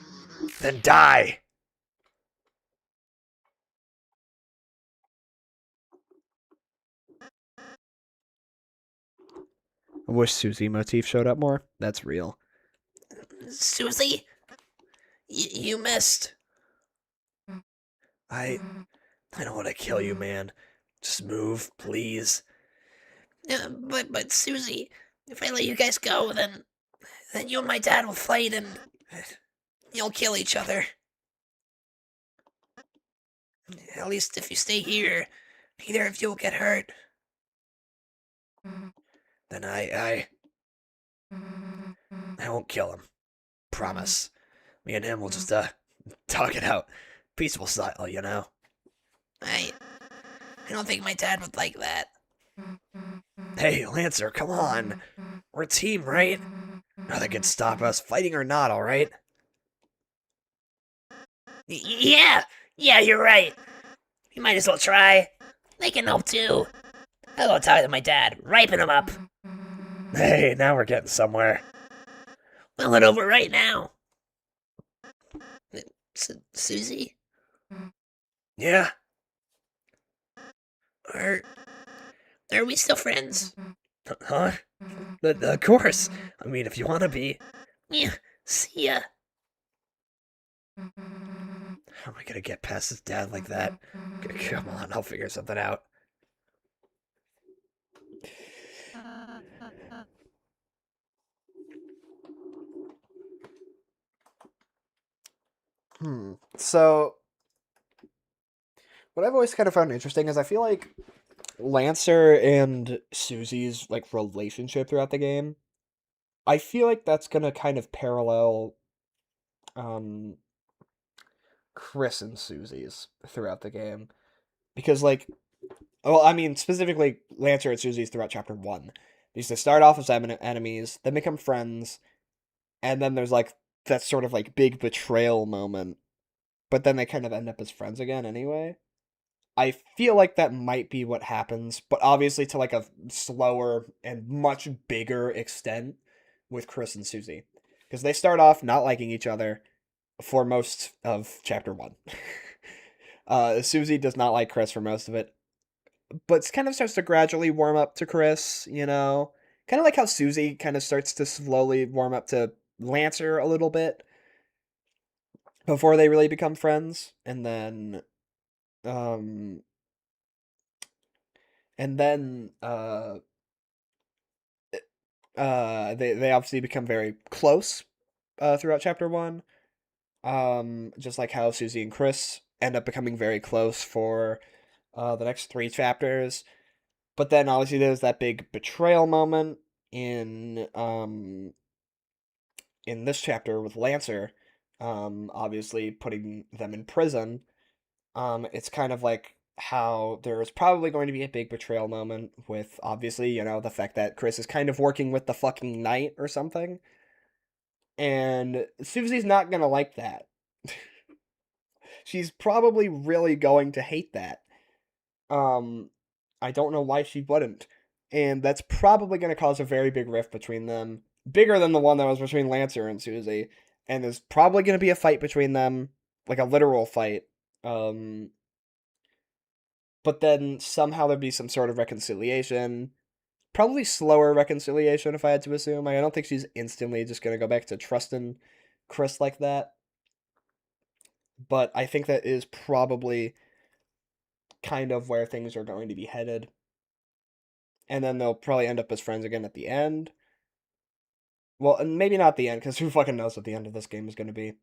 then die! I wish Susie motif showed up more. That's real. Susie? You missed. I don't want to kill you, man. Just move, please. But Susie, if I let you guys go, then you and my dad will fight and you'll kill each other. At least if you stay here, neither of you will get hurt. Then I won't kill him. Promise. Me and him will just talk it out. Peaceful style, you know. I don't think my dad would like that. Hey, Lancer, come on. We're a team, right? Nothing can stop us, fighting or not, alright? Yeah, you're right. You might as well try. They can help too. I'll go talk to my dad, ripen him up. Hey, now we're getting somewhere. We'll head over right now. Susie? Yeah, Are are we still friends? huh? Of course. I mean, if you want to be. Yeah. See ya. How am I gonna get past his dad like that? Come on, I'll figure something out. So, what I've always kind of found interesting is I feel like Lancer and Susie's like relationship throughout the game, I feel like that's gonna kind of parallel um Chris and Susie's throughout the game. Because like well, I mean specifically Lancer and Susie's throughout chapter 1. Because they start off as enemies, then become friends, and then there's like that sort of like big betrayal moment. But then they kind of end up as friends again anyway. I feel like that might be what happens, but obviously to like a slower and much bigger extent with Chris and Susie. Because they start off not liking each other for most of chapter 1. Susie does not like Chris for most of it, but kind of starts to gradually warm up to Chris, you know? Kind of like how Susie kind of starts to slowly warm up to Lancer a little bit before they really become friends. Um, and then, they obviously become very close throughout chapter 1. Just like how Susie and Chris end up becoming very close for the next 3 chapters. But then obviously there's that big betrayal moment in this chapter with Lancer, obviously putting them in prison. It's kind of like how there's probably going to be a big betrayal moment with obviously, you know, the fact that Chris is kind of working with the fucking knight or something. And Susie's not gonna like that. She's probably really going to hate that. Um, I don't know why she wouldn't. And that's probably going to cause a very big rift between them, bigger than the one that was between Lancer and Susie. And there's probably going to be a fight between them, like a literal fight. Um, but then somehow there'd be some sort of reconciliation. Probably slower reconciliation, if I had to assume. I don't think she's instantly just going to go back to trusting Chris like that. But I think that is probably kind of where things are going to be headed. And then they'll probably end up as friends again at the end. Well, and maybe not the end, because who fucking knows what the end of this game is going to be.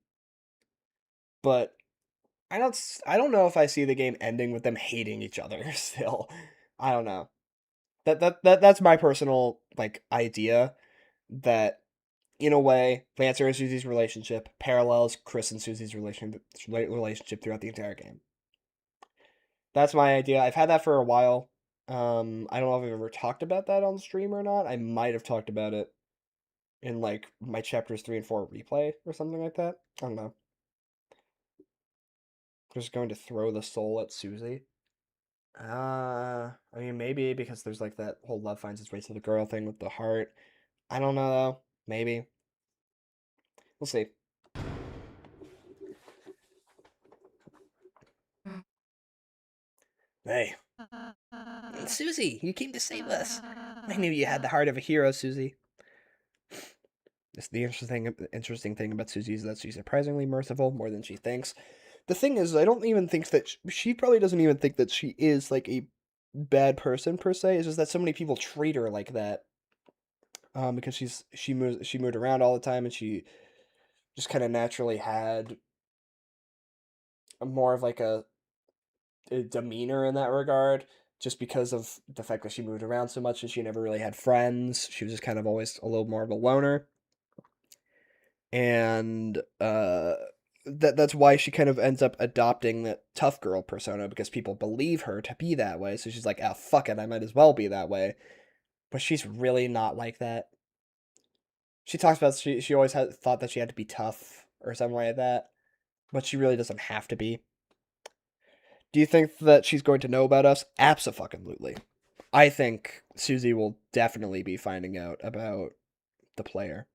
But I don't know if I see the game ending with them hating each other still. I don't know. That's my personal like idea that in a way Lancer and Susie's relationship parallels Chris and Susie's relationship throughout the entire game. That's my idea. I've had that for a while. I don't know if I've ever talked about that on stream or not. I might have talked about it in like my chapters 3 and 4 replay or something like that. I don't know. Just going to throw the soul at Susie. I mean maybe because there's like that whole love finds its way to the girl thing with the heart. I don't know though. Maybe. We'll see. Hey, Susie, you came to save us. I knew you had the heart of a hero, Susie. It's the interesting thing about Susie is that she's surprisingly merciful, more than she thinks. The thing is, I don't even think that she probably doesn't even think that she is like a bad person per se. It's just that so many people treat her like that. Because she moved around all the time and she just kind of naturally had more of like a demeanor in that regard. Just because of the fact that she moved around so much and she never really had friends, she was just kind of always a little more of a loner. And that's why she kind of ends up adopting that tough girl persona because people believe her to be that way. So she's like, "Ah, fuck it, I might as well be that way." But she's really not like that. She talks about she always had thought that she had to be tough or something like that, but she really doesn't have to be. Do you think that she's going to know about us? Abso-fucking-lutely. I think Susie will definitely be finding out about the player.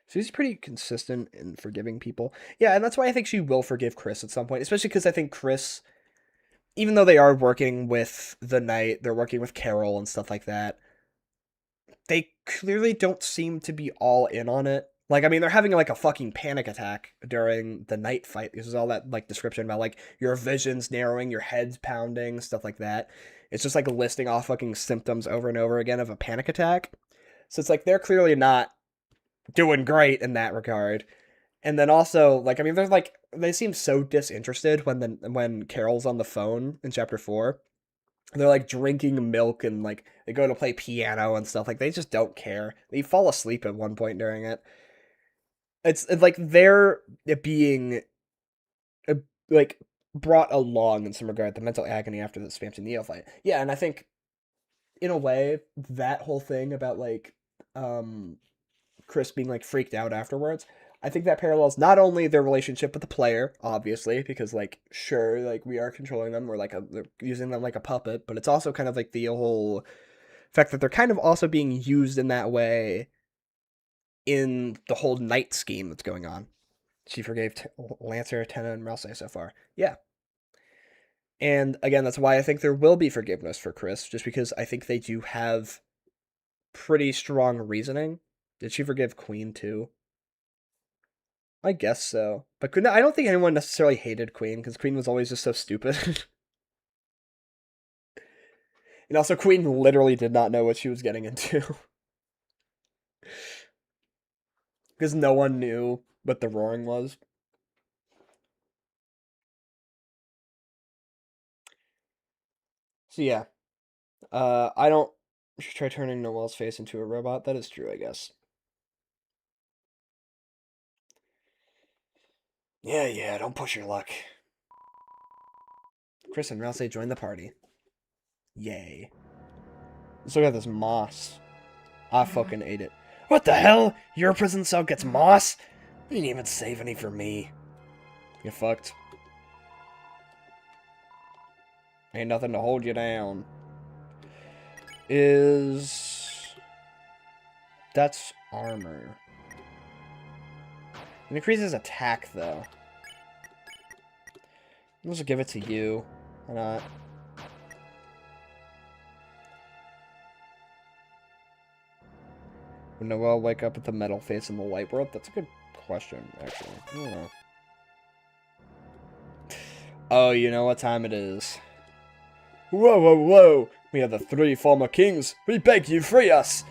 She's pretty consistent in forgiving people. Yeah, and that's why I think she will forgive Chris at some point, especially because I think Chris, even though they are working with the Knight, they're working with Carol and stuff like that, they clearly don't seem to be all in on it. Like, I mean, they're having like a fucking panic attack during the Knight fight. This is all that like description about like your vision's narrowing, your head's pounding, stuff like that. It's just like listing off fucking symptoms over and over again of a panic attack. So it's like they're clearly not doing great in that regard. And then also, like, I mean, they're like they seem so disinterested when Carol's on the phone in chapter 4. They're like drinking milk and like they go to play piano and stuff. Like they just don't care. They fall asleep at one point during it. It's like they're being uh, like brought along in some regard, the mental agony after the Spamton Neo fight. Yeah, and I think in a way that whole thing about like Chris being like freaked out afterwards, I think that parallels not only their relationship with the player, obviously, because like sure, like we are controlling them, we're like they're using them like a puppet, but it's also kind of like the whole fact that they're kind of also being used in that way in the whole Knight scheme that's going on. She forgave Lancer, Tenna, and Ralsei so far. Yeah. And again, that's why I think there will be forgiveness for Chris, just because I think they do have pretty strong reasoning. Did she forgive Queen too? I guess so. But I don't think anyone necessarily hated Queen, because Queen was always just so stupid. And also, Queen literally did not know what she was getting into. Because no one knew what the roaring was. So yeah. I don't try turning Noelle's face into a robot. That is true, I guess. Yeah, don't push your luck. Chris and Ralsei join the party. Yay. Let's look at this moss. I fucking ate it. What the hell? Your prison cell gets moss? You didn't even save any for me. You fucked. Ain't nothing to hold you down. That's armor. It increases attack, though. I'll just give it to you. Why not? Would Noelle wake up with the metal face in the light world? That's a good question, actually. I don't know. Oh, you know what time it is. Whoa! We are the 3 former kings. We beg you, free us!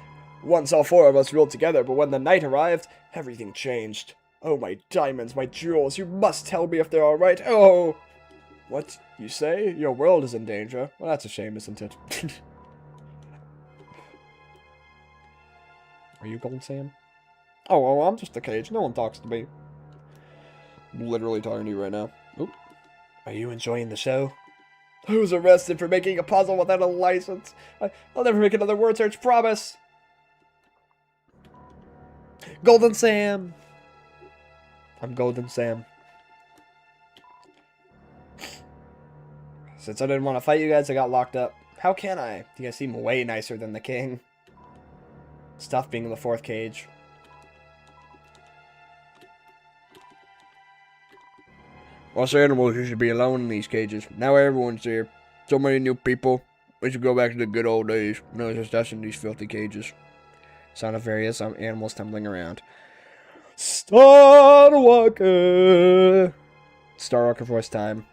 Once all 4 of us ruled together, but when the night arrived, everything changed. Oh, my diamonds, my jewels, you must tell me if they're alright. Oh! What? You say? Your world is in danger? Well, that's a shame, isn't it? Are you Golden Sam? Oh, I'm just a cage. No one talks to me. I'm literally talking to you right now. Oop. Are you enjoying the show? I was arrested for making a puzzle without a license. I'll never make another word search, promise. Golden Sam. I'm Golden Sam. Since I didn't want to fight you guys, I got locked up. How can I? You guys seem way nicer than the king. Stuff being in the 4th cage. Us animals used to be alone in these cages. Now everyone's here. So many new people. We should go back to the good old days. No, just us in these filthy cages. Sound of various animals tumbling around. Starwalker! Starwalker voice time.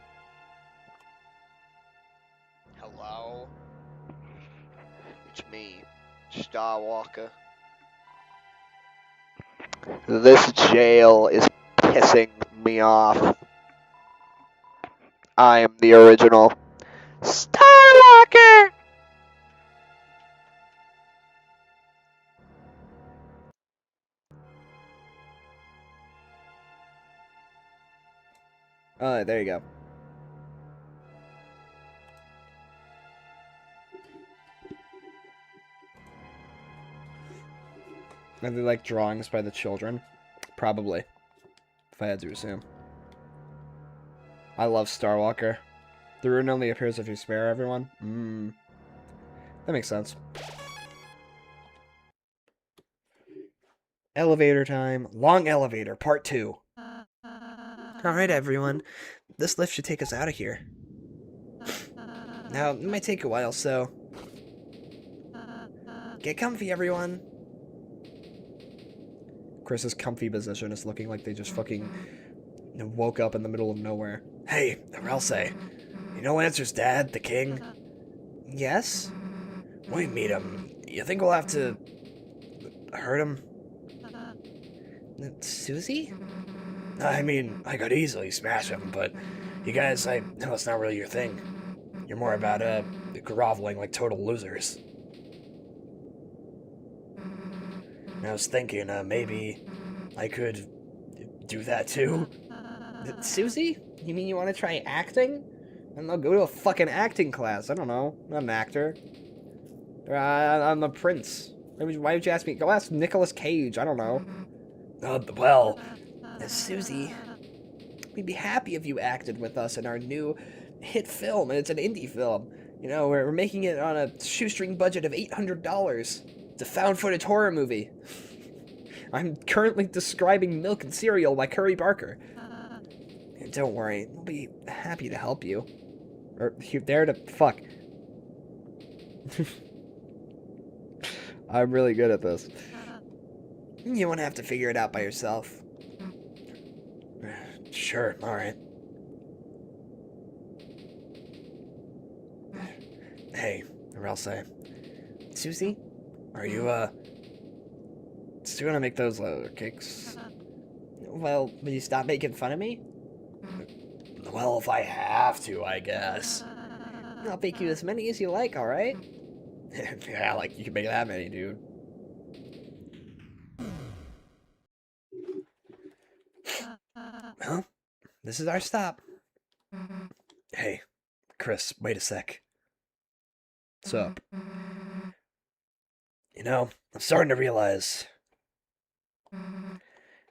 Hello? It's me, Starwalker. This jail is pissing me off. I am the original Starwalker! There you go. Are they like drawings by the children? Probably. If I had to assume. I love Starwalker. The rune only appears if you spare everyone. That makes sense. Elevator time. Long elevator, part 2. Alright, everyone. This lift should take us out of here. Now, it might take a while, so... Get comfy, everyone. Chris's comfy position is looking like they just fucking woke up in the middle of nowhere. Hey, Ralsei. You know Lancer's dad, the king? Yes? When we meet him, you think we'll have to... hurt him? Susie? I mean, I could easily smash him, but you guys, I know it's not really your thing. You're more about, groveling like total losers. And I was thinking, maybe I could do that too? Susie? You mean you want to try acting? I don't know, go to a fucking acting class. I don't know. I'm not an actor. I'm a prince. Why would you ask me? Go ask Nicolas Cage. I don't know. Well... Susie, we'd be happy if you acted with us in our new hit film, and it's an indie film. You know, we're making it on a shoestring budget of $800. It's a found footage horror movie. I'm currently describing Milk and Cereal by Curry Barker. And don't worry, we'll be happy to help you. Or, you're there to... Fuck. I'm really good at this. You won't have to figure it out by yourself. Sure, alright. Hey, Ralsei. Susie? Are you, still gonna make those, cakes? Well, will you stop making fun of me? Well, if I have to, I guess. I'll bake you as many as you like, alright? Yeah, like, you can make that many, dude. Well, this is our stop. Hey, Chris, wait a sec. What's up? You know, I'm starting to realize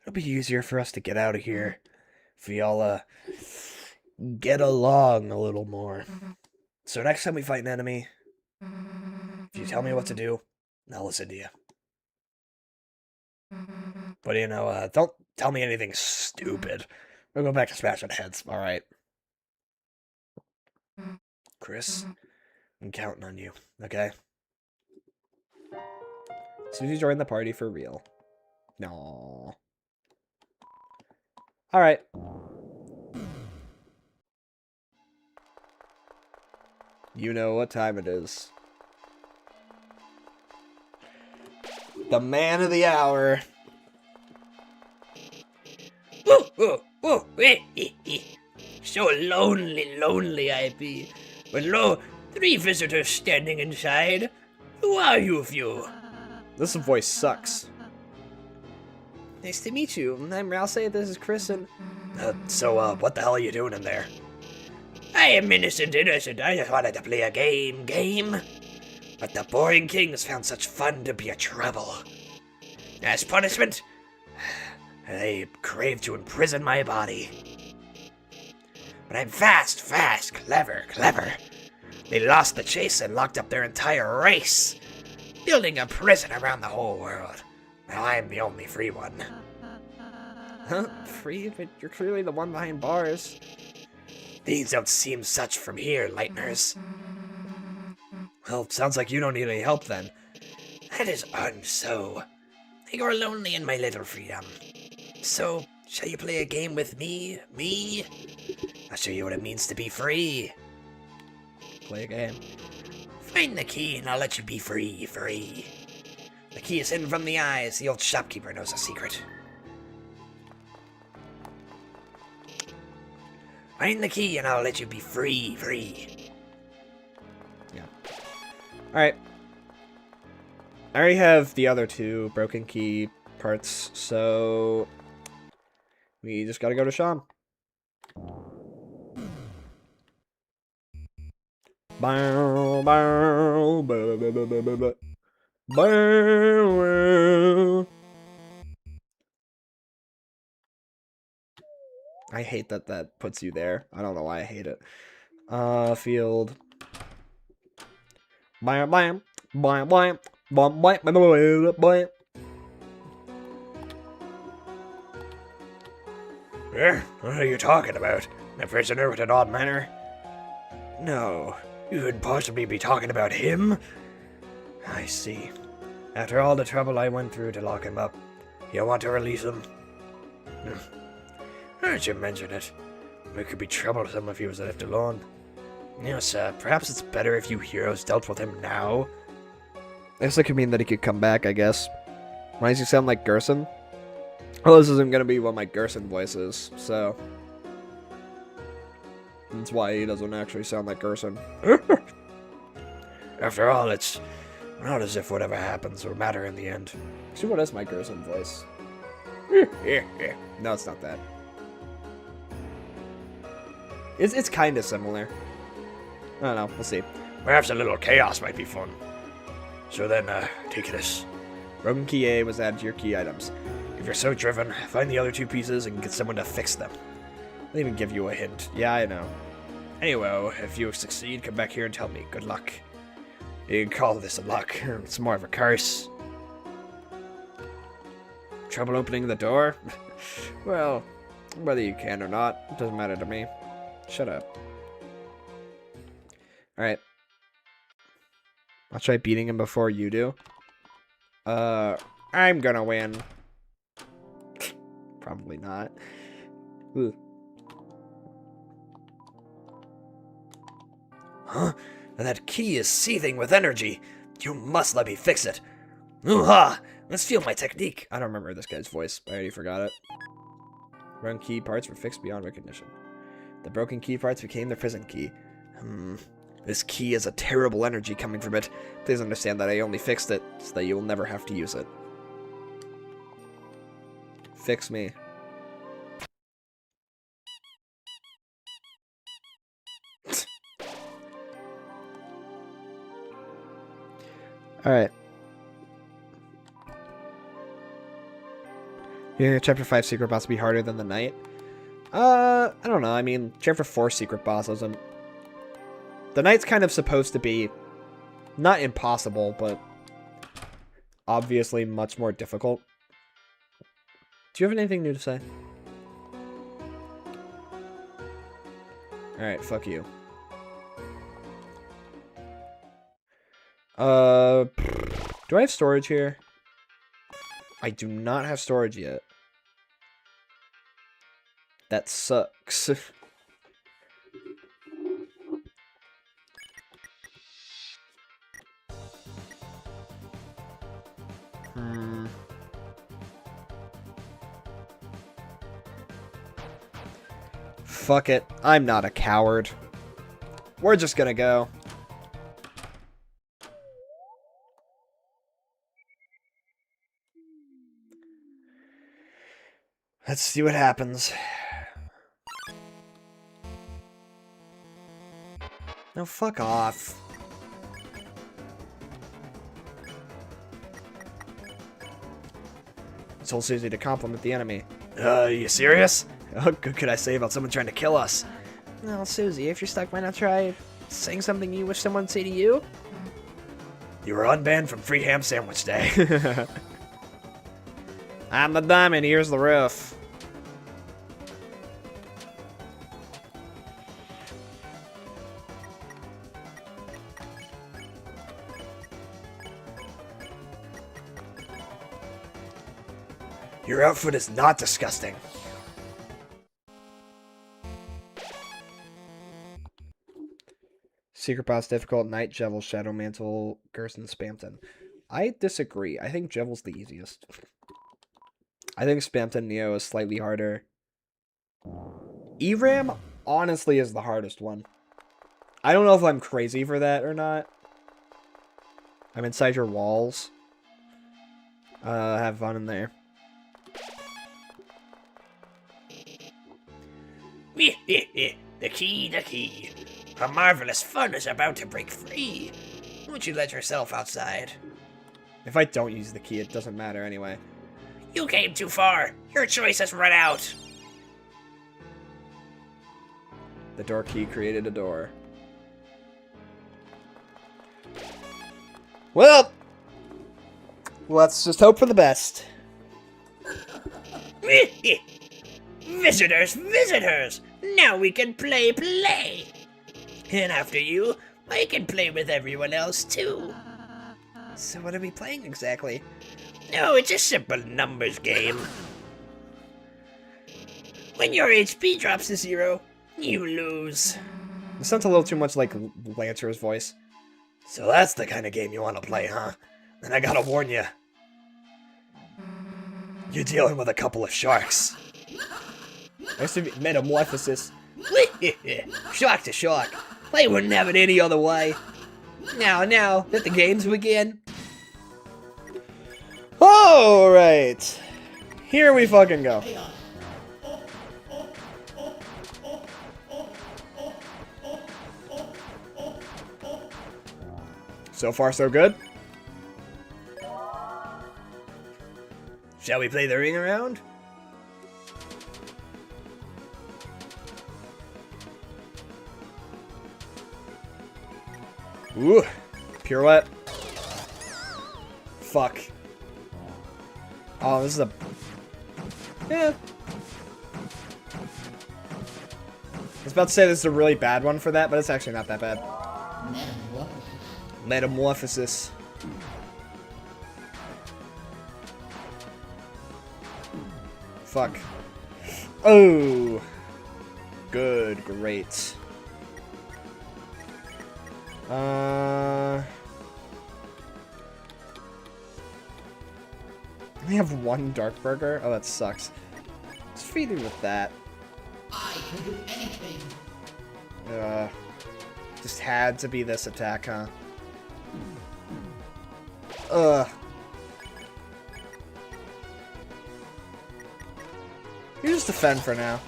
It'll be easier for us to get out of here if we all, get along a little more. So next time we fight an enemy, if you tell me what to do, I'll listen to you. But, you know, don't tell me anything stupid. We'll go back to smashing heads, alright? Chris, I'm counting on you, okay? Susie joined the party for real. No. Alright. You know what time it is. The man of the hour. Whoa, whoa, whoa, so lonely I be. With lo, 3 visitors standing inside. Who are you few? This voice sucks. Nice to meet you. I'm Ralsei, this is Chris, and... So, what the hell are you doing in there? I am innocent. I just wanted to play a game. But the boring kings found such fun to be a trouble. As punishment, they crave to imprison my body. But I'm fast, clever. They lost the chase and locked up their entire race, building a prison around the whole world. Now I'm the only free one. Huh? Free? But you're clearly the one behind bars. These don't seem such from here, Lightners. Well, sounds like you don't need any help then. That is unso. I grow lonely in my little freedom. So, shall you play a game with me? I'll show you what it means to be free. Play a game. Find the key and I'll let you be free. The key is hidden from the eyes. The old shopkeeper knows a secret. Find the key and I'll let you be free. Yeah. Alright. I already have the other 2 broken key parts, so... we just gotta go to Sean. Bow, bow, bow, bow, bow, bow, bow, bow. Bow. I hate that that puts you there. I don't know why I hate it. Field. Bam, bam, bam, bam, bam, bam, bam, bam. What are you talking about? A prisoner with an odd manner? No. You couldn't possibly be talking about him? I see. After all the trouble I went through to lock him up, you want to release him? Why don't you mention it? It could be troublesome if he was left alone. Yes, perhaps it's better if you heroes dealt with him now. I guess that could mean that he could come back, I guess. Why does he sound like Gerson? Well, this isn't gonna be what my Gerson voice is, so... That's why he doesn't actually sound like Gerson. After all, it's not as if whatever happens will matter in the end. See, what is my Gerson voice? No, it's not that. It's kind of similar. I don't know. We'll see. Perhaps a little chaos might be fun. So then, take this. Broken key A was added to your key items. If you're so driven, find the other two pieces and get someone to fix them. I'll even give you a hint. Yeah, I know. Anyway, if you succeed, come back here and tell me. Good luck. You can call this a luck. It's more of a curse. Trouble opening the door? Well, whether you can or not, it doesn't matter to me. Shut up. Alright. I'll try beating him before you do. I'm gonna win. Probably not. Ooh. Huh? And that key is seething with energy. You must let me fix it. Ooh-ha! Let's feel my technique. I don't remember this guy's voice. I already forgot it. Broken key parts were fixed beyond recognition. The broken key parts became the prison key. This key has a terrible energy coming from it. Please understand that I only fixed it so that you will never have to use it. Fix me. Alright. Yeah, Chapter 5 secret boss will be harder than the Knight. I don't know. I mean, Chapter 4 secret boss isn't... The Knight's kind of supposed to be not impossible, but obviously much more difficult. Do you have anything new to say? Alright, fuck you. Do I have storage here? I do not have storage yet. That sucks. Fuck it. I'm not a coward. We're just gonna go. Let's see what happens. No, fuck off. It's whole Susie to compliment the enemy. You serious? What good could I say about someone trying to kill us? Well, Susie, if you're stuck, why not try saying something you wish someone would say to you? You were unbanned from Free Ham Sandwich Day. I'm the diamond, here's the roof. Your outfit is not disgusting. Secret boss difficult, Knight, Jevel, Shadow Mantle, Gerson, Spamton. I disagree. I think Jevel's the easiest. I think Spamton Neo is slightly harder. ERAM honestly is the hardest one. I don't know if I'm crazy for that or not. I'm inside your walls. Have fun in there. The key. A marvelous fun is about to break free. Won't you let yourself outside? If I don't use the key, it doesn't matter anyway. You came too far. Your choice has run out. The door key created a door. Well, let's just hope for the best. Visitors, visitors! Now we can play! And after you, I can play with everyone else too. So what are we playing exactly? No, it's a simple numbers game. When your HP drops to 0, you lose. It sounds a little too much like Lancer's voice. So that's the kind of game you want to play, huh? Then I gotta warn you. You're dealing with a couple of sharks. Nice to be metamorphosis. Shock to shock. I wouldn't have it any other way. Now, let the games begin. Alright. Here we fucking go. So far, so good. Shall we play the ring around? Ooh. Pirouette. Fuck. Oh, this is a... Yeah. I was about to say this is a really bad one for that, but it's actually not that bad. Metamorphosis. Fuck. Oh. Good, great. I only have one Dark Burger? Oh, that sucks. Let's feed him with that. I can do anything. Just had to be this attack, huh? Ugh. You just defend for now.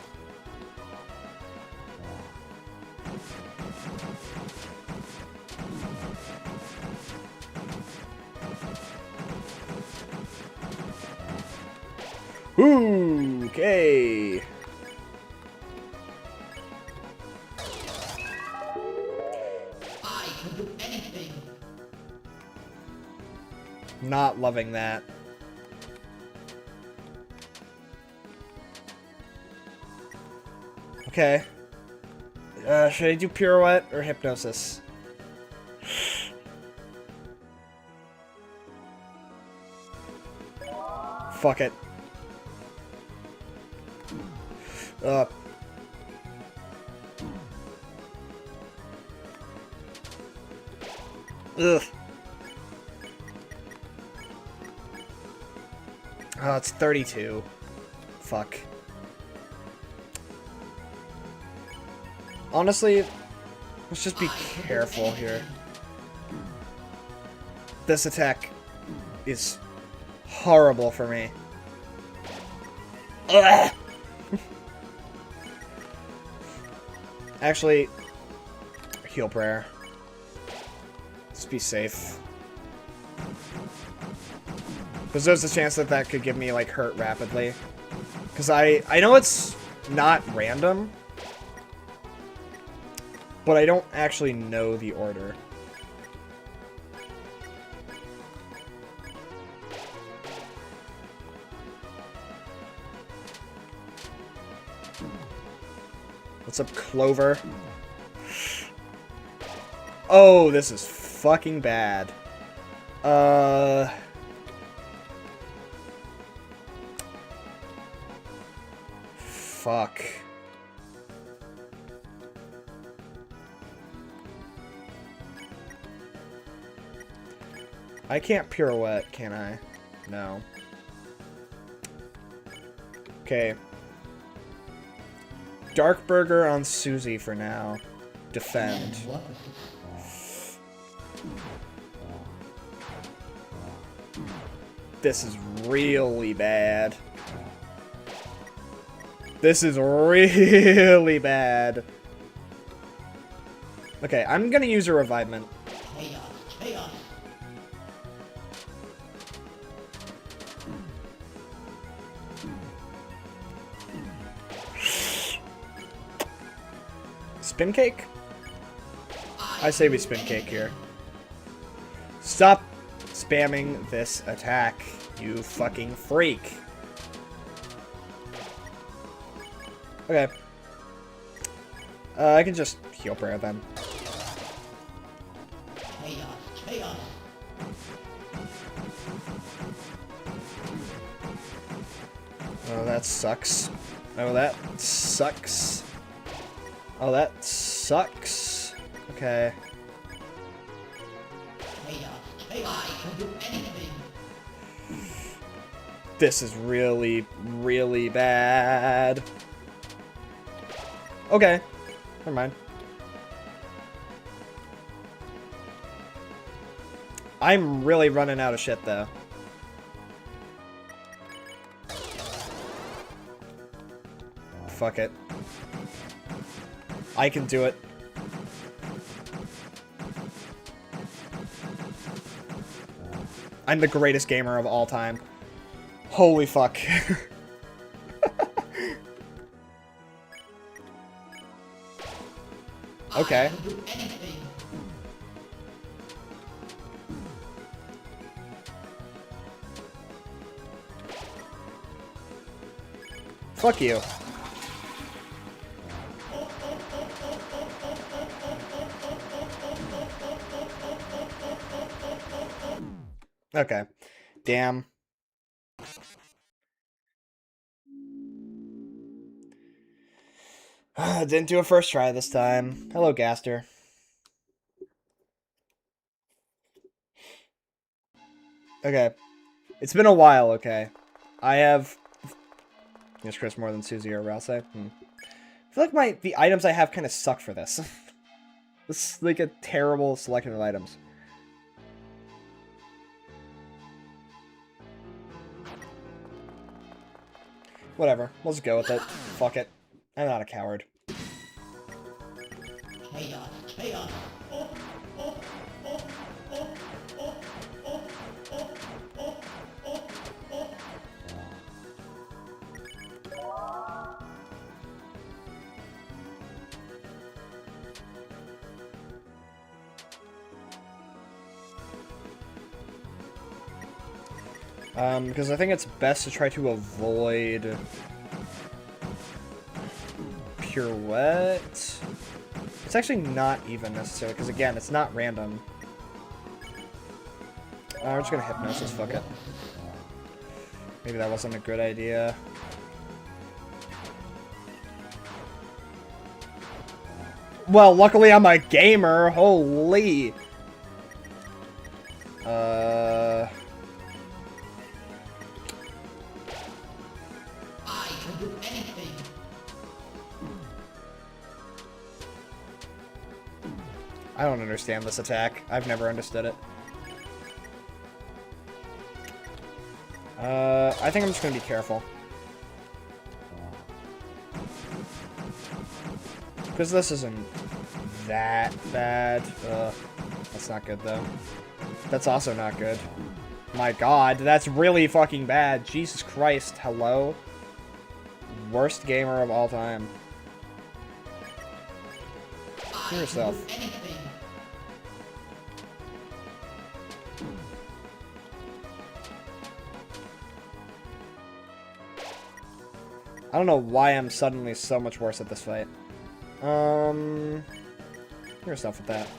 Ooh, okay. I can do anything. Not loving that. Okay. Should I do pirouette or hypnosis? Fuck it. Ugh. Oh, it's 32. Fuck. Honestly, let's just be careful here. This attack is horrible for me. Ugh. Actually, heal prayer. Let's be safe. Because there's a chance that that could give me, like, hurt rapidly. Because I know it's not random, but I don't actually know the order. What's up, Clover? Oh, this is fucking bad. Fuck. I can't pirouette, can I? No. Okay. Dark Burger on Susie for now. Defend. This is really bad. This is really bad. Okay, I'm gonna use a revivement. Chaos, chaos. Spin cake? I say we spin cake here. Stop spamming this attack, you fucking freak. Okay. I can just heal prayer then. Oh, that sucks. Oh, that sucks. Oh, that sucks. Okay. This is really, really bad. Okay. Never mind. I'm really running out of shit, though. Fuck it. I can do it. I'm the greatest gamer of all time. Holy fuck. Okay. Fuck you. Okay. Damn. Didn't do a first try this time. Hello, Gaster. Okay. It's been a while, okay. I have... Yes, Chris, more than Susie or Rouse. I feel like the items I have kind of suck for this. This is like a terrible selection of items. Whatever. We'll just go with it. Fuck it. I'm not a coward. Because I think it's best to try to avoid pirouette. It's actually not even necessary, because again, it's not random. We're just gonna hypnosis, fuck it. Maybe that wasn't a good idea. Well, luckily I'm a gamer, holy! I don't understand this attack. I've never understood it. I think I'm just gonna be careful. Because this isn't that bad. That's not good, though. That's also not good. My god, that's really fucking bad. Jesus Christ, hello? Worst gamer of all time. Kill yourself. I don't know why I'm suddenly so much worse at this fight. Kill yourself with that.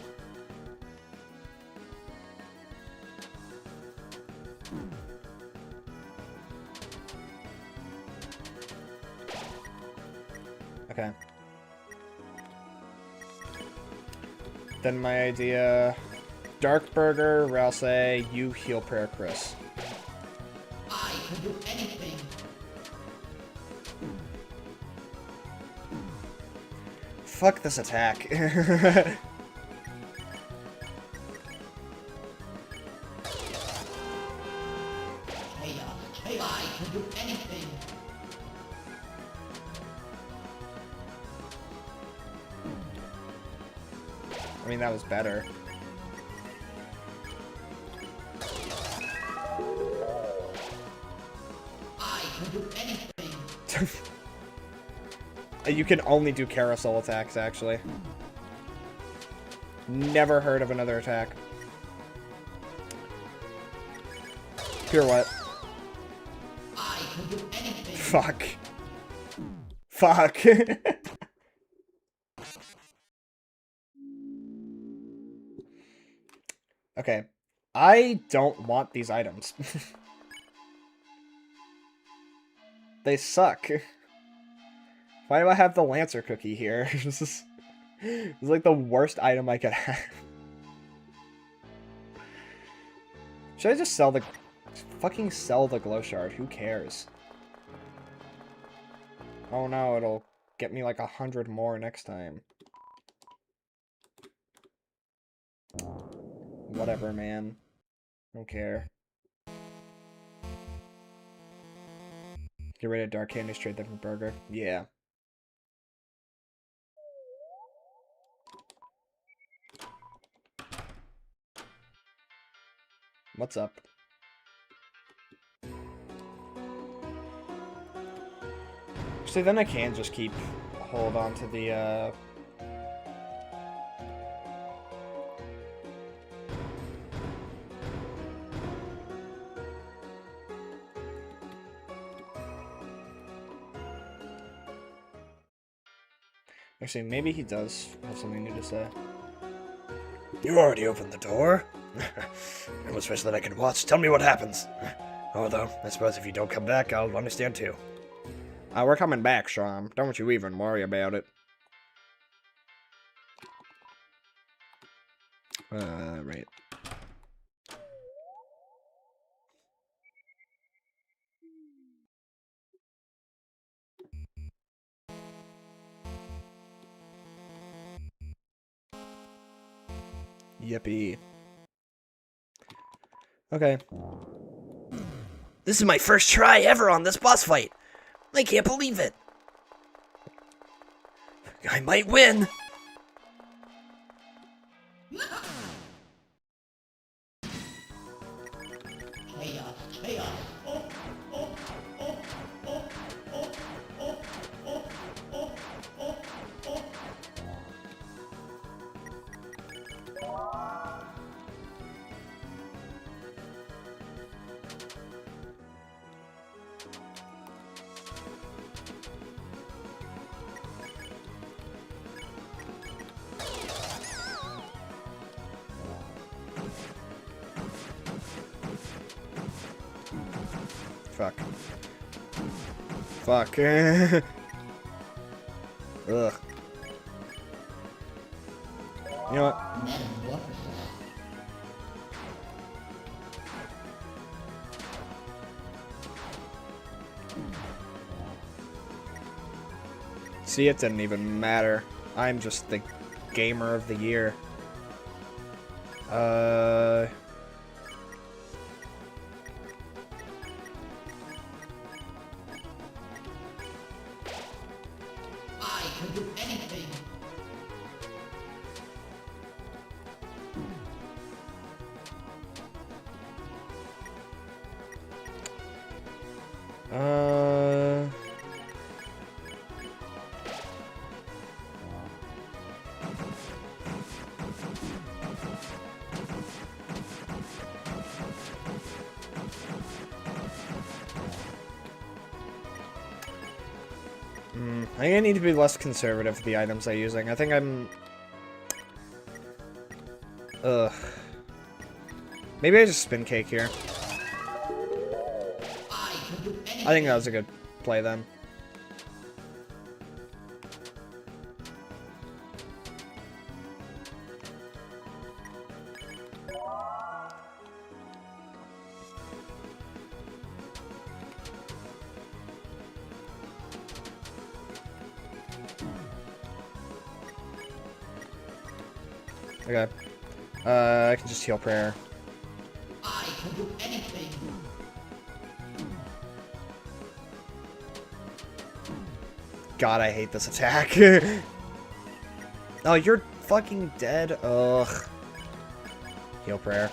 Okay. Then my idea... Dark Burger, Rouse, you heal Prayer Chris. I can do anything. Fuck this attack. I can do anything. I mean, that was better. I can do anything. You can only do carousel attacks, actually. Never heard of another attack. Pirouette. I can do anything. Fuck. Fuck. Okay. I don't want these items. They suck. Why do I have the Lancer cookie here? This is like the worst item I could have. Should I just sell the... Fucking sell the glow shard. Who cares? Oh no, it'll get me like 100 more next time. Whatever, man. Don't care. Get rid of dark candies, trade them for burger. Yeah. What's up? Actually, then I can just keep hold on to the Actually, maybe he does have something new to say. You already opened the door. I was wish that I could watch. Tell me what happens. Although, I suppose if you don't come back, I'll understand too. We're coming back, Sham. Don't you even worry about it. Right. Yippee. Okay. This is my first try ever on this boss fight. I can't believe it. I might win. Fuck. Fuck. Ugh. You know what? See, it didn't even matter. I'm just the gamer of the year. I think I need to be less conservative with the items I'm using. I think I'm... Ugh. Maybe I just spin cake here. I think that was a good play then. Okay. I can just heal prayer. I can do anything. God, I hate this attack. Oh, you're fucking dead? Ugh. Heal prayer.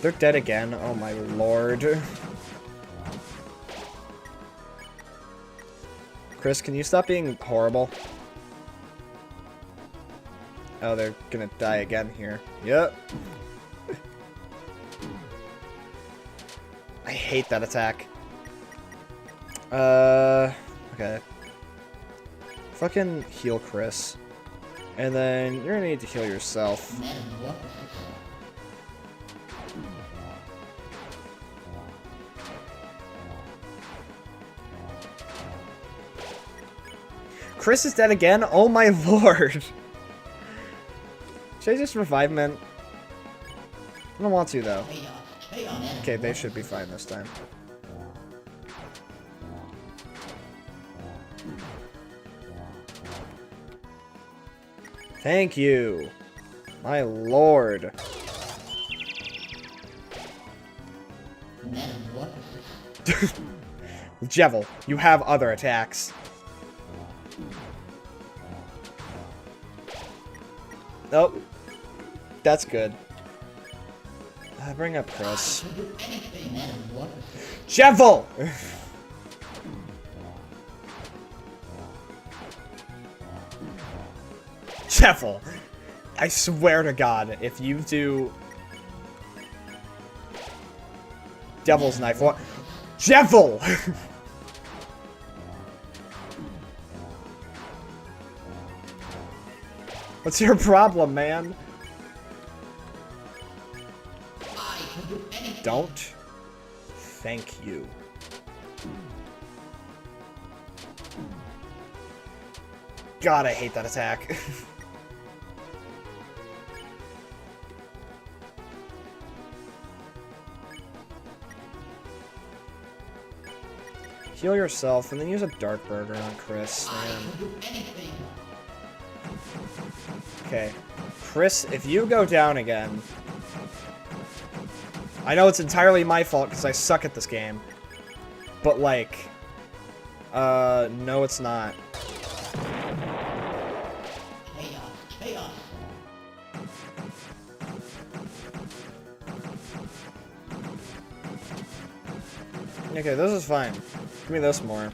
They're dead again. Oh my lord. Chris, can you stop being horrible? Oh, they're gonna die again here. Yep. I hate that attack. Okay. Fucking heal Chris. And then you're gonna need to heal yourself. Chris is dead again? Oh my lord. Should I just revive him? I don't want to though. Okay, they should be fine this time. Thank you. My lord. Jevil, you have other attacks. Nope. That's good. Bring up Chris. Jevil! Jevil! I swear to God, if you do... Devil's Knife, what? Jevil! What's your problem, man? Don't. Thank you. God, I hate that attack. Heal yourself, and then use a Dark Burger on Chris, man. Okay. Chris, if you go down again... I know it's entirely my fault because I suck at this game. But, like... no it's not. Okay, this is fine. Give me this more.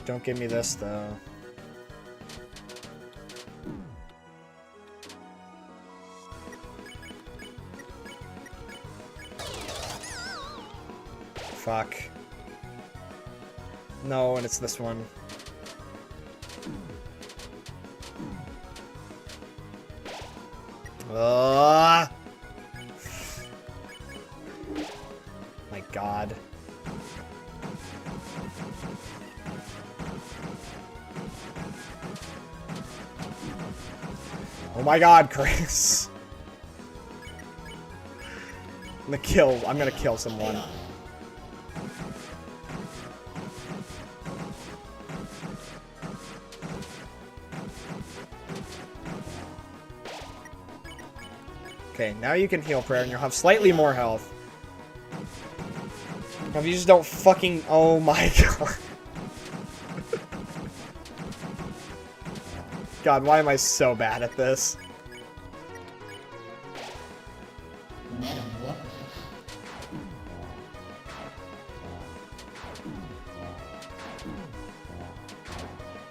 Don't give me this, though. Fuck. No, and it's this one. My God. Oh my God, Chris. I'm gonna kill someone. Okay, now you can heal prayer and you'll have slightly more health. If you just don't fucking... Oh my God. God, why am I so bad at this?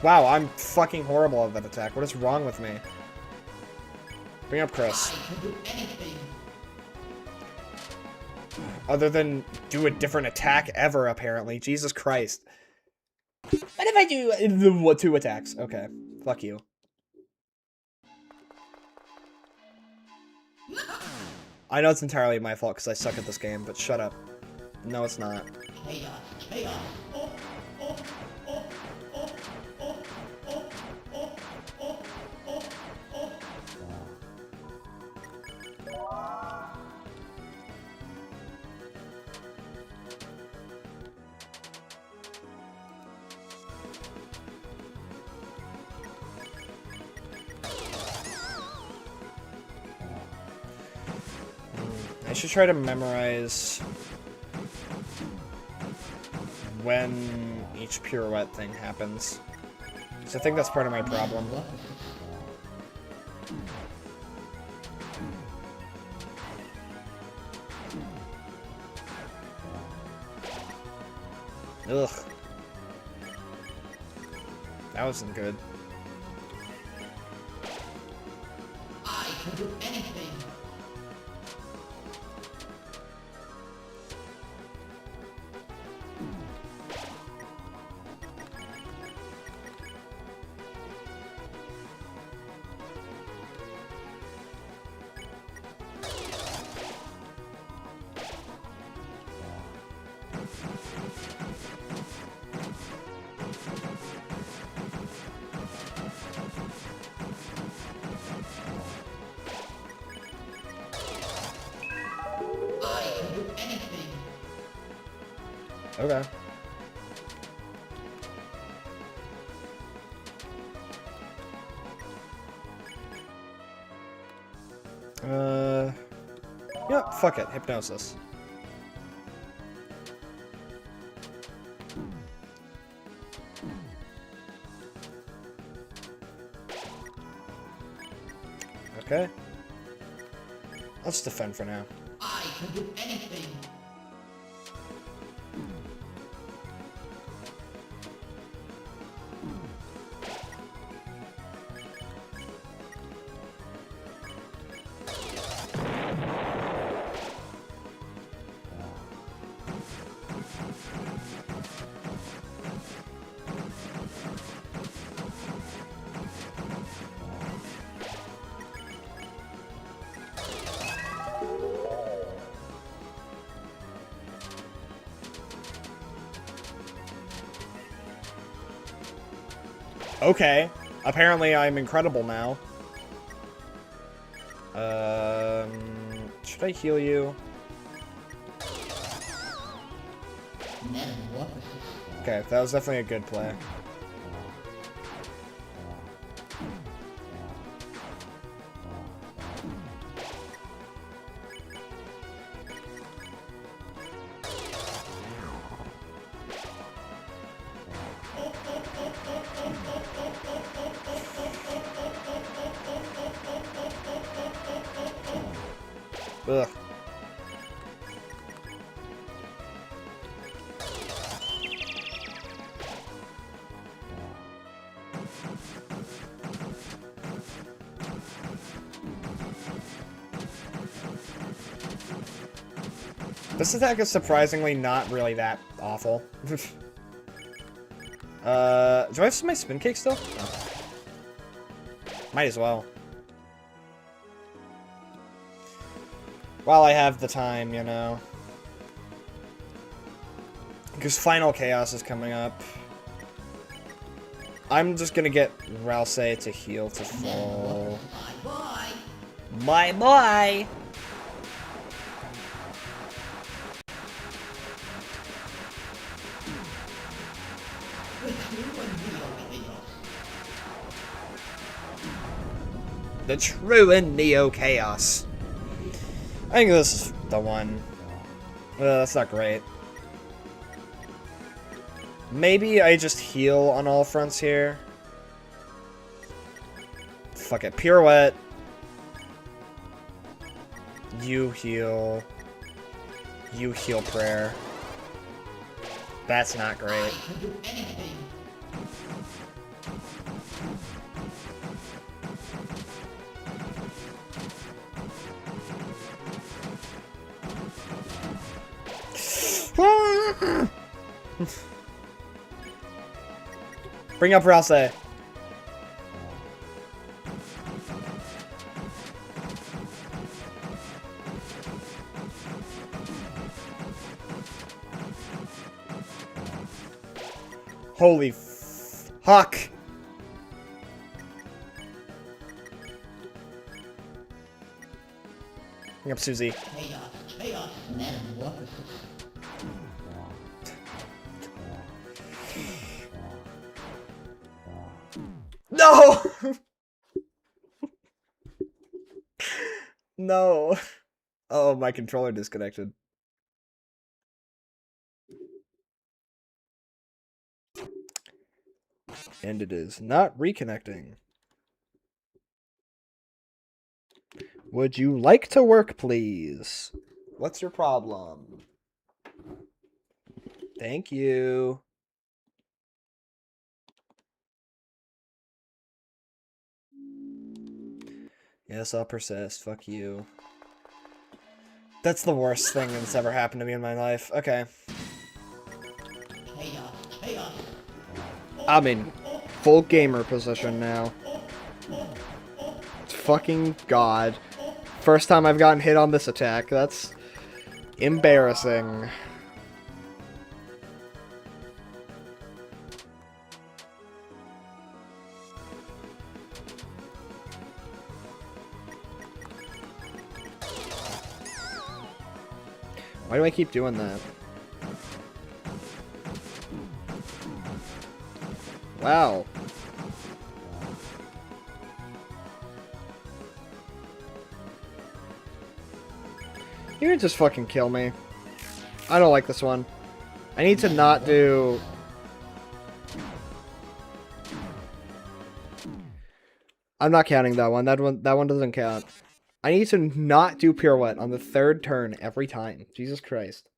Wow, I'm fucking horrible at that attack. What is wrong with me? Bring up Chris. Other than do a different attack ever, apparently. Jesus Christ. What if I do 2 attacks? Okay. Fuck you. I know it's entirely my fault because I suck at this game, but shut up. No, it's not. I should try to memorize when each pirouette thing happens. Because I think that's part of my problem. Ugh. That wasn't good. can do anything. I can do anything. Okay. Yeah, fuck it. Hypnosis. Okay. Let's defend for now. I can do anything. Okay. Apparently I'm incredible now. Should I heal you? Metamorphosis. Okay, that was definitely a good play. Ugh. This attack is surprisingly not really that awful. Do I have my spin cake still? No. Might as well. While I have the time, you know. Because Final Chaos is coming up. I'm just gonna get Rousey to heal to full. Bye-bye. Bye-bye! The true and Neo Chaos. I think this is the one. That's not great. Maybe I just heal on all fronts here. Fuck it. Pirouette. You heal. You heal prayer. That's not great. I can do anything. Bring up Rousey. Holy fuck. Bring up Susie. Chaos, metamorphosis. No! No. Oh, my controller disconnected. And it is not reconnecting. Would you like to work, please? What's your problem? Thank you. Yes, I'll persist. Fuck you. That's the worst thing that's ever happened to me in my life. Okay. I'm in full gamer position now. Fucking God. First time I've gotten hit on this attack. That's embarrassing. Why do I keep doing that? Wow. You can just fucking kill me. I don't like this one. I need to not do... I'm not counting that one. That one doesn't count. I need to not do pirouette on the third turn every time. Jesus Christ.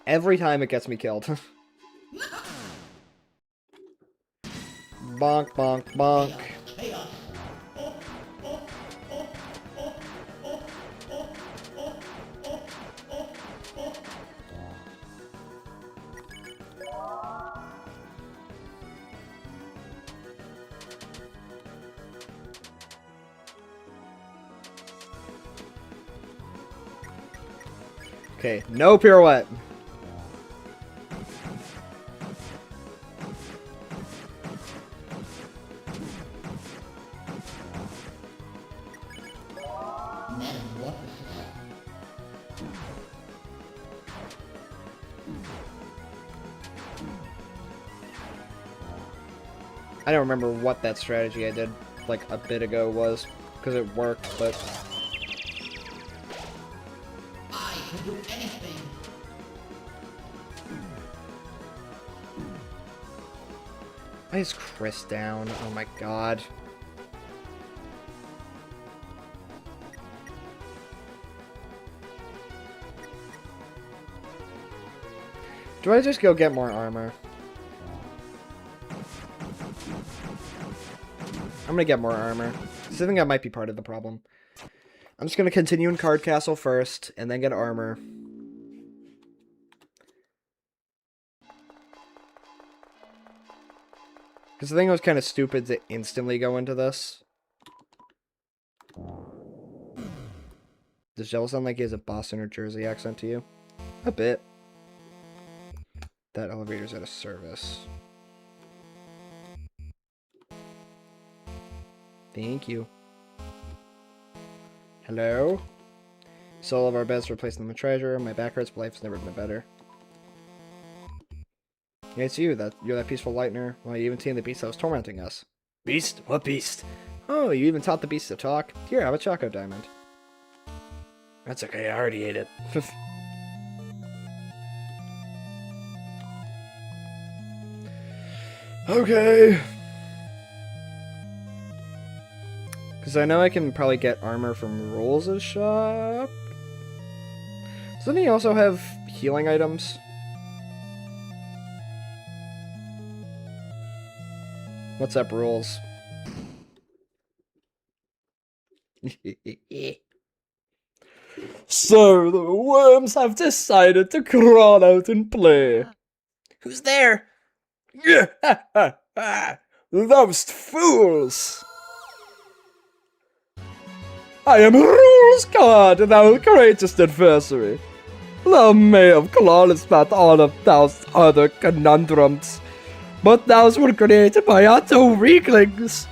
Every time it gets me killed. Bonk, bonk, bonk. Okay, no pirouette. I don't remember what that strategy I did like a bit ago was, because it worked, but... I can do anything. Why is Chris down? Oh my god. Do I just go get more armor? I'm gonna get more armor. So I think that might be part of the problem. I'm just gonna continue in Card Castle first, and then get armor. Because I think it was kind of stupid to instantly go into this. Does Jello sound like he has a Boston or Jersey accent to you? A bit. That elevator's out of service. Thank you. Hello? So all of our beds replacing them with treasure. My back hurts, but life's never been better. Yeah, it's you. You're that peaceful lightner. Well, you even tamed the beast that was tormenting us. Beast? What beast? Oh, you even taught the beast to talk? Here, have a Choco Diamond. That's okay, I already ate it. Okay. Because I know I can probably get armor from Rules' shop. Doesn't he also have healing items? What's up, Rules? So, the worms have decided to crawl out and play. Who's there? Those fools! I am Rules God, thou greatest adversary. Thou may have clawed at all of those other conundrums, but those were created by our two weaklings.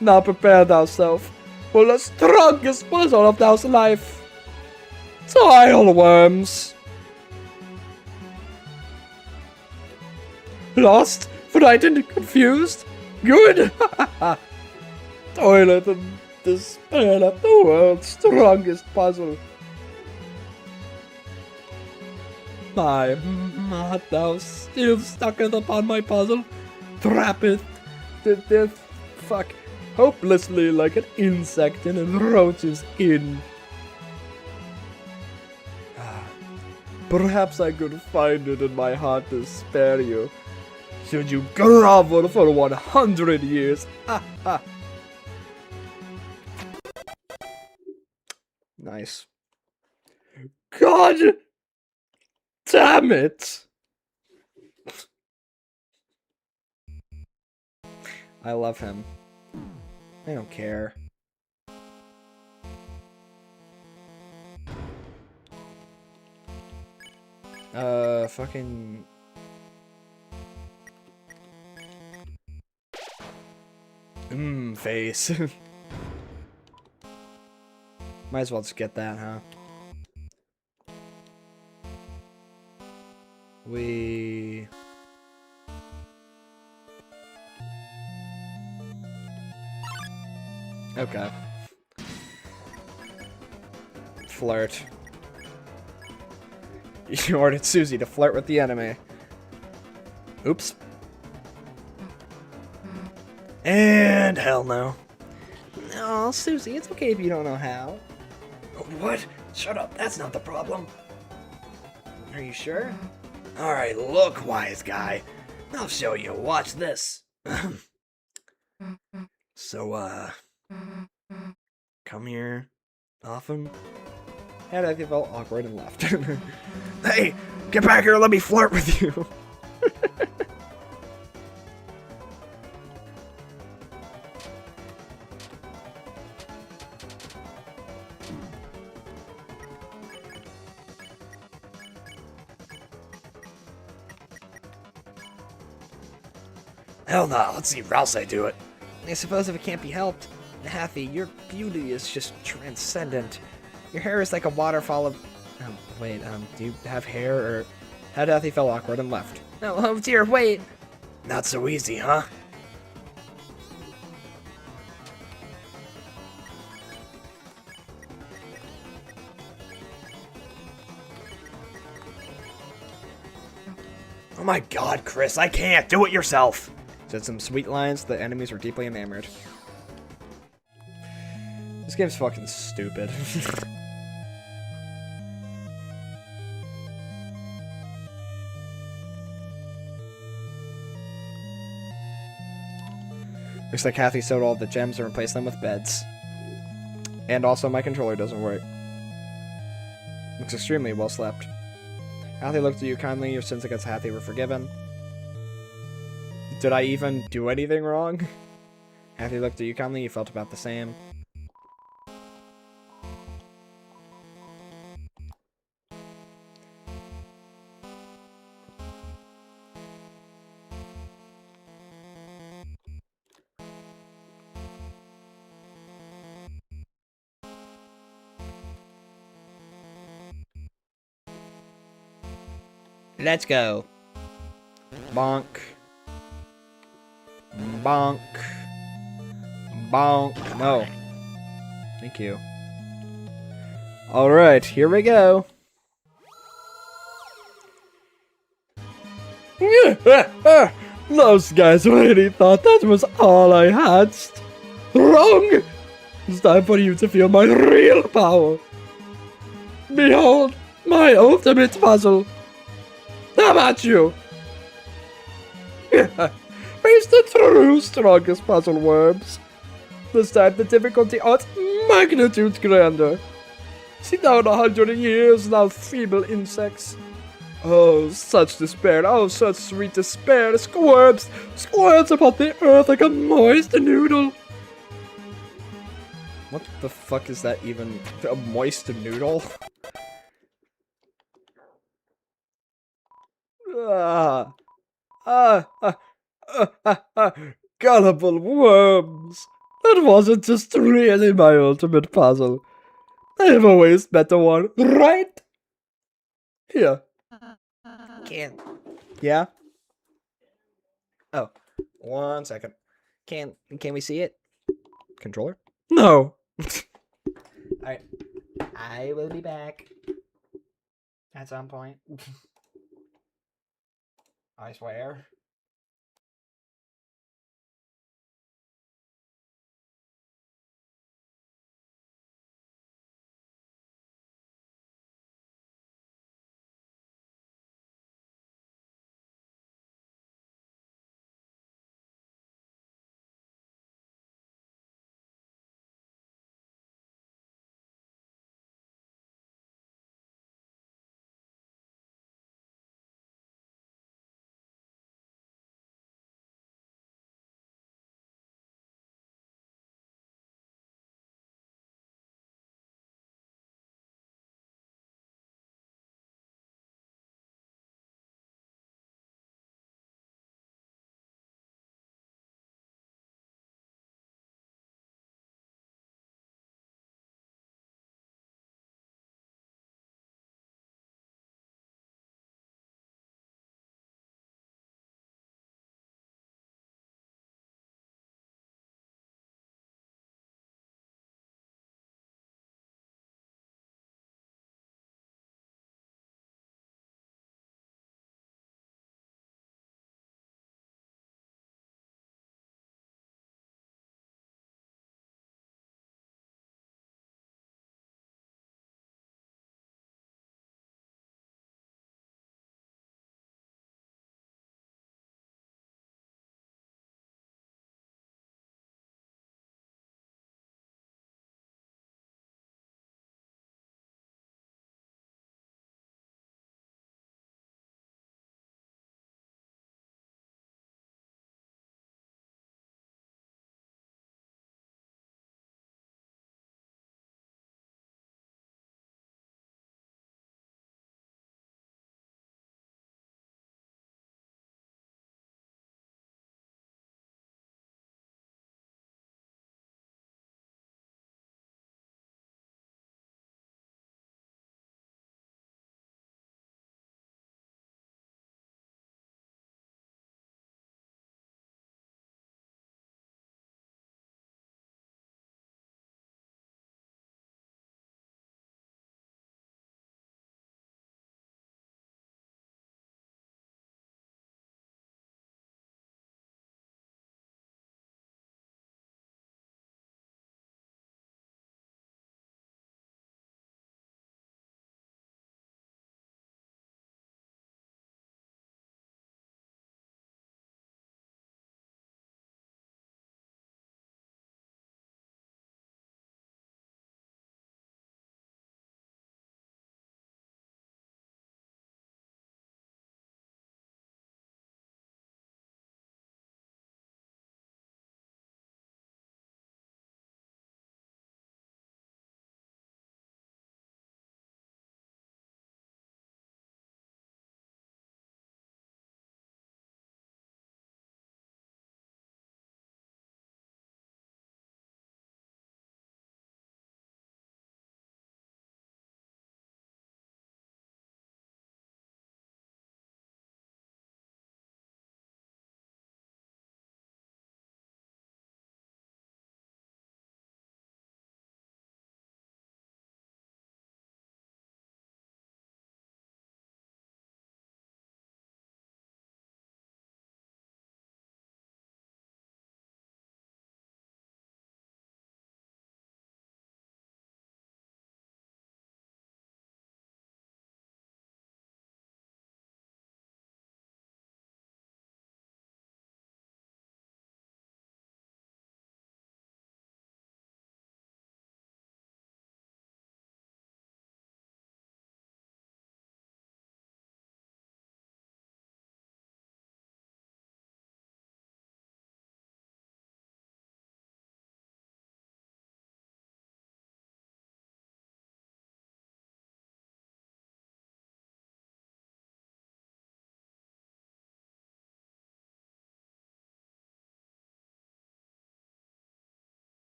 Now prepare thyself for the strongest puzzle of those life. Tile worms. Lost? Frightened? Confused? Good! Toilet and despair of the world's strongest puzzle. My, art thou still stucketh upon my puzzle? Trappeth the fuck hopelessly like an insect in a roach's inn. Perhaps I could find it in my heart to spare you. Should you grovel for 100 years? Nice. God damn it! I love him. I don't care. Fucking... face. Might as well just get that, huh? We... Okay. Flirt. You ordered Susie to flirt with the enemy. Oops. And hell no. Oh, Susie, it's okay if you don't know how. What? Shut up, that's not the problem. Are you sure? Alright, look, wise guy. I'll show you. Watch this. So, come here often? And I felt awkward and left. Hey, get back here, let me flirt with you. Hell no, let's see Rouse I do it. I suppose if it can't be helped. Hathy, your beauty is just transcendent. Your hair is like a waterfall of... Wait, do you have hair or... How did Hathy felt awkward and left? Oh dear, wait. Not so easy, huh? Oh my god, Chris, I can't! Do it yourself! Said some sweet lines, the enemies were deeply enamored. This game's fucking stupid. Looks like Hathy sold all the gems and replaced them with beds. And also my controller doesn't work. Looks extremely well slept. Hathy looked at you kindly, your sins against Hathy were forgiven. Did I even do anything wrong? Hathy looked at you kindly, you felt about the same. Let's go. Bonk. Bonk. Bonk. No. Thank you. Alright, here we go. Those guys really thought that was all I had. Wrong! It's time for you to feel my real power. Behold, my ultimate puzzle. How about you? Face the true strongest puzzle worms. This time the difficulty odds magnitudes grander. Sit down 100 years now, feeble insects. Oh, such despair, oh, such sweet despair, squirms upon the earth like a moist noodle. What the fuck is that even? A moist noodle? Gullible worms. That wasn't just really my ultimate puzzle. I've always met the one, right? Here. Can Yeah? Oh, 1 second. Can we see it? Controller? No. Alright. I will be back. At some point. I swear.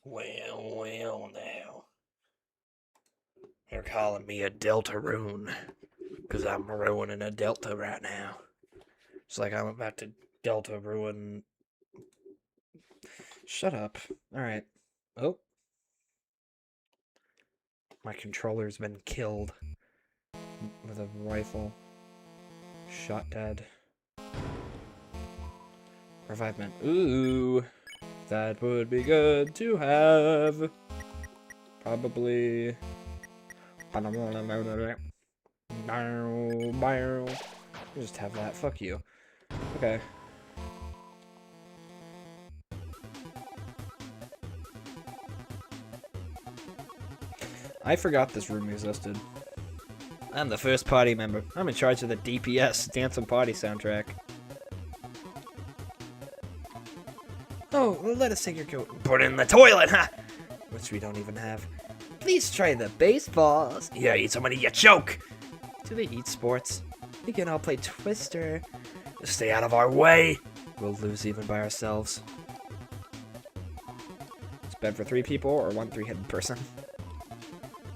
Well now. They're calling me a Deltarune, because I'm ruining a Delta right now. It's like I'm about to Delta ruin. Shut up. Alright. Oh. My controller's been killed with a rifle. Shot dead. Revivement. Ooh. That would be good to have. Probably. Just have that. Fuck you. Okay. I forgot this room existed. I'm the first party member. I'm in charge of the DPS, Dance and Party soundtrack. Oh, well, let us take your coat and put it in the toilet, huh? Which we don't even have. Please try the baseballs. Yeah, eat somebody, you choke! Do they eat sports? We can all play Twister. Stay out of our way! We'll lose even by ourselves. It's bed for 3 people or 1 3-headed person.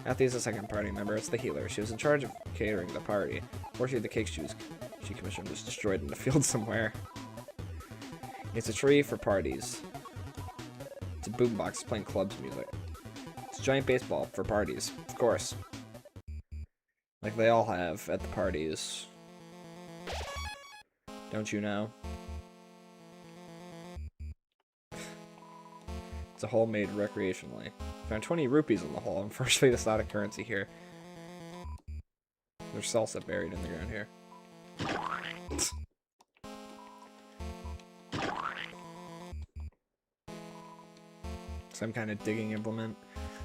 Althea's the second party member. It's the healer. She was in charge of catering the party. Fortunately, the cake she commissioned was destroyed in the field somewhere. It's a tree for parties. It's a boombox playing clubs music. It's a giant baseball for parties, of course. Like they all have at the parties. Don't you know? It's a hole made recreationally. Found 20 rupees in the hole. Unfortunately, that's not a currency here. There's salsa buried in the ground here. Some kind of digging implement.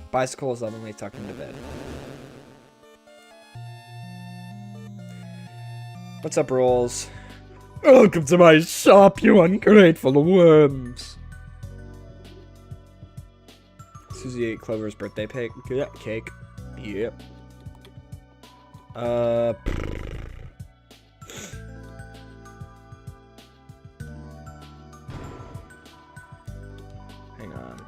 Bicycle is lovingly tucked into bed. What's up, Rolls? Welcome to my shop, you ungrateful worms! Susie ate Clover's birthday cake. Yep. Hang on.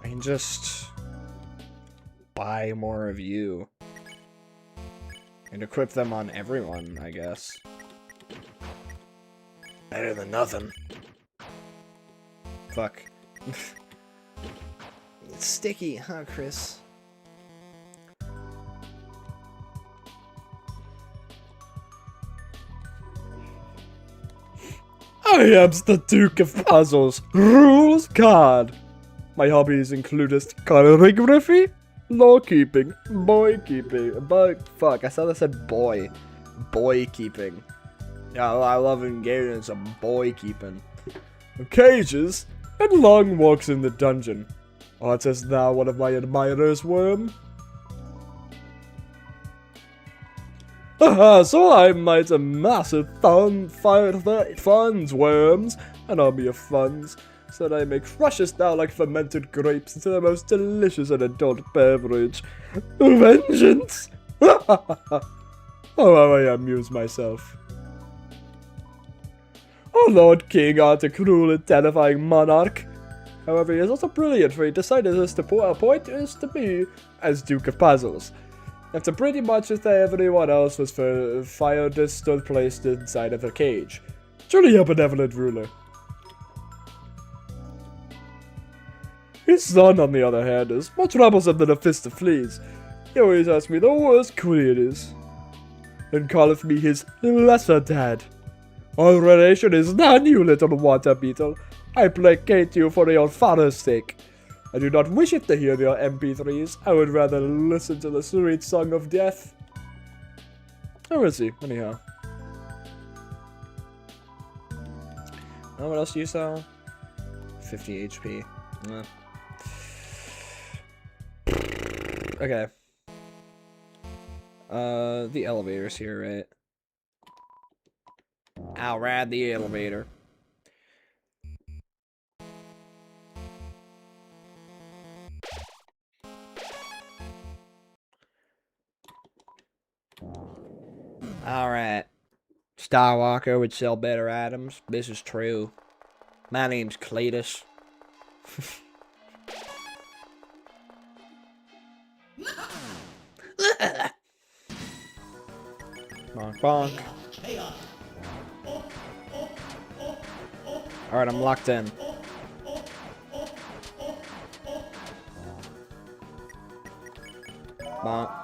I can just buy more of you and equip them on everyone, I guess. Better than nothing. Fuck. It's sticky, huh, Chris? I am the Duke of Puzzles. Rules card. My hobbies include calligraphy, law keeping, boy keeping, fuck, I thought I said boy. Boy keeping. Yeah, I love engaging in some boy keeping. Cages, and long walks in the dungeon. Art as thou one of my admirers, worm? Aha, so I might amass a funds, worms, an army of funds, so that I may crushest thou like fermented grapes into the most delicious and adult beverage. Vengeance! Oh, how I amuse myself. Oh, Lord King art a cruel and terrifying monarch. However, he is also brilliant, for he decided as to appoint us to me as Duke of Puzzles. After pretty much as everyone else was for fire stood placed inside of a cage. Truly a benevolent ruler. His son, on the other hand, is more troublesome than a fist of fleas. He always asks me the worst queries, and calleth me his lesser dad. Our relation is none, you little water beetle. I placate you for your father's sake. I do not wish it to hear your MP3s. I would rather listen to the sweet song of death. Where is he, anyhow? Oh, what else do you sell? 50 HP. Okay. The elevator's here, right? I'll ride the elevator. Alright. Starwalker would sell better items. This is true. My name's Cletus. Bonk, bonk. Alright, I'm locked in. Bonk.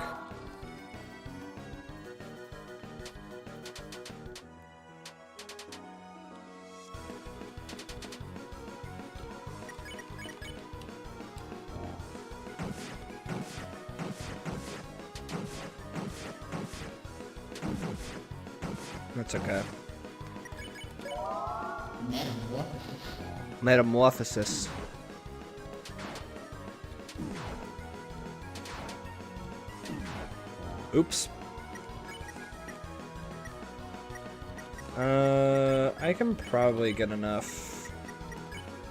That's okay. Metamorphosis. Oops. I can probably get enough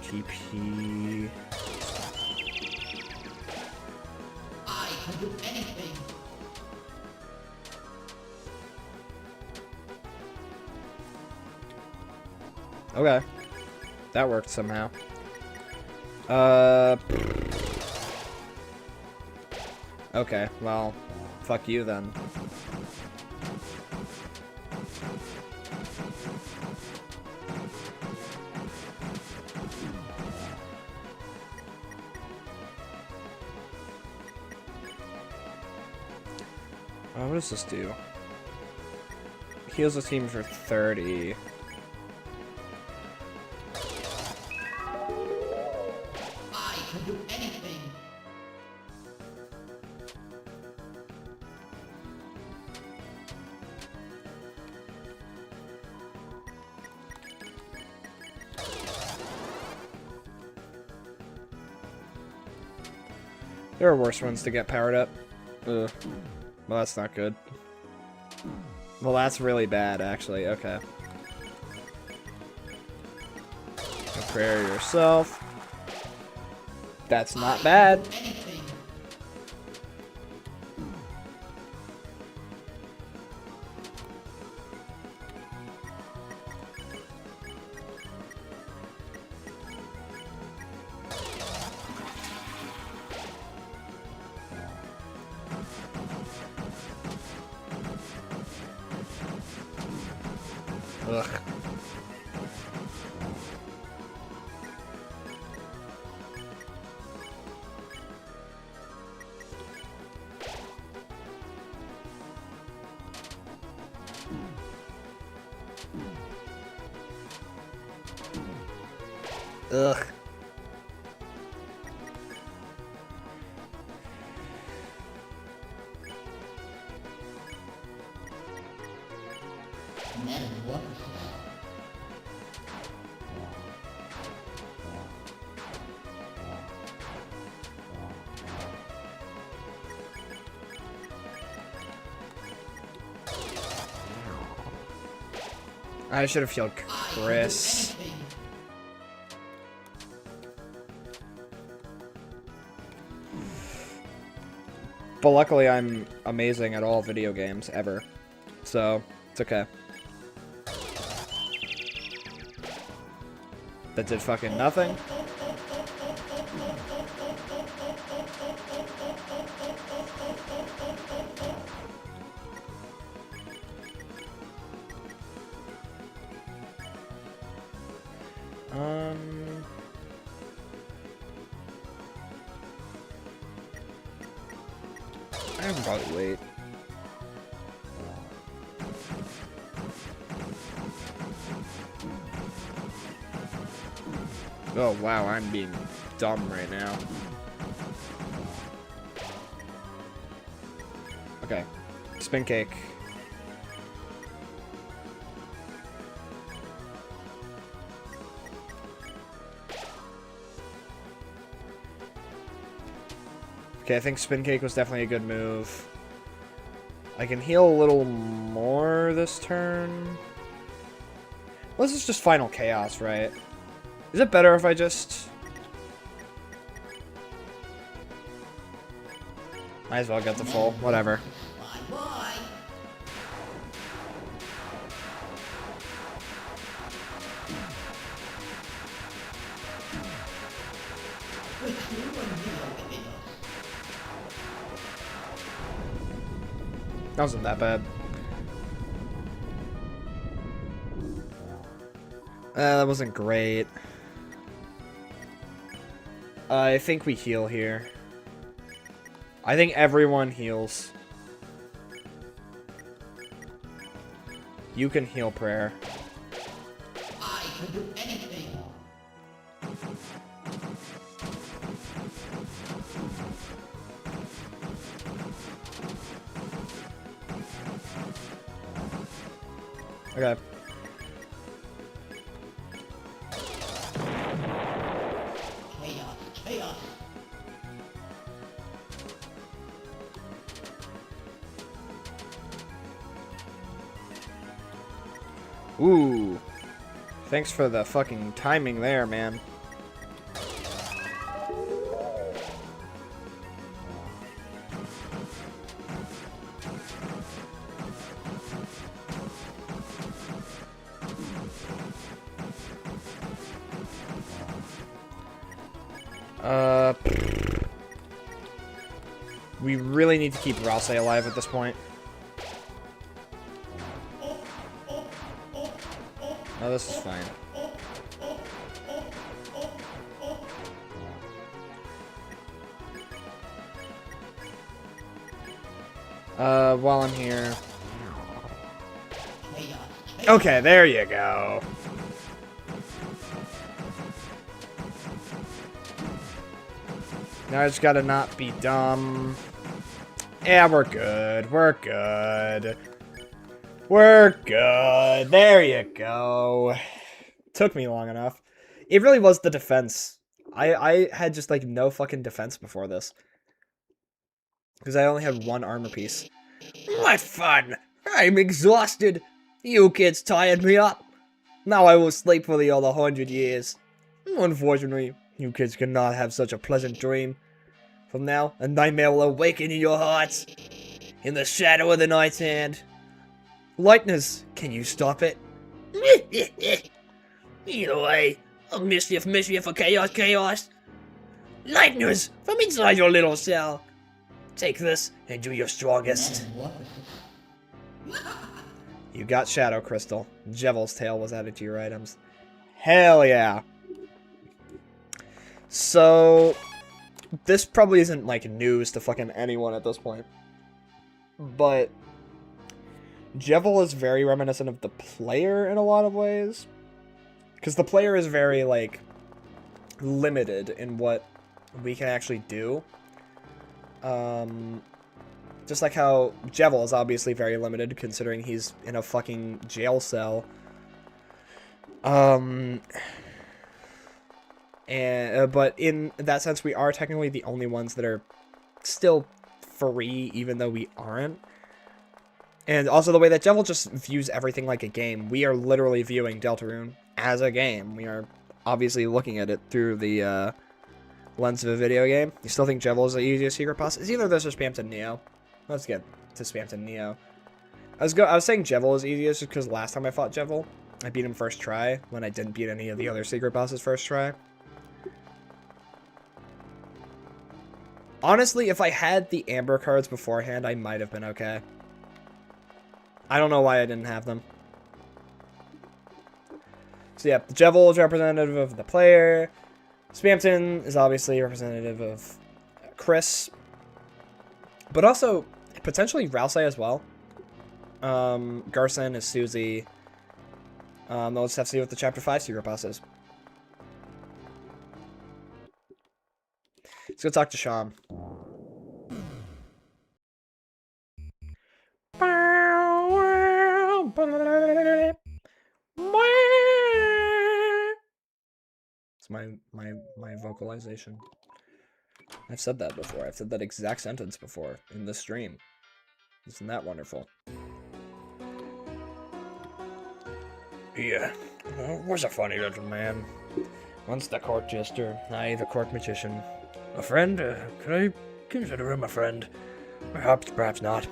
GP. I can do anything. Okay. That worked somehow. Okay, well, fuck you then. What does this do? Heals the team for 30. I can do anything. There are worse ones to get powered up. Ugh. Well, that's not good. Well, that's really bad, actually. Okay. Prepare yourself. That's not bad. Anything. Ugh. Ugh. Metamorphosis. I should have healed Chris. Anything. But luckily I'm amazing at all video games ever. So, it's okay. That did fucking nothing. I can probably wait. Oh wow, I'm being dumb right now. Okay, spin cake. Okay, I think spin cake was definitely a good move. I can heal a little more this turn. Well, this is just Final Chaos, right? Is it better if I just... Might as well get the full. Whatever. Bye bye. With you and Neo chaos. That wasn't that bad. That wasn't great. I think we heal here. I think everyone heals. You can heal prayer. I can do anything. Okay. Chaos, chaos. Ooh. Thanks for the fucking timing there, man. We really need to keep Ralsei alive at this point. Oh, this is fine. While I'm here. Okay, there you go. Now I just gotta not be dumb. Yeah, we're good. We're good. We're good. There you go. Took me long enough. It really was the defense. I had just like no fucking defense before this. Because I only had one armor piece. What fun! I'm exhausted. You kids tired me up. Now I will sleep for the other 100 years. Unfortunately, you kids cannot have such a pleasant dream. From now, a nightmare will awaken in your hearts. In the shadow of the night's hand. Lightness, can you stop it? Either way, a mischief, or chaos, chaos. Lightners from inside your little cell. Take this and do your strongest. You got Shadow Crystal. Jevil's Tail was added to your items. Hell yeah. So, this probably isn't like news to fucking anyone at this point. But Jevil is very reminiscent of the player in a lot of ways. Because the player is very, like, limited in what we can actually do. Just like how Jevil is obviously very limited, considering he's in a fucking jail cell. But in that sense, we are technically the only ones that are still free, even though we aren't. And also the way that Jevil just views everything like a game. We are literally viewing Deltarune as a game. We are obviously looking at it through the lens of a video game. You still think Jevil is the easiest secret boss? It's either this or Spamton Neo. Let's get to Spamton Neo. I was saying Jevil is easiest just because last time I fought Jevil, I beat him first try, when I didn't beat any of the other secret bosses first try. Honestly, if I had the Amber cards beforehand, I might have been okay. I don't know why I didn't have them. So yeah, the Jevil is representative of the player. Spamton is obviously representative of Chris. But also, potentially Ralsei as well. Garson is Susie. They'll just have to see what the Chapter 5 secret boss is. Let's go talk to Sham. It's my vocalization. I've said that before. I've said that exact sentence before in this stream. Isn't that wonderful? Here, Was a funny little man. Once the court jester, I the court magician. A friend? Could I consider him a friend? Perhaps not.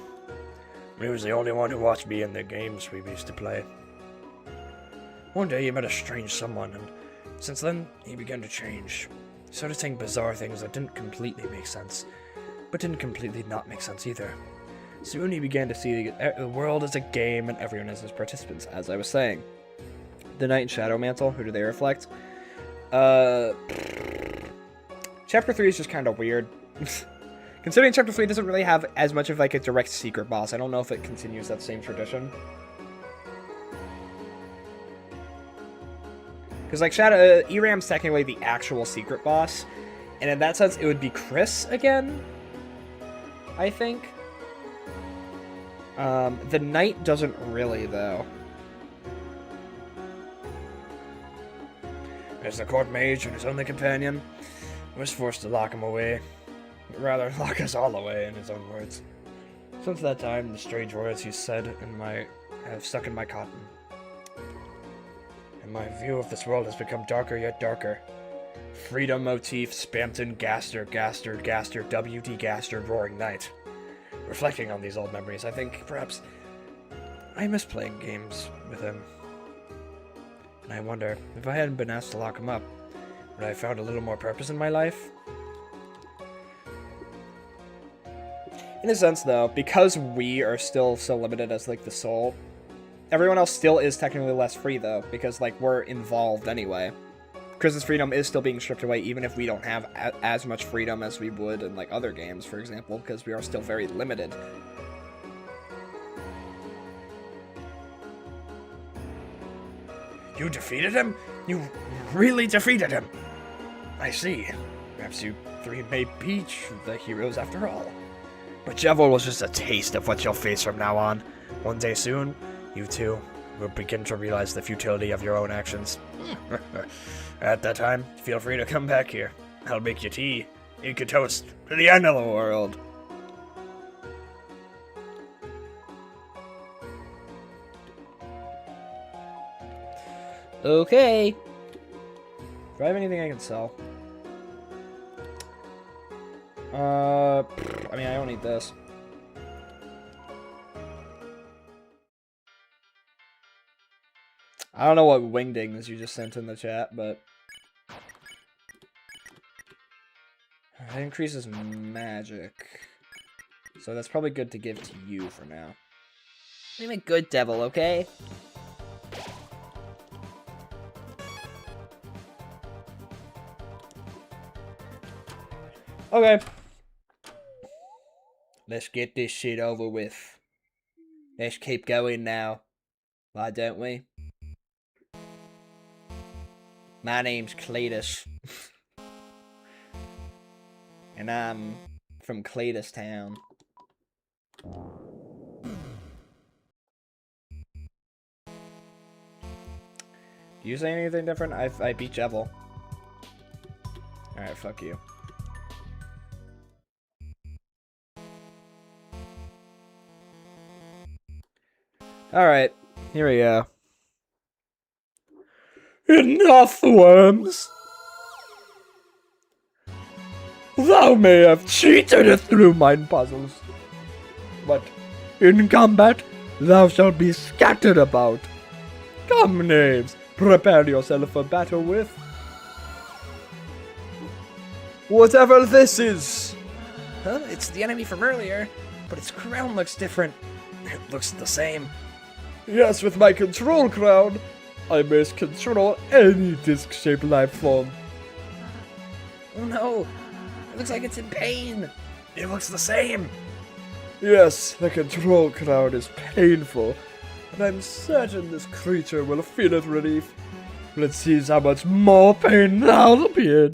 He was the only one who watched me in the games we used to play. One day he met a strange someone, and since then he began to change. He started saying bizarre things that didn't completely make sense, but didn't completely not make sense either. Soon he began to see the world as a game and everyone as his participants, as I was saying. The Knight and Shadow Mantle, who do they reflect? Chapter 3 is just kind of weird. Considering Chapter 3 doesn't really have as much of like a direct secret boss, I don't know if it continues that same tradition. Because like Eram's technically the actual secret boss, and in that sense it would be Chris again, I think. The Knight doesn't really, though. As the court mage and his only companion, I was forced to lock him away. Rather, lock us all away, in his own words. Since that time, the strange words he said have stuck in my cotton. And my view of this world has become darker yet darker. Freedom motif, Spamton, Gaster, WD Gaster, Roaring Knight. Reflecting on these old memories, I think perhaps I miss playing games with him. And I wonder, if I hadn't been asked to lock him up, would I have found a little more purpose in my life? In a sense, though, because we are still so limited as, like, the soul, everyone else still is technically less free, though, because, like, we're involved anyway. Chris's freedom is still being stripped away, even if we don't have as much freedom as we would in, like, other games, for example, because we are still very limited. You defeated him? You really defeated him? I see. Perhaps you three may be the heroes after all. But Jevil was just a taste of what you'll face from now on. One day soon, you two will begin to realize the futility of your own actions. At that time, feel free to come back here. I'll make you tea. You can toast to the end of the world. Okay. Do I have anything I can sell? I mean, I don't need this. I don't know what wingdings you just sent in the chat, but it increases magic. So that's probably good to give to you for now. I'm a good devil, okay? Okay. Let's get this shit over with. Let's keep going now. Why don't we? My name's Cletus. And I'm from Cletus Town. Do you say anything different? I beat Jevil. Alright, fuck you. Alright, here we go. Enough, worms! Thou may have cheated through mine puzzles, but in combat thou shalt be scattered about. Come, knaves, prepare yourself for battle with whatever this is. Huh? It's the enemy from earlier, but its crown looks different. It looks the same. Yes, with my control crown, I may control any disc-shaped life form. Oh no! It looks like it's in pain! It looks the same. Yes, the control crown is painful, and I'm certain this creature will feel its relief. Let's see how much more pain thou be in.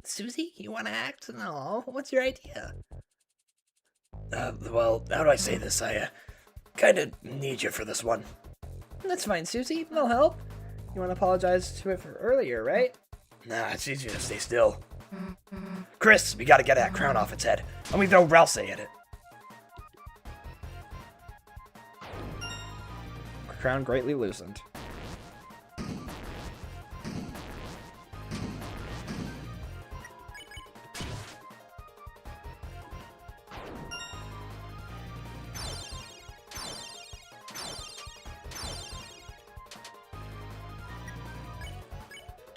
Susie, you wanna act? No, what's your idea? Well, how do I say this? I, kinda need you for this one. That's fine, Susie. I'll help. You wanna apologize to it for earlier, right? Nah, it's easier to stay still. Chris, we gotta get that crown off its head. Let me throw Ralsei at it. Crown greatly loosened.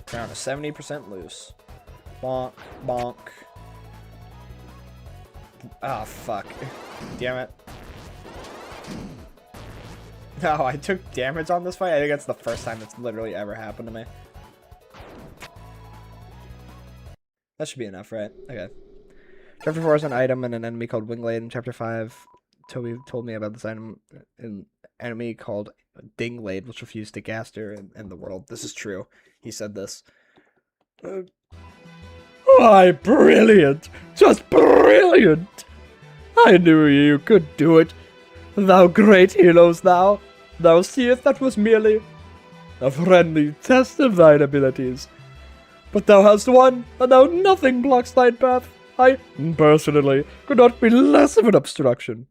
Crown is 70% loose. Bonk, bonk. Ah, fuck. Damn it. No, I took damage on this fight. I think that's the first time that's literally ever happened to me. That should be enough, right? Okay. Chapter 4 is an item and an enemy called Winglade. In Chapter 5, Toby told me about this item, an enemy called Dinglade, which refused to Gaster and the world. This is true. He said this. Why, brilliant! Just brilliant! I knew you could do it. Thou great heroes, thou! Thou seest that was merely a friendly test of thine abilities. But thou hast won, and now nothing blocks thine path. I, personally, could not be less of an obstruction.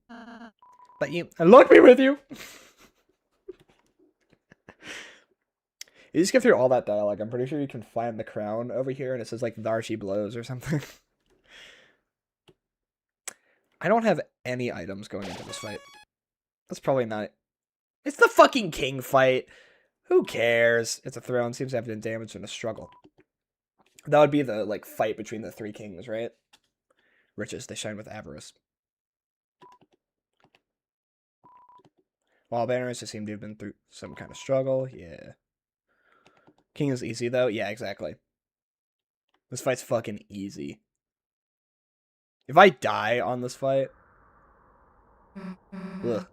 But you... And look me with you! You just get through all that dialogue. I'm pretty sure you can find the crown over here, and it says, like, "Thar she blows" or something. I don't have any items going into this fight. That's probably not... It's the fucking king fight! Who cares? It's a throne, seems to have been damaged in a struggle. That would be the, like, fight between the three kings, right? Riches, they shine with avarice. Wall banners, they seem to have been through some kind of struggle. Yeah. King is easy, though? Yeah, exactly. This fight's fucking easy. If I die on this fight... Ugh.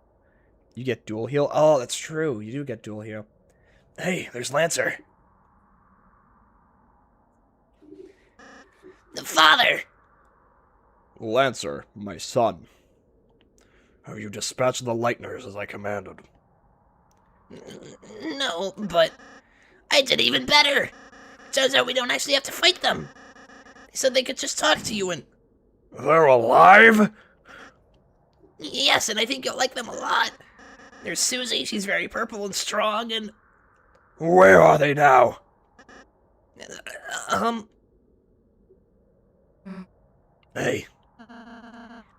You get dual heal? Oh, that's true. You do get dual heal. Hey, there's Lancer. The father! Lancer, my son. Have you dispatched the Lightners as I commanded? No, but I did even better. Turns out we don't actually have to fight them. They said they could just talk to you and... They're alive? Yes, and I think you'll like them a lot. There's Susie, she's very purple and strong, and... Where are they now? Hey,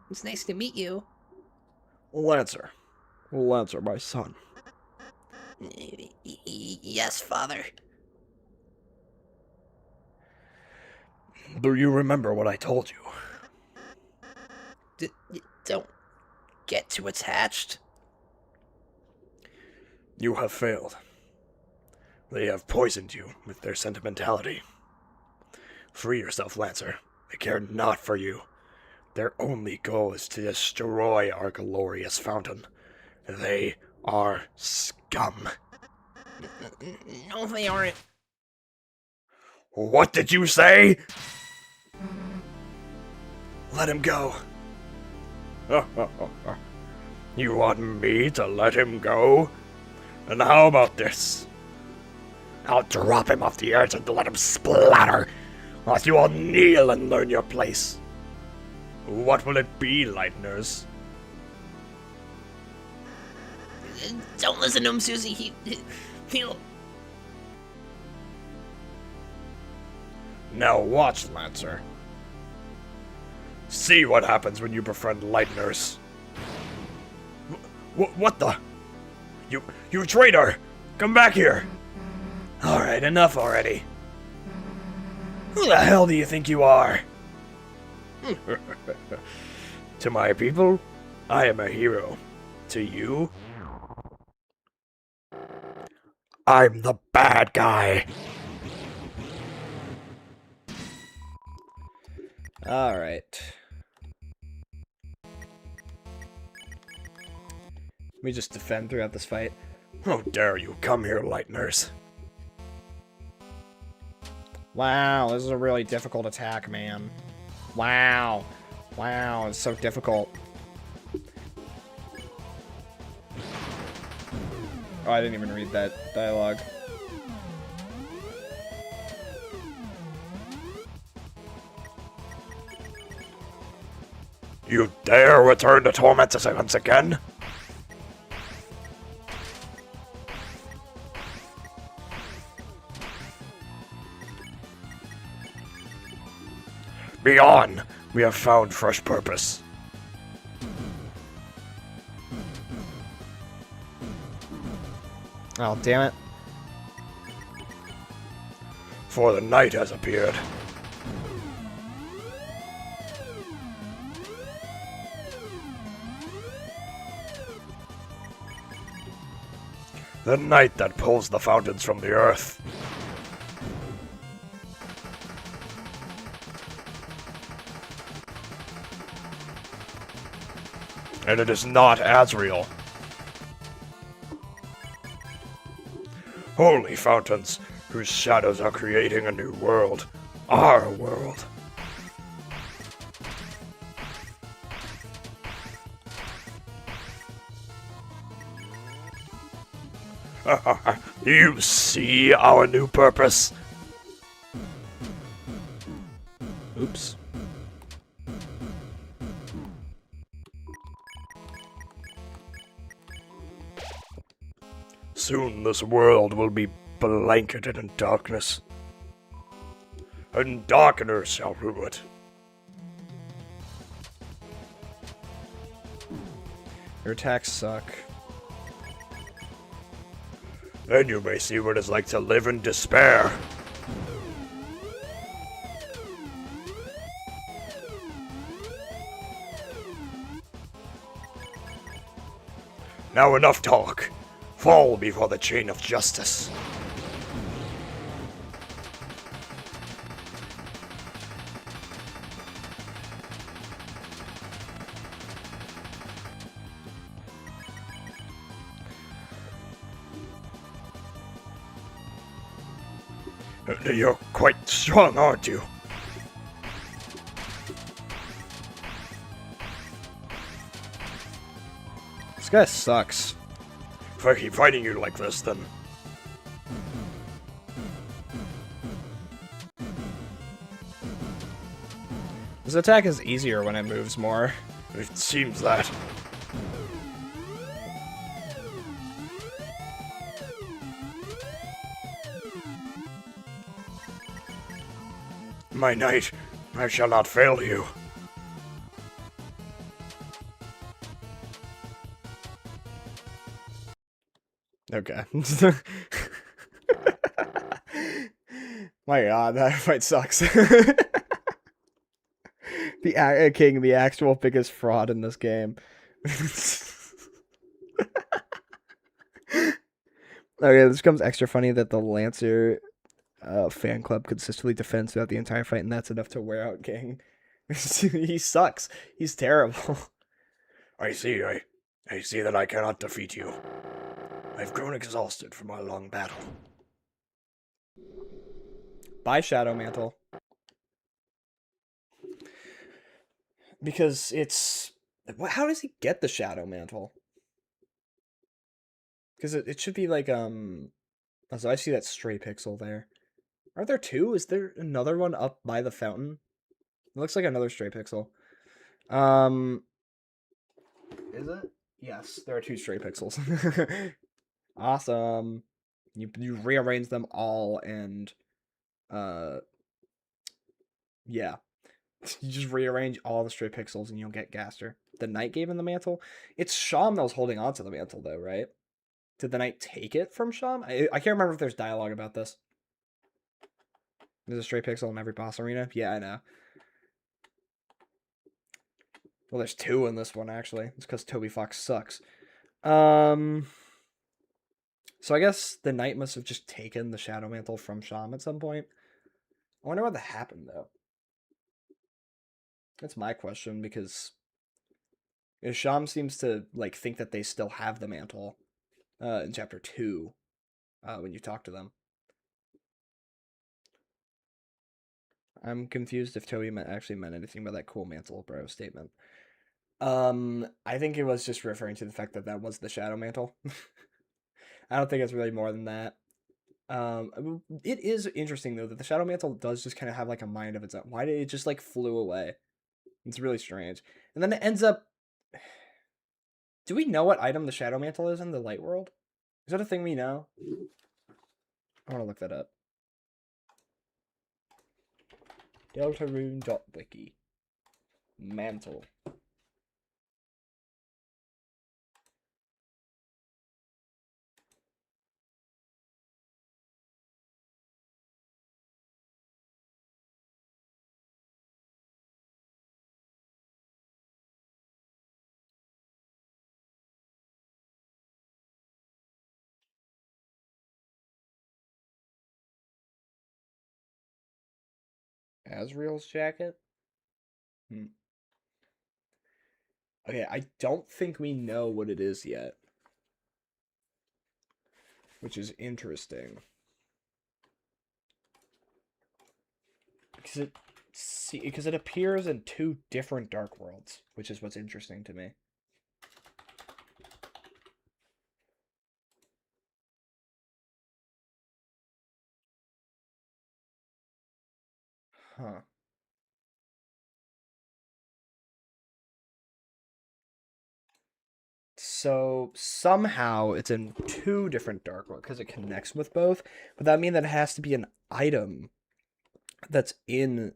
It's nice to meet you. Lancer. Lancer, my son. Yes, father. Do you remember what I told you? Don't get too attached. You have failed. They have poisoned you with their sentimentality. Free yourself, Lancer. They care not for you. Their only goal is to destroy our glorious fountain. They are scum. No, they aren't. What did you say? Let him go. You want me to let him go? And how about this? I'll drop him off the edge and let him splatter, whilst you all kneel and learn your place. What will it be, Lightners? Don't listen to him, Susie. He'll... Now watch, Lancer. See what happens when you befriend Lightners. What the? You traitor! Come back here! Alright, enough already. Who the hell do you think you are? To my people, I am a hero. To you, I'm the bad guy. Alright. Let me just defend throughout this fight. How dare you come here, Lightners. Wow, this is a really difficult attack, man. Wow. Wow, it's so difficult. Oh, I didn't even read that dialogue. You dare return to torment us once again? Be on! We have found fresh purpose. Oh, damn it. For the night has appeared. The night that pulls the fountains from the earth. And it is not Azrael. Holy fountains, whose shadows are creating a new world. Our world. Do you see our new purpose? Oops. Soon this world will be blanketed in darkness, and darkeners shall rule it. Your attacks suck. Then you may see what it's like to live in despair. Now enough talk. Fall before the chain of justice. You're quite strong, aren't you? This guy sucks. If I keep fighting you like this, then... This attack is easier when it moves more. It seems that. My knight, I shall not fail you. Okay. My god, that fight sucks. The king, the actual biggest fraud in this game. Okay, this becomes extra funny that the Lancer fan club consistently defends throughout the entire fight, and that's enough to wear out King. He sucks. He's terrible. I see that I cannot defeat you. I've grown exhausted from our long battle. Buy Shadow Mantle. Because it's... How does he get the Shadow Mantle? Because it should be like, Oh, so I see that stray pixel there. Are there two? Is there another one up by the fountain? It looks like another stray pixel. Is it? Yes, there are two stray pixels. Awesome. You rearrange them all and yeah. You just rearrange all the stray pixels and you'll get Gaster. The knight gave him the mantle. It's Sham that was holding on to the mantle though, right? Did the knight take it from Sham? I can't remember if there's dialogue about this. There's a stray pixel in every boss arena. Yeah, I know. Well, there's two in this one actually. It's because Toby Fox sucks. So I guess the knight must have just taken the Shadow Mantle from Sham at some point. I wonder what happened though. That's my question because Sham seems to like think that they still have the mantle in chapter 2 when you talk to them. I'm confused if Toby actually meant anything by that cool mantle bro statement. I think it was just referring to the fact that that was the Shadow Mantle. I don't think it's really more than that. It is interesting though that the Shadow Mantle does just kind of have like a mind of its own. Why did it just like flew away? It's really strange. And then it ends up. Do we know what item the Shadow Mantle is in the Light World? Is that a thing we know? I want to look that up. Deltarune.wiki. Mantle. Asriel's jacket? Okay, I don't think we know what it is yet. Which is interesting. Because it appears in 2 different Dark Worlds, which is what's interesting to me. Huh. So somehow it's in 2 different Dark Worlds because it connects with both, but that means that it has to be an item that's in.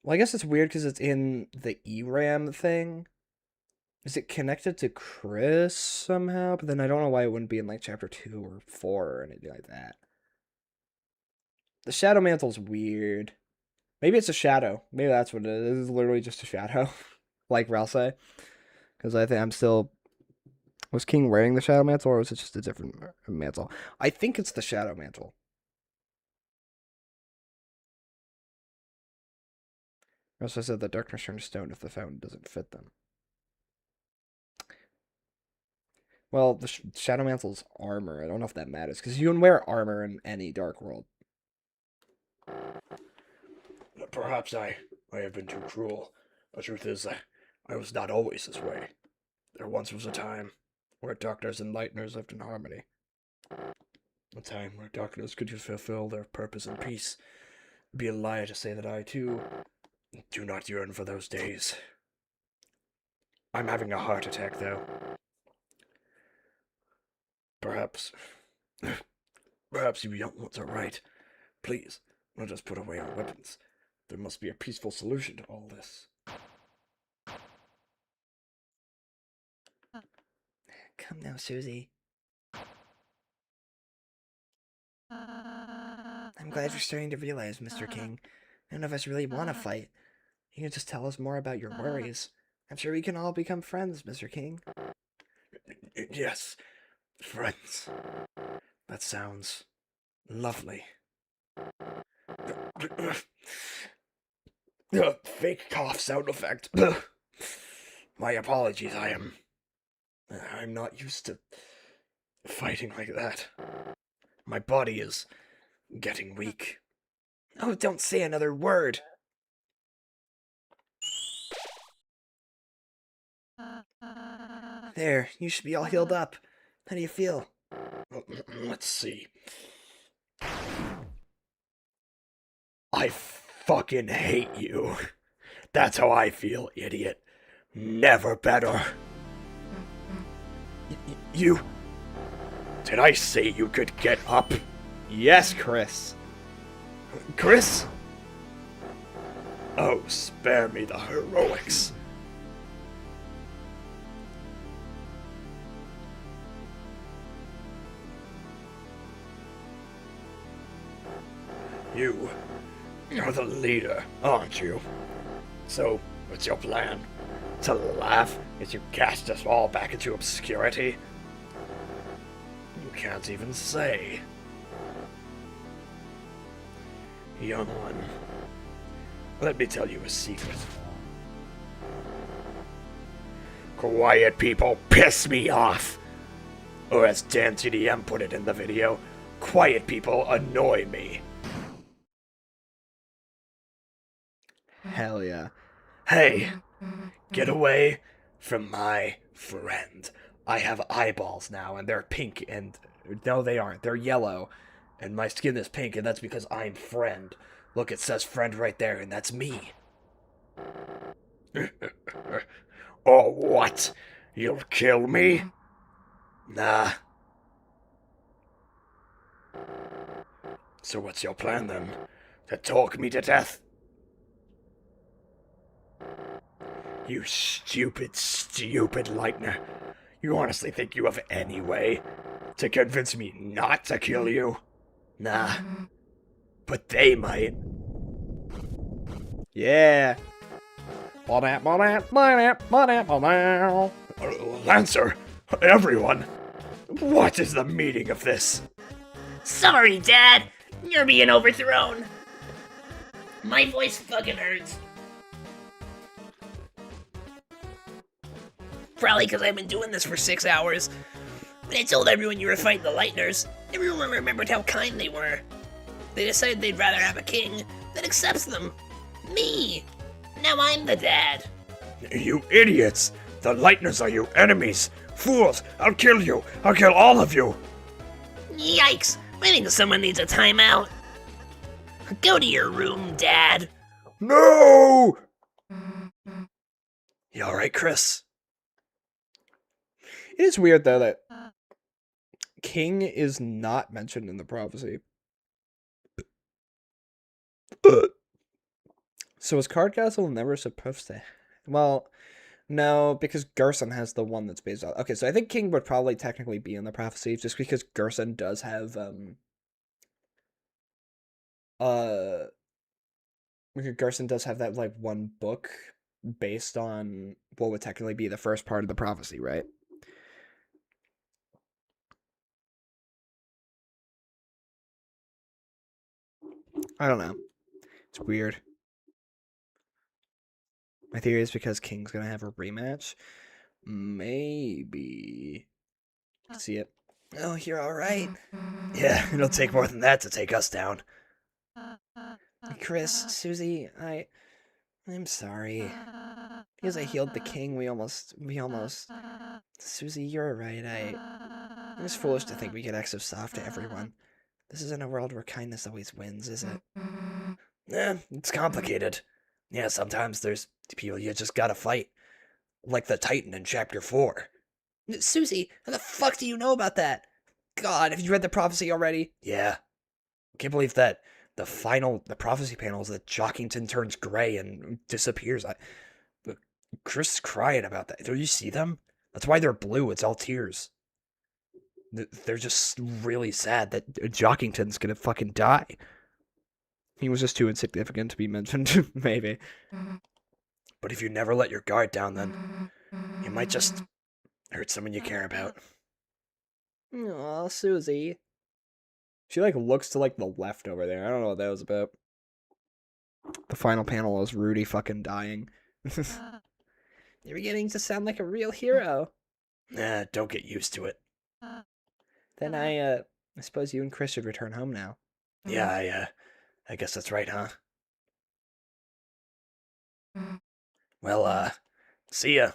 Well, I guess it's weird because it's in the ERAM thing. Is it connected to Chris somehow? But then I don't know why it wouldn't be in like chapter 2 or 4 or anything like that. The Shadow Mantle's weird. Maybe it's a shadow. Maybe that's what it is. It's literally just a shadow, like Ralsei. Because I think I'm still. Was King wearing the Shadow Mantle, or was it just a different mantle? I think it's the Shadow Mantle. Also said that darkness turns to stone if the fountain doesn't fit them. Well, the Shadow Mantle's armor. I don't know if that matters, because you can wear armor in any Dark World. Perhaps I have been too cruel. The truth is, I was not always this way. There once was a time where darkness and lightness lived in harmony. A time where darkness could fulfill their purpose in peace. It'd be a lie to say that I, too, do not yearn for those days. I'm having a heart attack, though. Perhaps you young ones are right. Please, let us put away our weapons. There must be a peaceful solution to all this. Come now, Susie. I'm glad you're starting to realize, Mr. King. None of us really want to fight. You can just tell us more about your worries. I'm sure we can all become friends, Mr. King. Yes, friends. That sounds lovely. Fake cough sound effect. My apologies, I'm not used to fighting like that. My body is getting weak. Oh, don't say another word. There, you should be all healed up. How do you feel? Let's see. I fucking hate you. That's how I feel, idiot. Never better. You... Did I say you could get up? Yes, Chris. Chris? Oh, spare me the heroics. You're the leader, aren't you? So, what's your plan? To laugh as you cast us all back into obscurity? You can't even say. Young one, let me tell you a secret. Quiet people piss me off! Or as Dan TDM put it in the video, quiet people annoy me. Hell yeah. Hey, get away from my friend. I have eyeballs now, and they're pink, and... No, they aren't. They're yellow. And my skin is pink, and that's because I'm friend. Look, it says friend right there, and that's me. Or what? You'll kill me? Nah. So what's your plan, then? To talk me to death? You stupid, stupid Lightner. You honestly think you have any way to convince me not to kill you? Nah. But they might. Yeah. Lancer, everyone, what is the meaning of this? Sorry, Dad. You're being overthrown. My voice fucking hurts. Probably because I've been doing this for 6 hours. When I told everyone you were fighting the Lightners, everyone remembered how kind they were. They decided they'd rather have a king that accepts them. Me. Now I'm the dad. You idiots! The Lightners are your enemies! Fools! I'll kill you! I'll kill all of you! Yikes! I think someone needs a timeout. Go to your room, Dad. No! You alright, Chris? It is weird though that King is not mentioned in the prophecy. So is Cardcastle never supposed to? Well, no, because Gerson has the one that's based on. Okay, so I think King would probably technically be in the prophecy just because Gerson does have Gerson does have that like one book based on what would technically be the first part of the prophecy, right? I don't know. It's weird. My theory is because King's gonna have a rematch. Maybe. See it. Oh, you're alright. Yeah, it'll take more than that to take us down. Chris, Susie, I'm sorry. Because I healed the king, we almost... Susie, you're right, it was foolish to think we could act so soft to everyone. This isn't a world where kindness always wins, is it? It's complicated. Yeah, sometimes there's people you just gotta fight. Like the Titan in Chapter 4. Susie, how the fuck do you know about that? God, have you read the prophecy already? Yeah. Can't believe that the prophecy panel is that Jockington turns gray and disappears. Chris is crying about that. Do you see them? That's why they're blue. It's all tears. They're just really sad that Jockington's gonna fucking die. He was just too insignificant to be mentioned, maybe. But if you never let your guard down, then you might just hurt someone you care about. Aw, Susie. She like looks to like the left over there. I don't know what that was about. The final panel is Rudy fucking dying. You're beginning to sound like a real hero. Nah, don't get used to it. Then I suppose you and Chris should return home now. Yeah, I guess that's right, huh? Well, see ya.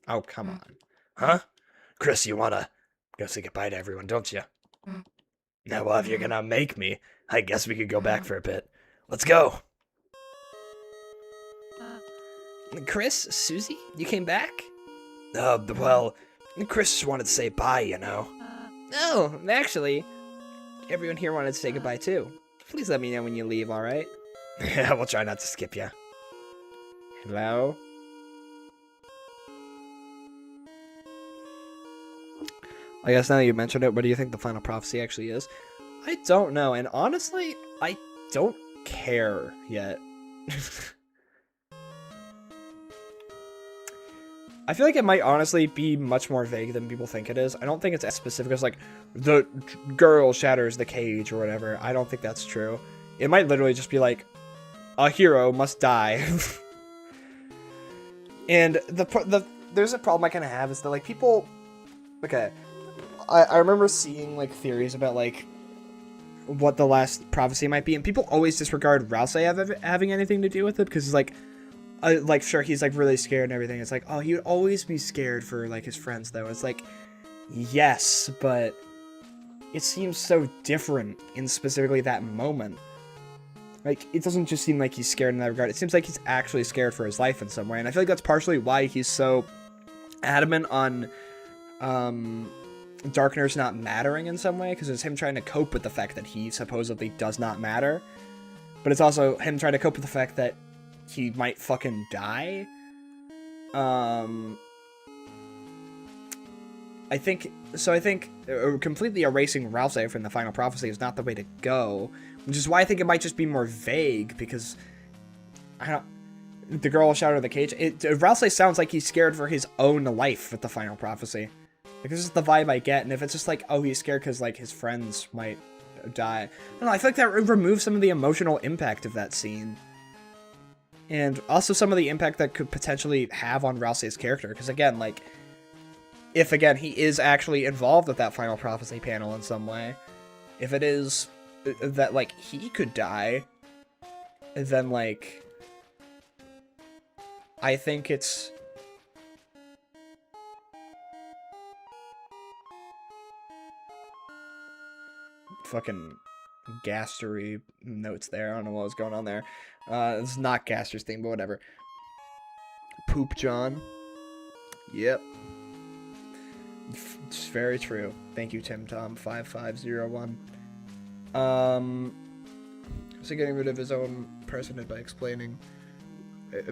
Oh, come on. Huh? Chris, you wanna go say goodbye to everyone, don't you? Now, well, if you're gonna make me, I guess we could go back for a bit. Let's go. Chris, Susie, you came back? Well, Chris just wanted to say bye, you know. Oh, actually, everyone here wanted to say goodbye too. Please let me know when you leave, alright? Yeah, we'll try not to skip you. Hello? I guess now that you mentioned it, what do you think the final prophecy actually is? I don't know, and honestly, I don't care yet. I feel like it might honestly be much more vague than people think it is. I don't think it's as specific as like, the girl shatters the cage or whatever. I don't think that's true. It might literally just be like, a hero must die. And there's a problem I kind of have is that like people, okay, I remember seeing like theories about like what the last prophecy might be, and people always disregard Rousey having anything to do with it because it's like sure he's like really scared and everything. It's like, oh, he would always be scared for like his friends though. It's like, yes, but it seems so different in specifically that moment. Like, it doesn't just seem like he's scared in that regard. It seems like he's actually scared for his life in some way. And I feel like that's partially why he's so adamant on Darkness not mattering in some way. Because it's him trying to cope with the fact that he supposedly does not matter. but it's also him trying to cope with the fact that he might fucking die. I think completely erasing Ralsei from the final prophecy is not the way to go, which is why I think it might just be more vague, because the girl shouted at the cage. Ralsei sounds like he's scared for his own life with the final prophecy. Like, this is the vibe I get, and if it's just like, oh, he's scared because, like, his friends might die. I don't know, I feel like that removes some of the emotional impact of that scene. And also some of the impact that could potentially have on Ralsei's character, because again, like, if, again, he is actually involved with that final prophecy panel in some way, if it is that, like, he could die, then, like, I think it's... fucking Gastery notes there. I don't know what was going on there. It's not Gaster's thing, but whatever. Poop John. Yep. It's very true. Thank you, Tim Tom 5501. So getting rid of his own personhood by explaining,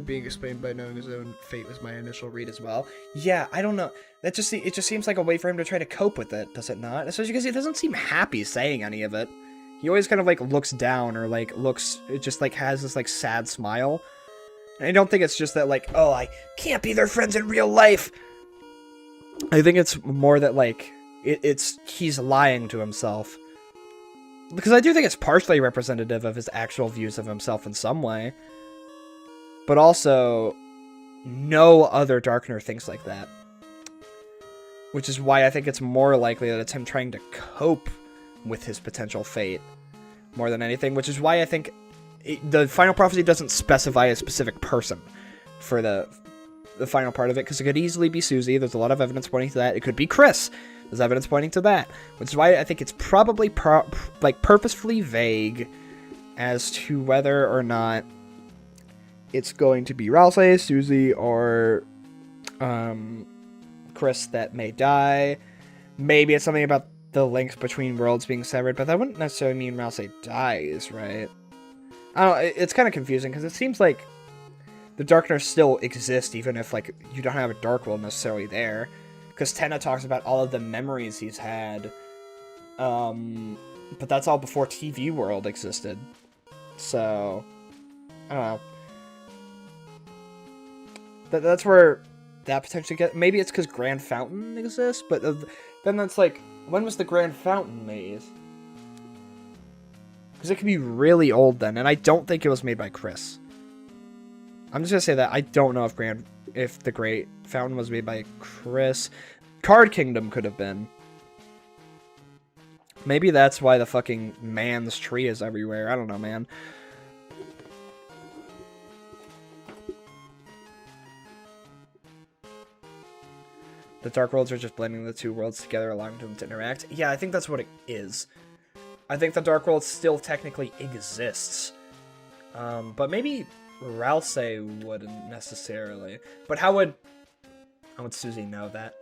being explained by knowing his own fate was my initial read as well. Yeah, I don't know. It just seems like a way for him to try to cope with it, does it not? Especially because he doesn't seem happy saying any of it. He always kind of like looks down or like it just like has this like sad smile. And I don't think it's just that like, oh, I can't be their friends in real life. I think it's more that like he's lying to himself. Because I do think it's partially representative of his actual views of himself in some way. But also, no other Darkener thinks like that. Which is why I think it's more likely that it's him trying to cope with his potential fate more than anything. Which is why I think the final prophecy doesn't specify a specific person for the final part of it. Because it could easily be Susie. There's a lot of evidence pointing to that. It could be Chris. There's evidence pointing to that. Which is why I think it's probably purposefully vague as to whether or not it's going to be Ralsei, Susie, or Chris that may die. Maybe it's something about the links between worlds being severed, but that wouldn't necessarily mean Ralsei dies, right? I don't know, it's kind of confusing, because it seems like the Darkness still exist, even if, like, you don't have a Dark World necessarily there. Because Tenna talks about all of the memories he's had, but that's all before TV World existed. So, I don't know. That's where that potentially gets... Maybe it's because Grand Fountain exists, but then that's like... When was the Grand Fountain made? Because it could be really old then, and I don't think it was made by Chris. I'm just gonna say that I don't know if the Great Fountain was made by Chris. Card Kingdom could have been. Maybe that's why the fucking man's tree is everywhere. I don't know, man. The Dark Worlds are just blending the two worlds together, allowing them to interact. Yeah, I think that's what it is. I think the Dark World still technically exists. But maybe Ralsei wouldn't necessarily. But how would Susie know that?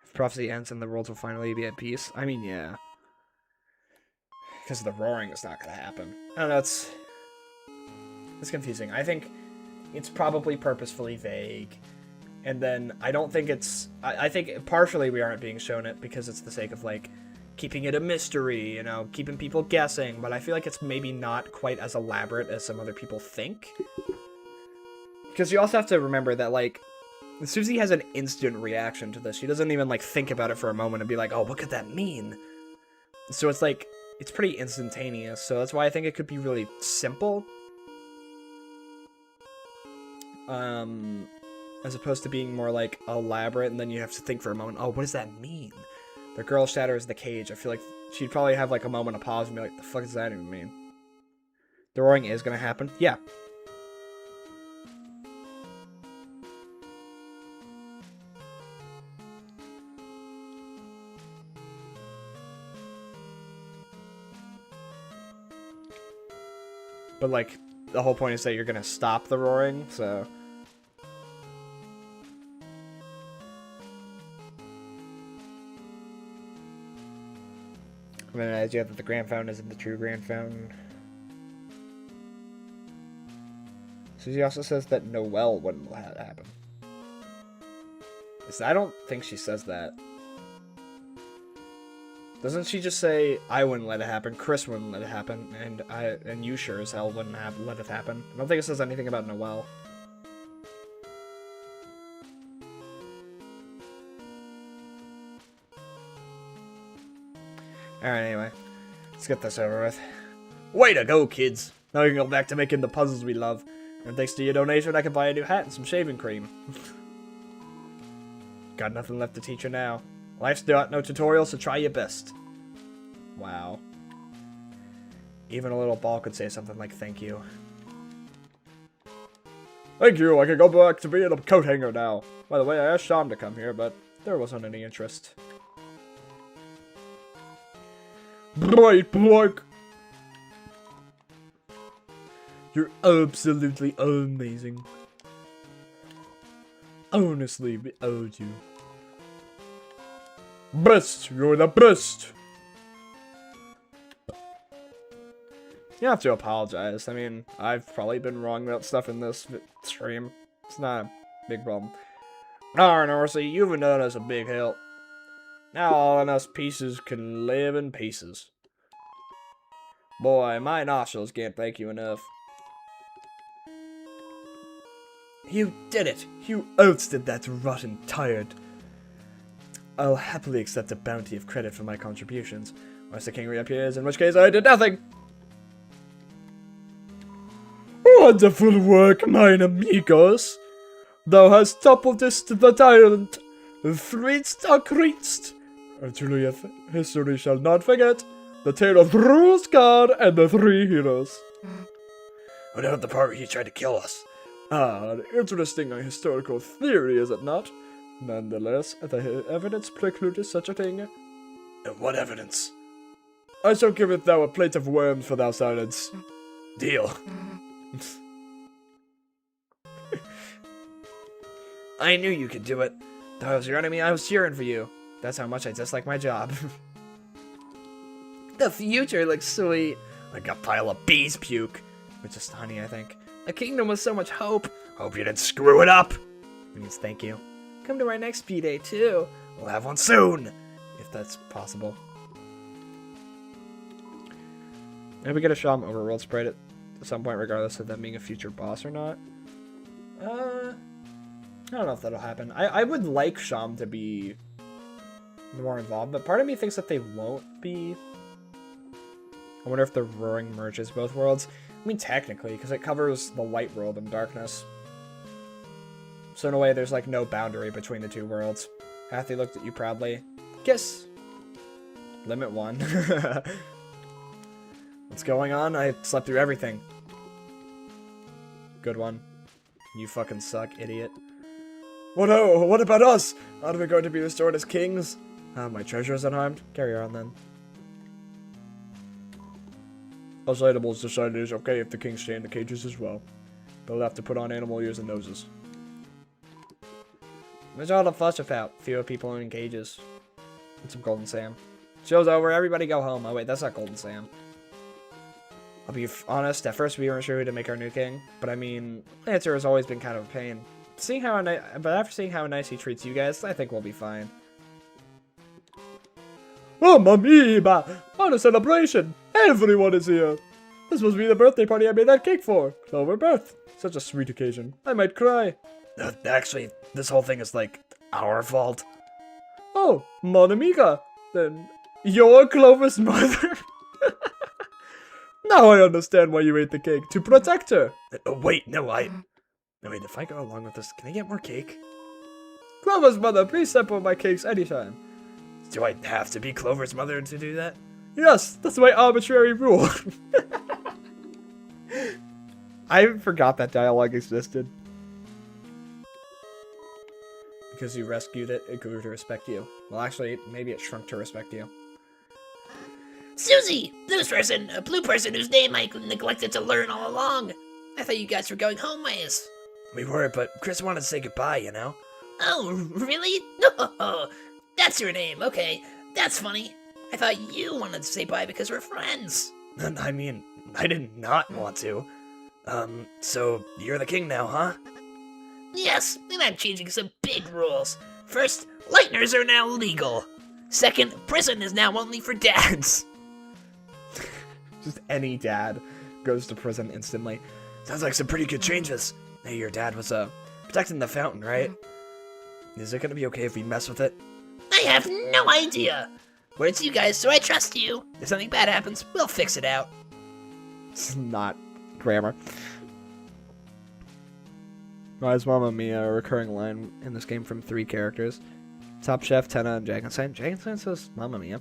If prophecy ends and the worlds will finally be at peace. I mean, yeah. Because the roaring is not going to happen. I don't know, it's confusing. I think it's probably purposefully vague. And then I don't think it's... I think partially we aren't being shown it because it's the sake of, like, keeping it a mystery, you know, keeping people guessing. But I feel like it's maybe not quite as elaborate as some other people think. Because you also have to remember that, like, Susie has an instant reaction to this. She doesn't even, like, think about it for a moment and be like, oh, what could that mean? So it's, like... It's pretty instantaneous, so that's why I think it could be really simple. As opposed to being more, like, elaborate, and then you have to think for a moment, oh, what does that mean? The girl shatters the cage. I feel like she'd probably have, like, a moment of pause and be like, the fuck does that even mean? The roaring is gonna happen? Yeah. But, like, the whole point is that you're gonna stop the roaring, so... And then as you have that the Grand Fountain isn't the true Grand Fountain. Susie also says that Noelle wouldn't let it happen. I don't think she says that. Doesn't she just say, I wouldn't let it happen, Chris wouldn't let it happen, and you sure as hell wouldn't let it happen? I don't think it says anything about Noelle. Alright, anyway. Let's get this over with. Way to go, kids! Now we can go back to making the puzzles we love. And thanks to your donation, I can buy a new hat and some shaving cream. Got nothing left to teach her now. Life's got no tutorial, so try your best. Wow. Even a little ball could say something like thank you. Thank you, I can go back to being a coat hanger now. By the way, I asked Sean to come here, but there wasn't any interest. Right, Blark! You're absolutely amazing. Honestly, we owed you. Best! You're the best! You have to apologize. I mean, I've probably been wrong about stuff in this stream. It's not a big problem. Alright, Orsi, you've been done us a big help. Now all of us pieces can live in pieces. Boy, my nostrils can't thank you enough. You did it! You ousted that rotten tired. I'll happily accept a bounty of credit for my contributions, unless the king reappears, in which case I did nothing! Wonderful work, mine amigos! Thou hast toppled this to the tyrant, freest or creased. Truly, history shall not forget the tale of Bruce God and the three heroes. What about the part where he tried to kill us? Ah, an interesting historical theory, is it not? Nonetheless, the evidence precluded such a thing. And what evidence? I shall giveth thou a plate of worms for thou silence. Deal. I knew you could do it. Though I was your enemy, I was cheering for you. That's how much I dislike my job. The future looks sweet. Like a pile of bees puke. Which is honey, I think. A kingdom with so much hope. Hope you didn't screw it up. It means thank you. Come to our next P-Day, too. We'll have one soon. If that's possible. Maybe we get a Sham Overworld sprite at some point, regardless of them being a future boss or not. I don't know if that'll happen. I would like Sham to be more involved, but part of me thinks that they won't be. I wonder if the Roaring merges both worlds. I mean, technically, because it covers the light world and darkness. So in a way, there's like no boundary between the two worlds. Hathy looked at you proudly. Kiss! Limit 1. What's going on? I slept through everything. Good one. You fucking suck, idiot. What what about us? Aren't we going to be restored as kings? My treasure is unharmed. Carry on then. Us animals decided it's okay if the kings stay in the cages as well. They'll have to put on animal ears and noses. What's all the fuss about? Fewer people in cages. And some Golden Sam. Show's over, everybody go home. Oh wait, that's not Golden Sam. I'll be honest, at first we weren't sure who to make our new king, but I mean, Lancer has always been kind of a pain. But after seeing how nice he treats you guys, I think we'll be fine. Mamma mia! What a celebration! Everyone is here! This must be the birthday party I made that cake for. Clover birth. Such a sweet occasion. I might cry. Actually, this whole thing is like our fault. Oh, mon amiga. Then you're Clover's mother? Now I understand why you ate the cake. To protect her. Wait, no, wait, if I go along with this, can I get more cake? Clover's mother, please sample my cakes anytime. Do I have to be Clover's mother to do that? Yes, that's my arbitrary rule. I forgot that dialogue existed. Because you rescued it, it grew to respect you. Well, actually, maybe it shrunk to respect you. Susie! A blue person whose name I neglected to learn all along. I thought you guys were going home ways. We were, but Chris wanted to say goodbye, you know? Oh, really? No, that's your name. Okay, that's funny. I thought you wanted to say bye because we're friends. I mean, I did not want to. So you're the king now, huh? Yes, and I'm changing some big rules. First, Lightners are now legal. Second, prison is now only for dads. Just any dad goes to prison instantly. Sounds like some pretty good changes. Hey, your dad was, protecting the fountain, right? Is it gonna be okay if we mess with it? I have no idea. But it's you guys, so I trust you. If something bad happens, we'll fix it out. It's not grammar. Why is Mamma Mia a recurring line in this game from 3 characters? Top Chef, Tenna, and Jagenstein. Jagenstein says Mamma Mia.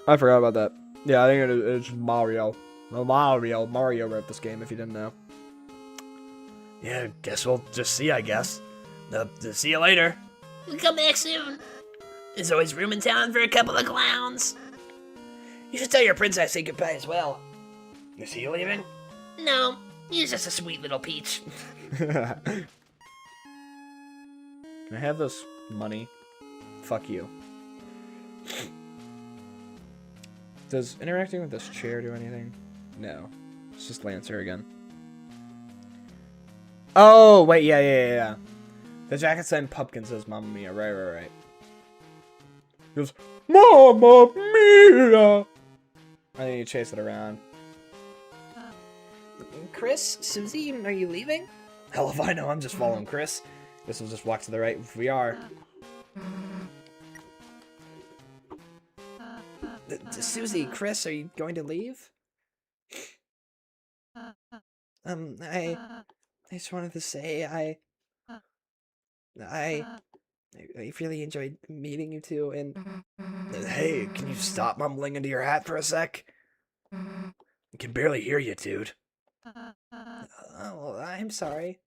I forgot about that. Yeah, I think it's Mario. Mario wrote this game, if you didn't know. Yeah, guess we'll just see, I guess. See you later. We'll come back soon. There's always room in town for a couple of clowns. You should tell your prince I say goodbye as well. Is he leaving? No, he's just a sweet little peach. Can I have this money? Fuck you. Does interacting with this chair do anything? No. It's just Lancer again. Oh, wait, yeah. The Jackson Pumpkin says Mamma Mia. Right. He goes, Mamma Mia! I need to chase it around. Chris, Susie, are you leaving? Hell if I know, I'm just following Chris. Guess we'll just walk to the right if we are. Susie, Chris, are you going to leave? I just wanted to say I really enjoyed meeting you two, and Hey, can you stop mumbling into your hat for a sec? I can barely hear you, dude. oh, I'm sorry.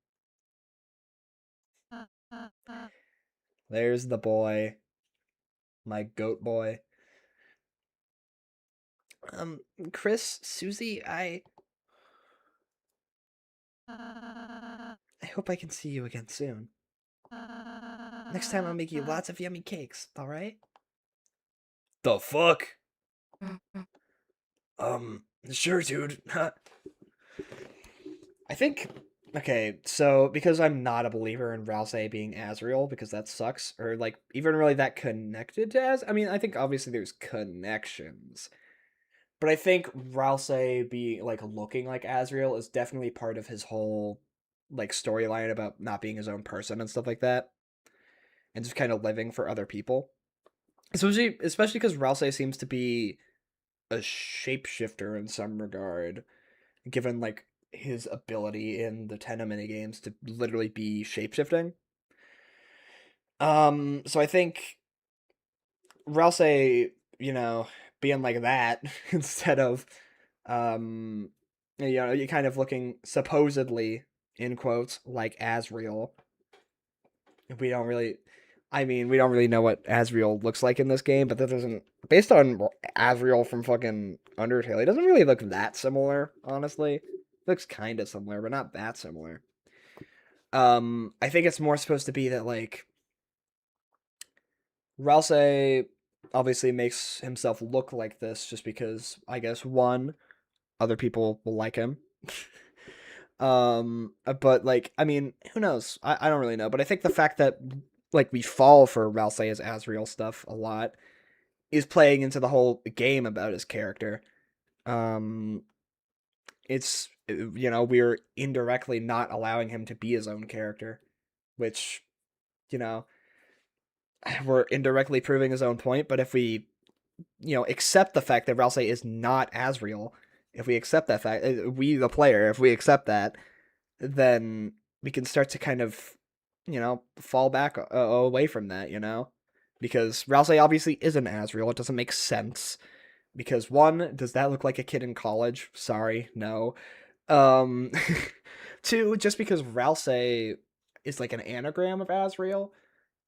There's the boy. My goat boy. Chris, Susie, I hope I can see you again soon. Next time I'll make you lots of yummy cakes, alright? The fuck? Sure, dude. I think, okay, so because I'm not a believer in Rousey being Azrael, because that sucks, or like even really that connected to I mean, I think obviously there's connections, but I think Rousey being like looking like Azrael is definitely part of his whole like storyline about not being his own person and stuff like that, and just kind of living for other people. Especially because Rousey seems to be a shapeshifter in some regard, given like his ability in the Tenna minigames to literally be shapeshifting. So I think Rousey, being like that instead of you kind of looking supposedly in quotes like Azrael. We don't really know what Azrael looks like in this game, but that doesn't, based on Azrael from fucking Undertale, he doesn't really look that similar, honestly. Looks kind of similar, but not that similar. I think it's more supposed to be that, like, Rousey obviously makes himself look like this just because, I guess, one, other people will like him. But, like, I mean, who knows? I don't really know, but I think the fact that, like, we fall for Rousey as Azrael stuff a lot is playing into the whole game about his character. It's, we're indirectly not allowing him to be his own character, which, we're indirectly proving his own point, but if we, accept the fact that Rousey is not Azrael, if we accept that fact, we, the player, if we accept that, then we can start to kind of, fall back away from that, because Rousey obviously isn't Azrael. It doesn't make sense. Because one, does that look like a kid in college? Sorry, no. Two, just because Rousey is like an anagram of Azrael,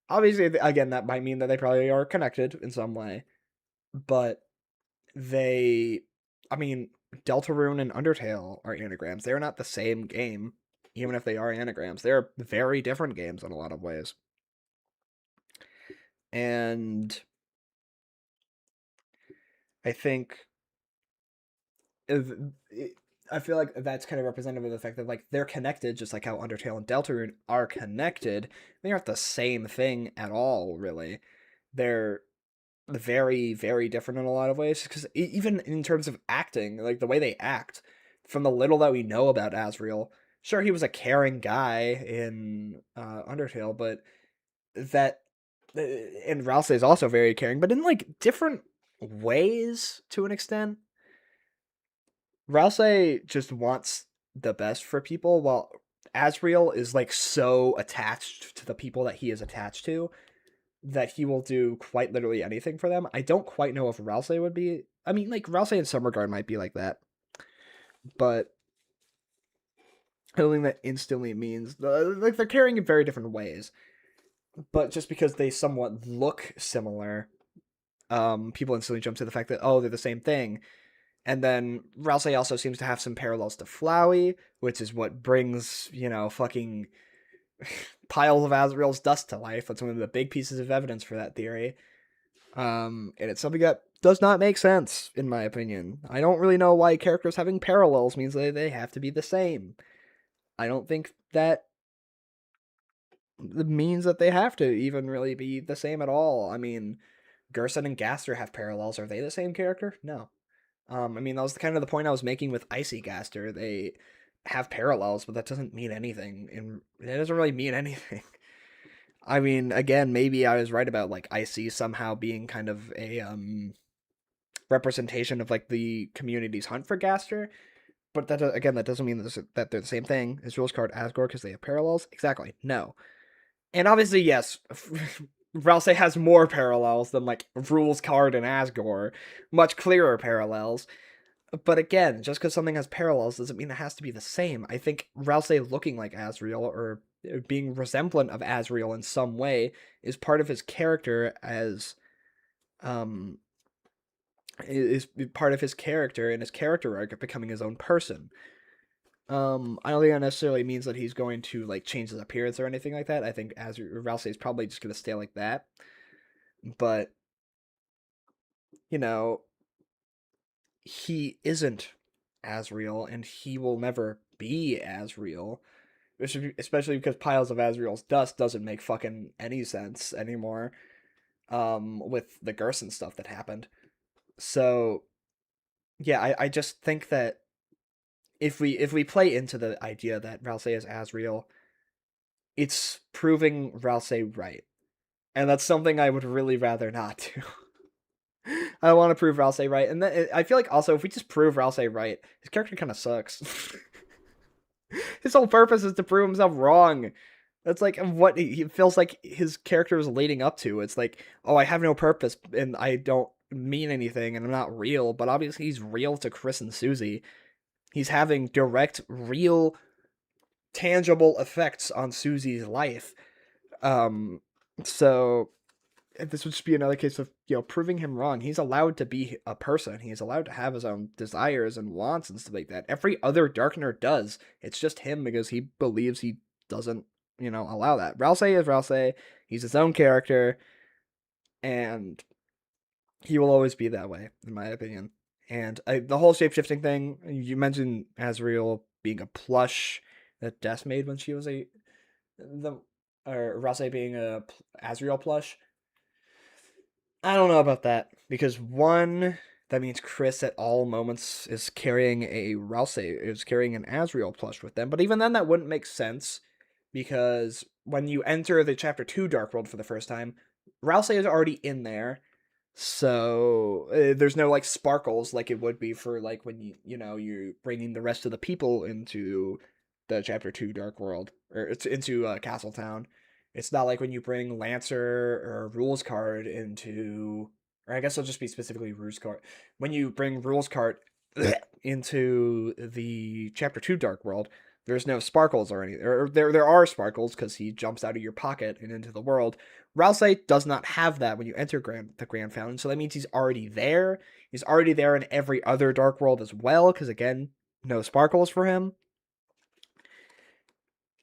obviously, again, that might mean that they probably are connected in some way. But Deltarune and Undertale are anagrams. They're not the same game, even if they are anagrams. They're very different games in a lot of ways. And I think I feel like that's kind of representative of the fact that like they're connected, just like how Undertale and Deltarune are connected. They aren't the same thing at all, really. They're very, very different in a lot of ways. Because even in terms of acting, like the way they act, from the little that we know about Asriel, sure he was a caring guy in Undertale, but that and Ralsei is also very caring, but in like different ways to an extent. Ralsei just wants the best for people, while Asriel is like so attached to the people that he is attached to that he will do quite literally anything for them. I don't quite know if Ralsei would be. I mean, like Ralsei in some regard might be like that, but I don't think that instantly means like they're caring in very different ways. But just because they somewhat look similar, people instantly jump to the fact that oh they're the same thing. And then Ralsei also seems to have some parallels to Flowey, which is what brings, fucking piles of Azrael's dust to life. That's one of the big pieces of evidence for that theory. And it's something that does not make sense, in my opinion. I don't really know why characters having parallels means that they have to be the same. I don't think that means that they have to even really be the same at all. I mean, Gerson and Gaster have parallels. Are they the same character? No. I mean, that was kind of the point I was making with Icy Gaster. They have parallels, but that doesn't mean anything. And it doesn't really mean anything. I mean, again, maybe I was right about like Icy somehow being kind of a representation of like the community's hunt for Gaster. But that again, that doesn't mean that they're the same thing as Rules Card Asgore because they have parallels. Exactly, no. And obviously, yes, Ralsei has more parallels than like Rules Card and Asgore, much clearer parallels. But again, just because something has parallels doesn't mean it has to be the same. I think Ralsei looking like Asriel or being resemblant of Asriel in some way is part of his character as is part of his character and his character arc of becoming his own person. I don't think that necessarily means that he's going to like change his appearance or anything like that. I think Ralsei is probably just going to stay like that. But he isn't Asriel, and he will never be Asriel. Especially because piles of Asriel's dust doesn't make fucking any sense anymore. With the Gerson stuff that happened. So yeah, I just think that if we play into the idea that Ralsei is Asriel, it's proving Ralsei right. And that's something I would really rather not do. I want to prove Ralsei right, and then I feel like also if we just prove Ralsei right, his character kind of sucks. His whole purpose is to prove himself wrong. That's like what he feels like his character is leading up to. It's like, oh, I have no purpose and I don't mean anything and I'm not real, but obviously he's real to Chris and Susie. He's having direct, real, tangible effects on Susie's life. So this would just be another case of proving him wrong. He's allowed to be a person. He's allowed to have his own desires and wants and stuff like that. Every other Darkener does. It's just him because he believes he doesn't allow that. Ralsei is Ralsei. He's his own character, and he will always be that way, in my opinion. And the whole shapeshifting thing, you mentioned Asriel being a plush that Des made when she was or Ralsei being a Asriel plush. I don't know about that, because one, that means Chris at all moments is carrying carrying an Asriel plush with them, but even then that wouldn't make sense, because when you enter the Chapter 2 Dark World for the first time, Ralsei is already in there, so there's no, like, sparkles like it would be for, like, when you're bringing the rest of the people into the Chapter 2 Dark World, or it's into Castletown. It's not like when you bring Lancer or Rules Card into, or I guess it'll just be specifically Rules Card. When you bring Rules Card into the Chapter 2 Dark World, there's no sparkles or anything. Or there are sparkles because he jumps out of your pocket and into the world. Ralsei does not have that when you enter the Grand Fountain, so that means he's already there. He's already there in every other Dark World as well, because again, no sparkles for him.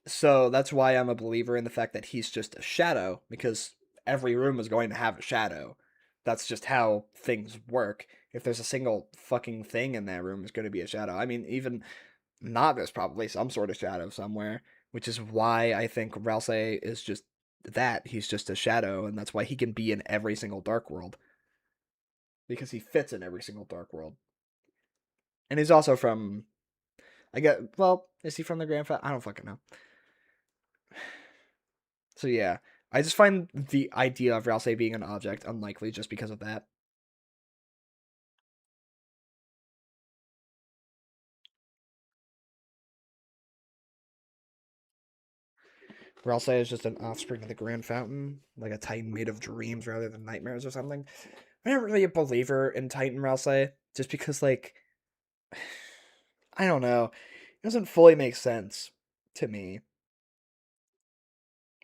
So that's why I'm a believer in the fact that he's just a shadow, because every room is going to have a shadow. That's just how things work. If there's a single fucking thing in that room, it's going to be a shadow. I mean, even not, there's probably some sort of shadow somewhere, which is why I think Ralsei is just that. He's just a shadow, and that's why he can be in every single Dark World. Because he fits in every single Dark World. And he's also from, is he from the Grand Family? I don't fucking know. So yeah, I just find the idea of Ralsei being an object unlikely just because of that. Ralsei is just an offspring of the Grand Fountain, like a Titan made of dreams rather than nightmares or something. I'm not really a believer in Titan Ralsei, just because, like, I don't know. It doesn't fully make sense to me.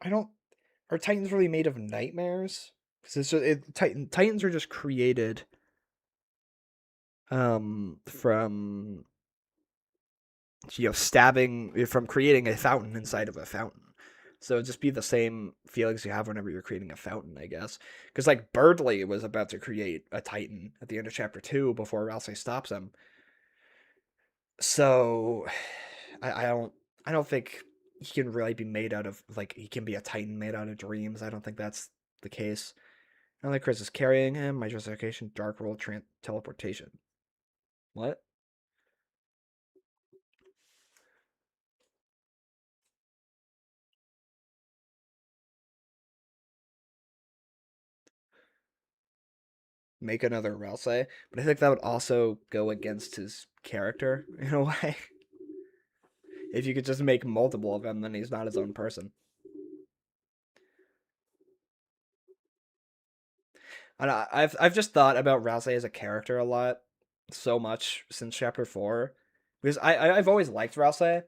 Are Titans really made of nightmares? Because Titans are just created from from creating a fountain inside of a fountain. So it'd just be the same feelings you have whenever you're creating a fountain, I guess. Because like Birdley was about to create a Titan at the end of chapter 2 before Ralsei stops him. So I don't think he can really be made out of, like, he can be a Titan made out of dreams. I don't think that's the case. I don't think Chris is carrying him. My justification, Dark World teleportation. What? Make another Ralsei, but I think that would also go against his character in a way. If you could just make multiple of him, then he's not his own person. And I've just thought about Ralsei as a character a lot, so much since chapter 4, because I've always liked Ralsei.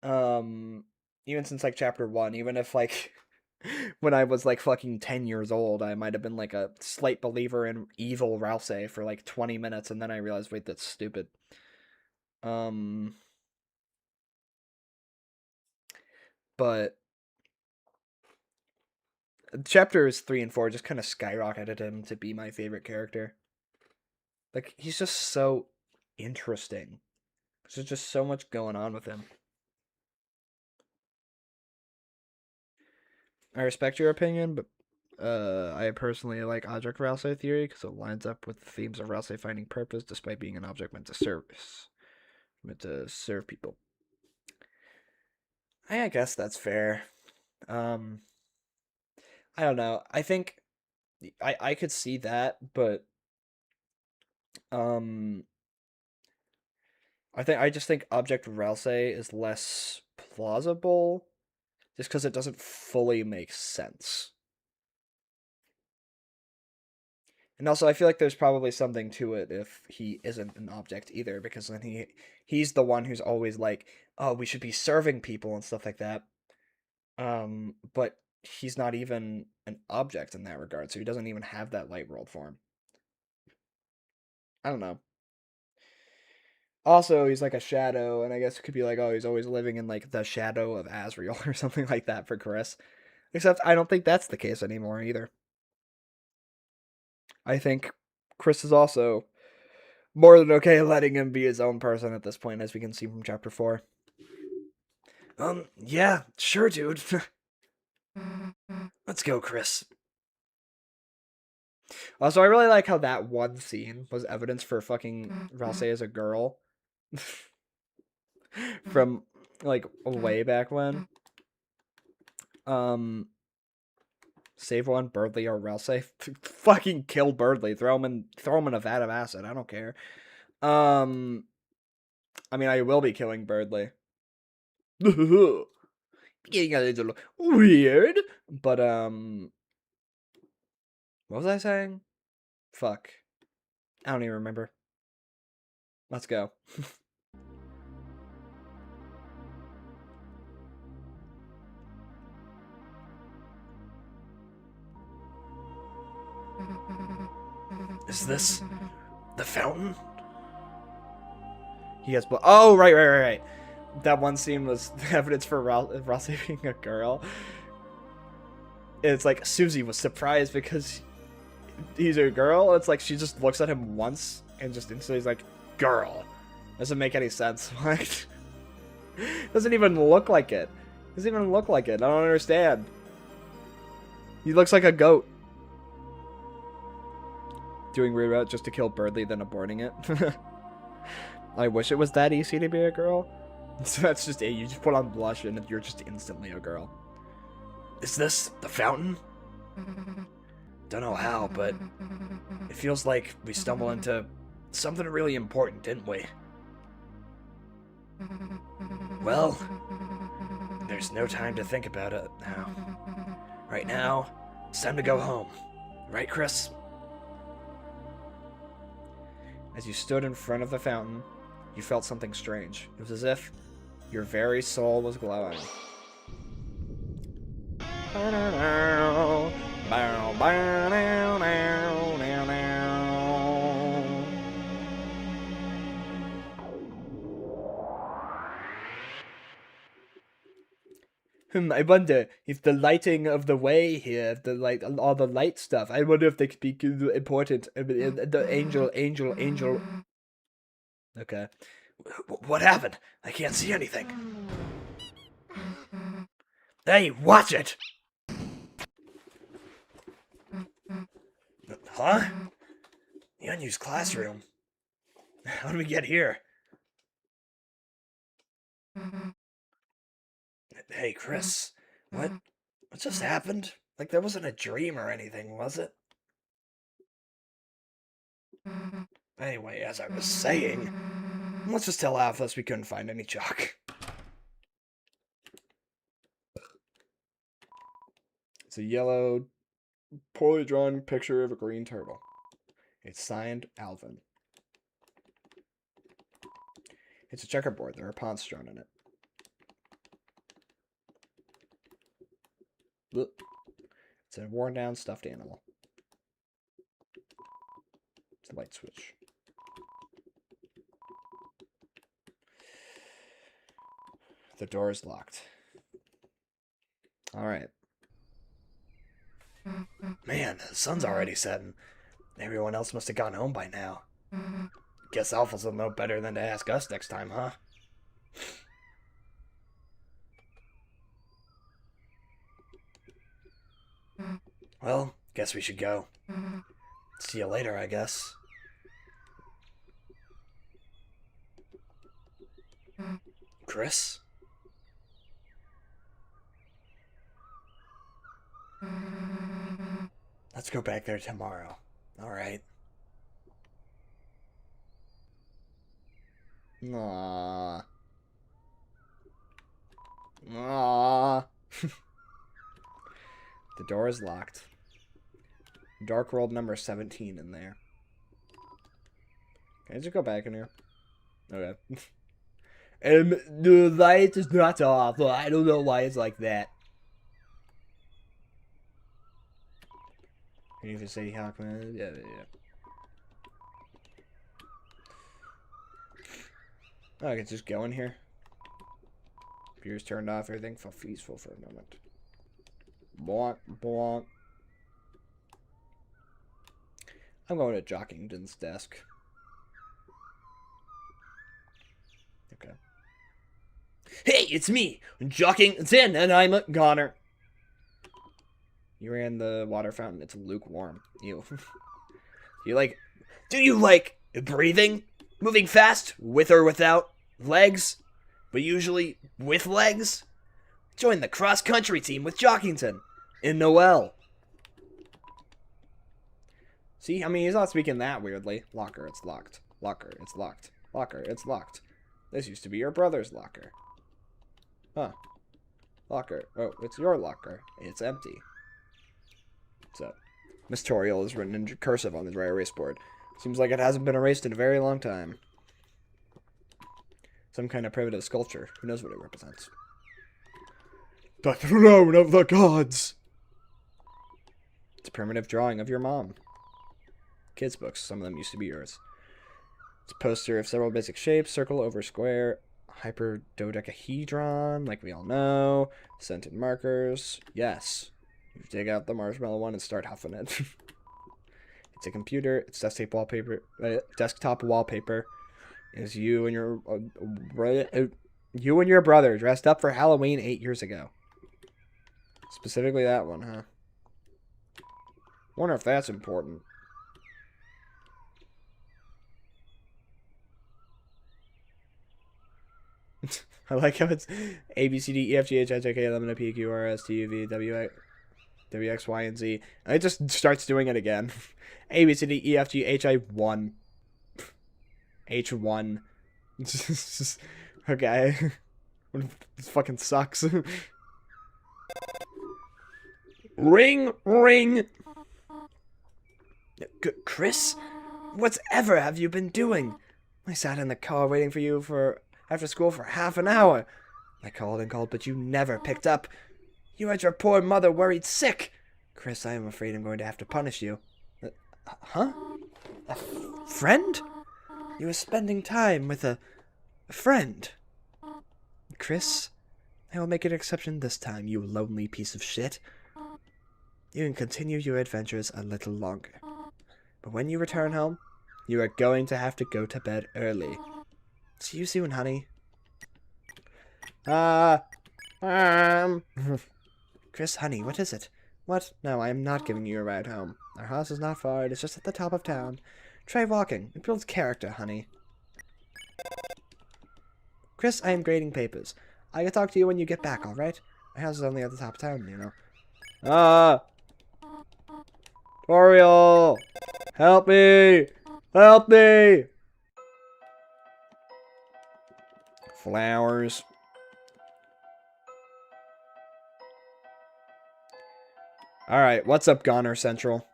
Even since like chapter 1, even if like when I was like fucking 10 years old, I might have been like a slight believer in evil Ralsei for like 20 minutes, and then I realized, wait, that's stupid. But chapters 3 and 4 just kind of skyrocketed him to be my favorite character. Like, he's just so interesting. There's just so much going on with him. I respect your opinion, but I personally like object Ralsei theory because it lines up with the themes of Ralsei finding purpose despite being an object meant to serve people. I guess that's fair. I don't know. I think I could see that, but I just think object Ralsei is less plausible just because it doesn't fully make sense. And also, I feel like there's probably something to it if he isn't an object either, because then he's the one who's always like, oh, we should be serving people and stuff like that. But he's not even an object in that regard, so he doesn't even have that light world form. I don't know. Also, he's like a shadow, and I guess it could be like, oh, he's always living in like the shadow of Asriel or something like that for Chris. Except I don't think that's the case anymore either. I think Chris is also more than okay letting him be his own person at this point, as we can see from chapter 4. Yeah, sure, dude. Let's go, Chris. Also, I really like how that one scene was evidence for fucking Ralsei as a girl. From, like, way back when. Save one, Birdley or Ralsei. Fucking kill Birdley. Throw him in a vat of acid. I don't care. I mean, I will be killing Birdley. Getting a little weird. But, what was I saying? Fuck. I don't even remember. Let's go. Is this the fountain? He has oh, right. That one scene was evidence for Ralsei being a girl. it's like Susie was surprised because he's a girl. It's like she just looks at him once and just instantly is like, girl. Doesn't make any sense. Like, doesn't even look like it. Doesn't even look like it. I don't understand. He looks like a goat. Doing weird route just to kill Birdly, then aborting it. I wish it was that easy to be a girl. So that's just it. You just put on blush and you're just instantly a girl. Is this the fountain? Don't know how, but it feels like we stumbled into something really important, didn't we? Well, there's no time to think about it now. Right now, it's time to go home. Right, Chris? As you stood in front of the fountain, you felt something strange. It was as if your very soul was glowing. I wonder if the lighting of the way here, if the light, all the light stuff, I wonder if they could be important. The angel. Okay. What happened? I can't see anything. Hey, watch it! Huh? The unused classroom. How did we get here? Hey, Chris. What just happened? Like, there wasn't a dream or anything, was it? Anyway, as I was saying, let's just tell Atlas we couldn't find any chalk. It's a yellow, poorly drawn picture of a green turtle. It's signed Alvin. It's a checkerboard. There are pawns drawn in it. Look. It's a worn down stuffed animal. It's a light switch. The door is locked. Alright. Man, the sun's already setting. Everyone else must have gone home by now. Guess Alphas will know better than to ask us next time, huh? Well, guess we should go. See you later, I guess. Chris? Let's go back there tomorrow. Alright. Aww. Aww. The door is locked. Dark World number 17 in there. Can I just go back in here? Okay. The light is not off. I don't know why it's like that. Can you just say Hawkman? Yeah. Oh, I can just go in here. Computers turned off. Everything felt peaceful for a moment. Bonk, bonk. I'm going to Jockington's desk. Okay. Hey, it's me, Jockington, and I'm a goner. You ran the water fountain. It's lukewarm. Ew. Do you like breathing? Moving fast, with or without legs, but usually with legs? Join the cross-country team with Jockington in Noel. See, I mean, he's not speaking that weirdly. Locker, it's locked. Locker, it's locked. Locker, it's locked. This used to be your brother's locker. Huh. Locker. Oh, it's your locker. It's empty. So, Miss Toriel is written in cursive on the dry erase board. Seems like it hasn't been erased in a very long time. Some kind of primitive sculpture. Who knows what it represents? The throne of the gods! It's a primitive drawing of your mom. Kids' books. Some of them used to be yours. It's a poster of several basic shapes. Circle, over, square. Hyperdodecahedron, like we all know. Scented markers. Yes. You take out the marshmallow one and start huffing it. It's a computer. It's desktop wallpaper. It's you and your brother dressed up for Halloween 8 years ago. Specifically that one, huh? Wonder if that's important. I like how it's A, B, C, D, E, F, G, H, I, J, K, L, M, N, O, P, Q, R, S, T, U, V, W, X, Y, and Z. And it just starts doing it again. A, B, C, D, E, F, G, H, I, 1. H1. Okay. This fucking sucks. Ring, ring. Chris, whatever have you been doing? I sat in the car waiting for you after school for half an hour. I called and called, but you never picked up. You had your poor mother worried sick. Chris, I am afraid I'm going to have to punish you. Huh? A friend? You were spending time with a friend. Chris, I will make an exception this time, you lonely piece of shit. You can continue your adventures a little longer. But when you return home, you are going to have to go to bed early. See you soon, honey. Chris, honey, what is it? What? No, I am not giving you a ride home. Our house is not far, it is just at the top of town. Try walking. It builds character, honey. Chris, I am grading papers. I can talk to you when you get back, alright? My house is only at the top of town, you know. Oriole! Help me! Help me! Flowers. Alright, what's up, Goner Central?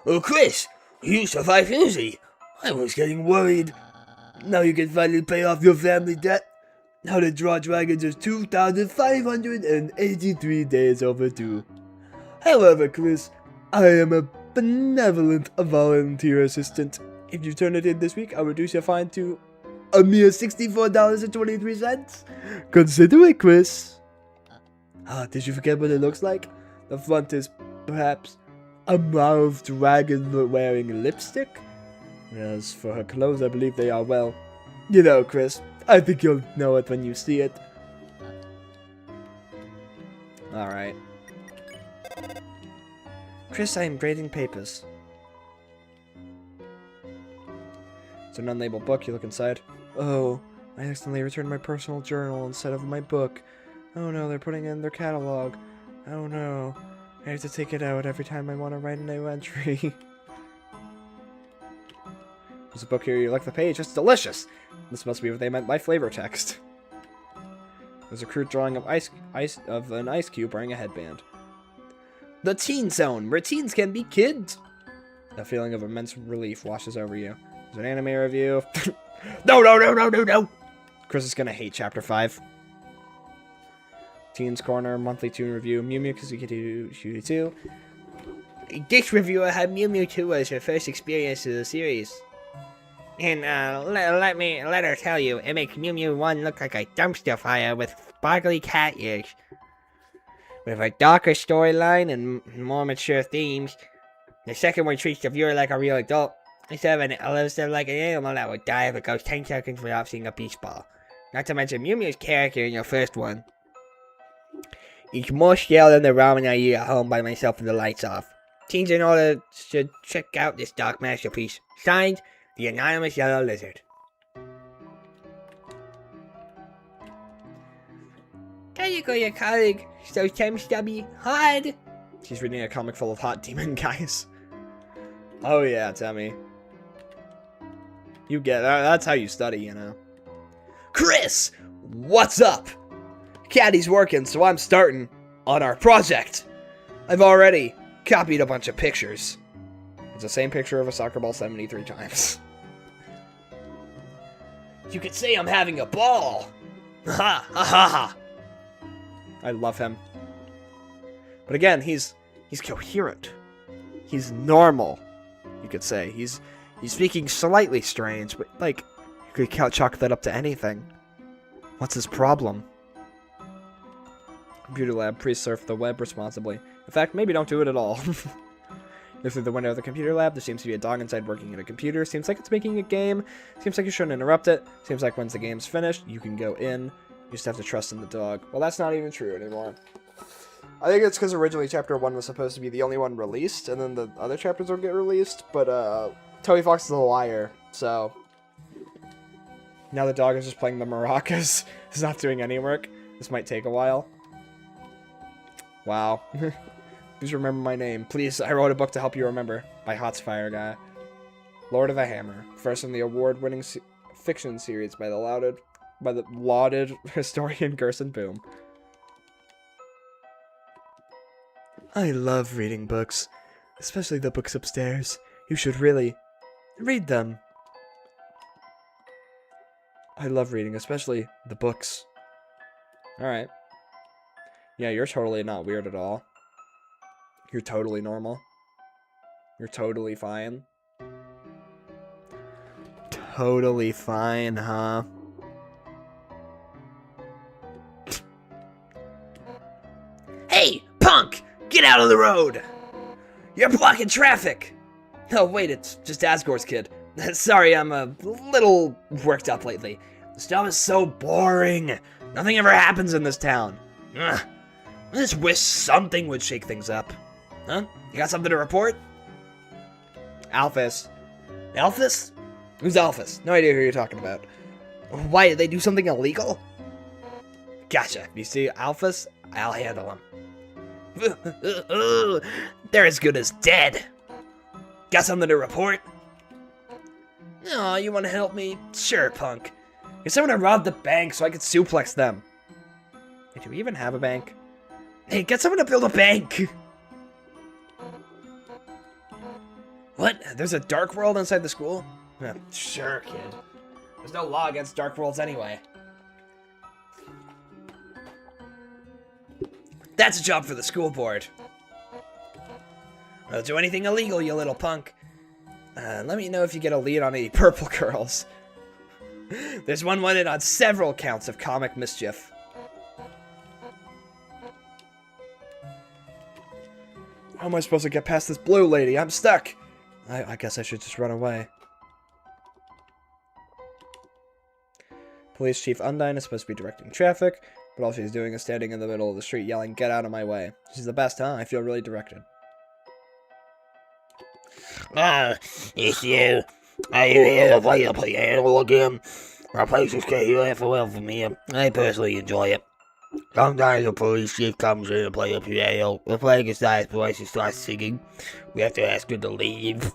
Oh, Chris, you survived easy. I was getting worried. Now you can finally pay off your family debt. Now to draw dragons is 2,583 days overdue. However, Chris, I am a benevolent volunteer assistant. If you turn it in this week, I'll reduce your fine to a mere $64.23. Consider it, Chris. Did you forget what it looks like? The front is, perhaps, a mauve dragon wearing lipstick? As for her clothes, I believe they are, well, you know, Chris, I think you'll know it when you see it. Alright. Chris, I am grading papers. It's an unlabeled book. You look inside. Oh, I accidentally returned my personal journal instead of my book. Oh no, they're putting in their catalog. Oh no, I have to take it out every time I want to write a new entry. There's a book here. You like the page? It's delicious. This must be what they meant by flavor text. There's a crude drawing of an ice cube wearing a headband. The Teen Zone, where teens can be kids. A feeling of immense relief washes over you. There's an anime review. No. Chris is gonna hate Chapter 5. Teens Corner, monthly tune review, Mew Mew Kazuki 2. This reviewer had Mew Mew 2 as her first experience of the series. And let her tell you, it makes Mew Mew 1 look like a dumpster fire with sparkly cat ears. With a darker storyline and more mature themes, the second one treats the viewer like a real adult, instead of lives them like an animal that would die if it goes 10 seconds without seeing a beach ball. Not to mention Mew Mew's character in your first one. It's more stale than the ramen I eat at home by myself with the lights off. Teens in order should check out this dark masterpiece. Signed, The Anonymous Yellow Lizard. There you go, your colleague. So Tim Stubby, hard. She's reading a comic full of hot demon guys. Oh yeah, Timmy. You get that. That's how you study, you know. Chris, what's up? Caddy's working, so I'm starting on our project. I've already copied a bunch of pictures. It's the same picture of a soccer ball 73 times. You could say I'm having a ball. Ha ha ha ha. I love him. But again, he's coherent. He's normal, you could say. He's speaking slightly strange, but like you could chalk that up to anything. What's his problem? Computer lab, please surf the web responsibly. In fact, maybe don't do it at all. Look through the window of the computer lab. There seems to be a dog inside working at a computer. Seems like it's making a game. Seems like you shouldn't interrupt it. Seems like once the game's finished, you can go in. You just have to trust in the dog. Well, that's not even true anymore. I think it's because originally Chapter 1 was supposed to be the only one released, and then the other chapters will get released, but Toby Fox is a liar, so... Now the dog is just playing the maracas. It's not doing any work. This might take a while. Wow. Please remember my name. Please, I wrote a book to help you remember. By Hotsfire Guy. Lord of the Hammer. First in the award-winning fiction series by the lauded historian Gerson Boom. I love reading books. Especially the books upstairs. You should really read them. I love reading, especially the books. Alright. Yeah, you're totally not weird at all. You're totally normal. You're totally fine. Totally fine, huh? Hey, punk! Get out of the road! You're blocking traffic! Oh, wait, it's just Asgore's kid. Sorry, I'm a little worked up lately. This job is so boring. Nothing ever happens in this town. Ugh. I just wish something would shake things up. Huh? You got something to report? Alphys. Alphys? Who's Alphys? No idea who you're talking about. Why, did they do something illegal? Gotcha. You see Alphys? I'll handle him. They're as good as dead. Got something to report? Aw, you want to help me? Sure, punk. Get someone to rob the bank so I could suplex them. Wait, do we even have a bank? Hey, get someone to build a bank! What? There's a dark world inside the school? Sure, kid. There's no law against dark worlds anyway. That's a job for the school board. Don't do anything illegal, you little punk. Let me know if you get a lead on any purple girls. There's one wanted on several counts of comic mischief. How am I supposed to get past this blue lady? I'm stuck. I guess I should just run away. Police Chief Undyne is supposed to be directing traffic, but all she's doing is standing in the middle of the street yelling, "Get out of my way." She's the best, huh? I feel really directed. It's you. Are you here to play the piano again? Our places get you half well from here. I personally enjoy it. Sometimes the police chief comes in to play the piano. If Frankenstein's voice starts singing, we have to ask her to leave.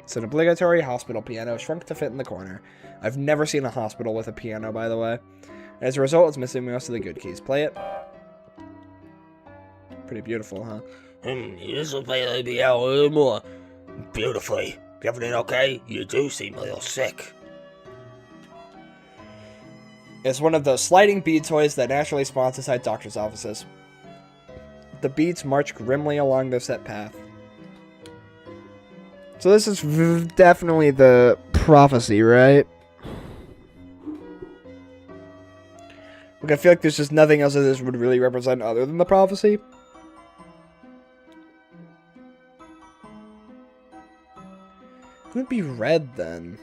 It's an obligatory hospital piano, shrunk to fit in the corner. I've never seen a hospital with a piano, by the way. As a result, it's missing most of the good keys. Play it. Pretty beautiful, huh? You should play the piano a little more beautifully. Everything okay? You do seem a little sick. It's one of those sliding bead toys that naturally spawns inside doctors' offices. The beads march grimly along their set path. So this is definitely the prophecy, right? Like, I feel like there's just nothing else that this would really represent other than the prophecy. It would be red, then.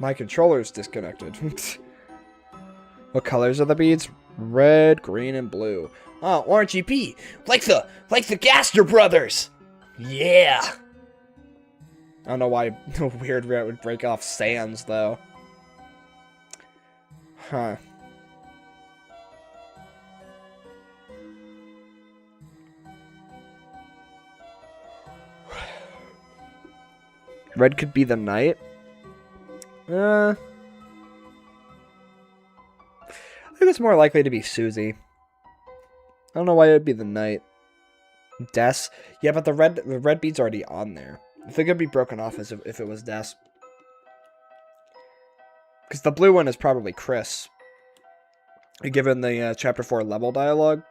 My controller's disconnected. What colors are the beads? Red, green, and blue. Oh, RGB, like the Gaster brothers. Yeah. I don't know why the weird rat would break off sands, though. Huh. Red could be the knight. I think it's more likely to be Susie. I don't know why it would be the knight. Des? Yeah, but the red bead's already on there. I think it'd be broken off as if it was Des. Because the blue one is probably Chris. Given the Chapter 4 level dialogue.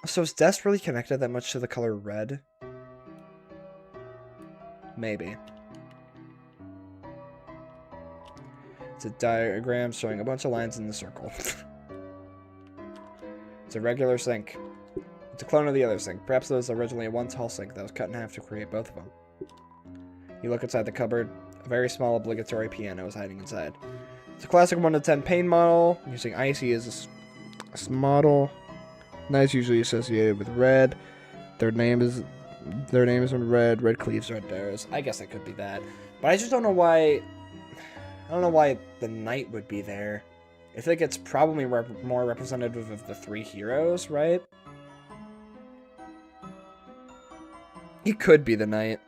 So is Des really connected that much to the color red? Maybe. It's a diagram showing a bunch of lines in the circle. It's a regular sink. It's a clone of the other sink. Perhaps there was originally one tall sink that was cut in half to create both of them. You look inside the cupboard. A very small obligatory piano is hiding inside. It's a classic 1 to 10 paint model. Using icy as a model. Knives usually associated with red. Their name is in red. Red cleaves, red arrows. I guess it could be that. But I just don't know why... I don't know why the knight would be there. I think it's probably more representative of the 3 heroes, right? He could be the knight.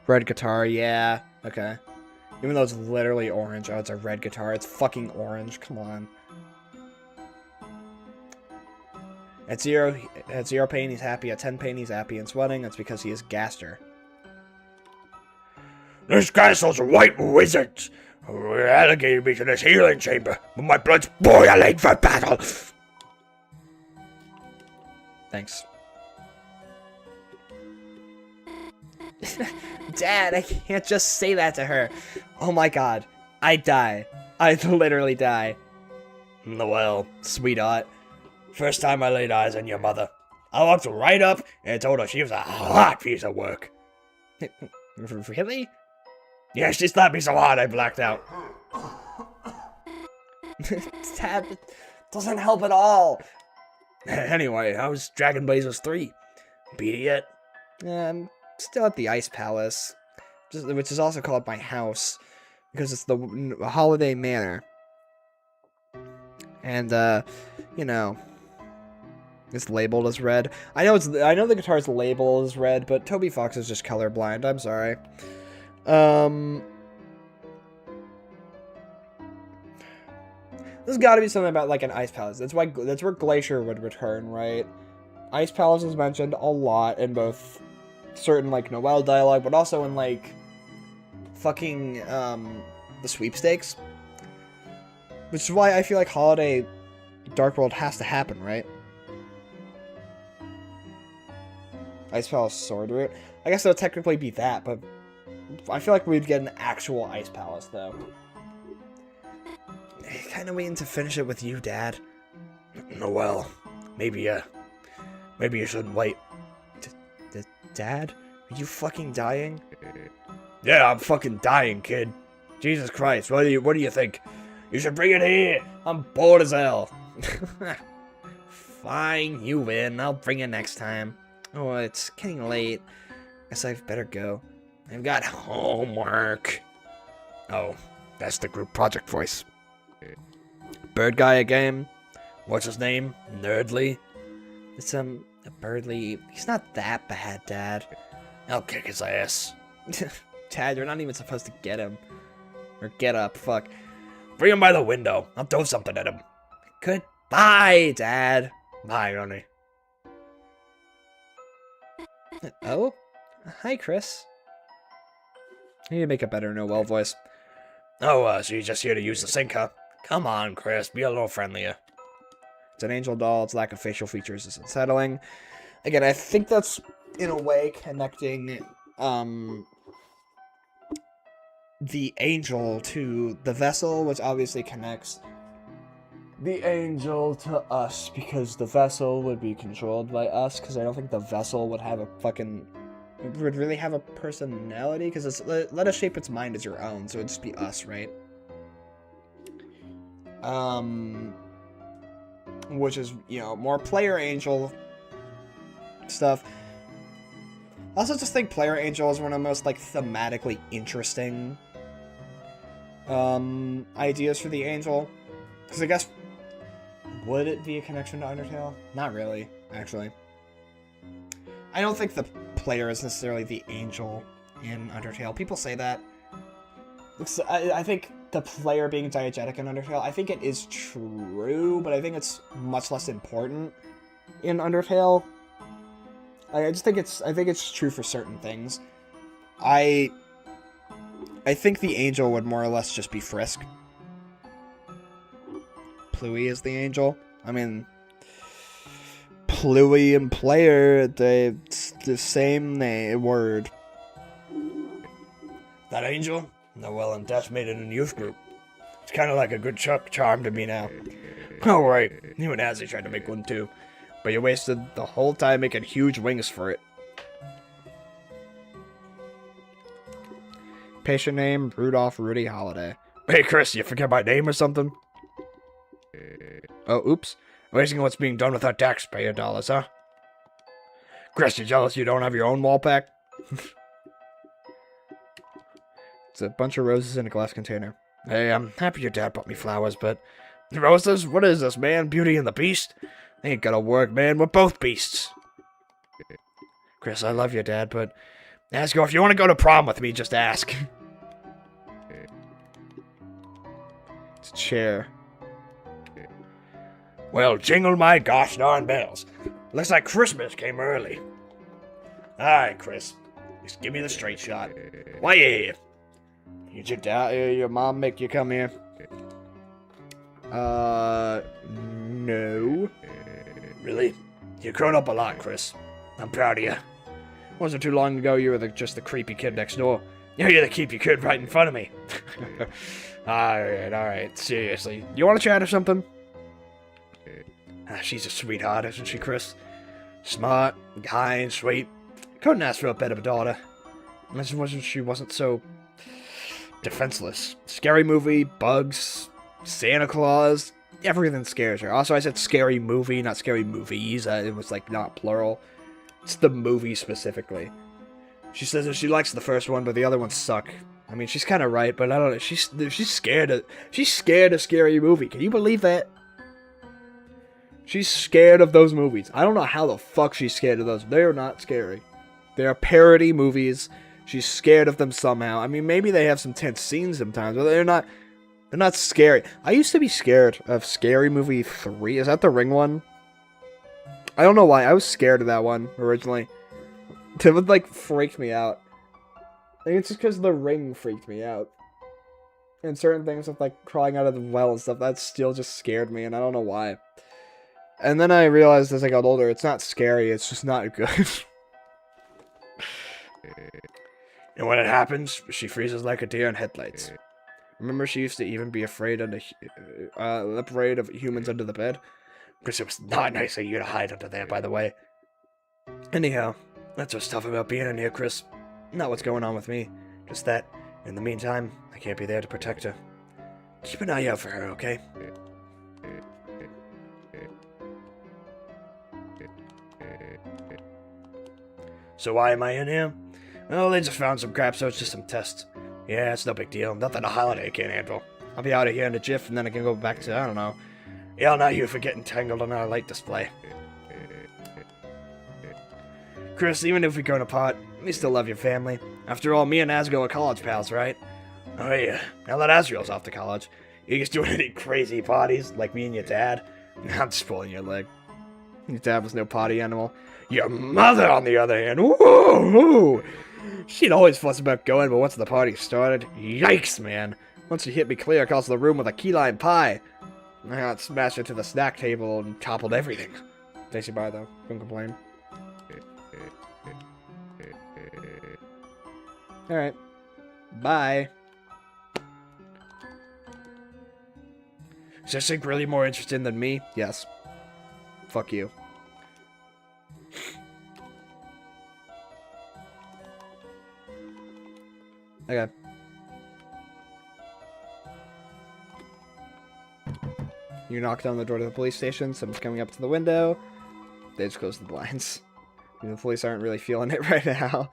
Red guitar, yeah. Okay. Even though it's literally orange. Oh, it's a red guitar. It's fucking orange. Come on. At 0 pain, he's happy. At 10 pain, he's happy and sweating. That's because he is Gaster. This castle's white wizards relegated me to this healing chamber, but my blood's boiling for battle. Thanks. Dad, I can't just say that to her. Oh my god. I'd die. I'd literally die. Well, Sweetheart. first time I laid eyes on your mother, I walked right up and told her she was a hot piece of work. Really? Yeah, she slapped me so hard I blacked out. Dad, it doesn't help at all. Anyway, how's Dragon Blazers 3? Beat it yet? I'm still at the Ice Palace, which is also called my house, because it's the Holiday Manor. And, you know, it's labeled as red. I know the guitar's labeled as red, but Toby Fox is just colorblind. I'm sorry. There's got to be something about like an Ice Palace. That's where Glacier would return, right? Ice Palace is mentioned a lot in both certain like Noelle dialogue, but also in like fucking the sweepstakes. Which is why I feel like Holiday Dark World has to happen, right? Ice Palace Sword Route. I guess it would technically be that, but I feel like we'd get an actual Ice Palace, though. Kinda waiting to finish it with you, Dad. Well, maybe you shouldn't wait. Dad? Are you fucking dying? Yeah, I'm fucking dying, kid. Jesus Christ, what do you think? You should bring it here. I'm bored as hell. Fine, you win. I'll bring it next time. Oh, it's getting late. Guess I'd better go. I've got homework. Oh, that's the group project voice. Bird guy again. What's his name? Nerdly? It's a Birdly. He's not that bad, Dad. I'll kick his ass. Dad, you're not even supposed to get him. Or get up, fuck. Bring him by the window. I'll throw something at him. Goodbye, Dad. Bye, honey. Oh? Hi, Chris. I need to make a better Noelle voice. Oh, so you're just here to use the sink, huh? Come on, Chris. Be a little friendlier. It's an angel doll. Its lack of facial features is unsettling. Again, I think that's, in a way, connecting the angel to the vessel, which obviously connects the angel to us, because the vessel would be controlled by us, because I don't think the vessel would have a fucking... would really have a personality, because it's let us shape its mind as your own, so it'd just be us, right? Which is, you know, more player angel stuff. I also just think player angel is one of the most, like, thematically interesting ideas for the angel. Because I guess, would it be a connection to Undertale? Not really, actually. I don't think the player is necessarily the angel in Undertale. People say that. I think the player being diegetic in Undertale, I think it is true, but I think it's much less important in Undertale. I think it's true for certain things. I think the angel would more or less just be Frisk. Pluie is the angel. I mean, Pluie and player, they the same word. That Angel? No, well, and that's made it in youth group. It's kind of like a good charm to me now. Oh, right. You and Azzy tried to make one too. But you wasted the whole time making huge wings for it. Patient name, Rudolph Rudy Holiday. Hey, Chris, you forget my name or something? Oh, oops. Amazing what's being done with our taxpayer dollars, huh? Chris, you jealous you don't have your own wall pack? It's a bunch of roses in a glass container. Hey, I'm happy your dad bought me flowers, but... Roses? What is this, man? Beauty and the Beast? They ain't gonna work, man. We're both beasts. Chris, I love your dad, but... Asgo, if you want to go to prom with me, just ask. It's a chair. Well, jingle my gosh darn bells. Looks like Christmas came early. Alright, Chris. Just give me the straight shot. Why you here? Did your dad, your mom make you come here? No. Really? You've grown up a lot, Chris. I'm proud of you. Wasn't too long ago you were just the creepy kid next door. Yeah, you're the keepy kid right in front of me. Alright, seriously. You want to chat or something? She's a sweetheart, isn't she, Chris? Smart, kind, sweet. Couldn't ask for a better daughter. Imagine she wasn't so defenseless. Scary movie, bugs, Santa Claus, everything scares her. Also, I said scary movie, not scary movies. It was like not plural. It's the movie specifically. She says that she likes the first one, but the other ones suck. I mean, she's kind of right, but I don't know. She's scared of scary movie. Can you believe that? She's scared of those movies. I don't know how the fuck she's scared of those. They are not scary. They are parody movies. She's scared of them somehow. I mean, maybe they have some tense scenes sometimes, but they're not scary. I used to be scared of Scary Movie 3. Is that the Ring one? I don't know why. I was scared of that one originally. It would, like, freak me out. I think it's just because the Ring freaked me out. And certain things with, like, crawling out of the well and stuff, that still just scared me, and I don't know why. And then I realized as I got older, it's not scary, it's just not good. And when it happens, she freezes like a deer in headlights. Remember she used to even be afraid of humans under the bed? Because it was not nice of you to hide under there, by the way. Anyhow, that's what's tough about being in here, Chris. Not what's going on with me. Just that, in the meantime, I can't be there to protect her. Keep an eye out for her, okay? So why am I in here? Well, they just found some crap, so it's just some tests. Yeah, it's no big deal. Nothing a holiday can't handle. I'll be out of here in a jiff, and then I can go back to, I don't know, yelling at you for getting tangled on our light display. Chris, even if we go apart, we still love your family. After all, me and Asgo are college pals, right? Oh yeah, now that Asriel's off to college, you guys doing any crazy parties, like me and your dad? I'm just pulling your leg. Your dad was no party animal. Your mother, on the other hand, woo! She'd always fuss about going, but once the party started, yikes, man. Once she hit me clear across the room with a key lime pie, I got smashed into the snack table and toppled everything. Tasty bar, though. Couldn't complain. Alright. Bye. Is this thing really more interesting than me? Yes. Fuck you. Okay. You knock down the door to the police station, someone's coming up to the window. They just close the blinds. The police aren't really feeling it right now.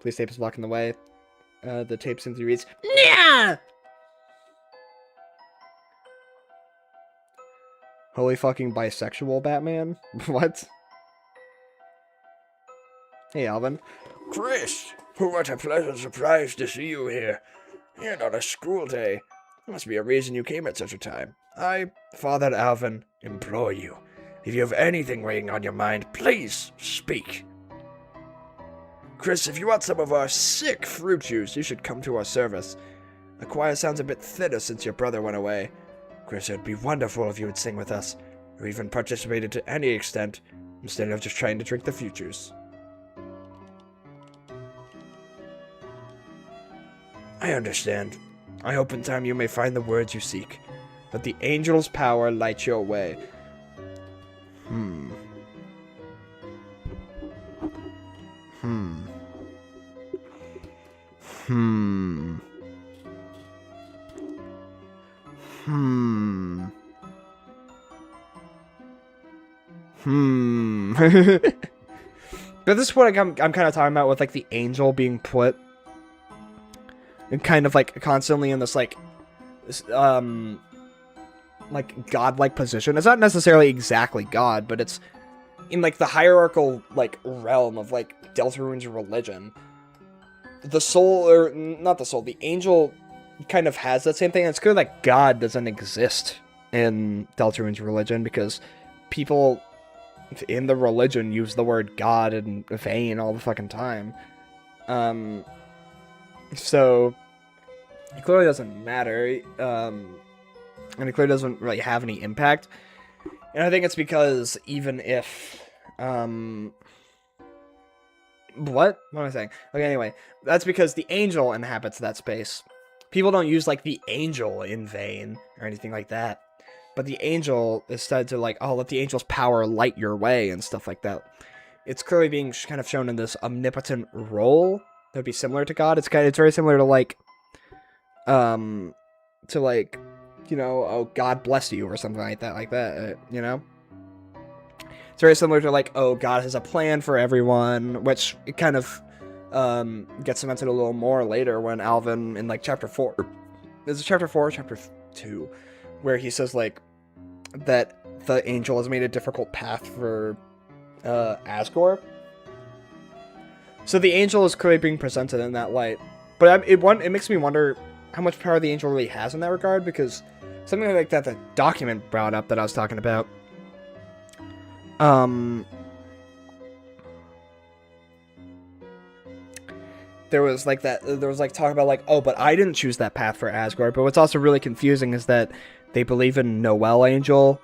Police tape is blocking the way. The tape simply reads, "Nya!" Holy fucking bisexual Batman? What? Hey, Alvin. Chris! What a pleasant surprise to see you here. And on a school day. There must be a reason you came at such a time. I, Father Alvin, implore you. If you have anything weighing on your mind, please speak. Chris, if you want some of our sick fruit juice, you should come to our service. The choir sounds a bit thinner since your brother went away. Chris, it would be wonderful if you would sing with us. or even participated to any extent, instead of just trying to drink the futures. I understand. I hope in time you may find the words you seek. Let the angel's power light your way. Hmm. But this is what I'm kind of talking about with like the angel being put and kind of like constantly in this like godlike position. It's not necessarily exactly God, but it's in like the hierarchical like realm of like Deltarune's religion. The soul, or not the soul, the angel kind of has that same thing. And it's clear that God doesn't exist in Deltarune's religion because people in the religion use the word God and vain all the fucking time. So it clearly doesn't matter, and it clearly doesn't really have any impact. And I think it's because even if, what am I saying? Okay, anyway, that's because the angel inhabits that space. People don't use, like, the angel in vain or anything like that. But the angel is said to, like, oh, let the angel's power light your way and stuff like that. It's clearly being kind of shown in this omnipotent role that would be similar to God. It's very similar to, like, you know, oh, God bless you or something like that, you know? It's very similar to, like, oh, God has a plan for everyone, which it kind of gets cemented a little more later when Alvin, in, like, Chapter 4, is it Chapter 4 or Chapter 2, where he says, like, that the angel has made a difficult path for Asgore. So the angel is clearly being presented in that light. But it makes me wonder how much power the angel really has in that regard, because something like that the document brought up that I was talking about, there was talk about like, oh, but I didn't choose that path for Asgore. But what's also really confusing is that they believe in Noelle Angel.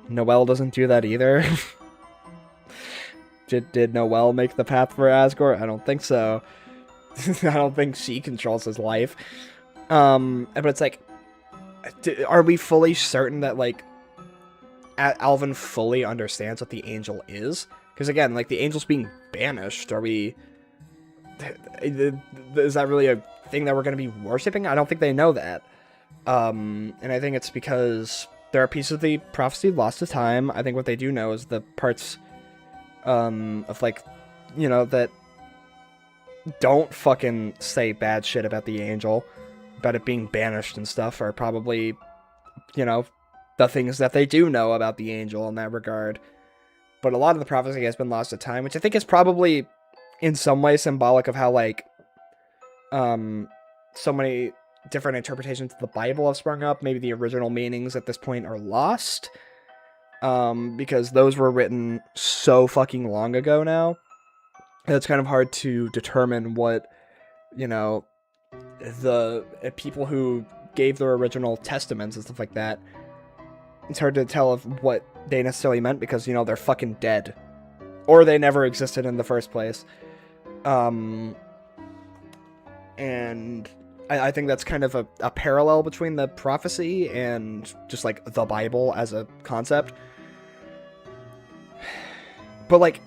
Noelle doesn't do that either. Did Noelle make the path for Asgore? I don't think so. I don't think she controls his life. But it's like, are we fully certain that, like, Alvin fully understands what the angel is? Because, again, like, the angel's being banished. Are we... Is that really a thing that we're going to be worshipping? I don't think they know that. And I think it's because there are pieces of the prophecy lost to time. I think what they do know is the parts of, like, you know, that don't fucking say bad shit about the angel, about it being banished and stuff, are probably, you know, the things that they do know about the angel in that regard. But a lot of the prophecy has been lost to time, which I think is probably in some way symbolic of how, like, so many different interpretations of the Bible have sprung up. Maybe the original meanings at this point are lost, because those were written so fucking long ago now. It's kind of hard to determine what, you know, the people who gave their original testaments and stuff like that, it's hard to tell of what they necessarily meant because, you know, they're fucking dead. Or they never existed in the first place. And I think that's kind of a parallel between the prophecy and just, like, the Bible as a concept. But, like,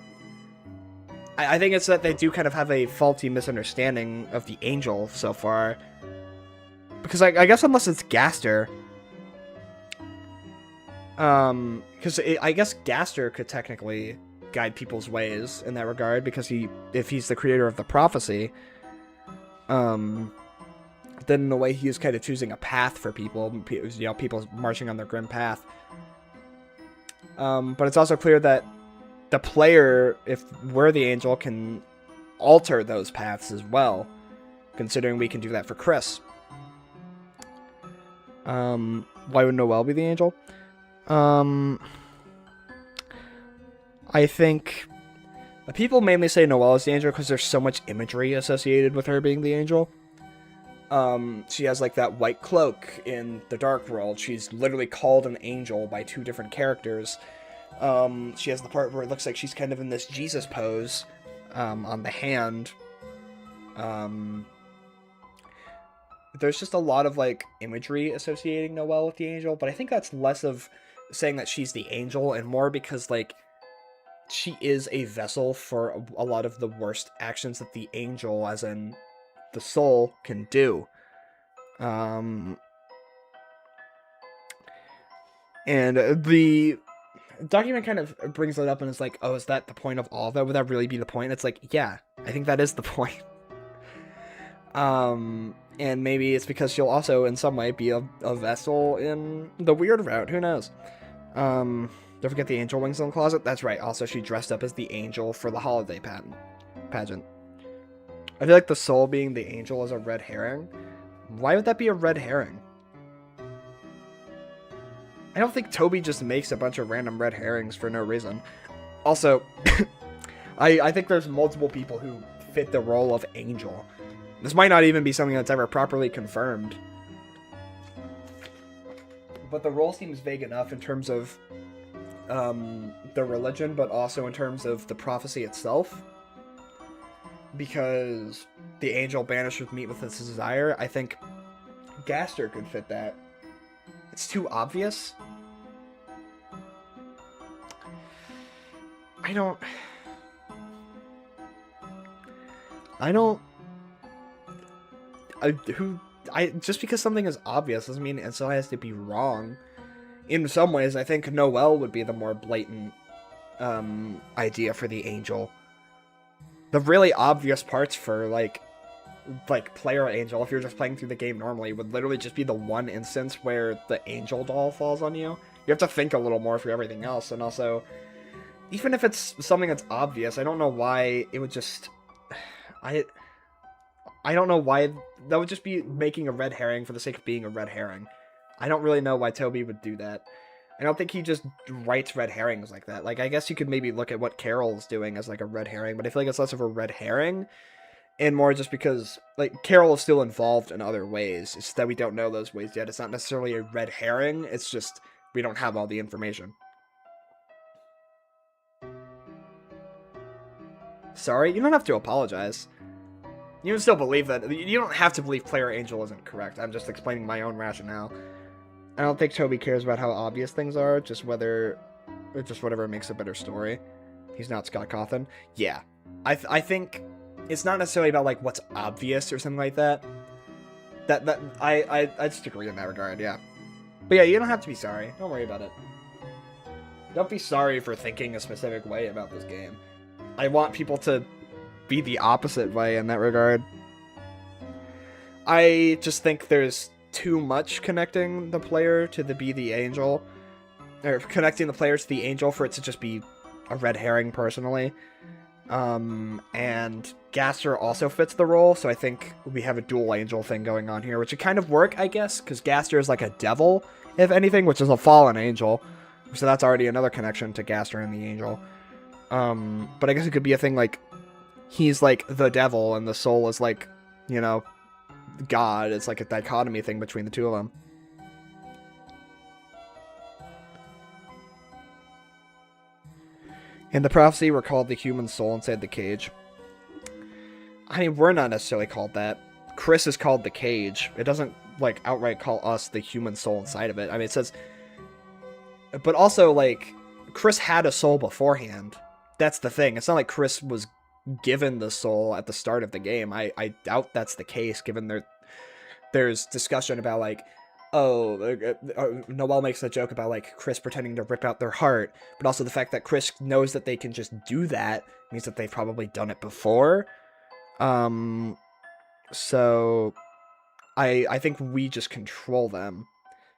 I think it's that they do kind of have a faulty misunderstanding of the angel so far. Because I guess unless it's Gaster. Because I guess Gaster could technically guide people's ways in that regard, because if he's the creator of the prophecy, then in a way he is kind of choosing a path for people, you know, people marching on their grim path. But it's also clear that the player, if we're the angel, can alter those paths as well, considering we can do that for Chris. Why would Noelle be the angel? I think people mainly say Noelle is the angel because there's so much imagery associated with her being the angel. She has, like, that white cloak in the Dark World. She's literally called an angel by two different characters She has the part where it looks like she's kind of in this Jesus pose on the hand. There's just a lot of like imagery associating Noelle with the angel, but I think that's less of saying that she's the angel and more because like she is a vessel for a lot of the worst actions that the angel, as in the soul, can do. And the document kind of brings it up and is like, oh, is that the point of all of that? Would that really be the point? It's like, yeah, I think that is the point. And maybe it's because she'll also, in some way, be a vessel in the weird route. Who knows? Don't forget the angel wings in the closet. That's right. Also, she dressed up as the angel for the holiday pageant. I feel like the soul being the angel is a red herring. Why would that be a red herring? I don't think Toby just makes a bunch of random red herrings for no reason. Also, I think there's multiple people who fit the role of angel. This might not even be something that's ever properly confirmed. But the role seems vague enough in terms of the religion, but also in terms of the prophecy itself. Because the angel banished with meat with its desire, I think Gaster could fit that. It's too obvious. I don't just because something is obvious doesn't mean it still has to be wrong. In some ways, I think Noelle would be the more blatant idea for the angel. The really obvious parts for like player angel, if you're just playing through the game normally, would literally just be the one instance where the angel doll falls on you. You have to think a little more for everything else, and also, even if it's something that's obvious, I don't know why it would just... I don't know why... That would just be making a red herring for the sake of being a red herring. I don't really know why Toby would do that. I don't think he just writes red herrings like that. Like, I guess you could maybe look at what Carol's doing as, like, a red herring, but I feel like it's less of a red herring, and more just because, like, Carol is still involved in other ways. It's that we don't know those ways yet. It's not necessarily a red herring, it's just we don't have all the information. Sorry? You don't have to apologize. You can still believe that. You don't have to believe Player Angel isn't correct. I'm just explaining my own rationale. I don't think Toby cares about how obvious things are, just whatever makes a better story. He's not Scott Cawthon. Yeah. I think it's not necessarily about, like, what's obvious or something like that. I just agree in that regard, yeah. But yeah, you don't have to be sorry. Don't worry about it. Don't be sorry for thinking a specific way about this game. I want people to be the opposite way in that regard. I just think there's too much connecting the player to be the angel, or connecting the player to the angel for it to just be a red herring, personally. And Gaster also fits the role, so I think we have a dual angel thing going on here, which would kind of work, I guess, because Gaster is like a devil, if anything, which is a fallen angel. So that's already another connection to Gaster and the angel. But I guess it could be a thing like he's like the devil and the soul is like, you know, God. It's like a dichotomy thing between the two of them. In the prophecy, we're called the human soul inside the cage. I mean, we're not necessarily called that. Chris is called the cage. It doesn't, like, outright call us the human soul inside of it. I mean, it says... But also, like, Chris had a soul beforehand. That's the thing. It's not like Chris was given the soul at the start of the game. I doubt that's the case, given there's discussion about, like, Noelle makes a joke about, like, Chris pretending to rip out their heart, but also the fact that Chris knows that they can just do that means that they've probably done it before. So I think we just control them.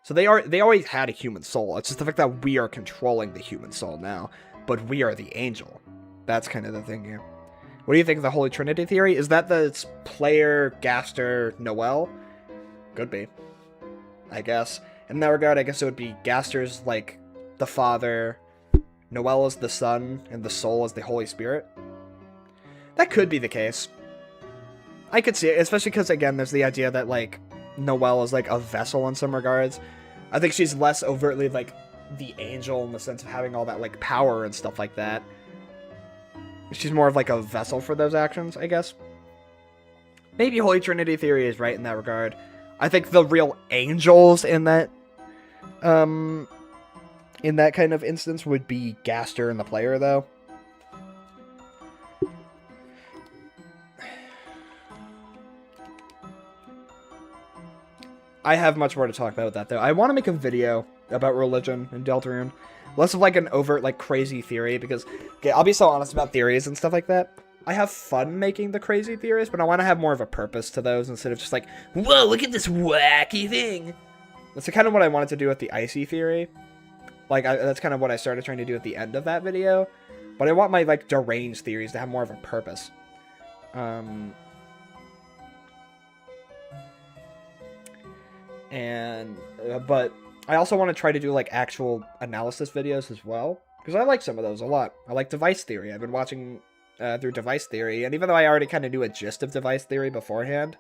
So they always had a human soul. It's just the fact that we are controlling the human soul now, but we are the angel. That's kind of the thing here. What do you think of the Holy Trinity theory? Is that the player, Gaster, Noelle? Could be, I guess. In that regard, I guess it would be Gaster's, like, the Father, Noelle is the Son, and the Soul is the Holy Spirit. That could be the case. I could see it, especially because, again, there's the idea that, like, Noelle is, like, a vessel in some regards. I think she's less overtly, like, the angel in the sense of having all that like power and stuff like that. She's more of like a vessel for those actions, I guess. Maybe Holy Trinity theory is right in that regard. I think the real angels in that kind of instance would be Gaster and the player, though. I have much more to talk about with that, though. I want to make a video about religion in Deltarune. Less of like an overt, like, crazy theory, because, okay, I'll be so honest about theories and stuff like that. I have fun making the crazy theories, but I want to have more of a purpose to those instead of just like, Whoa, look at this wacky thing. that's kind of what I wanted to do with the icy theory. Like, that's kind of what I started trying to do at the end of that video. But I want my, like, deranged theories to have more of a purpose. But I also want to try to do, like, actual analysis videos as well. Because I like some of those a lot. I like device theory. I've been watching through device theory. And even though I already kind of knew a gist of device theory beforehand,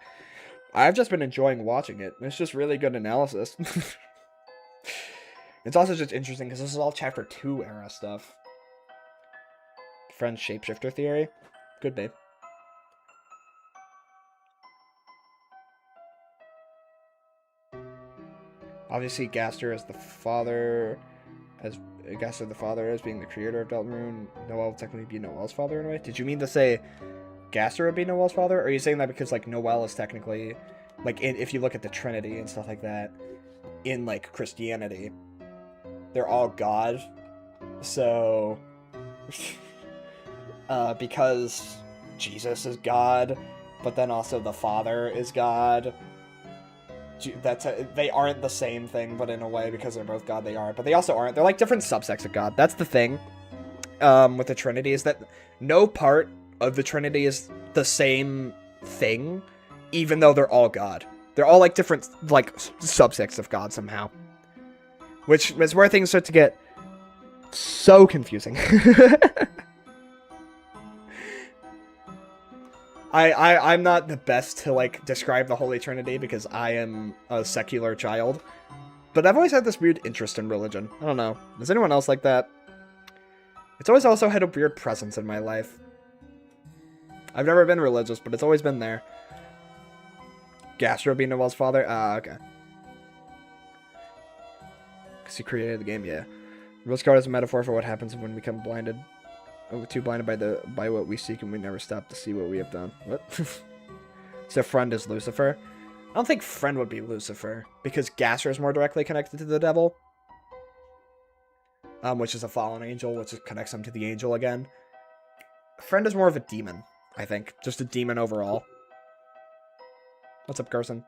I've just been enjoying watching it. It's just really good analysis. It's also just interesting because this is all Chapter 2 era stuff. Friend shapeshifter theory. Good, babe. Obviously, Gaster as the father, as Gaster the father as being the creator of Deltarune. Noel would technically be Noel's father in a way. Did you mean to say Gaster would be Noel's father? Or are you saying that because, like, Noel is technically, like, if you look at the Trinity and stuff like that, in, like, Christianity, they're all God. So, because Jesus is God, but then also the Father is God. They aren't the same thing, but in a way, because they're both God, they are. But they also aren't. They're like different subsects of God. That's the thing with the Trinity, is that no part of the Trinity is the same thing, even though they're all God. They're all like different like subsects of God somehow. Which is where things start to get so confusing. I'm not the best to, like, describe the Holy Trinity because I am a secular child. But I've always had this weird interest in religion. I don't know. Is anyone else like that? It's always also had a weird presence in my life. I've never been religious, but it's always been there. Gastro being Noel's father? Ah, okay. Because he created the game, yeah. Rose card is a metaphor for what happens when we become blinded. Too blinded by what we seek and we never stop to see what we have done. What? So friend is Lucifer? I don't think friend would be Lucifer, because Gaster is more directly connected to the devil. Which is a fallen angel, which connects him to the angel again. Friend is more of a demon, I think. Just a demon overall. What's up, Gerson?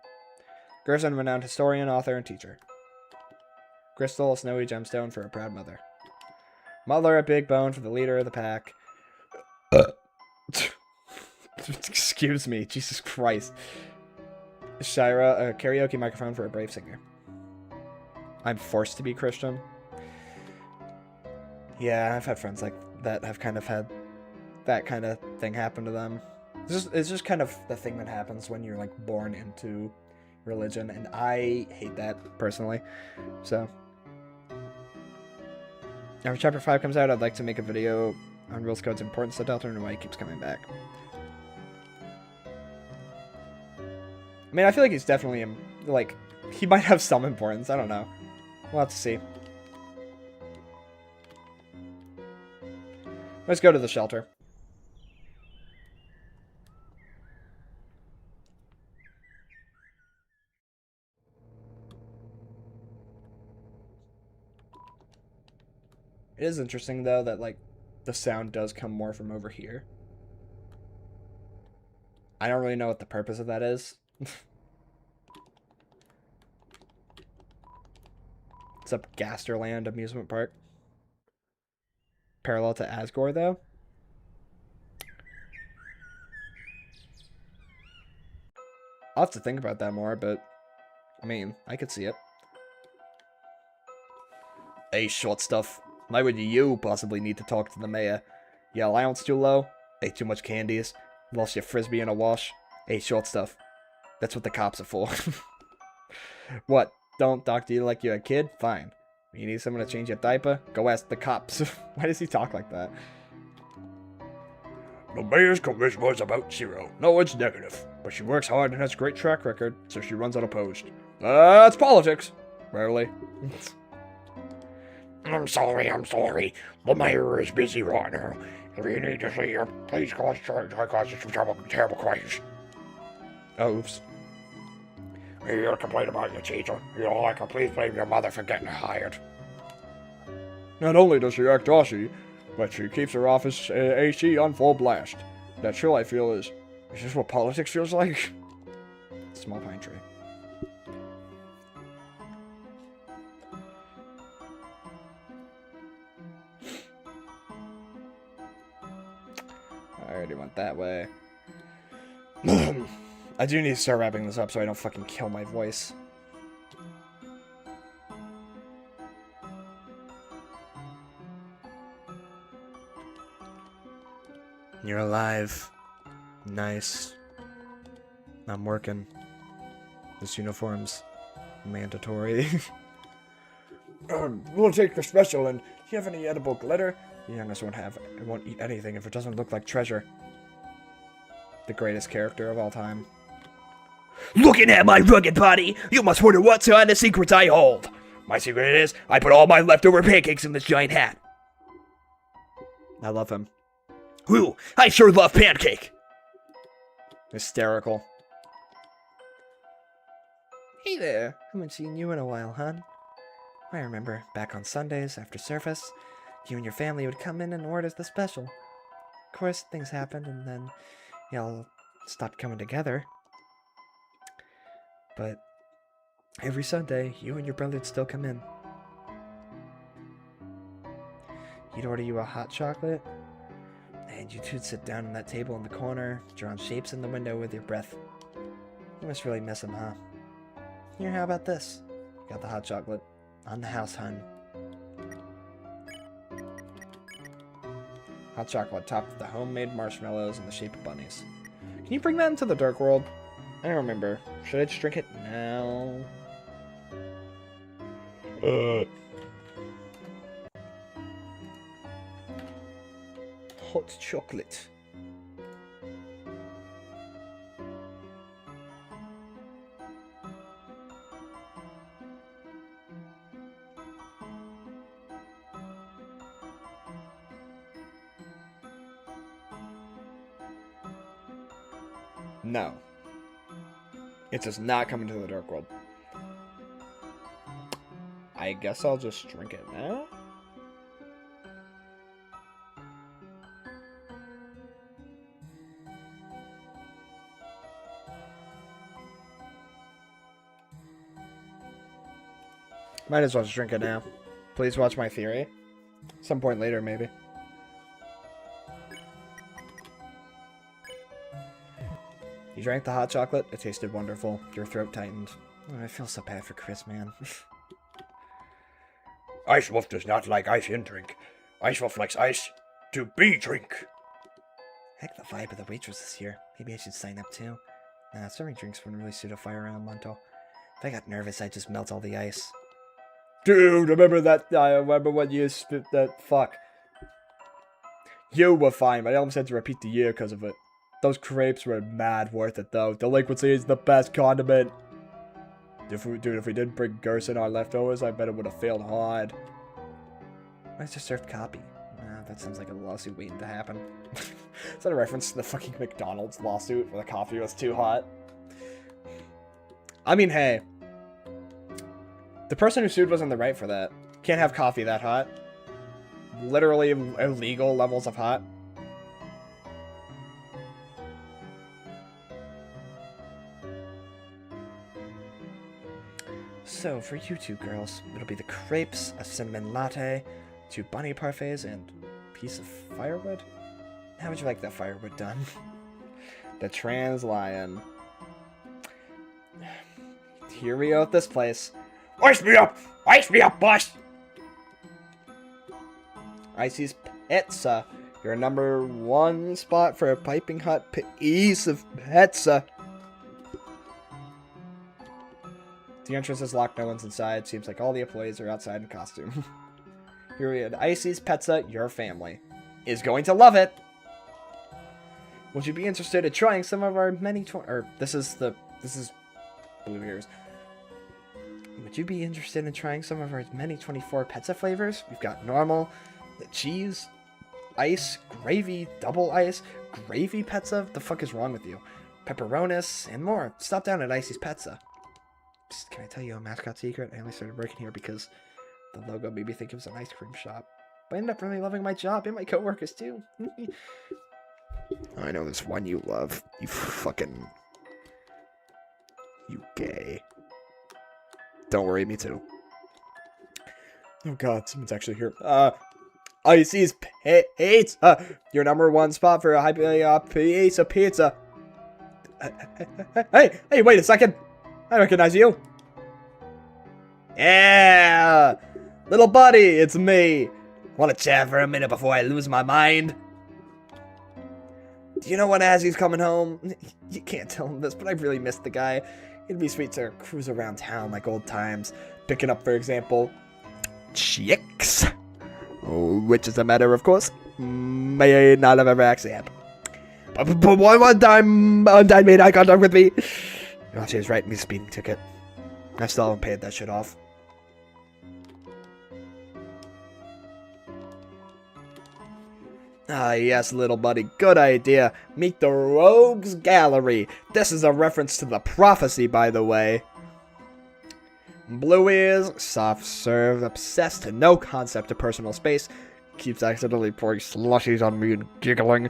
Gerson, renowned historian, author, and teacher. Crystal, a snowy gemstone for a proud mother. Mother, a big bone for the leader of the pack. Excuse me, Jesus Christ. Shira, a karaoke microphone for a brave singer. I'm forced to be Christian. Yeah, I've had friends like that have kind of had that kind of thing happen to them. It's just kind of the thing that happens when you're, like, born into religion, and I hate that, personally. So, after Chapter 5 comes out, I'd like to make a video on Rules Code's importance to Deltarune and why he keeps coming back. I mean, I feel like he's definitely, like, he might have some importance, I don't know. We'll have to see. Let's go to the shelter. It is interesting, though, that, like, the sound does come more from over here. I don't really know what the purpose of that is. What's up, Gasterland Amusement Park? Parallel to Asgore, though? I'll have to think about that more, but, I mean, I could see it. Hey, short stuff. Why would you possibly need to talk to the mayor? Your allowance too low? Ate too much candies? Lost your frisbee in a wash? Hey, short stuff. That's what the cops are for. What? Don't talk to you like you're a kid? Fine. You need someone to change your diaper? Go ask the cops. Why does he talk like that? The mayor's charisma is about 0. No, it's negative. But she works hard and has a great track record, so she runs unopposed. That's politics. Rarely. I'm sorry. The mayor is busy right now. If you need to see her, please call church. I caused some terrible crisis. Oh, oops. You're here to complain about your teacher. You don't like her, please blame your mother for getting her hired. Not only does she act Aussie, but she keeps her office AC on full blast. That chill I feel is this what politics feels like? Small pine tree. I already went that way. I do need to start wrapping this up so I don't fucking kill my voice. You're alive. Nice. I'm working. This uniform's mandatory. We'll take the special, and do you have any edible glitter? The youngest won't eat anything if it doesn't look like treasure. The greatest character of all time. Looking at my rugged body, you must wonder what kind of secrets I hold. My secret is, I put all my leftover pancakes in this giant hat. I love him. Whew, I sure love pancake. Hysterical. Hey there. Haven't seen you in a while, hon. I remember back on Sundays after service, you and your family would come in and order the special. Of course, things happened, and then y'all stopped coming together. But every Sunday, you and your brother would still come in. He'd order you a hot chocolate, and you two'd sit down on that table in the corner, drawing shapes in the window with your breath. You must really miss him, huh? Here, how about this? Got the hot chocolate. On the house, hun. Hot chocolate topped with the homemade marshmallows in the shape of bunnies. Can you bring that into the dark world? I don't remember. Should I just drink it now? Hot chocolate. No. It does not come into the dark world. I guess I'll just drink it now. Might as well just drink it now. Please watch my theory. Some point later, maybe. You drank the hot chocolate. It tasted wonderful. Your throat tightened. Oh, I feel so bad for Chris, man. Ice Wolf does not like ice in drink. Ice Wolf likes ice to be drink. Heck, the vibe of the waitress is here. Maybe I should sign up too. Nah, serving drinks wouldn't really suit a fire elemental. If I got nervous, I'd just melt all the ice. Dude, remember that? I remember when you spit that. Fuck. You were fine, but I almost had to repeat the year because of it. Those crepes were mad worth it, though. Delinquency is the best condiment. If we didn't bring Gerson our leftovers, I bet it would have failed hard. I just served copy. Nah, that sounds like a lawsuit waiting to happen. Is that a reference to the fucking McDonald's lawsuit where the coffee was too hot? I mean, hey. The person who sued was in the right for that. Can't have coffee that hot. Literally illegal levels of hot. So, for you two girls, it'll be the crepes, a cinnamon latte, 2 bunny parfaits, and a piece of firewood? How would you like that firewood done? The trans lion. Here we go with this place. Ice me up! Ice me up, boss! Icy's Pizza. Your number 1 spot for a piping hot piece of pizza. The entrance is locked, no one's inside. Seems like all the employees are outside in costume. Here we have Icy's Pizza, your family. Is going to love it! Would you be interested in trying some of our many this is Blue Ears. Would you be interested in trying some of our many 24 pizza flavors? We've got normal, the cheese, ice, gravy, double ice, gravy pizza. What the fuck is wrong with you? Pepperonis, and more. Stop down at Icy's Pizza. Just, can I tell you a mascot secret? I only started working here because the logo made me think it was an ice cream shop. But I ended up really loving my job and my coworkers too. I know there's one you love. You fucking... You gay. Don't worry, me too. Oh god, someone's actually here. Icy's Pizza! Your #1 spot for a high pizza. Hey, wait a second! I recognize you! Yeah! Little buddy, it's me! Wanna chat for a minute before I lose my mind? Do you know when Azzy's coming home? You can't tell him this, but I really missed the guy. It'd be sweet to cruise around town like old times. Picking up, for example, chicks. Which is a matter, of course, may not have ever actually happened. But one time made eye contact with me. Oh, she was writing me a speeding ticket. I still haven't paid that shit off. Ah, yes, little buddy, good idea. Meet the Rogues Gallery. This is a reference to the prophecy, by the way. Blue Ears, soft serve, obsessed to no concept of personal space. Keeps accidentally pouring slushies on me and giggling.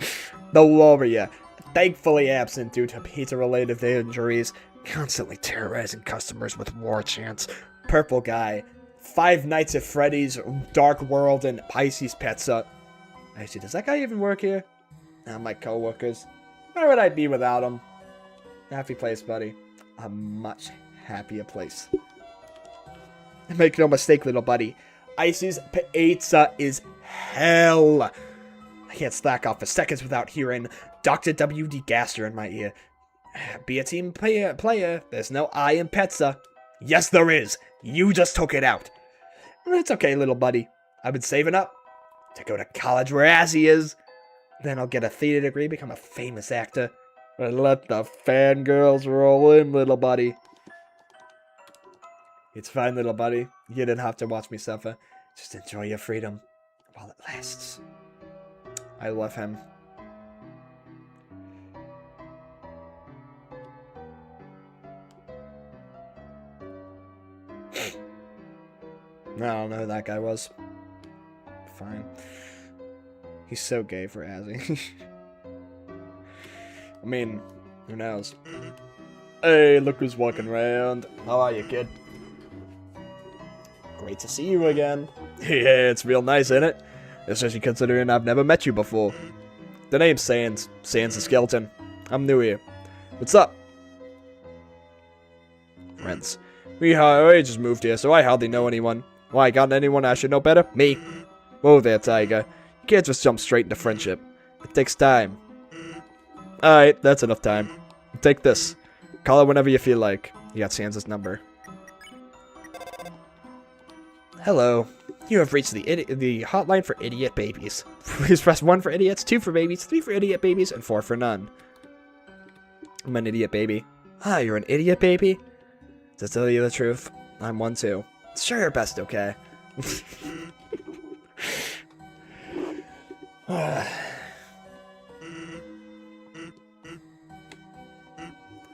The Warrior, thankfully absent due to pizza-related injuries. Constantly terrorizing customers with war chants. Purple Guy, Five Nights at Freddy's, Dark World, and Pisces Pizza. Actually, does that guy even work here? My coworkers. Where would I be without him? Happy place, buddy. A much happier place. And make no mistake, little buddy. Icy's Pizza is hell. I can't slack off for seconds without hearing Dr. W.D. Gaster in my ear. Be a team player. There's no I in pizza. Yes, there is. You just took it out. It's okay, little buddy. I've been saving up to go to college where Azzy is. Then I'll get a theater degree, become a famous actor. And let the fangirls roll in, little buddy. It's fine, little buddy. You didn't have to watch me suffer. Just enjoy your freedom while it lasts. I love him. I don't know who that guy was. Fine. He's so gay for Azzy. I mean, who knows? Hey, look who's walking around. How are you, kid? Great to see you again. Yeah, it's real nice, isn't it? Especially considering I've never met you before. The name's Sans. Sans the Skeleton. I'm new here. What's up? Friends. We just moved here, so I hardly know anyone. Why, got anyone I should know better? Me. Whoa there, Tiger. You can't just jump straight into friendship. It takes time. Alright, that's enough time. Take this. Call it whenever you feel like. You got Sans' number. Hello. You have reached the hotline for idiot babies. Please press 1 for idiots, 2 for babies, 3 for idiot babies, and 4 for none. I'm an idiot baby. Ah, you're an idiot baby? To tell you the truth, I'm one too. Sure your best, okay?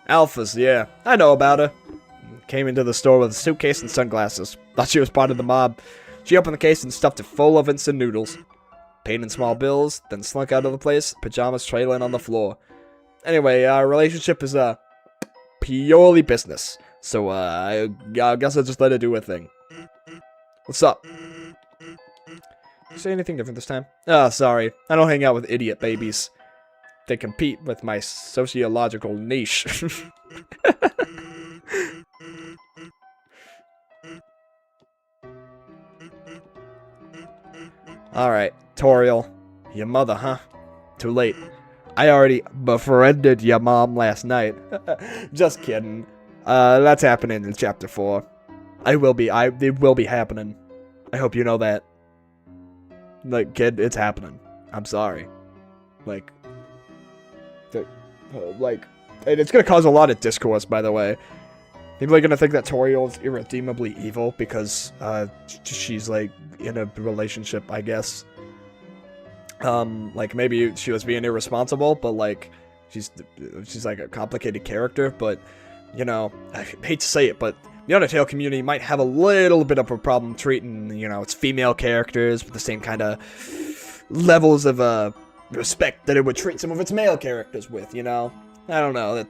Alphas, yeah. I know about her. Came into the store with a suitcase and sunglasses. Thought she was part of the mob. She opened the case and stuffed it full of instant noodles. Paid in small bills, then slunk out of the place, pajamas trailing on the floor. Anyway, our relationship is, purely business. So, I guess I'll just let her do her thing. What's up? Did you say anything different this time? Ah, sorry. I don't hang out with idiot babies. They compete with my sociological niche. Alright, Toriel. Your mother, huh? Too late. I already befriended your mom last night. Just kidding. That's happening in Chapter 4. It will be happening. I hope you know that. Like, kid, it's happening. I'm sorry. Like, and it's gonna cause a lot of discourse, by the way. People are gonna think that Toriel's irredeemably evil because, she's, like, in a relationship, I guess. Like, maybe she was being irresponsible, but, like, she's like, a complicated character, but, you know, I hate to say it, but the Undertale community might have a little bit of a problem treating, you know, its female characters with the same kind of levels of, respect that it would treat some of its male characters with, you know? I don't know, that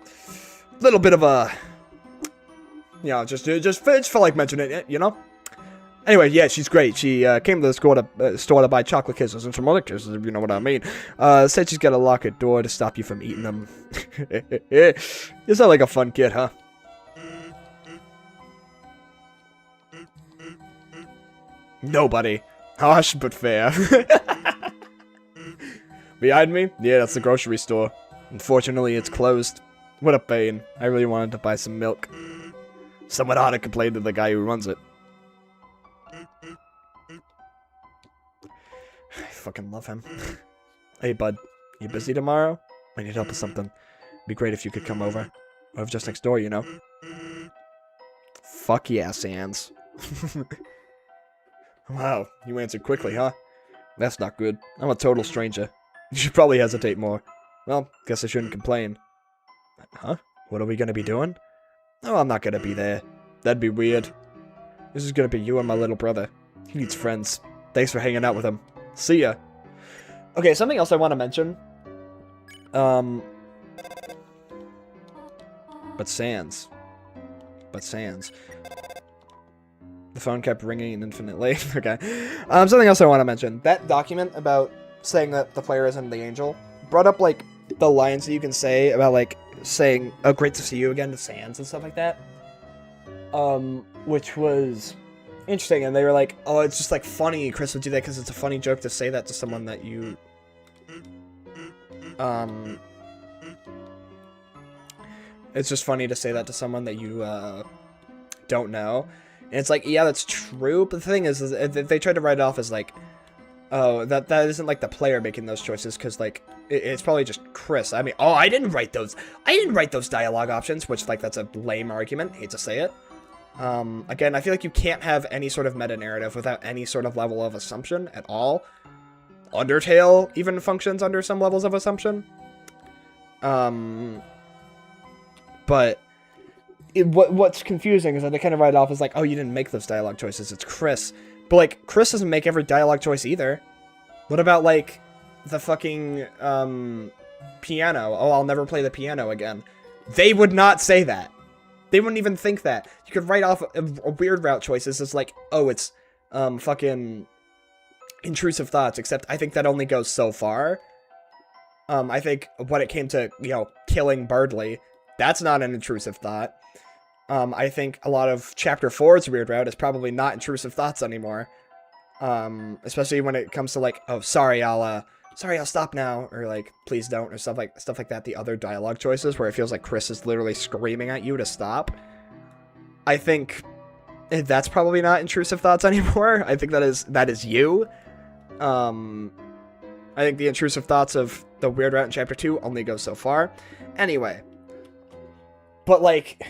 little bit of a, you know, just felt like mentioning it, you know? Anyway, yeah, she's great. She came to the store to buy chocolate kisses and some other kisses, if you know what I mean. Said she's got to lock her door to stop you from eating them. You sound like a fun kid, huh? Nobody. Harsh but fair. Behind me? Yeah, that's the grocery store. Unfortunately, it's closed. What a pain. I really wanted to buy some milk. Someone ought to complain to the guy who runs it. I fucking love him. Hey, bud. You busy tomorrow? I need help with something. It'd be great if you could come over. I live just next door, you know? Fuck yeah, Sans. Wow, you answered quickly, huh? That's not good. I'm a total stranger. You should probably hesitate more. Well, guess I shouldn't complain. Huh? What are we gonna be doing? Oh, I'm not gonna be there. That'd be weird. This is gonna be you and my little brother. He needs friends. Thanks for hanging out with him. See ya. Okay, something else I want to mention. But Sans. The phone kept ringing infinitely. Okay. Something else I want to mention. That document about saying that the player isn't the angel brought up, like, the lines that you can say about, like, saying, oh, great to see you again to Sans and stuff like that. Which was interesting, and they were like, oh, it's just, like, funny Chris would do that because it's a funny joke to say that to someone that you, it's just funny to say that to someone that you, don't know. And it's like, yeah, that's true, but the thing is they tried to write it off as, like, oh, that isn't, like, the player making those choices, because, like, it's probably just Chris. I mean, oh, I didn't write those dialogue options, which, like, that's a lame argument. Hate to say it. Again, I feel like you can't have any sort of meta-narrative without any sort of level of assumption at all. Undertale even functions under some levels of assumption. But what's confusing is that they kind of write it off as like, oh, you didn't make those dialogue choices, it's Chris. But, like, Chris doesn't make every dialogue choice either. What about, like, the fucking, piano? Oh, I'll never play the piano again. They would not say that. They wouldn't even think that. You could write off a weird route choices as, like, oh, it's, fucking intrusive thoughts, except I think that only goes so far. I think when it came to, you know, killing Birdley, that's not an intrusive thought. I think a lot of Chapter 4's weird route is probably not intrusive thoughts anymore. Especially when it comes to, like, oh, sorry, I'll stop now, or, like, please don't, or stuff like that. The other dialogue choices where it feels like Chris is literally screaming at you to stop. I think that's probably not intrusive thoughts anymore. I think that is you. I think the intrusive thoughts of the weird route in Chapter 2 only go so far. Anyway. But, like,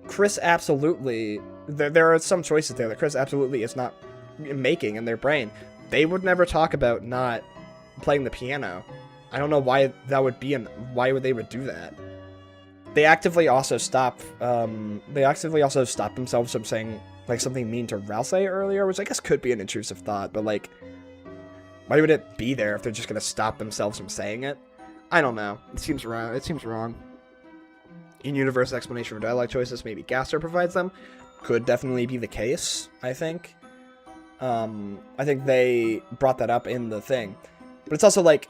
Chris absolutely, there are some choices there that Chris absolutely is not making in their brain. They would never talk about not playing the piano. I don't know why that would be, and why would they would do that. They actively also stop themselves from saying, like, something mean to Rouse earlier, which I guess could be an intrusive thought, but, like, why would it be there if they're just gonna stop themselves from saying it? I don't know. It seems wrong. In-universe explanation for dialogue choices, maybe Gaster provides them. Could definitely be the case, I think. I think they brought that up in the thing. But it's also, like,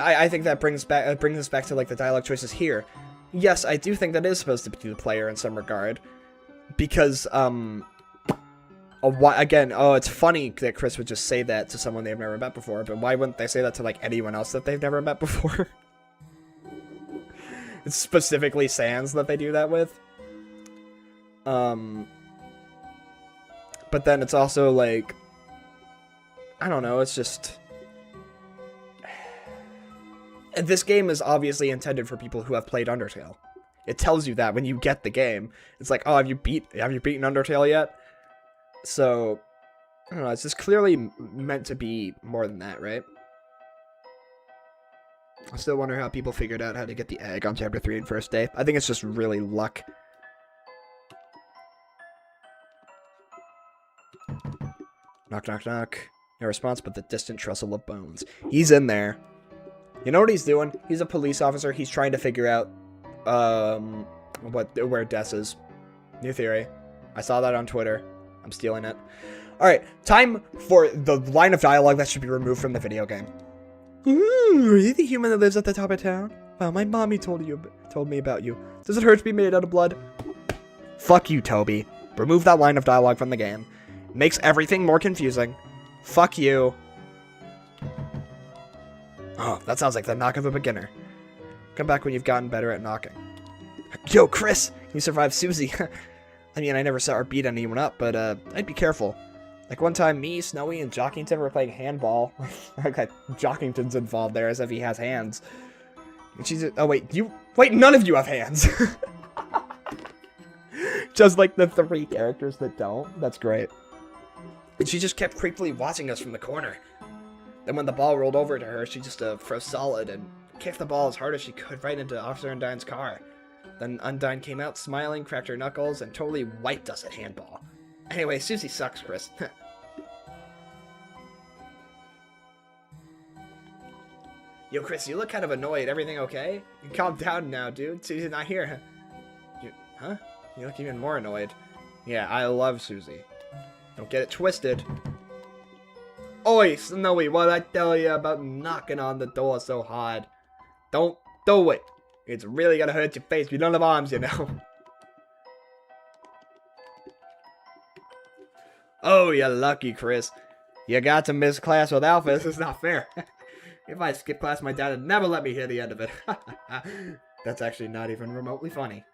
I think that brings us back to, like, the dialogue choices here. Yes, I do think that is supposed to be the player in some regard. Because, again, it's funny that Chris would just say that to someone they've never met before, but why wouldn't they say that to, like, anyone else that they've never met before? It's specifically Sans that they do that with. But then it's also like, I don't know, it's just... This game is obviously intended for people who have played Undertale. It tells you that when you get the game. It's like, oh, have you beaten Undertale yet? So, I don't know, it's just clearly meant to be more than that, right? I still wonder how people figured out how to get the egg on Chapter 3 in first day. I think it's just really luck. Knock, knock, knock. No response but the distant trestle of bones. He's in there. You know what he's doing? He's a police officer. He's trying to figure out where Des is. New theory. I saw that on Twitter. I'm stealing it. Alright, time for the line of dialogue that should be removed from the video game. Ooh, are you the human that lives at the top of town? Well, my mommy told me about you. Does it hurt to be made out of blood? Fuck you, Toby. Remove that line of dialogue from the game. Makes everything more confusing. Fuck you. Oh, that sounds like the knock of a beginner. Come back when you've gotten better at knocking. Yo, Chris! You survived Susie. I mean, I never saw her beat anyone up, but I'd be careful. Like one time, me, Snowy, and Jockington were playing handball. Okay, Jockington's involved there as if he has hands. And she's... Oh, wait, none of you have hands! Just like the 3 characters that don't. That's great. And she just kept creepily watching us from the corner. Then when the ball rolled over to her, she just froze solid and kicked the ball as hard as she could right into Officer Undyne's car. Then Undyne came out smiling, cracked her knuckles, and totally wiped us at handball. Anyway, Susie sucks, Chris. Yo, Chris, you look kind of annoyed. Everything okay? You calm down now, dude. Susie's not here. Huh? You look even more annoyed. Yeah, I love Susie. Don't get it twisted. Oi, Snowy, what'd I tell you about knocking on the door so hard? Don't do it. It's really gonna hurt your face. You don't have arms, you know. Oh, you're lucky, Chris. You got to miss class with Alpha. This is not fair. If I skip class, my dad would never let me hear the end of it. That's actually not even remotely funny.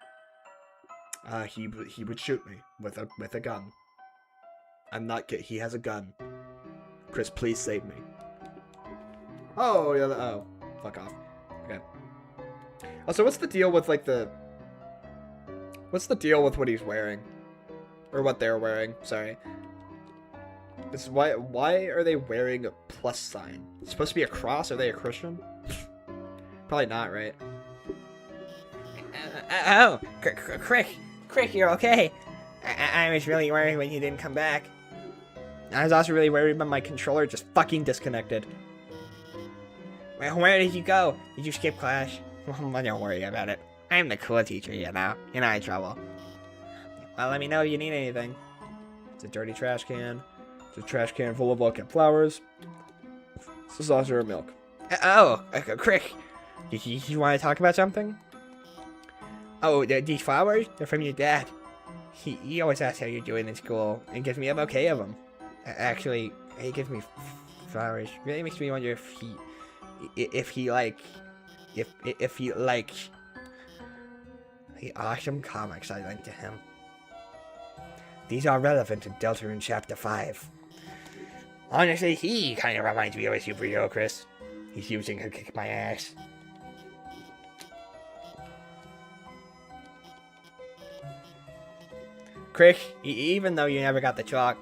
He would shoot me with a gun. I'm not kidding. He has a gun. Chris, please save me. Oh, yeah. Oh, fuck off. Okay. Oh, so what's the deal with like what's the deal with what he's wearing, or what they're wearing? Sorry. It's why are they wearing a plus sign? It's supposed to be a cross. Are they a Christian? Probably not, right? Oh, Crick, you're okay. I was really worried when you didn't come back. I was also really worried when my controller just fucking disconnected. Well, where did you go? Did you skip class? Well, don't worry about it. I'm the cool teacher, you know. You're not in trouble. Well, let me know if you need anything. It's a dirty trash can. It's a trash can full of well-kept flowers. It's a saucer of milk. Crick. You want to talk about something? Oh, these flowers? They're from your dad. He always asks how you're doing in school and gives me a bouquet of them. Actually, he gives me flowers. Really makes me wonder if he likes the awesome comics I lent to him. These are relevant in Deltarune Chapter 5. Honestly, he kind of reminds me of a superhero, Chris. He's using her to kick my ass. Crick, even though you never got the chalk,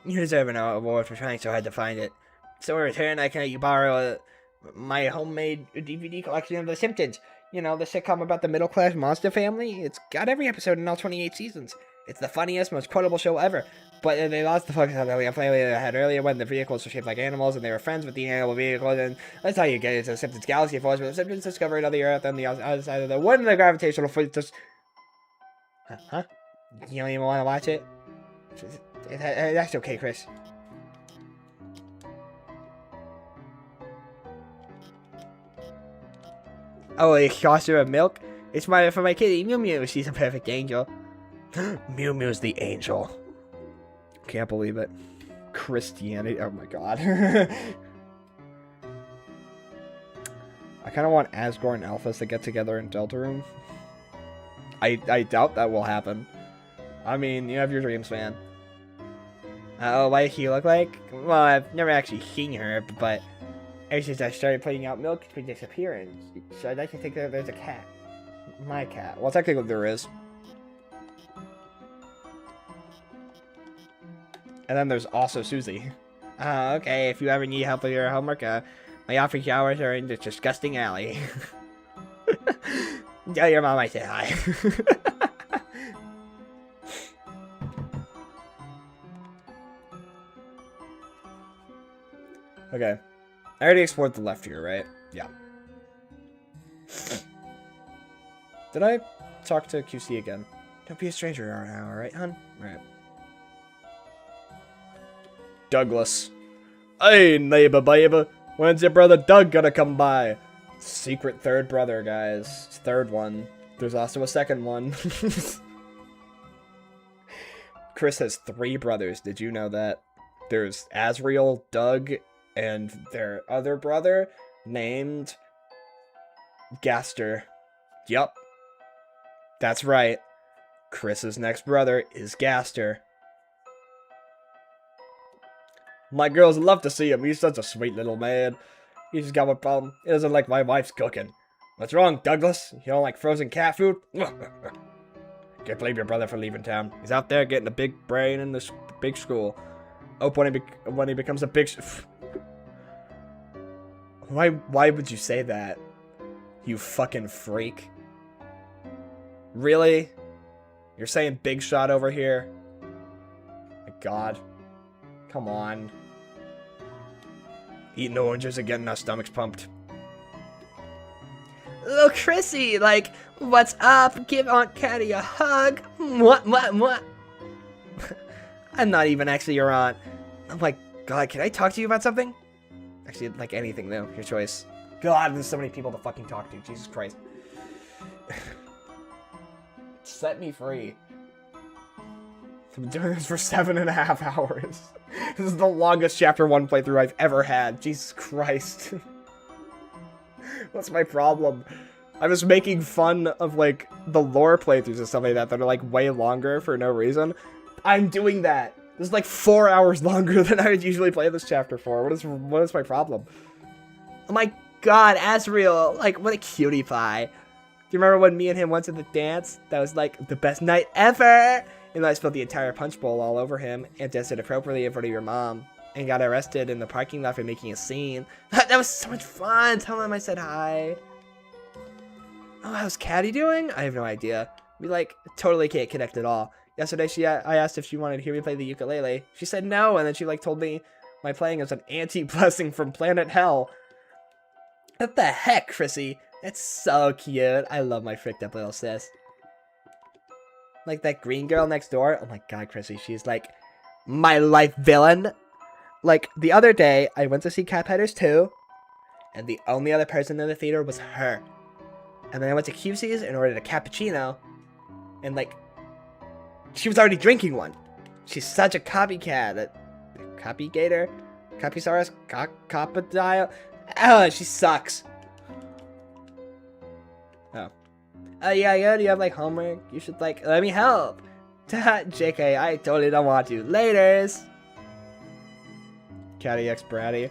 you deserve an award for trying so hard to find it. So in return, I can let you borrow my homemade DVD collection of The Simpsons. You know, the sitcom about the middle-class monster family. It's got every episode in all 28 seasons. It's the funniest, most quotable show ever. But they lost the focus on the family they had earlier when the vehicles were shaped like animals and they were friends with the animal vehicles. And that's how you get into the Simpsons Galaxy Force, where the Simpsons discover another Earth on the other side of the one of the gravitational force. Huh? You don't even want to watch it? That's okay, Chris. Oh, a saucer of milk? It's for my kitty, Mew Mew. She's a perfect angel. Mew Mew's the angel. Can't believe it. Christianity. Oh my god. I kind of want Asgore and Alphys to get together in Deltarune. I doubt that will happen. I mean, you have your dreams, man. Oh, what does she look like? Well, I've never actually seen her, but ever since I started putting out milk, it's been disappearing. So I'd like to think that there's a cat. My cat. Well, technically there is. And then there's also Susie. Okay, if you ever need help with your homework, my office hours are in this disgusting alley. Tell your mom I said hi. Okay. I already explored the left here, right? Yeah. Did I talk to QC again? Don't be a stranger right now, alright, hun? Alright. Douglas. Hey, neighbor baby. When's your brother Doug gonna come by? Secret third brother, guys. It's third one. There's also a second one. Chris has 3 brothers. Did you know that? There's Asriel, Doug, and their other brother named Gaster. Yup. That's right. Chris's next brother is Gaster. My girls love to see him. He's such a sweet little man. He's just got one problem. He doesn't like my wife's cooking. What's wrong, Douglas? You don't like frozen cat food? Can't blame your brother for leaving town. He's out there getting a big brain in this big school. Hope when he becomes a big... Why would you say that? You fucking freak. Really? You're saying big shot over here? My god. Come on. Eating oranges and getting our stomachs pumped. Little Chrissy, like, what's up? Give Aunt Caddy a hug. What? I'm not even actually your aunt. Oh my god, can I talk to you about something? Actually, like anything though, your choice. God, there's so many people to fucking talk to. Jesus Christ. Set me free. I've been doing this for 7.5 hours. This is the longest chapter 1 playthrough I've ever had. Jesus Christ. What's my problem? I was making fun of, like, the lore playthroughs and stuff like that that are, like, way longer for no reason. I'm doing that. This is, like, 4 hours longer than I would usually play this chapter for. What is my problem? Oh my god, Asriel. Like, what a cutie pie. Do you remember when me and him went to the dance? That was, like, the best night ever! And I spilled the entire punch bowl all over him and danced inappropriately in front of your mom. And got arrested in the parking lot for making a scene. That was so much fun! Tell him I said hi. Oh, how's Caddy doing? I have no idea. We, like, totally can't connect at all. Yesterday, I asked if she wanted to hear me play the ukulele. She said no, and then she, like, told me my playing is an anti-blessing from planet hell. What the heck, Chrissy? That's so cute. I love my fricked up little sis. Like that green girl next door. Oh my god, Chrissy, she's like my life villain. Like the other day, I went to see Capheaders 2, and the only other person in the theater was her. And then I went to QC's and ordered a cappuccino, and like, she was already drinking one. She's such a copycat. Copygator? Copysaurus? Copodile? Oh, she sucks. Oh, yeah, do you have, like, homework? You should, like, let me help. JK, I totally don't want to. Laters. Catty X Bratty.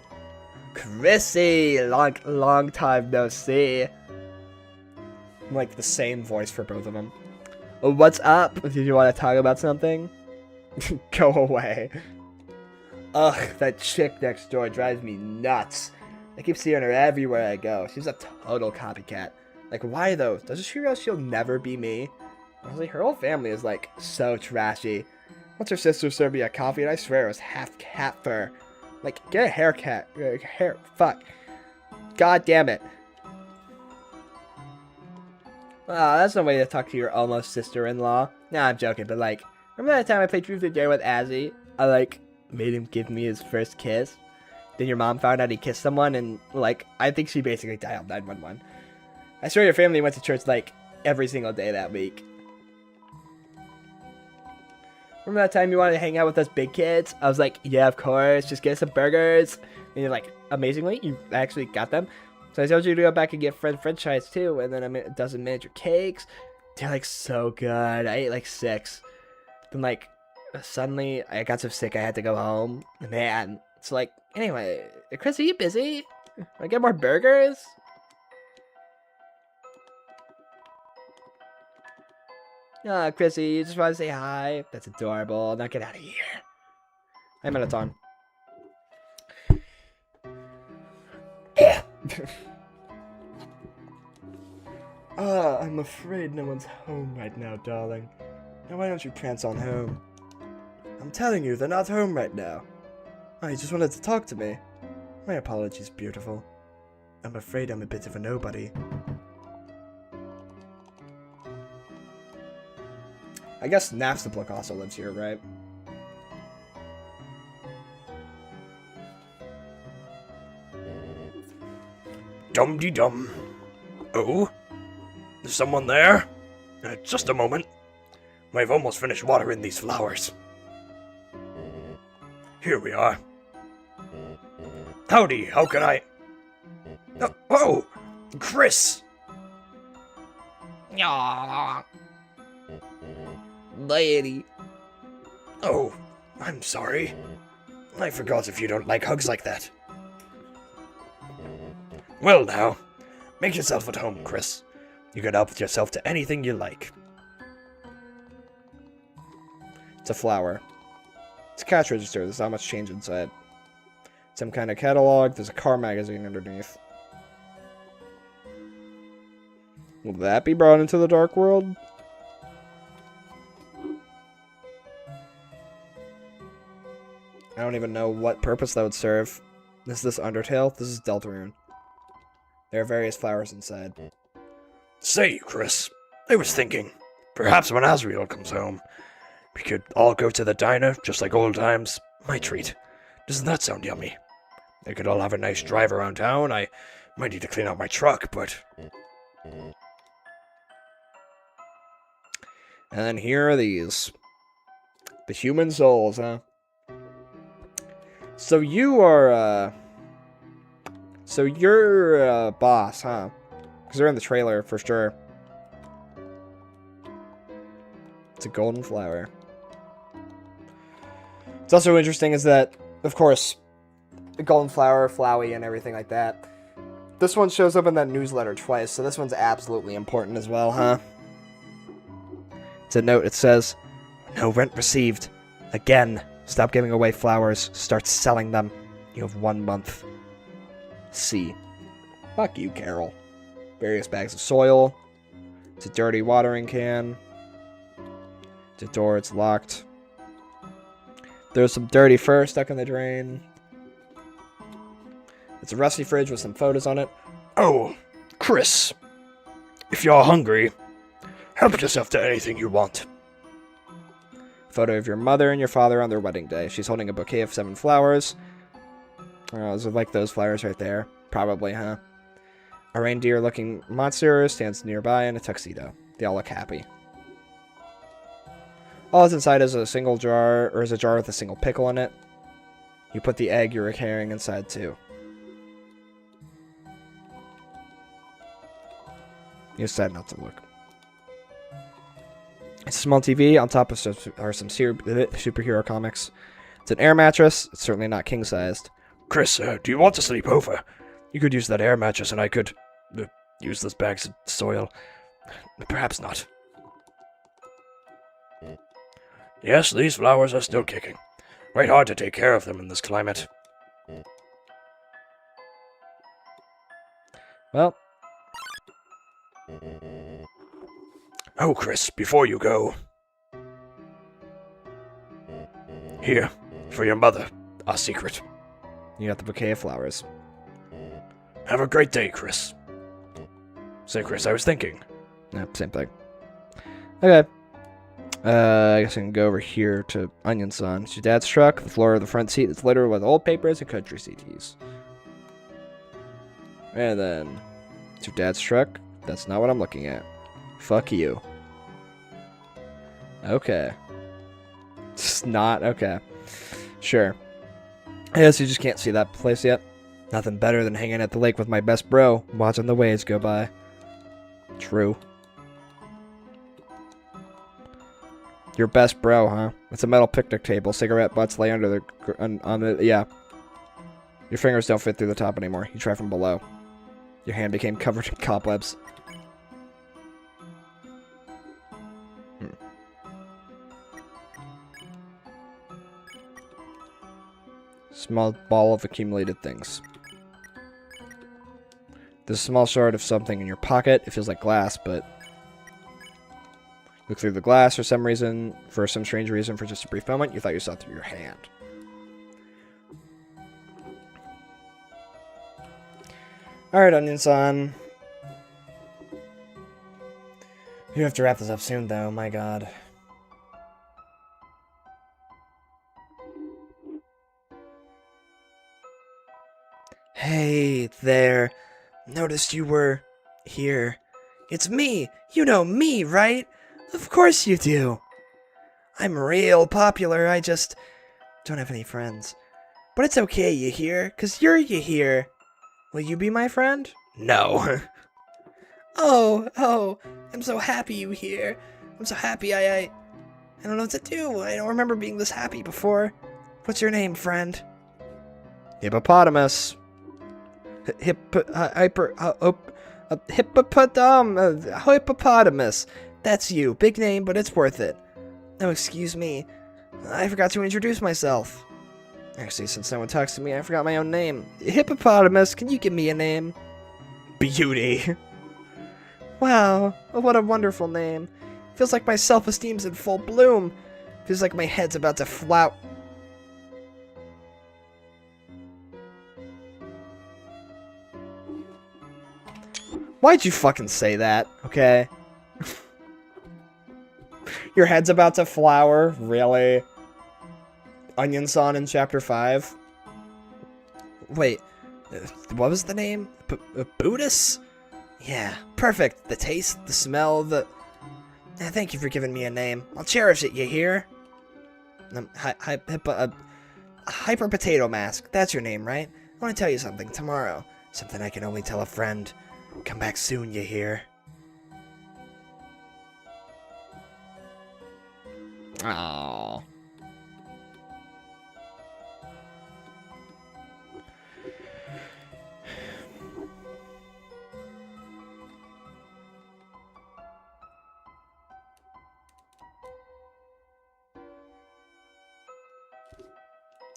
Chrissy, long time no see. Like, the same voice for both of them. What's up? Did you want to talk about something? Go away. Ugh, that chick next door drives me nuts. I keep seeing her everywhere I go. She's a total copycat. Like, why though? Doesn't she realize she'll never be me? Honestly, her whole family is, like, so trashy. Once her sister served me a coffee, and I swear it was half cat fur. Like, get a haircut. Fuck. God damn it. Wow, that's no way to talk to your almost sister-in-law. Nah, I'm joking, but, like, remember that time I played Truth or Dare with Azzy? I, like, made him give me his first kiss? Then your mom found out he kissed someone, and, like, I think she basically dialed 911. I swear your family went to church, like, every single day that week. Remember that time you wanted to hang out with us big kids? I was like, yeah, of course, just get some burgers. And you're like, amazingly, you actually got them? So I told you to go back and get French fries too, and then a dozen miniature cakes. They're like so good. I ate like 6. Then like suddenly I got so sick I had to go home. Man, it's like anyway, Chris, are you busy? Wanna get more burgers? Ah, Chrissy, you just want to say hi? That's adorable. Now get out of here. Hi, Minotaur. Yeah. I'm afraid no one's home right now, darling. Now why don't you prance on home? I'm telling you, they're not home right now. Oh, you just wanted to talk to me. My apologies, beautiful. I'm afraid I'm a bit of a nobody. I guess Napstablook also lives here, right? Dum-de-dum. Oh? Is someone there? Just a moment. I've almost finished watering these flowers. Here we are. Howdy, how can I... Oh! Chris! Aww. Lady. Oh, I'm sorry. I forgot if you don't like hugs like that. Well now, make yourself at home, Chris. You can help yourself to anything you like. It's a flower. It's a cash register. There's not much change inside. Some kind of catalog. There's a car magazine underneath. Will that be brought into the dark world? I don't even know what purpose that would serve. Is this Undertale? This is Deltarune. There are various flowers inside. Say, Chris, I was thinking, perhaps when Asriel comes home, we could all go to the diner, just like old times. My treat. Doesn't that sound yummy? They could all have a nice drive around town. I might need to clean out my truck, but... And then here are these. The human souls, huh? So you are, So you're a boss, huh? Because they're in the trailer, for sure. It's a golden flower. What's also interesting is that, of course, the golden flower, Flowey, and everything like that. This one shows up in that newsletter twice, so this one's absolutely important as well, huh? It's a note. It says, "No rent received. Again. Stop giving away flowers. Start selling them. You have 1 month." C. Fuck you, Carol. Various bags of soil. It's a dirty watering can. It's a door. It's locked. There's some dirty fur stuck in the drain. It's a rusty fridge with some photos on it. Oh, Chris, if you're hungry, help yourself to anything you want. Photo of your mother and your father on their wedding day. She's holding a bouquet of 7 flowers. Those are like those flowers right there. Probably, huh? A reindeer-looking monster stands nearby in a tuxedo. They all look happy. All that's inside is a single jar, or is a jar with a single pickle in it. You put the egg you were carrying inside too. You decide not to look. It's a small TV. On top are some superhero comics. It's an air mattress. It's certainly not king-sized. Chris, do you want to sleep over? You could use that air mattress and I could use those bags of soil. Perhaps not. Yes, these flowers are still kicking. Quite hard to take care of them in this climate. Well. Oh, Chris, before you go. Here, for your mother, our secret. You got the bouquet of flowers. Have a great day, Chris. Say, Chris, I was thinking. Yeah, same thing. Okay. I guess I can go over here to Onion Sun. It's your dad's truck. The floor of the front seat is littered with old papers and country CDs. And then, it's your dad's truck. That's not what I'm looking at. Fuck you. Okay. It's not, okay. Sure. I guess you just can't see that place yet. Nothing better than hanging at the lake with my best bro, watching the waves go by. True. Your best bro, huh? It's a metal picnic table. Cigarette butts lay under the... yeah. Your fingers don't fit through the top anymore. You try from below. Your hand became covered in cobwebs. Small ball of accumulated things. There's a small shard of something in your pocket. It feels like glass, but... Look through the glass for some reason, for some strange reason, for just a brief moment, you thought you saw through your hand. Alright, Onion-san. You have to wrap this up soon, though, my god. Hey, there. Noticed you were here. It's me! You know me, right? Of course you do! I'm real popular, I just don't have any friends. But it's okay, you hear? 'Cause you're you here. Will you be my friend? No. Oh, I'm so happy you here. I'm so happy I don't know what to do. I don't remember being this happy before. What's your name, friend? Hippopotamus. Hippopotamus. That's you. Big name, but it's worth it. Oh, excuse me. I forgot to introduce myself. Actually, since no one talks to me, I forgot my own name. Hippopotamus, can you give me a name? Beauty. Wow, what a wonderful name. Feels like my self-esteem's in full bloom. Feels like my head's about to flout. Why'd you fucking say that, okay? Your head's about to flower? Really? Onion-san in Chapter 5? Wait, what was the name? Buddhist? Yeah, perfect. The taste, the smell, the... Thank you for giving me a name. I'll cherish it, you hear? Hyper Potato Mask. That's your name, right? I want to tell you something tomorrow. Something I can only tell a friend. Come back soon, you hear? Aww.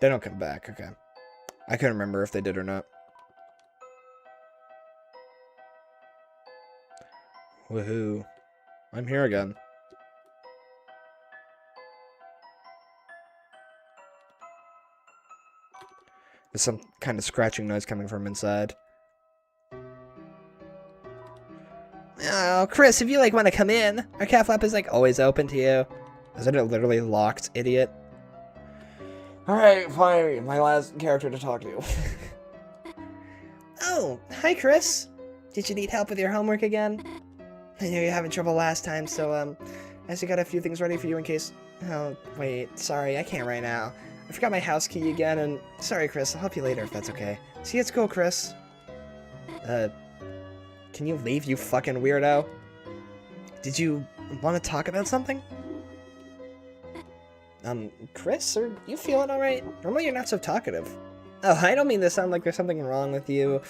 They don't come back, okay. I couldn't remember if they did or not. Woohoo. I'm here again. There's some kind of scratching noise coming from inside. Oh, Chris, if you, want to come in, our calf lab is, always open to you. Isn't it literally locked, idiot? Alright, fine. My last character to talk to. Oh, hi, Chris. Did you need help with your homework again? I knew you were having trouble last time, so, I just got a few things ready for you in case... Oh, wait, sorry, I can't right now. I forgot my house key again, and... Sorry, Chris, I'll help you later if that's okay. See you at school, Chris. Can you leave, you fucking weirdo? Did you want to talk about something? Chris, are you feeling alright? Normally you're not so talkative. Oh, I don't mean to sound like there's something wrong with you.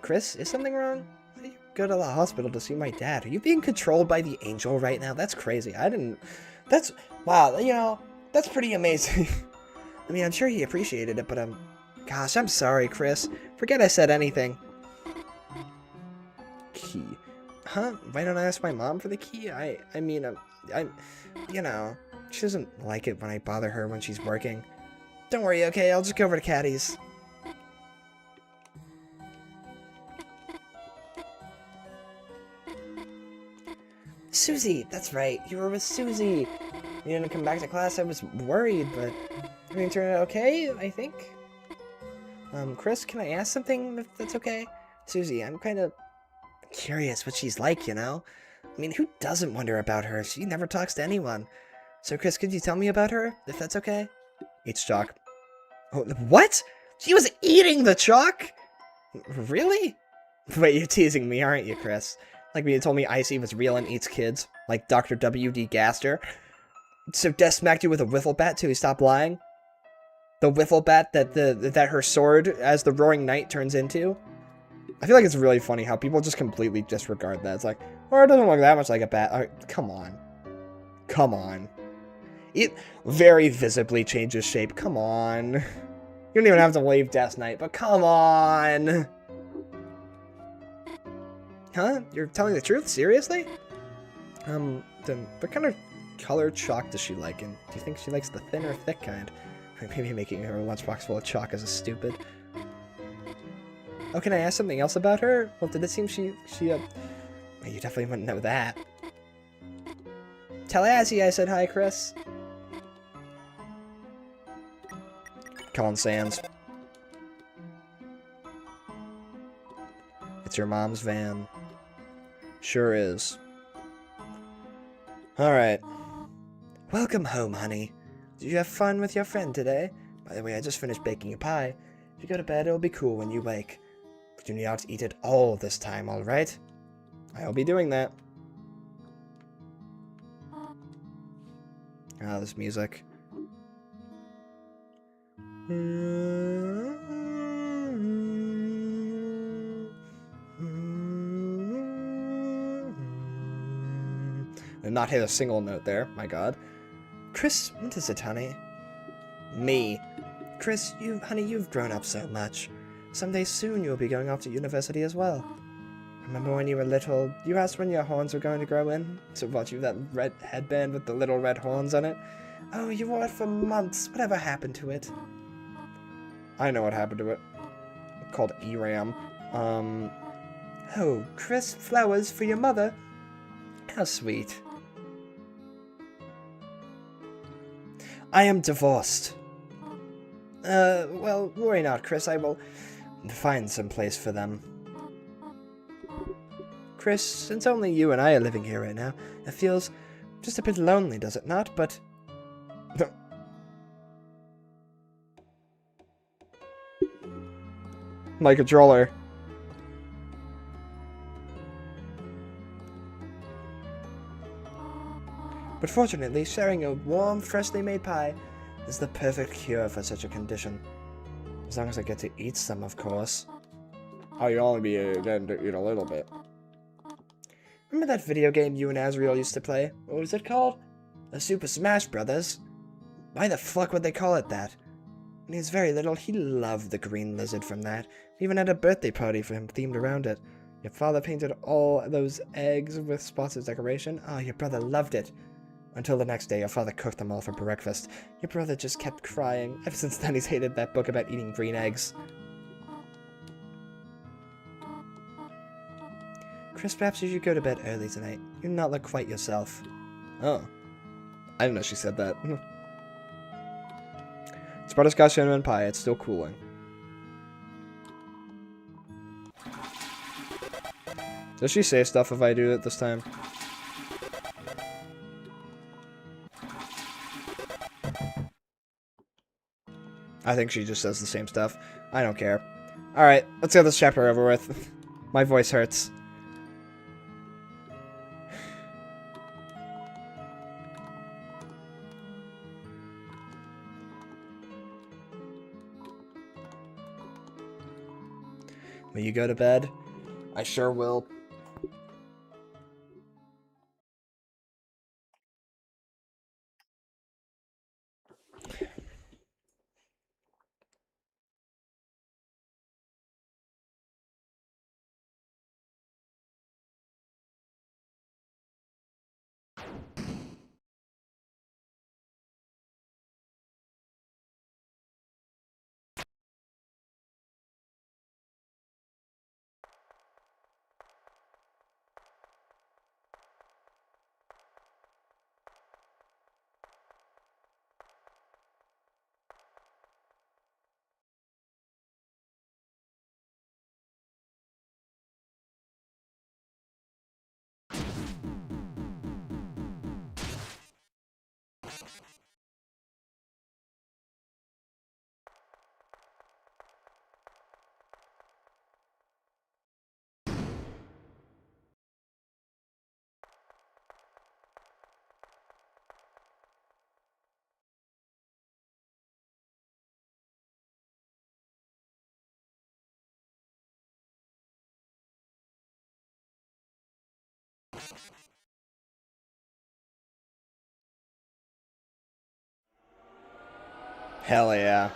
Chris, is something wrong? Why do you go to the hospital to see my dad? Are you being controlled by the angel right now? That's crazy. That's, wow, that's pretty amazing. I mean, I'm sure he appreciated it, but, gosh, I'm sorry, Chris. Forget I said anything. Key. Huh? Why don't I ask my mom for the key? I mean, she doesn't like it when I bother her when she's working. Don't worry, okay? I'll just go over to Caddy's. Susie! That's right. You were with Susie. You didn't come back to class. I was worried, but everything turned out okay, I think. Chris, can I ask something if that's okay? Susie, I'm kind of curious what she's like, you know? I mean, who doesn't wonder about her? She never talks to anyone. So, Chris, could you tell me about her, if that's okay? H-Jock. Oh, what? She was eating the chalk? Really? Wait, you're teasing me, aren't you, Chris? Like when you told me Icy was real and eats kids, like Dr. W.D. Gaster. So Death smacked you with a wiffle bat till you stopped lying? The wiffle bat that her sword as the Roaring Knight turns into? I feel like it's really funny how people just completely disregard that. It's like, well, it doesn't look that much like a bat. All right, come on. Come on. It very visibly changes shape. Come on. You don't even have to leave Death Knight, but come on. Huh? You're telling the truth? Seriously? Then what kind of colored chalk does she like? And do you think she likes the thin or thick kind? Maybe making her lunchbox full of chalk is stupid. Oh, can I ask something else about her? Well, did it seem you definitely wouldn't know that. Tallahassee, I said hi, Chris. Come on, Sans. It's your mom's van. Sure is. Alright. Welcome home, honey. Did you have fun with your friend today? By the way, I just finished baking a pie. If you go to bed, it'll be cool when you wake. But you need not eat it all this time, alright? I'll be doing that. Ah, this music. And not hit a single note there, my god. Chris, what is it, honey? Me. Chris, honey, you've grown up so much. Someday soon you'll be going off to university as well. Remember when you were little, you asked when your horns were going to grow in? So bought you that red headband with the little red horns on it? Oh, you wore it for months. Whatever happened to it? I know what happened to it. Called ERAM. Oh, Chris, flowers for your mother? How sweet. I am divorced. Well, worry not, Chris. I will find some place for them. Chris, since only you and I are living here right now, it feels just a bit lonely, does it not? But... My controller. But fortunately, sharing a warm, freshly made pie is the perfect cure for such a condition. As long as I get to eat some, of course. Oh, you'll only be getting to eat a little bit. Remember that video game you and Azriel used to play? What was it called? The Super Smash Brothers? Why the fuck would they call it that? When he was very little, he loved the green lizard from that. We even had a birthday party for him themed around it. Your father painted all those eggs with spots as decoration. Oh, your brother loved it. Until the next day, your father cooked them all for breakfast. Your brother just kept crying. Ever since then, he's hated that book about eating green eggs. Chris, perhaps you should go to bed early tonight. You do not look quite yourself. Oh. I didn't know she said that. It's butterscotch cinnamon pie. It's still cooling. Does she say stuff if I do it this time? I think she just says the same stuff. I don't care. Alright, let's get this chapter over with. My voice hurts. Will you go to bed? I sure will. Hell yeah.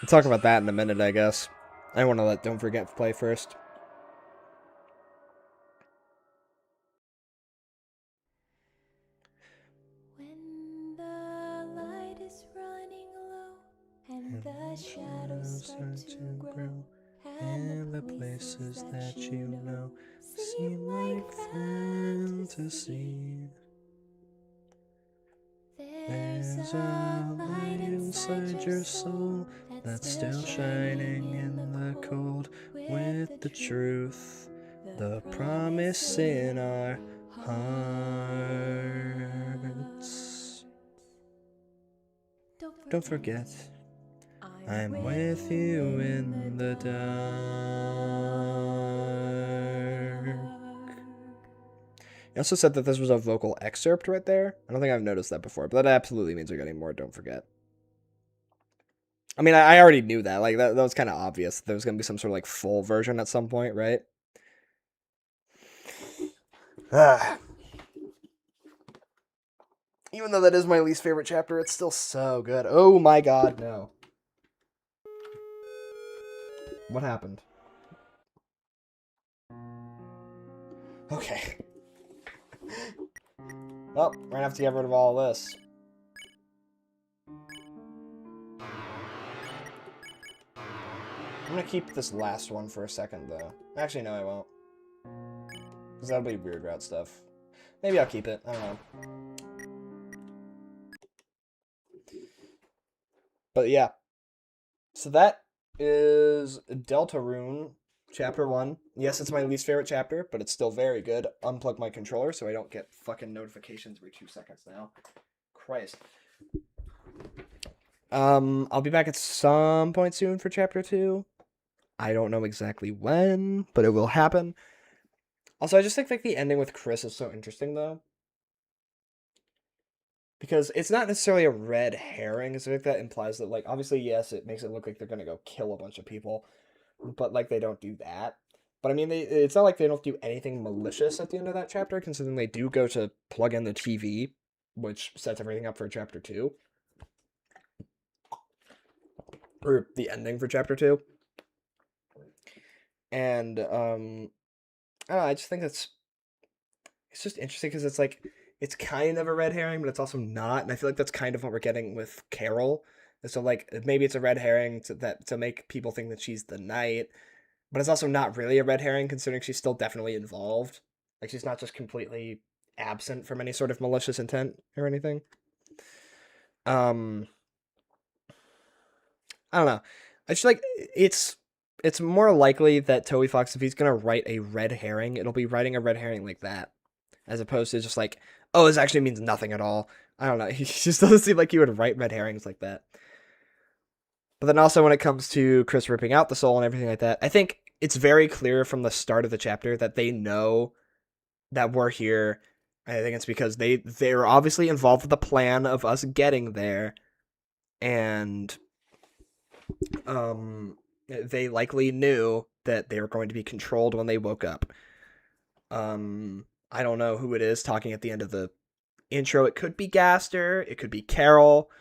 We'll talk about that in a minute, I guess. I want to let Don't Forget play first. When the light is running low and the shadows start to grow, and the places that you know seem like fantasy, there's a light inside your soul that's still shining in the cold, with the truth, the promise in our hearts. Don't forget, I'm with you in the dark. He also said that this was a vocal excerpt right there. I don't think I've noticed that before, but that absolutely means we're getting more Don't Forget. I mean, I already knew that. Like, that was kind of obvious. There was going to be some sort of, like, full version at some point, right? Even though that is my least favorite chapter, it's still so good. Oh my god, no. What happened? Okay. Well, we're gonna have to get rid of all this. I'm gonna keep this last one for a second, though. Actually, no, I won't. Because that'll be weird route stuff. Maybe I'll keep it. I don't know. But yeah. So that is Deltarune Chapter 1. Yes, it's my least favorite chapter, but it's still very good. Unplug my controller so I don't get fucking notifications every 2 seconds now. Christ. I'll be back at some point soon for Chapter 2. I don't know exactly when, but it will happen. Also, I just think like the ending with Chris is so interesting, though. Because it's not necessarily a red herring. I think that implies that, like, obviously, yes, it makes it look like they're going to go kill a bunch of people. But, like, they don't do that. But, I mean, it's not like they don't do anything malicious at the end of that chapter, considering they do go to plug in the TV, which sets everything up for Chapter 2. Or the ending for Chapter 2. And, I don't know, I just think it's just interesting because it's like, it's kind of a red herring, but it's also not. And I feel like that's kind of what we're getting with Carol. And so, like, maybe it's a red herring to make people think that she's the knight, but it's also not really a red herring considering she's still definitely involved. Like, she's not just completely absent from any sort of malicious intent or anything. I don't know. I just like it's more likely that Toby Fox, if he's gonna write a red herring, it'll be writing a red herring like that, as opposed to just like, oh, this actually means nothing at all. I don't know. He just doesn't seem like he would write red herrings like that. But then also when it comes to Chris ripping out the soul and everything like that, I think it's very clear from the start of the chapter that they know that we're here. I think it's because they're obviously involved with the plan of us getting there, and they likely knew that they were going to be controlled when they woke up. I don't know who it is talking at the end of the intro. It could be Gaster, it could be Carol,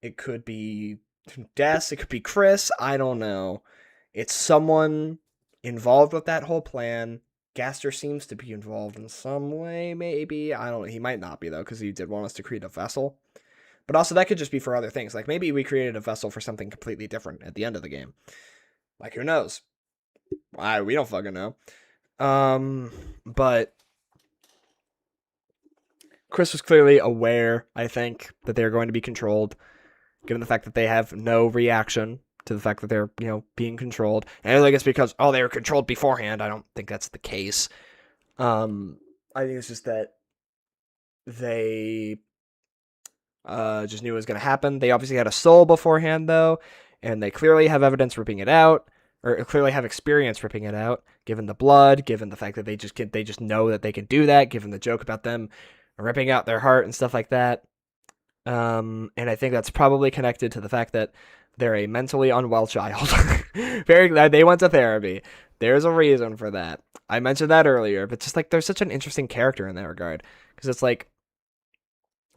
it could be Des, it could be Chris. I don't know. It's someone involved with that whole plan. Gaster seems to be involved in some way, maybe. I don't know. He might not be, though, because he did want us to create a vessel. But also, that could just be for other things. Like, maybe we created a vessel for something completely different at the end of the game. Like, who knows? We don't fucking know. But Chris was clearly aware, I think, that they're going to be controlled, given the fact that they have no reaction to the fact that they're, being controlled. And I think it's because, they were controlled beforehand. I don't think that's the case. I think it's just that they just knew it was going to happen. They obviously had a soul beforehand, though, and they clearly have evidence ripping it out, or clearly have experience ripping it out, given the blood, given the fact that they just know that they can do that, given the joke about them ripping out their heart and stuff like that. And I think that's probably connected to the fact that they're a mentally unwell child. Very glad they went to therapy. There's a reason for that. I mentioned that earlier, but just like there's such an interesting character in that regard, because it's like,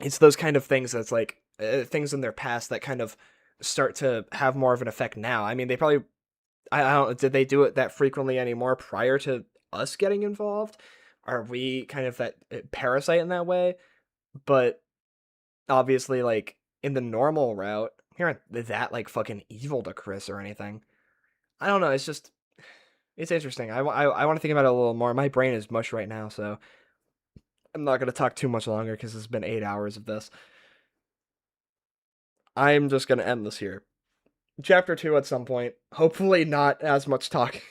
it's those kind of things that's like, things in their past that kind of start to have more of an effect now. I mean, they probably, I don't, did they do it that frequently anymore prior to us getting involved? Are we kind of that parasite in that way? But obviously, like, in the normal route, we aren't that, like, fucking evil to Chris or anything. I don't know, it's just, it's interesting. I want to think about it a little more. My brain is mush right now, so I'm not going to talk too much longer because it's been 8 hours of this. I'm just going to end this here. Chapter 2 at some point. Hopefully not as much talking.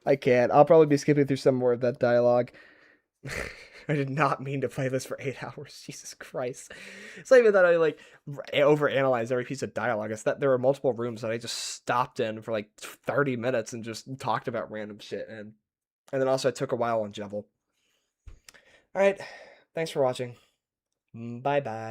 I can't. I'll probably be skipping through some more of that dialogue. I did not mean to play this for 8 hours. Jesus Christ. It's not even that I, like, overanalyze every piece of dialogue. It's that there were multiple rooms that I just stopped in for, like, 30 minutes and just talked about random shit. And then also I took a while on Jevil. Alright. Thanks for watching. Bye-bye.